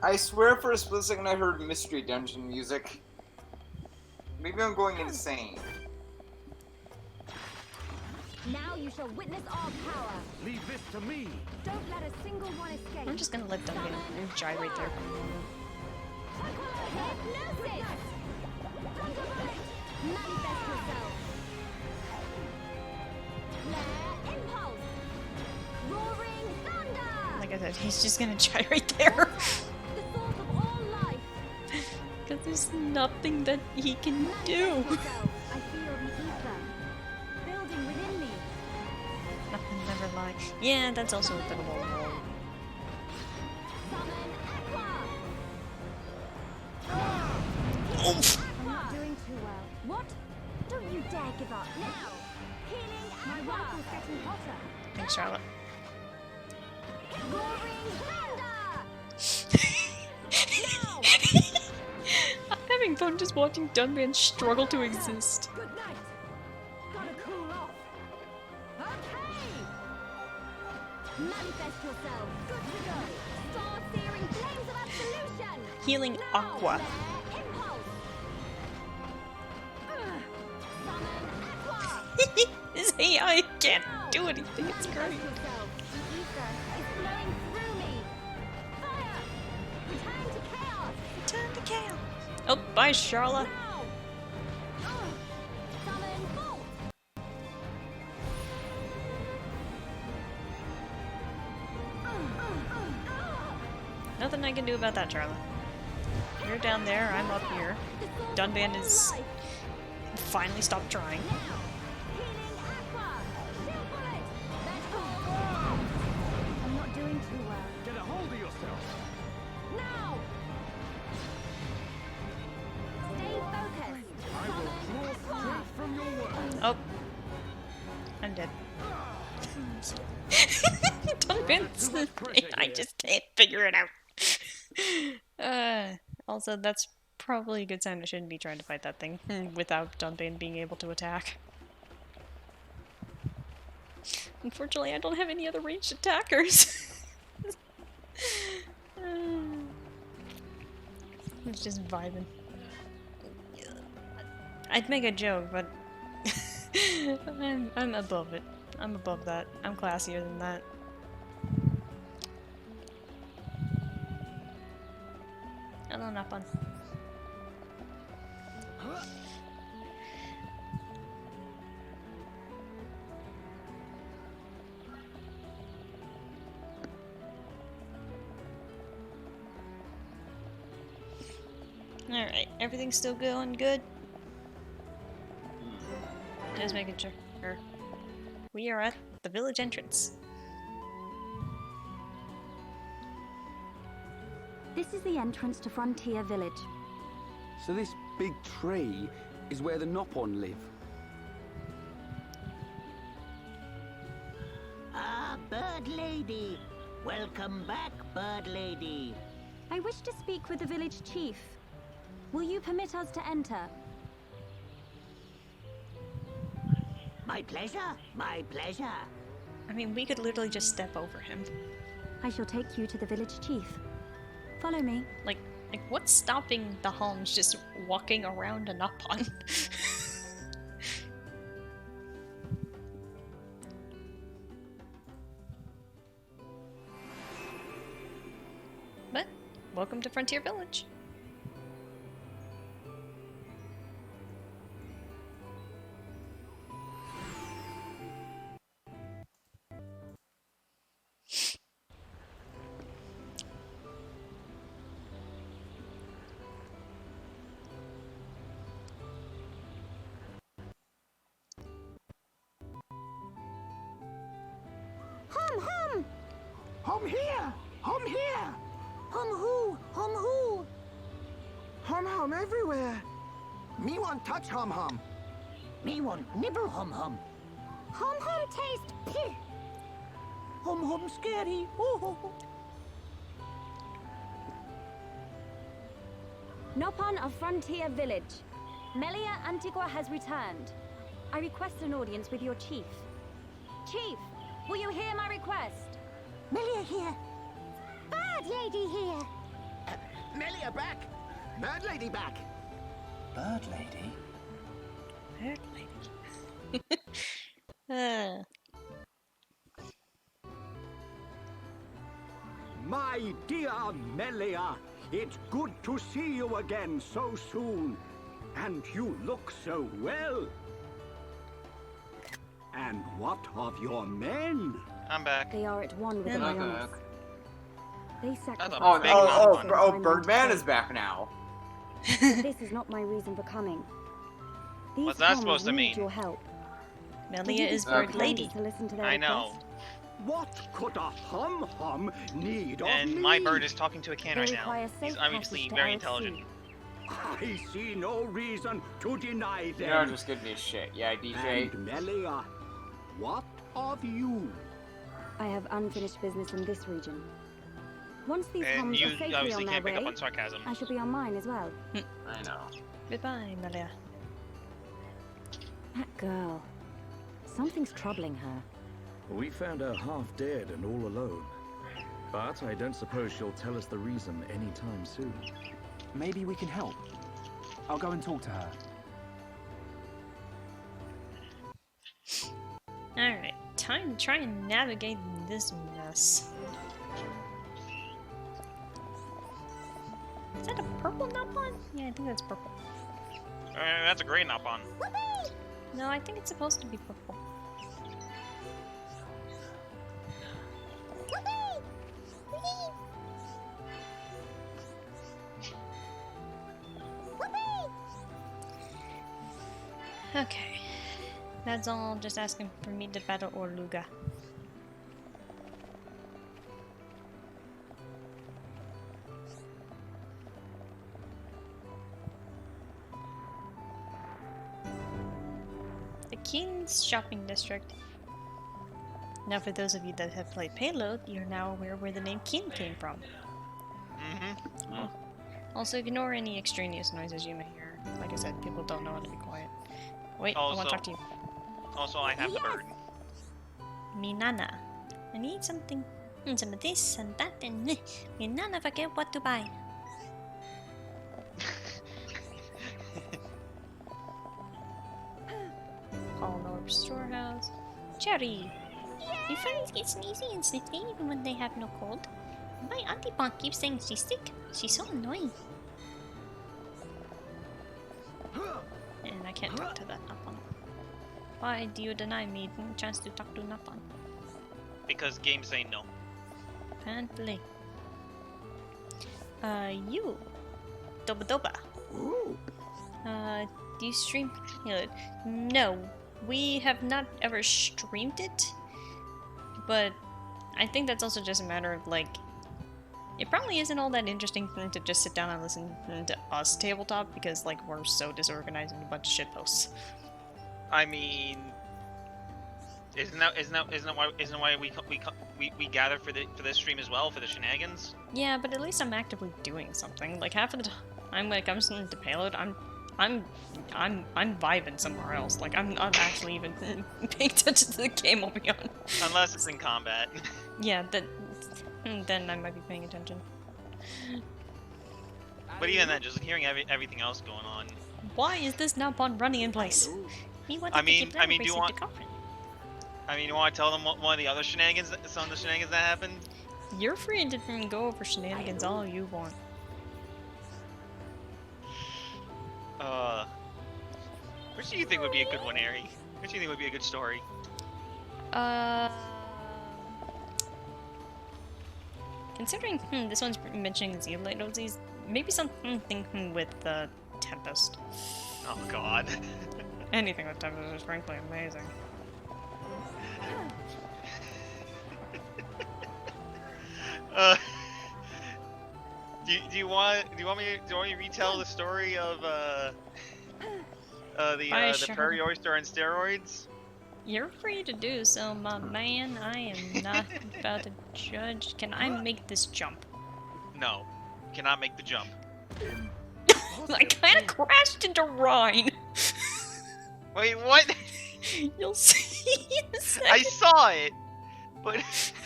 [SPEAKER 10] I swear for a split second I heard Mystery Dungeon music. Maybe I'm going insane.
[SPEAKER 6] Now you shall witness our power.
[SPEAKER 7] Leave this to me.
[SPEAKER 6] Don't let a single one escape.
[SPEAKER 1] I'm just gonna let Dunban gyrate there.
[SPEAKER 6] Hypnosis! Manifest yourself. Flare impulse. Roaring thunder.
[SPEAKER 1] Like I said, he's just gonna gyrate there.
[SPEAKER 6] The source of all life.
[SPEAKER 1] Because there's nothing that he can do.
[SPEAKER 6] I feel the ether building within me.
[SPEAKER 1] Nothing never lie. Yeah, that's also a bit of a wall.
[SPEAKER 6] I'm not doing too well. What? Don't you dare give up now. Healing my rifle's getting hotter.
[SPEAKER 1] Thanks, Charlotte.
[SPEAKER 6] Roaring thunder.
[SPEAKER 1] I'm having fun just watching Dunban struggle to exist.
[SPEAKER 6] Good night. Gotta cool off. Okay. Manifest yourself. Good to go. Star-searing flames of absolution.
[SPEAKER 1] Healing Aqua.
[SPEAKER 6] Flare impulse. Summon aqua.
[SPEAKER 1] His AI can't do anything, it's great.
[SPEAKER 6] Yourself. The ether is flowing through me. Fire. Return to chaos.
[SPEAKER 1] Return to chaos. Oh, bye, Charlotte.
[SPEAKER 6] Now. Summon bolt.
[SPEAKER 1] Nothing I can do about that, Charlotte. You're down there, I'm up here. Dunban is finally stopped trying.
[SPEAKER 6] Healing aqua.
[SPEAKER 1] Duncan's I just can't figure it out. Also, that's probably a good sign I shouldn't be trying to fight that thing without Duncan being able to attack. Unfortunately, I don't have any other ranged attackers. It's just vibing. I'd make a joke, but I'm above it. I'm above that. I'm classier than that. Hello, Napon. Alright, everything's still going good? Just making sure. We are at the village entrance.
[SPEAKER 3] This is the entrance to Frontier Village.
[SPEAKER 14] So this big tree is where the Nopon live.
[SPEAKER 16] Ah, Bird Lady. Welcome back, Bird Lady.
[SPEAKER 3] I wish to speak with the village chief. Will you permit us to enter?
[SPEAKER 16] My pleasure, my pleasure.
[SPEAKER 1] I mean, we could literally just step over him.
[SPEAKER 3] I shall take you to the village chief. Follow me.
[SPEAKER 1] Like what's stopping the Holmes just walking around a Nopon? But, welcome to Frontier Village.
[SPEAKER 16] Hum!
[SPEAKER 9] Hum here! Hum here!
[SPEAKER 16] Hum who? Hum who?
[SPEAKER 9] Hum everywhere. Me want touch hum.
[SPEAKER 16] Me want nibble hum.
[SPEAKER 6] Hum taste pih.
[SPEAKER 16] Hum scary. Ooh.
[SPEAKER 3] Nopon of Frontier Village. Melia Antigua has returned. I request an audience with your chief. Chief, will you hear my request?
[SPEAKER 16] Melia here.
[SPEAKER 6] Bird Lady here.
[SPEAKER 9] Melia back. Bird Lady back. Bird Lady?
[SPEAKER 1] Bird Lady.
[SPEAKER 7] My dear Melia, it's good to see you again so soon. And you look so well. And what of your men?
[SPEAKER 12] I'm back.
[SPEAKER 3] They are at one with the
[SPEAKER 10] Okay.
[SPEAKER 3] Lions. They sacrificed
[SPEAKER 10] Birdman is back now.
[SPEAKER 3] But this is not my reason for coming. These
[SPEAKER 12] What's that
[SPEAKER 3] Homs
[SPEAKER 12] supposed to
[SPEAKER 3] need
[SPEAKER 12] mean?
[SPEAKER 3] your help.
[SPEAKER 1] Melia is Bird Lady.
[SPEAKER 3] To listen to their
[SPEAKER 12] I know.
[SPEAKER 3] request.
[SPEAKER 7] What could a hum need of
[SPEAKER 12] And
[SPEAKER 7] me?
[SPEAKER 12] my bird is talking to a can
[SPEAKER 3] They
[SPEAKER 12] right now.
[SPEAKER 3] require
[SPEAKER 12] He's
[SPEAKER 3] safe
[SPEAKER 12] obviously
[SPEAKER 3] passage to
[SPEAKER 12] very
[SPEAKER 3] Arab
[SPEAKER 12] intelligent.
[SPEAKER 3] Sea.
[SPEAKER 7] I see no reason to deny them.
[SPEAKER 10] You're just giving me shit. Yeah, DJ.
[SPEAKER 7] And Melia, what of you?
[SPEAKER 3] I have unfinished business in this region. Once these
[SPEAKER 12] And
[SPEAKER 3] Homs
[SPEAKER 12] you
[SPEAKER 3] are safely
[SPEAKER 12] obviously
[SPEAKER 3] on their
[SPEAKER 12] can't pick
[SPEAKER 3] way,
[SPEAKER 12] up on sarcasm.
[SPEAKER 3] I shall be on mine as well.
[SPEAKER 10] I know.
[SPEAKER 1] Goodbye, Melia.
[SPEAKER 3] That girl. Something's troubling her.
[SPEAKER 15] We found her half dead and all alone. But I don't suppose she'll tell us the reason anytime soon.
[SPEAKER 9] Maybe we can help. I'll go and talk to her.
[SPEAKER 1] Alright, time to try and navigate this mess. Is that a purple Nopon? Yeah, I think that's purple.
[SPEAKER 12] That's a great Nopon.
[SPEAKER 1] No, I think it's supposed to be purple. Okay. That's all, just asking for me to battle Orluga. The King's Shopping District. Now, for those of you that have played Payload, you're now aware where the name Kin came from.
[SPEAKER 12] Mm-hmm.
[SPEAKER 1] Also, ignore any extraneous noises you may hear. Like I said, people don't know how to be quiet. Wait, I want to talk to you.
[SPEAKER 12] Also, I have the bird.
[SPEAKER 1] Me Nana. I need something. Some of this and that, and me Nana forget what to buy. Call Norb Storehouse. Cherry! Your friends get sneezy and sniffly even when they have no cold. My Auntie Bonk keeps saying she's sick. She's so annoying. And I can't talk to that Napon. Why do you deny me the chance to talk to Napon?
[SPEAKER 12] Because games say no.
[SPEAKER 1] Apparently. You. Doba Doba. Do you stream Payload? No. We have not ever streamed it. But I think that's also just a matter of, like, it probably isn't all that interesting for them to just sit down and listen to us tabletop because, like, we're so disorganized and a bunch of shitposts.
[SPEAKER 12] I mean, isn't that why we gather for this stream as well, for the shenanigans?
[SPEAKER 1] Yeah, but at least I'm actively doing something. Like, half of the time when it comes to Payload, I'm vibing somewhere else. Like, I'm not actually even paying attention to the game I'll be on.
[SPEAKER 12] Unless it's in combat.
[SPEAKER 1] Yeah, then I might be paying attention.
[SPEAKER 12] But even then, just hearing everything else going on.
[SPEAKER 1] Why is this Napon running in place? He wanted to keep that
[SPEAKER 12] do you want?
[SPEAKER 1] to coffin.
[SPEAKER 12] I mean, you want to tell them one of the other shenanigans, some of the shenanigans that happened?
[SPEAKER 1] You're free to go over shenanigans all you want.
[SPEAKER 12] Which do you think would be a good one, Ari? Which do you think would be a good story?
[SPEAKER 1] Considering this one's mentioning Xenoblade OZs, maybe something with the Tempest.
[SPEAKER 12] Oh God.
[SPEAKER 1] Anything with Tempest is frankly amazing.
[SPEAKER 12] Do you want me to retell the story of the prairie oyster on steroids?
[SPEAKER 1] You're free to do so, my man. I am not about to judge. Can I make this jump?
[SPEAKER 12] No, cannot make the jump.
[SPEAKER 1] I kind of crashed into Rhine.
[SPEAKER 12] Wait, what?
[SPEAKER 1] You'll see in a second.
[SPEAKER 12] I saw it, but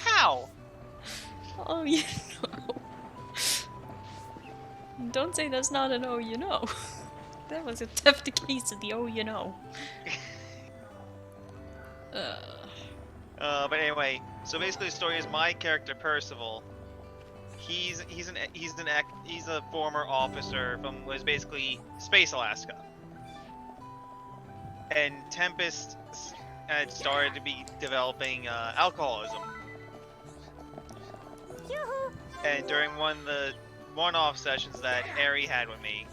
[SPEAKER 12] how?
[SPEAKER 1] Oh, you know. Don't say that's not an oh, you know. That was a hefty case of the oh, you know.
[SPEAKER 12] But anyway, so basically the story is my character Percival. He's a former officer from was basically Space Alaska, and Tempest had started to be developing alcoholism. And during one of the one-off sessions that Ari had with me,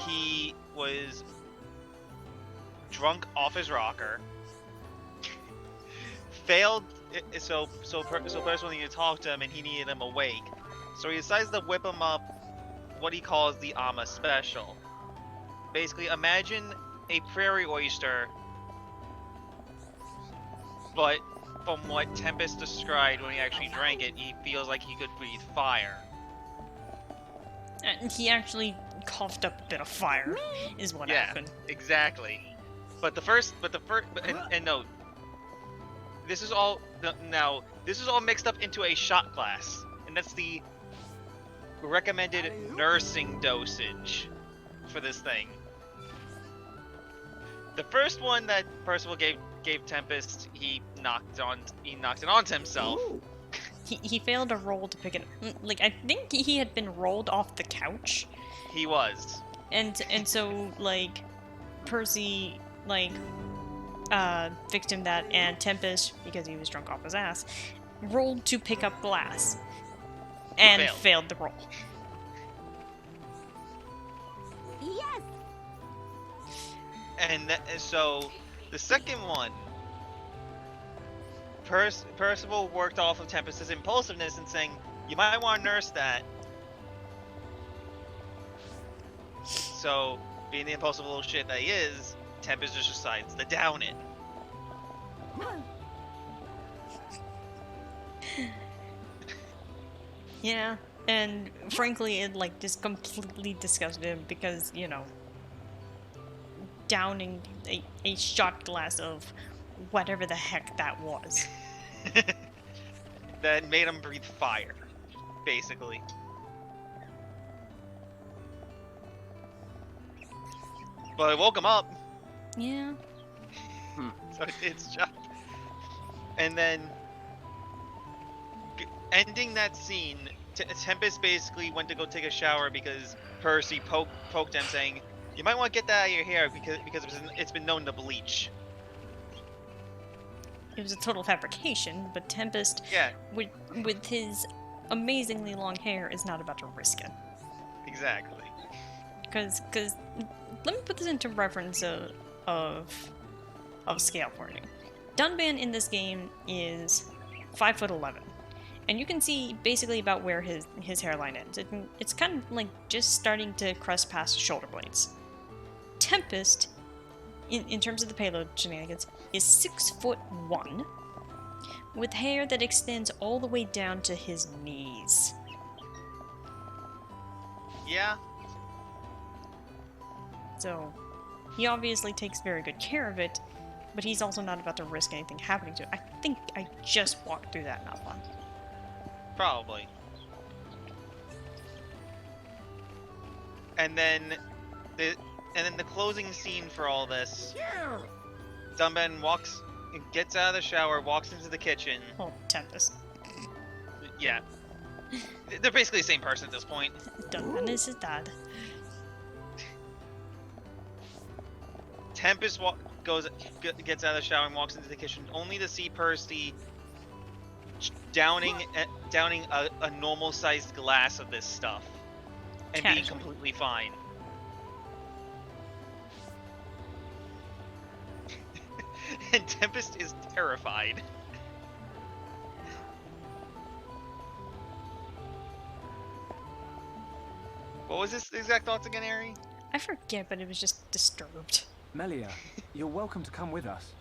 [SPEAKER 12] he was drunk off his rocker. Failed, so Percival needed to talk to him, and he needed him awake. So he decides to whip him up what he calls the Ama Special. Basically, imagine a prairie oyster, but from what Tempest described when he actually drank it, he feels like he could breathe fire.
[SPEAKER 1] And he actually coughed up a bit of fire, is what happened.
[SPEAKER 12] Exactly. And no, this is all mixed up into a shot glass, and that's the recommended nursing dosage for this thing. The first one that Percival gave Tempest, he knocked it onto himself.
[SPEAKER 1] He failed a roll to pick it up. Like, I think he had been rolled off the couch.
[SPEAKER 12] He was.
[SPEAKER 1] And so, like, Percy, like, fixed him that, and Tempest, because he was drunk off his ass, rolled to pick up glass. And failed the roll.
[SPEAKER 6] Yes!
[SPEAKER 12] And so, the second one, Percival worked off of Tempest's impulsiveness and saying, you might want to nurse that. So, being the impulsive little shit that he is, Tempest just decides to down it.
[SPEAKER 1] Yeah, and frankly, it like just completely disgusted him because, you know, downing a shot glass of whatever the heck that was.
[SPEAKER 12] That made him breathe fire, basically. But it woke him up.
[SPEAKER 1] Yeah.
[SPEAKER 12] So it did its job. And then, ending that scene, Tempest basically went to go take a shower because Percy poked him, saying, "You might want to get that out of your hair because it's been known to bleach."
[SPEAKER 1] It was a total fabrication, but Tempest,
[SPEAKER 12] Yeah.
[SPEAKER 1] with his amazingly long hair, is not about to risk it.
[SPEAKER 12] Exactly.
[SPEAKER 1] Because let me put this into reference of scale for you. Dunban in this game is 5'11", and you can see basically about where his hairline ends. It's kind of like just starting to crest past his shoulder blades. Tempest, in terms of the payload shenanigans, is 6'1", with hair that extends all the way down to his knees.
[SPEAKER 12] Yeah.
[SPEAKER 1] So, he obviously takes very good care of it, but he's also not about to risk anything happening to it. I think I just walked through that not long.
[SPEAKER 12] Probably. And then the closing scene for all this. Dunban gets out of the shower, walks into the kitchen.
[SPEAKER 1] Oh, Tempest.
[SPEAKER 12] Yeah. They're basically the same person at this point.
[SPEAKER 1] Dunban is his dad.
[SPEAKER 12] Tempest gets out of the shower and walks into the kitchen, only to see Percy downing a normal-sized glass of this stuff and being completely fine. And Tempest is terrified. What was his exact thoughts again, Ari?
[SPEAKER 1] I forget, but it was just disturbed.
[SPEAKER 5] Melia, you're welcome to come with us.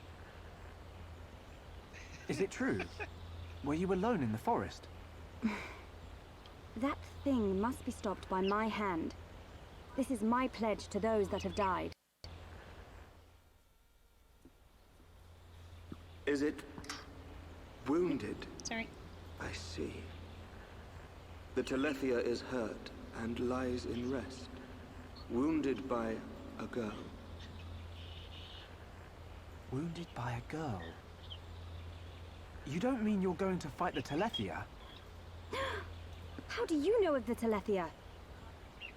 [SPEAKER 5] Is it true? Were you alone in the forest?
[SPEAKER 3] That thing must be stopped by my hand. This is my pledge to those that have died.
[SPEAKER 13] Is it wounded?
[SPEAKER 1] Sorry.
[SPEAKER 13] I see. The Telethia is hurt and lies in rest, wounded by a girl.
[SPEAKER 5] Wounded by a girl? You don't mean you're going to fight the Telethia?
[SPEAKER 3] How do you know of the Telethia?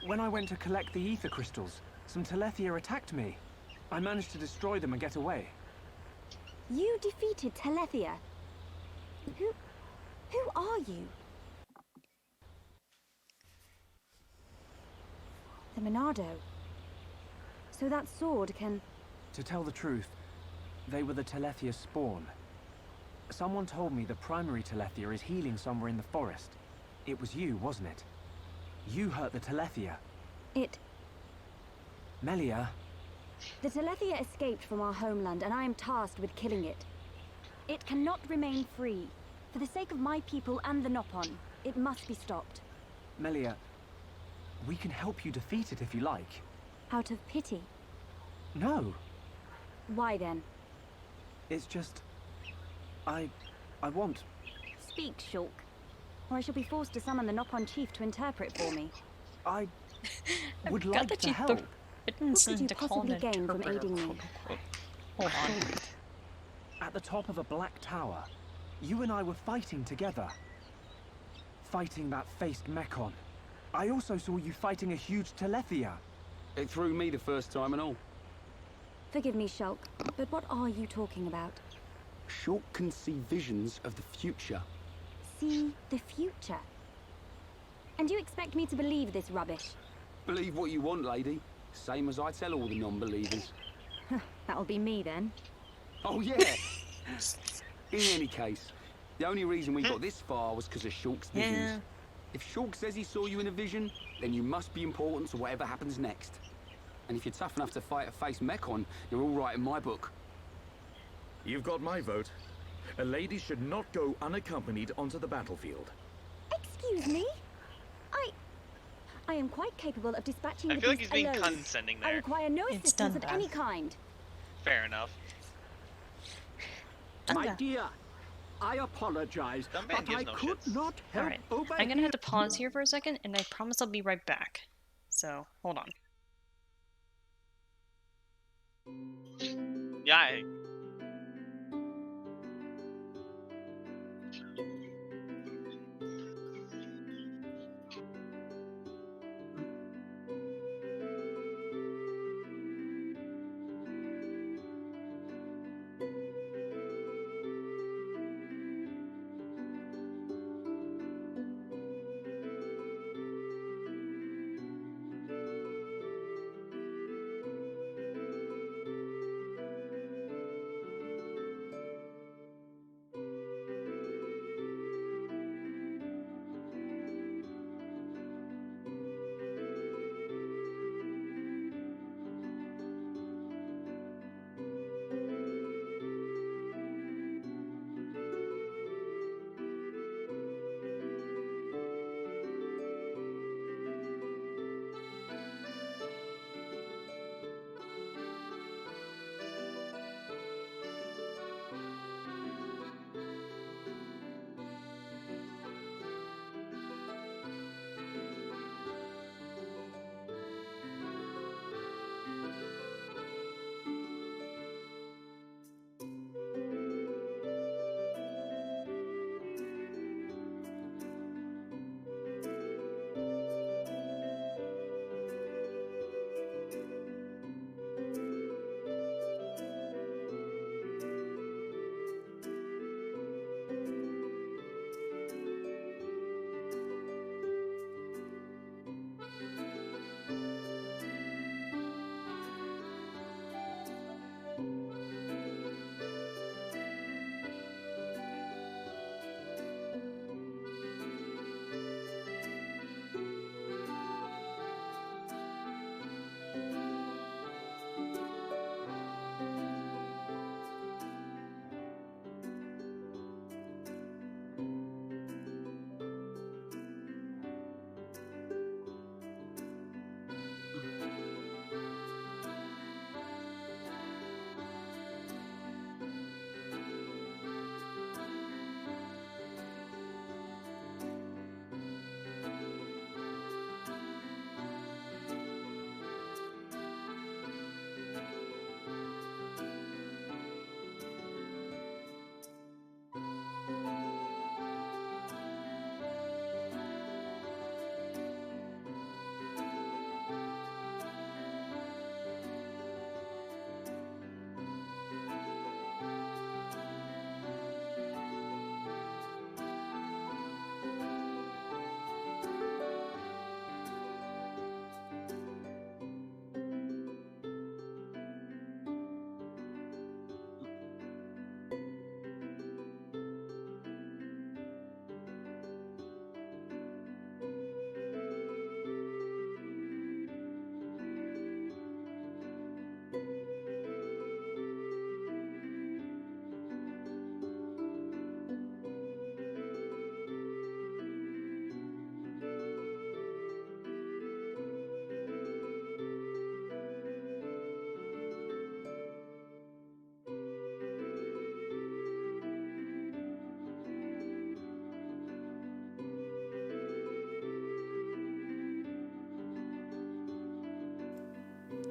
[SPEAKER 5] When I went to collect the ether crystals, some Telethia attacked me. I managed to destroy them and get away.
[SPEAKER 3] You defeated Telethia? Who are you? The Monado. So that sword can...
[SPEAKER 5] To tell the truth, they were the Telethia spawn. Someone told me the primary Telethia is healing somewhere in the forest. It was you, wasn't it? You hurt the Telethia. Melia.
[SPEAKER 3] The Telethia escaped from our homeland, and I am tasked with killing it. It cannot remain free. For the sake of my people and the Nopon, it must be stopped.
[SPEAKER 5] Melia, we can help you defeat it if you like.
[SPEAKER 3] Out of pity?
[SPEAKER 5] No.
[SPEAKER 3] Why then?
[SPEAKER 5] It's just... I want...
[SPEAKER 3] Speak, Shulk, or I shall be forced to summon the Nopon chief to interpret for me.
[SPEAKER 5] I would like to help.
[SPEAKER 3] What could you possibly gain from aiding me?
[SPEAKER 5] Hold on. At the top of a black tower, you and I were fighting together. Fighting that faced Mekon. I also saw you fighting a huge Telethia.
[SPEAKER 14] It threw me the first time and all.
[SPEAKER 3] Forgive me, Shulk, but what are you talking about?
[SPEAKER 14] Shulk can see visions of the future.
[SPEAKER 3] See the future? And you expect me to believe this rubbish?
[SPEAKER 14] Believe what you want, lady. Same as I tell all the non-believers.
[SPEAKER 3] That'll be me then.
[SPEAKER 14] Oh yeah! In any case, the only reason we got this far was because of Shulk's visions.
[SPEAKER 1] Yeah.
[SPEAKER 14] If Shulk says he saw you in a vision, then you must be important to whatever happens next. And if you're tough enough to fight a face Mekon, you're all right in my book.
[SPEAKER 15] You've got my vote. A lady should not go unaccompanied onto the battlefield.
[SPEAKER 3] Excuse me? I am quite capable of dispatching
[SPEAKER 12] I
[SPEAKER 3] the
[SPEAKER 12] feel like
[SPEAKER 3] beast
[SPEAKER 12] he's being
[SPEAKER 3] alone.
[SPEAKER 12] condescending
[SPEAKER 3] I
[SPEAKER 12] there.
[SPEAKER 3] require no
[SPEAKER 1] It's
[SPEAKER 3] assistance of
[SPEAKER 1] done
[SPEAKER 3] any
[SPEAKER 1] bad.
[SPEAKER 3] kind.
[SPEAKER 12] Fair enough.
[SPEAKER 7] My
[SPEAKER 1] Okay.
[SPEAKER 7] dear, I apologize,
[SPEAKER 12] Dumb man
[SPEAKER 7] but
[SPEAKER 12] gives
[SPEAKER 7] I
[SPEAKER 12] no
[SPEAKER 7] could
[SPEAKER 12] shits.
[SPEAKER 7] not help
[SPEAKER 1] Alright.
[SPEAKER 7] overhear.
[SPEAKER 1] I'm gonna have to pause here for a second, and I promise I'll be right back. So, hold on.
[SPEAKER 12] Yeah.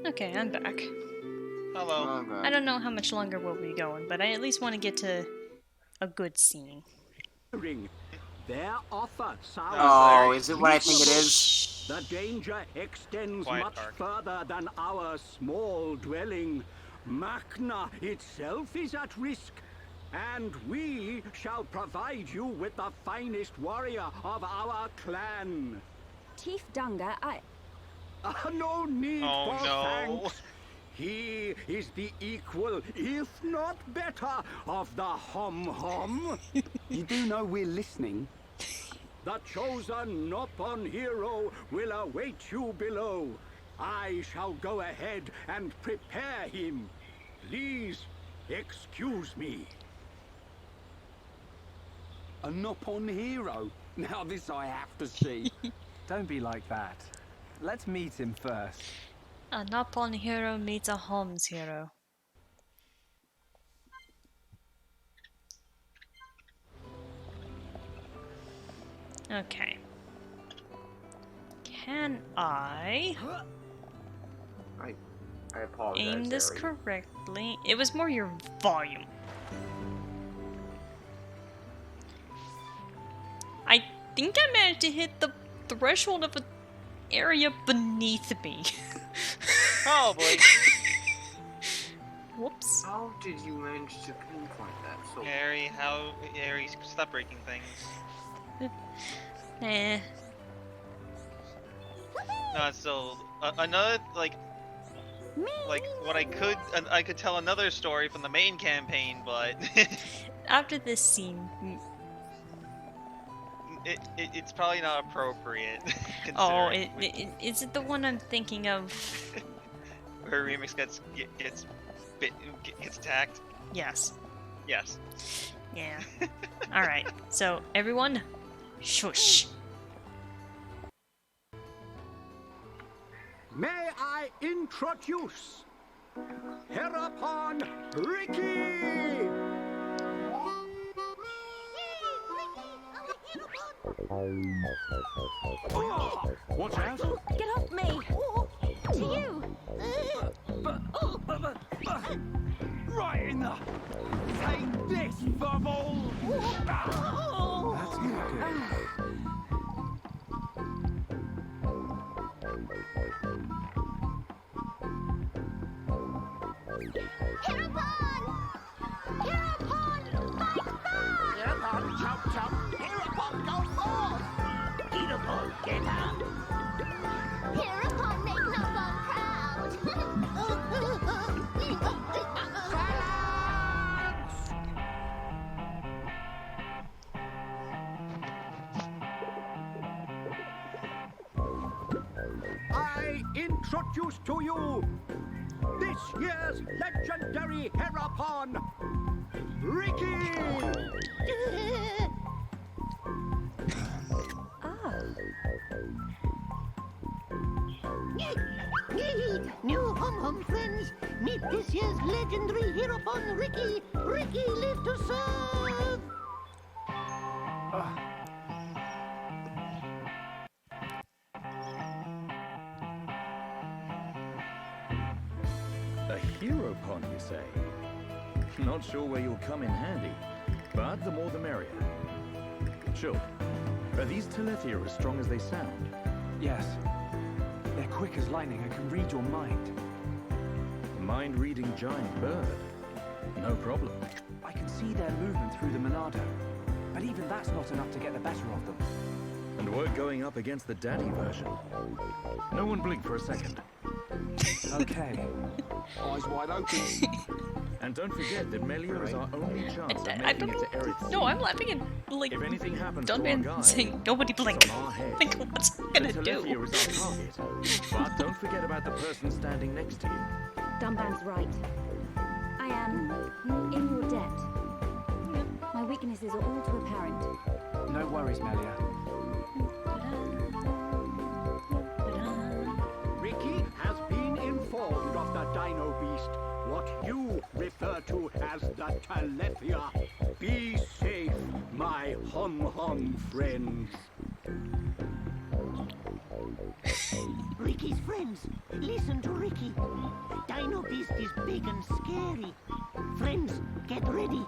[SPEAKER 1] Okay, I'm back.
[SPEAKER 12] Hello.
[SPEAKER 1] I don't know how much longer we'll be going, but I at least want to get to a good scene.
[SPEAKER 7] Their offer sounds
[SPEAKER 10] Oh, is it what I think it is?
[SPEAKER 7] The danger extends
[SPEAKER 12] Quiet,
[SPEAKER 7] much
[SPEAKER 12] Dharc.
[SPEAKER 7] further than our small dwelling. Makna itself is at risk, and we shall provide you with the finest warrior of our clan.
[SPEAKER 3] Chief Dunga,
[SPEAKER 7] No need
[SPEAKER 12] Oh,
[SPEAKER 7] for
[SPEAKER 12] no.
[SPEAKER 7] thanks. He is the equal, if not better, of the Hom-Hom.
[SPEAKER 5] You do know we're listening?
[SPEAKER 7] The chosen Nopon hero will await you below. I shall go ahead and prepare him. Please, excuse me.
[SPEAKER 14] A Nopon hero. Now this I have to see.
[SPEAKER 5] Don't be like that. Let's meet him first.
[SPEAKER 1] A Nopon hero meets a Homs hero. Okay. Can I
[SPEAKER 10] I apologize.
[SPEAKER 1] aim this
[SPEAKER 10] Harry.
[SPEAKER 1] correctly? It was more your volume. I think I managed to hit the threshold of an area beneath me.
[SPEAKER 12] Probably.
[SPEAKER 1] Whoops.
[SPEAKER 11] How did you manage to pinpoint that? So
[SPEAKER 12] Harry, stop breaking things.
[SPEAKER 1] Nah.
[SPEAKER 12] No, so another like what I could tell another story from the main campaign, but
[SPEAKER 1] After this scene,
[SPEAKER 12] it's probably not appropriate.
[SPEAKER 1] oh,
[SPEAKER 12] considering
[SPEAKER 1] is it the one I'm thinking of?
[SPEAKER 12] where Remix gets attacked.
[SPEAKER 1] Yes.
[SPEAKER 12] Yes.
[SPEAKER 1] Yeah. All right. So everyone, shush.
[SPEAKER 7] may I introduce Hereupon Ricky!
[SPEAKER 14] Watch out!
[SPEAKER 3] Get off me! To you!
[SPEAKER 7] Right in the... Take this, bubble!
[SPEAKER 5] That's not good.
[SPEAKER 7] Hereupon, chop chop! Hereupon, go forth! Hereupon, get up!
[SPEAKER 6] Hereupon, make Nopon proud.
[SPEAKER 7] I introduce to you this year's legendary Hereupon, Ricky!
[SPEAKER 16] New hum friends, meet this year's legendary Hereupon Ricky. Ricky live to serve.
[SPEAKER 15] A hero pond, you say? Not sure where you'll come in handy, but the more the merrier. Sure. Are these Telethia as strong as they sound?
[SPEAKER 5] Yes. They're quick as lightning and can read your mind.
[SPEAKER 15] Mind-reading giant bird? No problem.
[SPEAKER 5] I can see their movement through the Monado, but even that's not enough to get the better of them.
[SPEAKER 15] And we're going up against the daddy version. No one blink for a second.
[SPEAKER 5] Okay.
[SPEAKER 14] Eyes wide open.
[SPEAKER 15] And don't forget that Melia is our only chance of
[SPEAKER 1] I
[SPEAKER 15] making
[SPEAKER 1] don't
[SPEAKER 15] it to Aerith.
[SPEAKER 1] No, I'm laughing at like
[SPEAKER 15] If anything happens to our
[SPEAKER 1] Dunban
[SPEAKER 15] guy,
[SPEAKER 1] saying nobody blink.
[SPEAKER 15] it's on our head.
[SPEAKER 1] Like what's he gonna
[SPEAKER 15] The
[SPEAKER 1] do?
[SPEAKER 15] Telethia is our target. But don't forget about the person standing next to you.
[SPEAKER 3] Dunban's right. I am in your debt. My weaknesses are all too apparent.
[SPEAKER 5] No worries, Melia.
[SPEAKER 7] Ricky has been informed of the Dino Beast, what you refer to as the Telethia. Be safe, my hum friends.
[SPEAKER 16] Ricky's friends, listen to Ricky. Dino Beast is big and scary. Friends, get ready.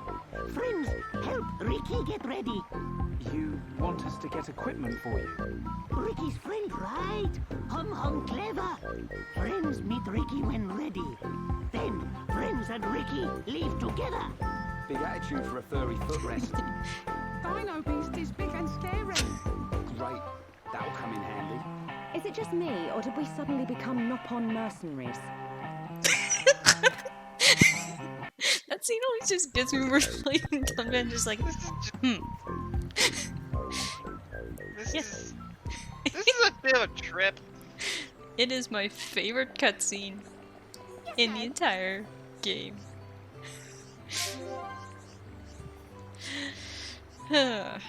[SPEAKER 16] Friends, help Ricky get ready.
[SPEAKER 5] You want us to get equipment for you?
[SPEAKER 16] Ricky's friend, right? Hum clever. Friends meet Ricky when ready. Then, friends and Ricky leave together.
[SPEAKER 14] Big attitude for a furry footrest.
[SPEAKER 6] Dino Beast is big and scary.
[SPEAKER 14] Great. That'll come in handy.
[SPEAKER 3] Is it just me, or did we suddenly become Nopon mercenaries?
[SPEAKER 1] That scene always just gets me replaying Dunban just like,
[SPEAKER 12] This is a bit of a trip.
[SPEAKER 1] It is my favorite cutscene in the entire game. But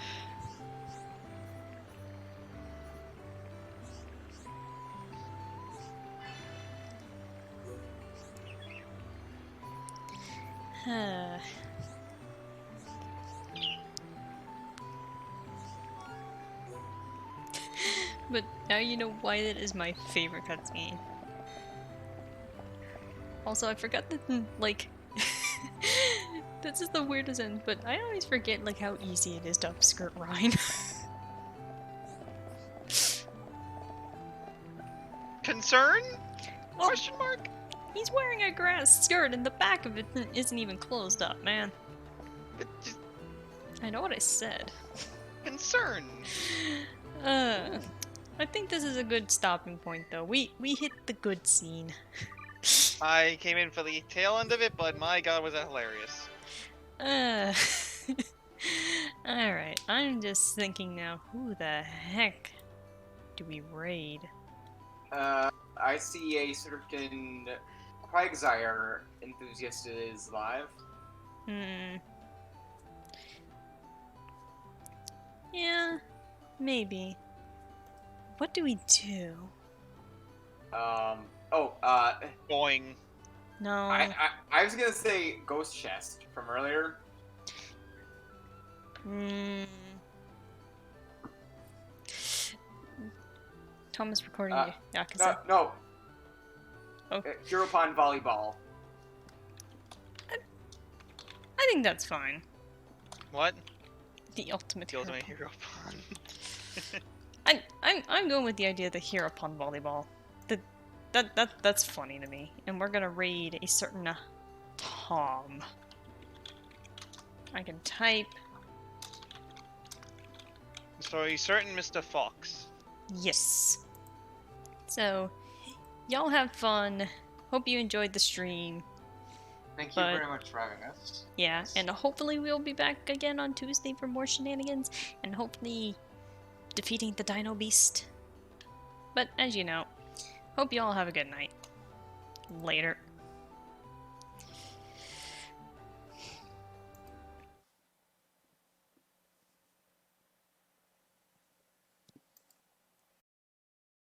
[SPEAKER 1] now you know why that is my favorite cutscene. Also, I forgot that, like, this is the weirdest end, but I always forget, like, how easy it is to upskirt Ryan.
[SPEAKER 12] Concern? Question mark?
[SPEAKER 1] He's wearing a grass skirt and the back of it isn't even closed up, man. I know what I said.
[SPEAKER 12] Concern.
[SPEAKER 1] I think this is a good stopping point, though. We hit the good scene.
[SPEAKER 12] I came in for the tail end of it, but my god, was that hilarious.
[SPEAKER 1] Alright, I'm just thinking now, who the heck do we raid?
[SPEAKER 10] I see a certain Quagsire enthusiast is live.
[SPEAKER 1] Yeah, maybe. What do we do?
[SPEAKER 12] Going.
[SPEAKER 1] No.
[SPEAKER 10] I was gonna say Ghost Chest from earlier.
[SPEAKER 1] Thomas recording Yakuza.
[SPEAKER 10] No, no.
[SPEAKER 1] Oh.
[SPEAKER 10] Hero Pond Volleyball.
[SPEAKER 1] I think that's fine.
[SPEAKER 12] What?
[SPEAKER 1] The ultimate
[SPEAKER 12] hero
[SPEAKER 1] pond. I'm going with the idea of the hero pond volleyball. That's funny to me. And we're gonna raid a certain Tom. I can type.
[SPEAKER 12] So a certain Mr. Fox.
[SPEAKER 1] Yes. So, y'all have fun. Hope you enjoyed the stream.
[SPEAKER 10] Thank you very much for having us.
[SPEAKER 1] Yeah, and hopefully we'll be back again on Tuesday for more shenanigans, and hopefully defeating the Dino Beast. But as you know, hope you all have a good night. Later.